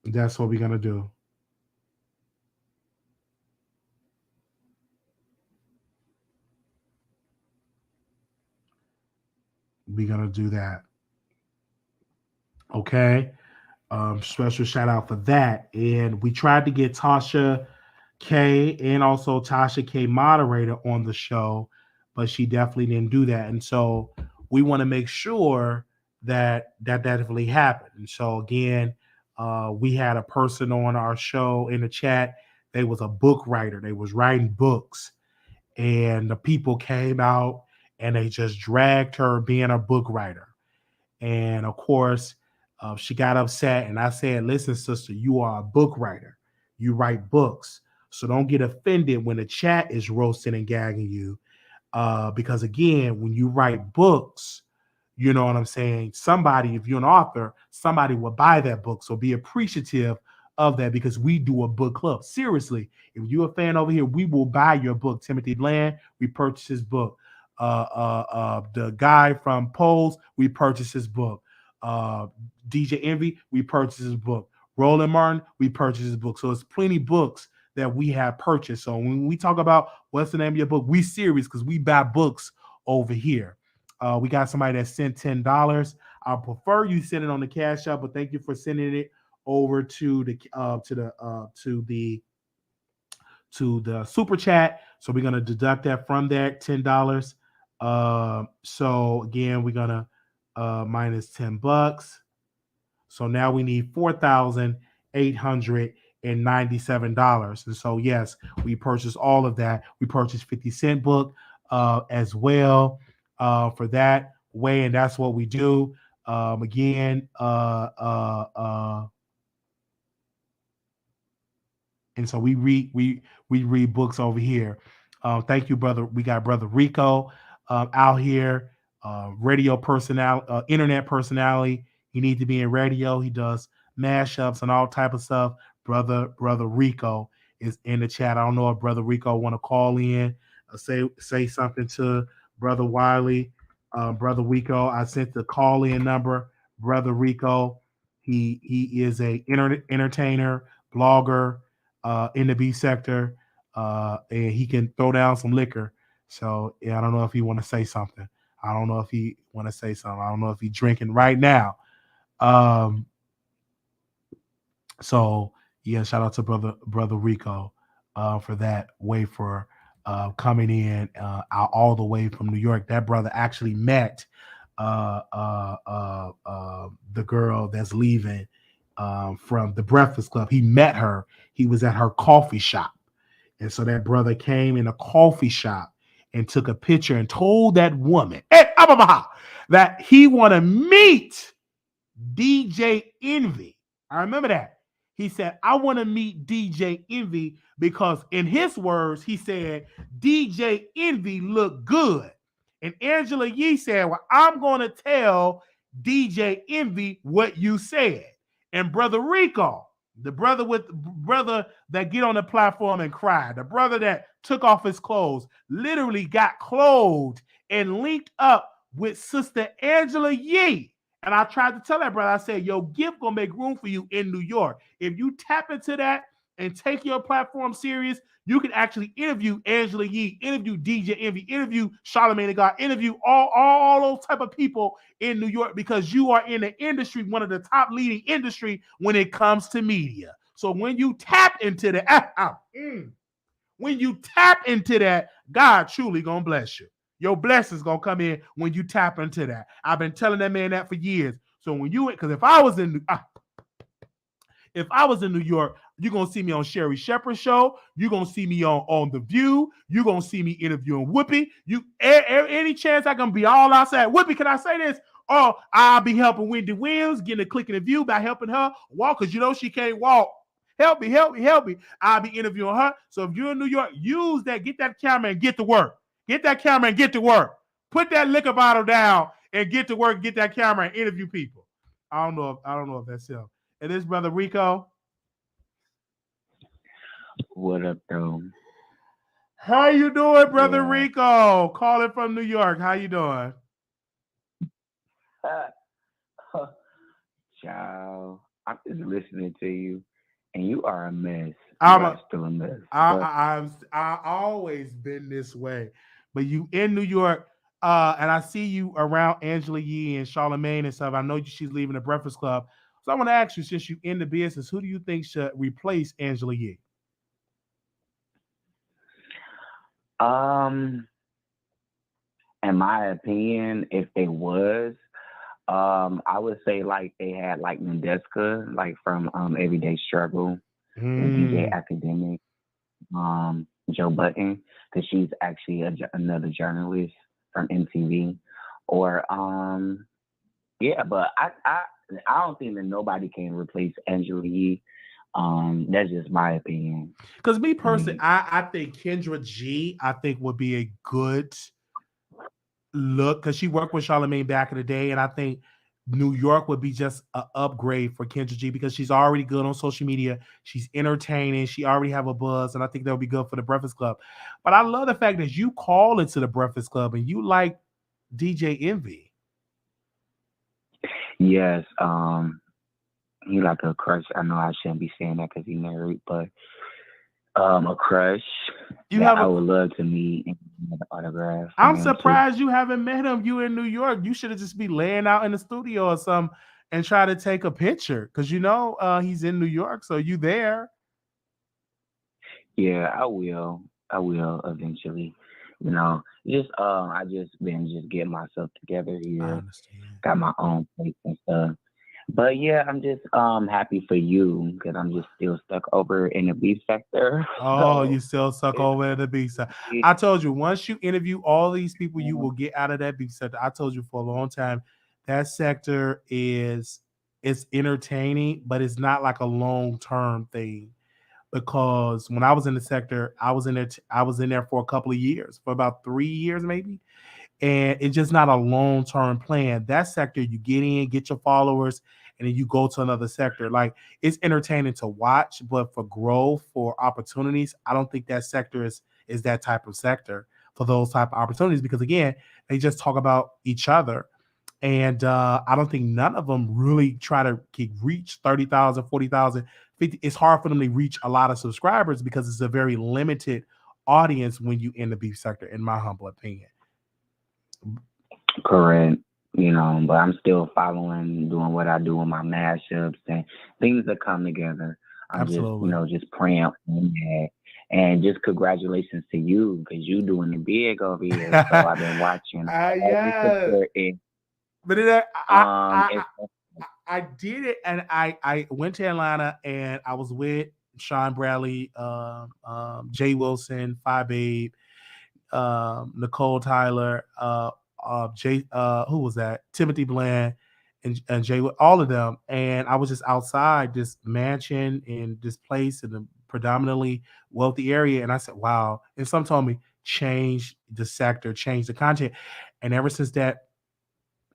That's what we're gonna do. We're gonna do that. Okay. Special shout out for that. And we tried to get Tasha K and also Tasha K moderator on the show, but she definitely didn't do that. And so we want to make sure that definitely happened. And so again, we had a person on our show in the chat. They was a book writer. They was writing books, and the people came out and they just dragged her being a book writer. And of course, she got upset, and I said, listen, sister, you are a book writer. You write books. So don't get offended when the chat is roasting and gagging you. Because again, when you write books, you know what I'm saying? Somebody, if you're an author, somebody will buy that book. So be appreciative of that, because we do a book club. Seriously, if you're a fan over here, we will buy your book. Timothy Bland, we purchased his book. The guy from Pose, we purchased his book. DJ Envy, we purchased his book. Roland Martin, we purchased his book. So it's plenty books that we have purchased. So when we talk about what's the name of your book, we serious because we buy books over here. We got somebody that sent $10. I prefer you send it on the Cash App, but thank you for sending it over to the super chat. So we're gonna deduct that from that $10. So again, we're gonna minus $10. So now we need $4,897. And so yes, we purchased all of that. We purchased 50 Cent book as well for that way, and that's what we do. Again, and so we read books over here. Thank you, brother. We got Brother Rico out here, radio personality, internet personality. He needs to be in radio. He does mashups and all type of stuff. Brother Rico is in the chat. I don't know if Brother Rico want to call in, say something to Brother Wiley. Brother Rico, I sent the call-in number. Brother Rico, he is a entertainer, blogger in the B sector, and he can throw down some liquor. So yeah, I don't know if he want to say something. I don't know if he drinking right now. So yeah, shout out to brother Rico for that way for coming in all the way from New York. That brother actually met the girl that's leaving from the Breakfast Club. He met her. He was at her coffee shop. And so that brother came in a coffee shop and took a picture and told that woman that he want to meet DJ Envy. I remember that. He said, I want to meet DJ Envy because in his words, he said, DJ Envy looked good. And Angela Yee said, well, I'm going to tell DJ Envy what you said. And Brother Rico, the brother that get on the platform and cry, the brother that took off his clothes, literally got clothed and linked up with Sister Angela Yee. And I tried to tell that brother, I said, your gift gonna make room for you in New York. If you tap into that and take your platform serious, you can actually interview Angela Yee, interview DJ Envy, interview Charlamagne the God, interview all those type of people in New York because you are in the industry, one of the top leading industry when it comes to media. So when you tap into that, God truly gonna bless you. Your blessings gonna come in when you tap into that. I've been telling that man that for years. So when you, because if I was in New York, you're gonna see me on Sherry Shepherd's show. You're gonna see me on The View. You're gonna see me interviewing Whoopi. Any chance I can be all outside. Whoopi, can I say this? Oh, I'll be helping Wendy Williams, getting a click in the view by helping her walk, because you know she can't walk. Help me. I'll be interviewing her. So if you're in New York, use that, get that camera and get to work. Get that camera and get to work. Put that liquor bottle down and get to work. Get that camera and interview people. I don't know if that's him. And this brother Rico. What up, though? How you doing, brother Rico? Calling from New York. How you doing? Child, I'm just listening to you, and you are a mess. I'm still a mess. I've always been this way, but you in New York, and I see you around Angela Yee and Charlamagne and stuff. I know she's leaving the Breakfast Club, so I want to ask you, since you in the business, who do you think should replace Angela Yee? In my opinion, if they was, I would say like they had like Mendeska, like from Everyday Struggle, and DJ Academic, Joe Button, because she's actually another journalist from MTV, or but I don't think that nobody can replace Angela Yee. That's just my opinion. Because me personally, I think Kendra G, I think would be a good look, because she worked with Charlamagne back in the day, and I think New York would be just an upgrade for Kendra G because she's already good on social media. She's entertaining. She already have a buzz, and I think that would be good for the Breakfast Club. But I love the fact that you call into the Breakfast Club and you like DJ Envy. Yes, he like a crush. I know I shouldn't be saying that because he's married, but a crush. I would love to meet and get an autograph. I'm surprised you haven't met him. You in New York. You should have just be laying out in the studio or something and try to take a picture, because you know he's in New York, so you there. Yeah, I will eventually. You know, just I just been getting myself together here. I understand. Got my own place and stuff. But yeah, I'm just happy for you because I'm just still stuck over in the beef sector. Oh, you still stuck over in the beef sector. I told you, once you interview all these people, you will get out of that beef sector. I told you for a long time, that sector it's entertaining, but it's not like a long-term thing. Because when I was in the sector, I was in there for a couple of years, for about 3 years maybe. And it's just not a long-term plan. That sector, you get in, get your followers, and then you go to another sector. Like, it's entertaining to watch, but for growth, for opportunities, I don't think that sector is that type of sector for those type of opportunities, because again, they just talk about each other. And I don't think none of them really try to reach 30,000, 40,000, 50. It's hard for them to reach a lot of subscribers because it's a very limited audience when you in the beef sector, in my humble opinion. Correct. You know, but I'm still following, doing what I do with my mashups and things that come together. I'm Absolutely. just praying on that. And just congratulations to you, because you doing it big over here. So I've been watching. Yeah. But I did it, and I went to Atlanta, and I was with Sean Bradley, Jay Wilson, Phi Babe, Nicole Tyler, who was that? Timothy Bland, and Jay, all of them. And I was just outside this mansion in this place in a predominantly wealthy area, and I said, "Wow!" And some told me, "Change the sector, change the content." And ever since that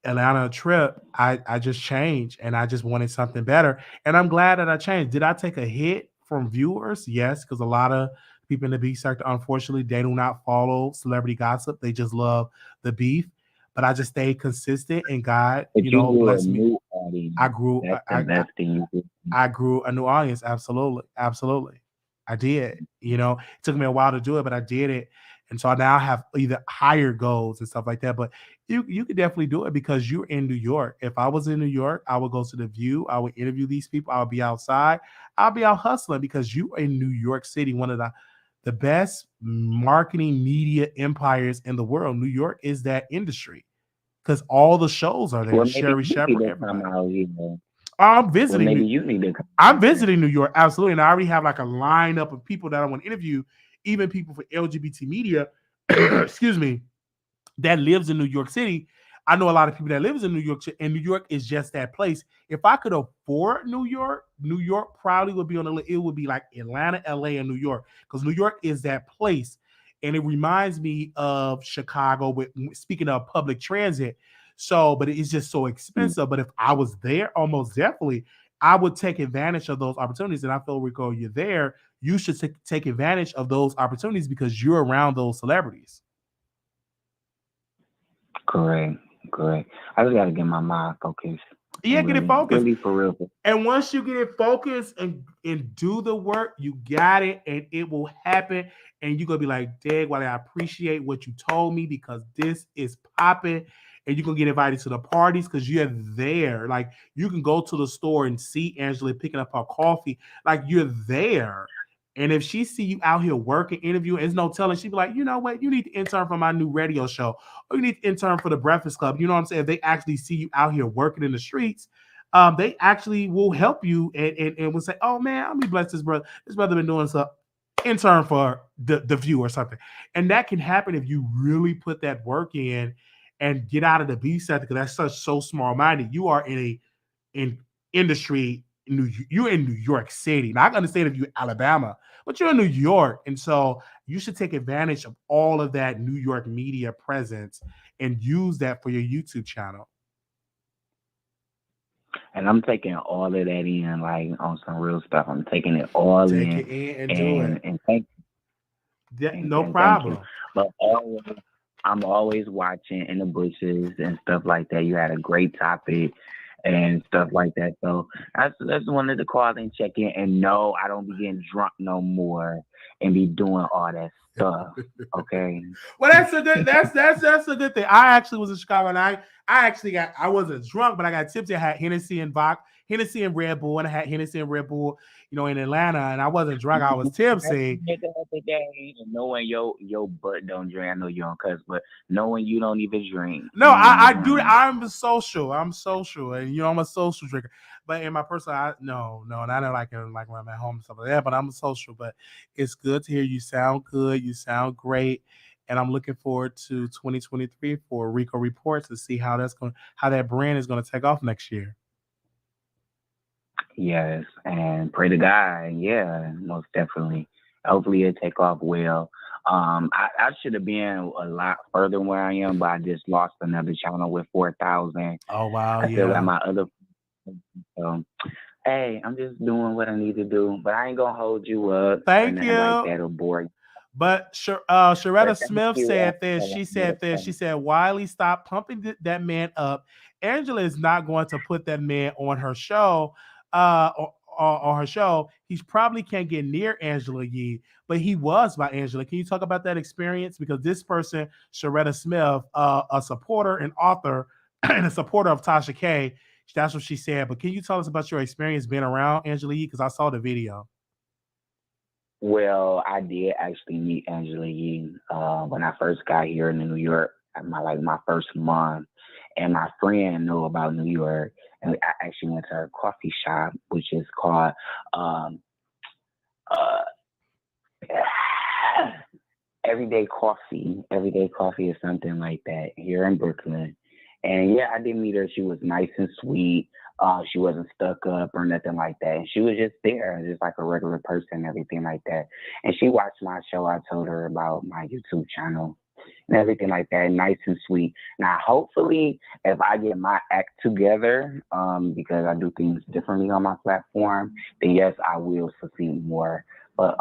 Atlanta trip, I just changed, and I just wanted something better. And I'm glad that I changed. Did I take a hit from viewers? Yes, because a lot of people in the beef sector, unfortunately, they do not follow celebrity gossip. They just love the beef. But I just stayed consistent, and God, But you grew a blessed me. new audience. I grew. That's the best thing you did. I grew a new audience. Absolutely, absolutely. I did. It took me a while to do it, but I did it. And so I now have either higher goals and stuff like that. But you could definitely do it because you're in New York. If I was in New York, I would go to The View. I would interview these people. I would be outside. I'll be out hustling because you are in New York City, one of the best marketing media empires in the world. New York is that industry because all the shows are there. Well, Sherry Shepherd, everybody. I'm visiting. Well, maybe you need to come. I'm visiting New York, absolutely, and I already have like a lineup of people that I want to interview, even people for LGBT media. excuse me, that lives in New York City. I know a lot of people that lives in New York, and New York is just that place. If I could afford New York probably would be on the list. It would be like Atlanta, LA, and New York, because New York is that place, and it reminds me of Chicago. With speaking of public transit. So, but it's just so expensive. But if I was there, almost definitely, I would take advantage of those opportunities. And I feel, Rico, you're there. You should take advantage of those opportunities because you're around those celebrities. Correct. I just got to get my mind focused. Yeah, get it focused. Really, for real. And once you get it focused and do the work, you got it, and it will happen. And you're going to be like, Dag, Wiley, I appreciate what you told me because this is popping. And you're going to get invited to the parties because you're there. Like, you can go to the store and see Angela picking up her coffee. Like, you're there. And if she see you out here working, interviewing, there's no telling. She'd be like, you know what? You need to intern for my new radio show. Or you need to intern for the Breakfast Club. You know what I'm saying? If they actually see you out here working in the streets, they actually will help you and will say, oh, man, I'm be blessed this brother. This brother been doing some intern for the View or something. And that can happen if you really put that work in and get out of the B sector because that's so small-minded. You are in industry. You're in New York City. Now, I understand if you're in Alabama, but you're in New York. And so you should take advantage of all of that New York media presence and use that for your YouTube channel. And I'm taking all of that in, like, on some real stuff. I'm taking it all in. Take it in and do it. And thank you. No problem. But I'm always watching in the bushes and stuff like that. You had a great topic and stuff like that. So I just wanted to call and check in. And no, I don't be getting drunk no more and be doing all that stuff. Okay. Well, that's a good thing. I actually was in Chicago and I wasn't drunk, but I got tipsy. I had Hennessy and Red Bull, and I had Hennessy and Red Bull, in Atlanta, and I wasn't drunk. I was tipsy. Knowing your butt don't drink. I know you don't cuss, but knowing you don't even drink. No, I do. I'm social, and I'm a social drinker. But in my personal, no, and I don't like when I'm at home and stuff like that. But I'm a social. But it's good to hear you sound good. You sound great. And I'm looking forward to 2023 for Rico Reports to see how that brand is going to take off next year. Yes, and pray to God. Yeah, most definitely. Hopefully it'll take off well. I should have been a lot further than where I am, but I just lost another channel with 4,000. Oh, wow. I feel like my other. So, hey, I'm just doing what I need to do, but I ain't going to hold you up. Thank you. Like that'll bore you. But Sharetta Smith said this. She said, Wiley, stop pumping that man up. Angela is not going to put that man on her show. On her show, he probably can't get near Angela Yee, but he was by Angela. Can you talk about that experience? Because this person, Sharetta Smith, a supporter and author and a supporter of Tasha K, that's what she said. But can you tell us about your experience being around Angela Yee? Because I saw the video. Well, I did actually meet Angela Yee when I first got here in New York, my first month, and my friend knew about New York. and I actually went to her coffee shop, which is called Everyday Coffee. Everyday Coffee is something like that here in Brooklyn. And yeah, I did meet her. She was nice and sweet. She wasn't stuck up or nothing like that. And she was just there, just like a regular person, everything like that. And she watched my show. I told her about my YouTube channel and everything like that. Nice and sweet. Now, hopefully, if I get my act together, because I do things differently on my platform, then yes, I will succeed more. But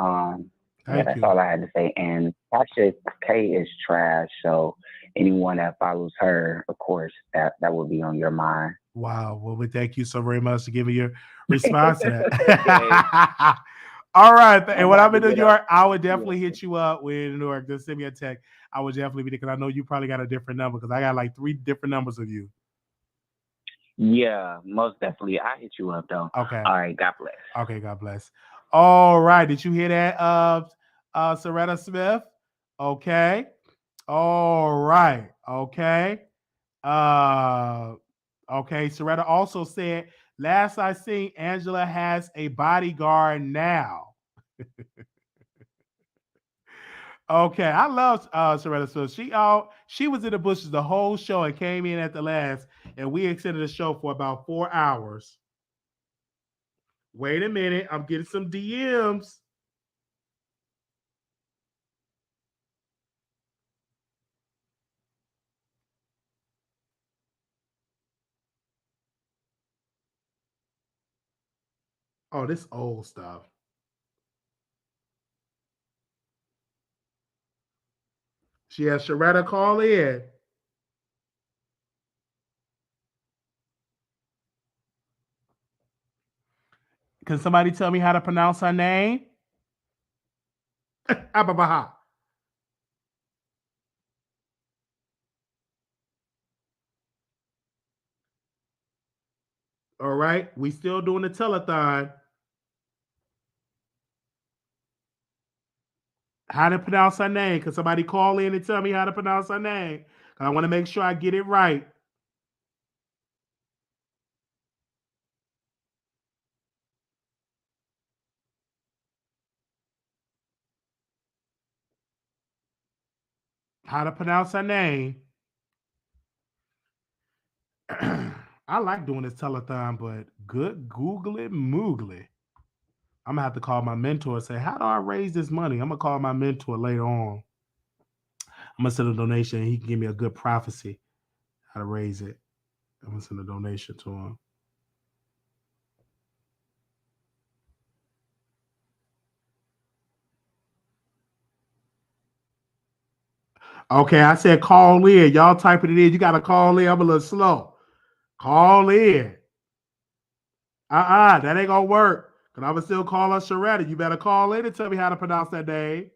yeah, that's all I had to say. And Tasha K is trash. So anyone that follows her, of course, that would be on your mind. Wow. Well, we thank you so very much for giving your response to that. All right. And when I'm in New York, I would definitely hit you up. When in New York, just send me a text. I would definitely be there because I know you probably got a different number because I got like 3 different numbers of you. Yeah, most definitely. I hit you up though. Okay. All right. God bless. Okay. God bless. All right. Did you hear that, Soretta Smith? Okay. All right. Okay. Okay. Soretta also said, last I seen, Angela has a bodyguard now. Okay. I love Soretta Smith. She was in the bushes the whole show and came in at the last, and we extended the show for about 4 hours. Wait a minute. I'm getting some DMs. Oh, this old stuff. She has Sharetta call in. Can somebody tell me how to pronounce her name? Ababaha. All right. We still doing the telethon. How to pronounce her name? Can somebody call in and tell me how to pronounce her name? I want to make sure I get it right. How to pronounce her name? I like doing this telethon, but good googly moogly. I'm gonna have to call my mentor and say, how do I raise this money? I'm gonna call my mentor later on. I'm gonna send a donation and he can give me a good prophecy how to raise it. I'm gonna send a donation to him. Okay, I said call in. Y'all typing it in. You gotta call in. I'm a little slow. Call in. That ain't gonna work. Cause I would still call us Sharetta. You better call in and tell me how to pronounce that name.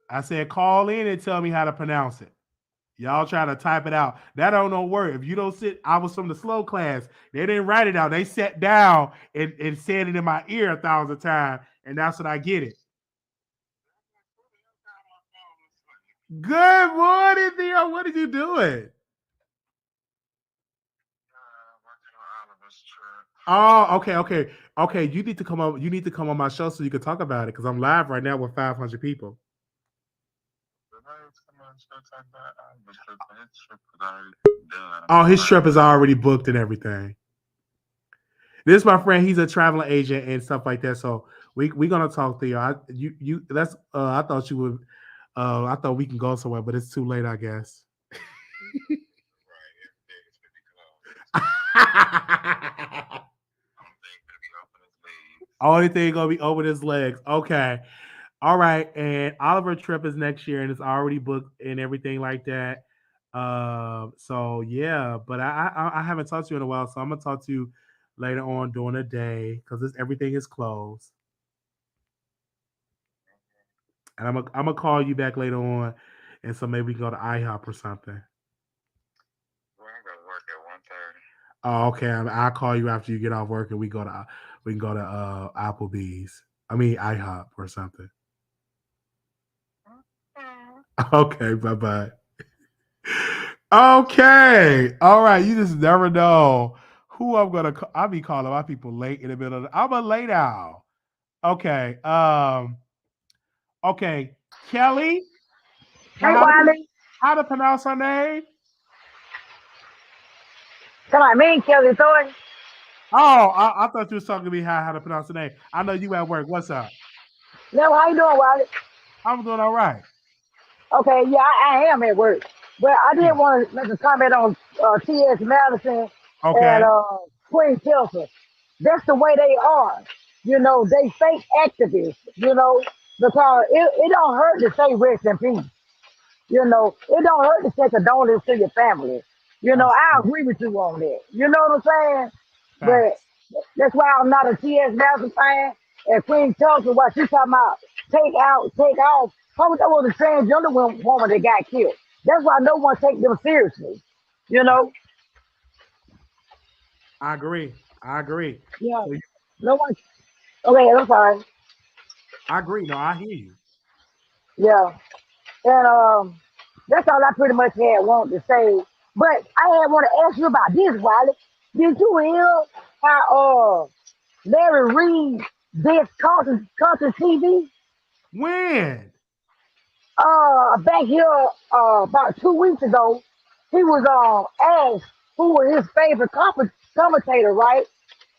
I said call in and tell me how to pronounce it. Y'all try to type it out. That don't work. If you don't sit, I was from the slow class. They didn't write it out. They sat down and said it in my ear 1,000 times, and that's what I get it. Good morning, Theo. What are you doing? Oh, okay. You need to come on. You need to come on my show so you can talk about it because I'm live right now with 500 people. Oh, his trip is already booked and everything. This is my friend. He's a travel agent and stuff like that. So we're gonna talk, Theo. I thought you would. I thought we can go somewhere, but it's too late, I guess. Only thing gonna be open his legs. Okay. All right. And Oliver trip is next year and it's already booked and everything like that. So yeah, but I haven't talked to you in a while, so I'm gonna talk to you later on during the day because everything is closed. And I'm gonna call you back later on, and so maybe we can go to IHOP or something. Oh, okay. I'll call you after you get off work, and we can go to Applebee's. I mean IHOP or something. Okay. Bye. Okay. All right. You just never know who I'm gonna call. I'll be calling my people late in the middle of the, I'm a late owl. Okay. Okay. Kelly. Hey, Wiley. How to pronounce her name? Come on, me and Kelly Thornton. Oh, I thought you was talking to me how to pronounce the name. I know you at work. What's up? No, how you doing, Wiley? I'm doing all right. Okay, yeah, I am at work. But I did want to make a comment on T.S. Madison Okay. and Queen Tilson. That's the way they are. You know, they fake activists, you know, because it don't hurt to say rest in peace. You know, it don't hurt to say condolence to your family. You know, I agree with you on that. You know what I'm saying? But that's why I'm not a T.S. Madison fan. And Queen Tulsa, what she talking about, take off. How that was a transgender woman that got killed. That's why no one take them seriously. You know? I agree. Yeah. No one. Okay, I'm sorry. I agree. No, I hear you. Yeah. And that's all I pretty much had wanted to say. But I had want to ask you about this, Wiley. Did you hear how Larry Reid did concert TV? When? Back here about 2 weeks ago, he was asked who was his favorite commentator, right?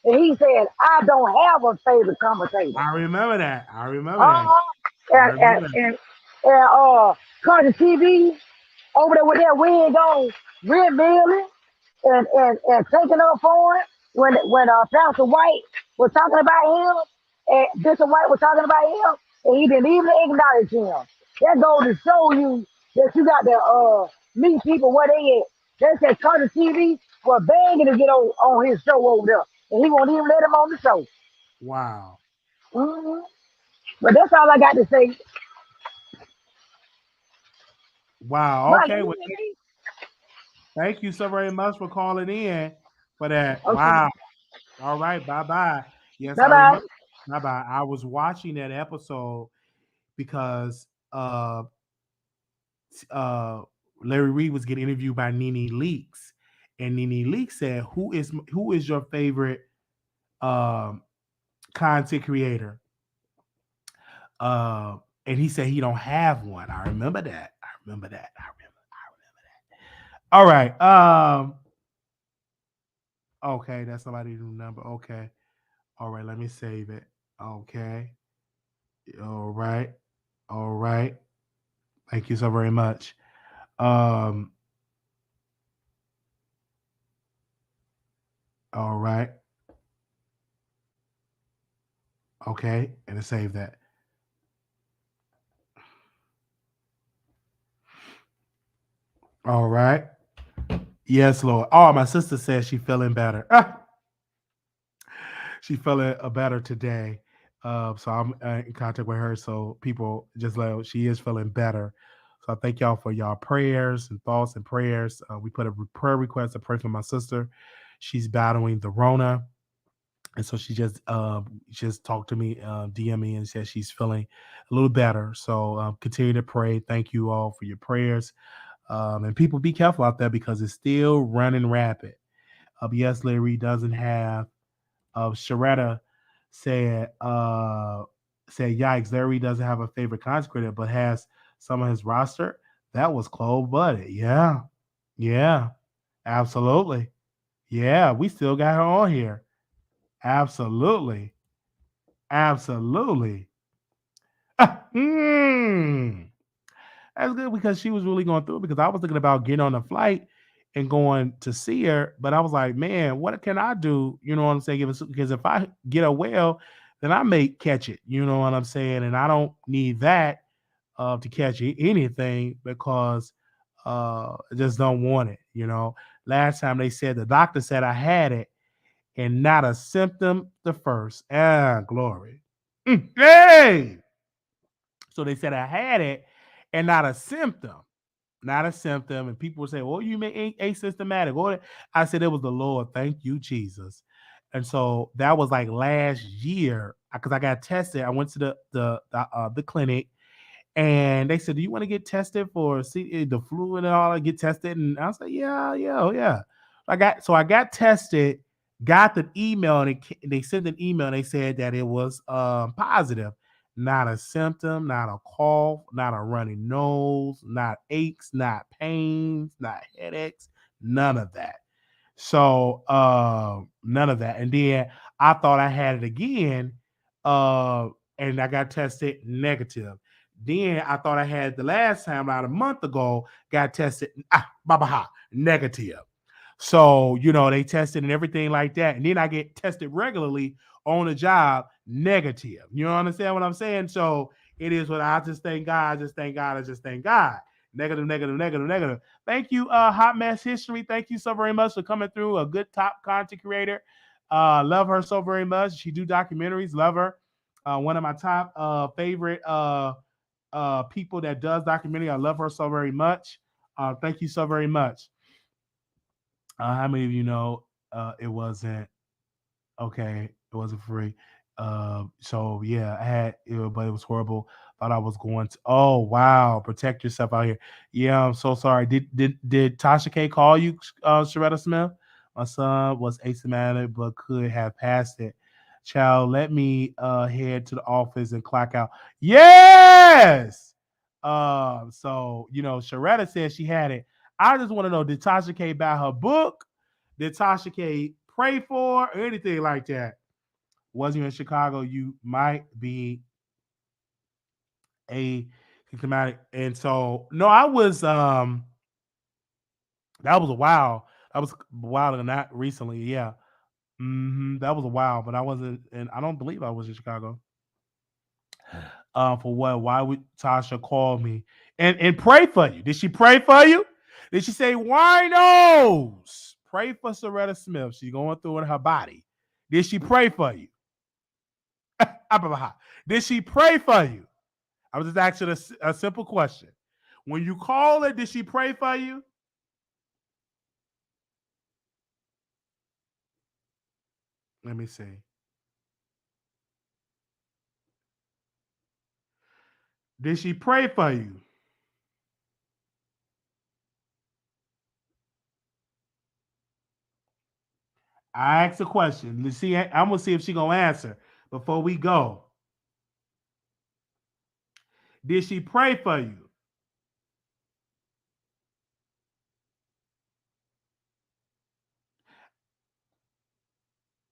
And he said, "I don't have a favorite commentator." I remember that. And Cardi TV over there with that wig on, revealing and taking up for it when Pastor White was talking about him and Bishop White was talking about him, and he didn't even acknowledge him. That goes to show you that you got to meet people where they at. They said Carter TV was begging to get on his show over there, and he won't even let him on the show. Wow. Mm-hmm. But that's all I got to say. Wow. Okay. Well, thank you so very much for calling in for that. Okay. Wow. All right. Bye-bye. Yes, bye-bye. I remember. Bye-bye. I was watching that episode because Larry Reid was getting interviewed by Nene Leakes, and Nene Leakes said, "Who is your favorite content creator?" And he said he don't have one. I remember that. All right. Okay, that's somebody's new number. Okay. All right, let me save it. Okay. All right. Thank you so very much. All right. Okay, and save that. All right. Yes, Lord. Oh, my sister says she's feeling better. She's feeling better today. So I'm in contact with her. So people just let she is feeling better. So I thank y'all for y'all prayers and thoughts and prayers. We put a prayer request to pray for my sister. She's battling the Rona. And so she just talked to me, DM me, and said she's feeling a little better. So continue to pray. Thank you all for your prayers. And people, be careful out there because it's still running rapid. Yes, Larry doesn't have. Sharetta said, yikes, Larry doesn't have a favorite consecrator, but has some of his roster. That was cold-blooded. Yeah, absolutely. Yeah, we still got her on here. Absolutely. That's good because she was really going through it because I was thinking about getting on a flight and going to see her, but I was like, man, what can I do? You know what I'm saying? Because if I get a well, then I may catch it. You know what I'm saying? And I don't need that to catch anything because I just don't want it. You know, last time they said the doctor said I had it and not a symptom the first. Glory. Hey! So they said I had it and not a symptom. And people would say, well, you may asymptomatic. Or I said it was the Lord. Thank you, Jesus. And so that was like last year because I got tested. I went to the clinic And they said, "Do you want to get tested for the flu and all? Get tested?" And I was like, "Yeah." I got tested, got the email, and they sent an email. And they said that it was positive, not a symptom, not a cough, not a runny nose, not aches, not pains, not headaches, none of that. So none of that. And then I thought I had it again, and I got tested negative. Then I thought I had the last time, about a month ago, got tested negative. So, they tested and everything like that. And then I get tested regularly on the job, negative. You understand what I'm saying? So it is what I just thank God. I just thank God. Negative. Thank you, Hot Mess History. Thank you so very much for coming through. A good top content creator. Love her so very much. She do documentaries. Love her. One of my top favorite people that does documentary. I love her so very much. Thank you so very much. How many of you know it wasn't okay? It wasn't free. So yeah, I had it, but it was horrible. Thought I was going to. Oh wow, protect yourself out here. Yeah, I'm so sorry. Did Tasha K call you, Sharetta Smith? My son was asymptomatic but could have passed it. Child, let me head to the office and clock out. Yes. So Sharetta said she had it. I just want to know, did Tasha K buy her book? Did Tasha K pray for or anything like that? Was you in Chicago, you might be asymptomatic. And so, no, I was, that was a while. That was a while ago, not recently. Yeah. That was a while, but I wasn't, and I don't believe I was in Chicago. For what? Why would Tasha call me and pray for you? Did she pray for you? Did she say, winos, pray for Sharetta Smith? She's going through it in her body. Did she pray for you? Did she pray for you? I was just asking a simple question. When you call her, did she pray for you? Let me see. Did she pray for you? I asked a question. Let's see. I'm gonna see if she's gonna answer before we go. Did she pray for you?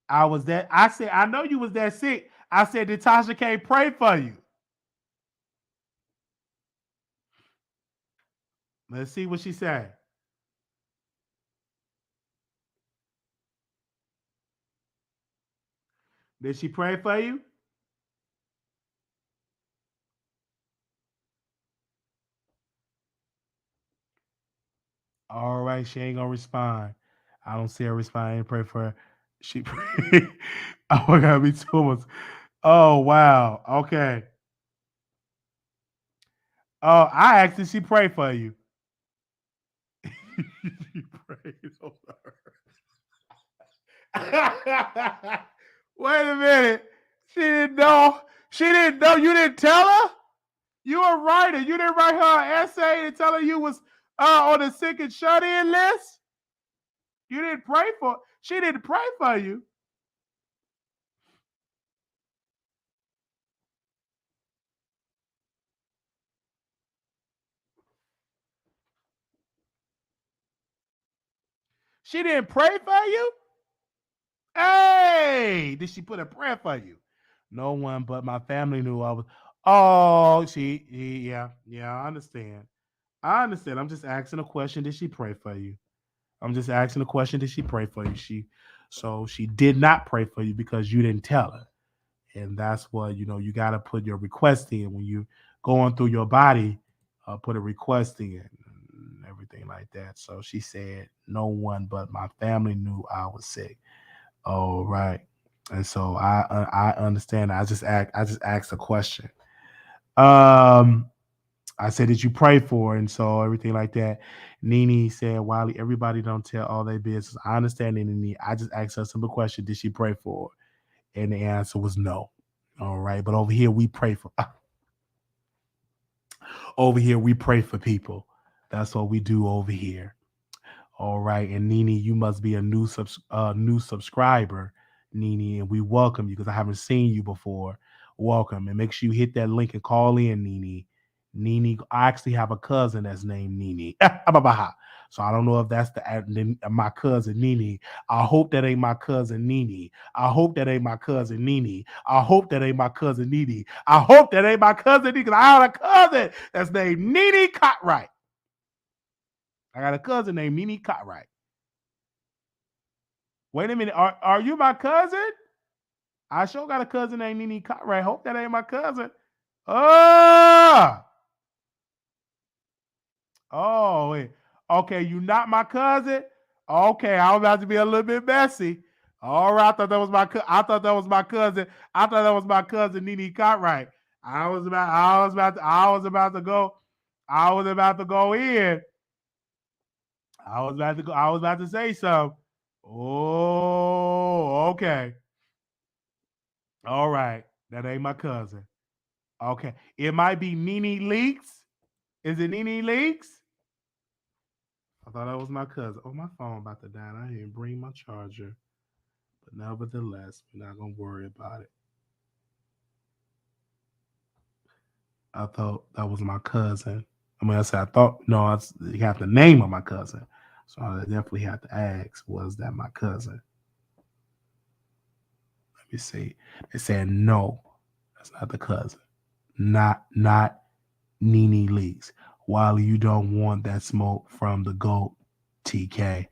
I said, I know you was that sick. I said, did Tasha K pray for you? Let's see what she said. Did she pray for you? All right, she ain't gonna respond. I don't see her respond. I ain't pray for her. She prayed. Oh my God, me too. Oh wow. Okay. Oh, I asked did she pray for you? She prayed over her. Wait a minute. She didn't know. She didn't know. You didn't tell her? You a writer. You didn't write her an essay and tell her you was on the sick and shut-in list? You didn't pray for. She didn't pray for you. She didn't pray for you? Hey, did she put a prayer for you? No one but my family knew I was. Oh, yeah, I understand. I understand. I'm just asking a question. Did she pray for you? I'm just asking a question. Did she pray for you? She did not pray for you because you didn't tell her. And that's what, you got to put your request in when you going through your body, put a request in and everything like that. So she said, no one but my family knew I was sick. Oh, right. And so I understand. I just asked a question. I said, did you pray for her? And so everything like that. Nene said, Wiley, everybody don't tell all their business. I understand, Nene. I just asked her a simple question. Did she pray for her? And the answer was no. All right. But over here, we pray for Over here, we pray for people. That's what we do over here. All right, and Nene, you must be a new subscriber, Nene, and we welcome you because I haven't seen you before. Welcome, and make sure you hit that link and call in, Nene. Nene, I actually have a cousin that's named Nene. So I don't know if that's my cousin Nene. I hope that ain't my cousin Nene. I hope that ain't my cousin Nene. I hope that ain't my cousin Nene. I hope that ain't my cousin Nene because I have a cousin that's named Nene Cartwright. I got a cousin named Nene Cartwright. Wait a minute. Are you my cousin? I sure got a cousin named Nene Cartwright. Hope that ain't my cousin. Oh, wait. Okay, you not my cousin? Okay, I was about to be a little bit messy. All right, I thought that was my cousin. I thought that was my cousin Nene Cartwright. I was about to go in. I was about to say something. Oh, okay. All right. That ain't my cousin. Okay. It might be Nene Leaks. Is it Nene Leaks? I thought that was my cousin. Oh, my phone about to die. I didn't bring my charger. But nevertheless, we're not going to worry about it. I thought that was my cousin. You have the name of my cousin. So I definitely have to ask, was that my cousin? Let me see. They said, no, that's not the cousin. Not Nene Leaks. Wiley, you don't want that smoke from the GOAT, TK.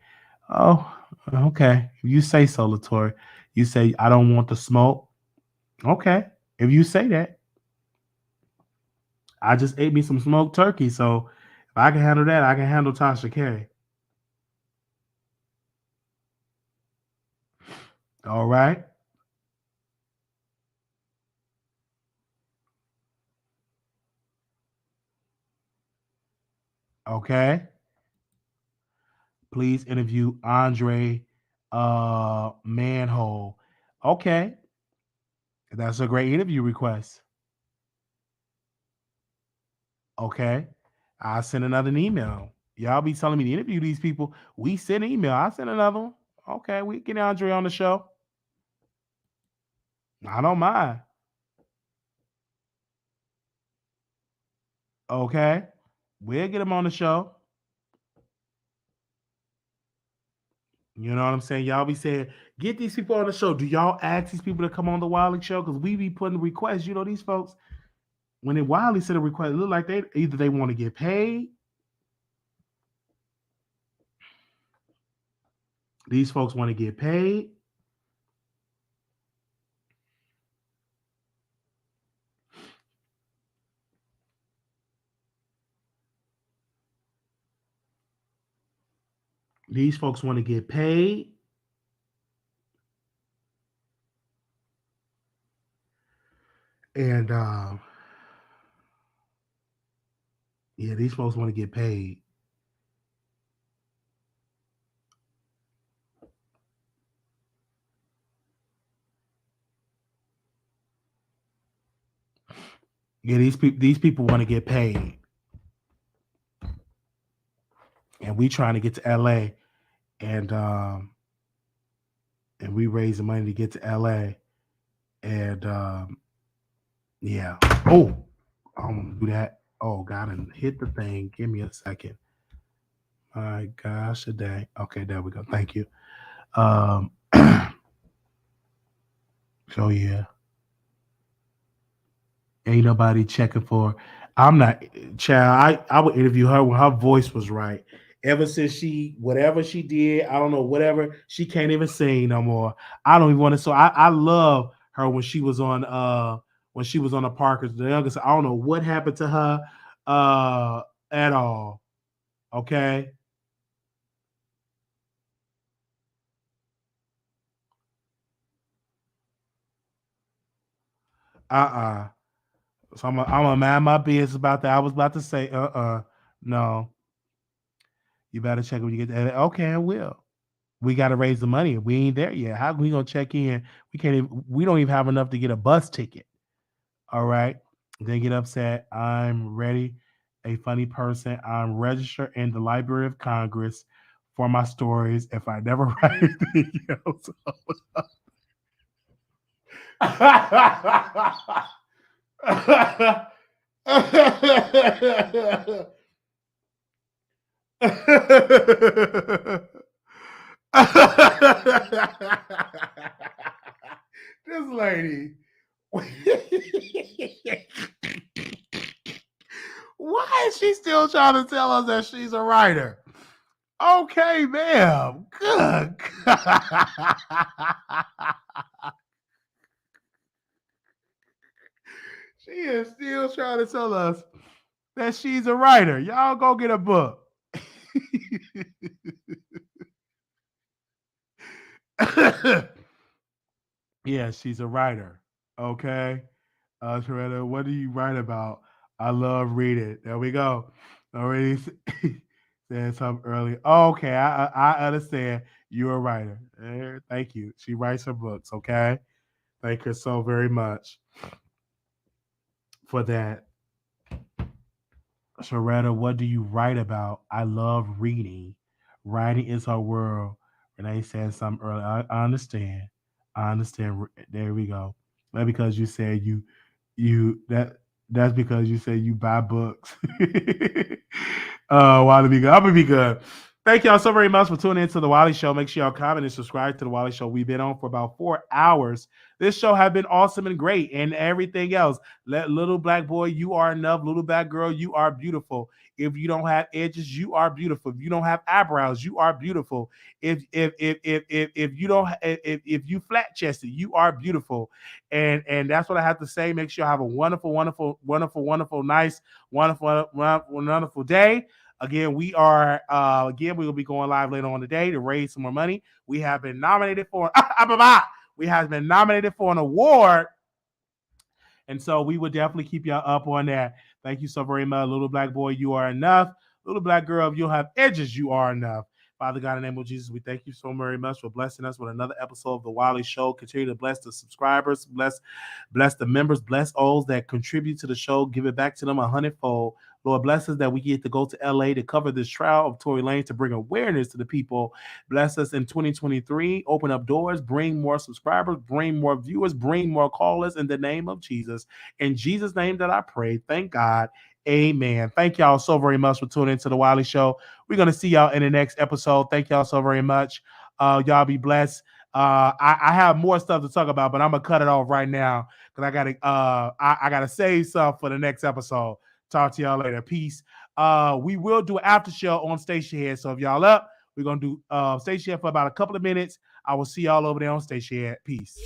Oh, okay. If you say so, Latoya, you say, I don't want the smoke. Okay. If you say that. I just ate me some smoked turkey, so if I can handle that, I can handle Tasha K. All right. Okay. Please interview Andre Manhole. Okay. That's a great interview request. Okay. I'll send another email. Y'all be telling me to interview these people. We send an email. I'll send another one. Okay. We get Andre on the show. I don't mind. Okay. We'll get him on the show. You know what I'm saying? Y'all be saying, get these people on the show. Do y'all ask these people to come on the Wiley Show? Because we be putting requests. You know, these folks, when they Wiley send a request, it look like they want to get paid. These folks want to get paid. These folks want to get paid. And yeah, these folks want to get paid. Yeah, these people want to get paid. And we trying to get to LA and we raise the money to get to LA. And yeah. Oh, I'm gonna do that. Oh, God, and hit the thing. Give me a second. My gosh, today. Okay, there we go. Thank you. So yeah. Ain't nobody checking for. I'm not, child. I would interview her when her voice was right. Ever since whatever she did, I don't know, whatever, she can't even sing no more. I don't even want to. So I love her when she was on the Parkers, the youngest. I don't know what happened to her at all. Okay. So I'm gonna mind my business about that. I was about to say, no. You better check when you get there. Okay, I will. We got to raise the money. We ain't there yet. How we gonna check in? We don't even have enough to get a bus ticket. All right. They get upset. I'm ready a funny person. I'm registered in the Library of Congress for my stories. If I never write anything else, this lady. Why is she still trying to tell us that she's a writer? Okay, ma'am. Good. She is still trying to tell us that she's a writer. Y'all go get a book. Yeah, she's a writer. Okay. Sharetta, what do you write about? I love reading. There we go. Already said something earlier. Okay, I understand. You're a writer. Thank you. She writes her books. Okay. Thank her so very much for that. Sharetta, what do you write about? I love reading. Writing is her world. Renee said something earlier. I understand. I understand. There we go. That's because you said that's because you said you buy books. Wiley be good. I'm gonna be good. Thank y'all so very much for tuning into the Wiley Show. Make sure y'all comment and subscribe to the Wiley Show. We've been on for about 4 hours. This show has been awesome and great, and everything else. Let little black boy, you are enough. Little black girl, you are beautiful. If you don't have edges, you are beautiful. If you don't have eyebrows, you are beautiful. If you don't if you flat chested, you are beautiful. And that's what I have to say. Make sure you have a wonderful, nice, wonderful day. Again, we will be going live later on today to raise some more money. We have been nominated for an award. And so we would definitely keep y'all up on that. Thank you so very much. Little black boy, you are enough. Little black girl, if you don't have edges, you are enough. Father God, in the name of Jesus, we thank you so very much for blessing us with another episode of the Wiley Show. Continue to bless the subscribers, bless the members, bless all that contribute to the show. Give it back to them 100-fold. Lord, bless us that we get to go to LA to cover this trial of Tory Lanez to bring awareness to the people. Bless us in 2023. Open up doors, bring more subscribers, bring more viewers, bring more callers in the name of Jesus. In Jesus' name that I pray. Thank God. Amen. Thank y'all so very much for tuning into the Wiley Show. We're going to see y'all in the next episode. Thank y'all so very much. Y'all be blessed. I have more stuff to talk about, but I'm going to cut it off right now because I gotta save some for the next episode. Talk to y'all later. Peace. We will do an after show on Station Head. So if y'all up, we're going to do Station Head for about a couple of minutes. I will see y'all over there on Station Head. Peace.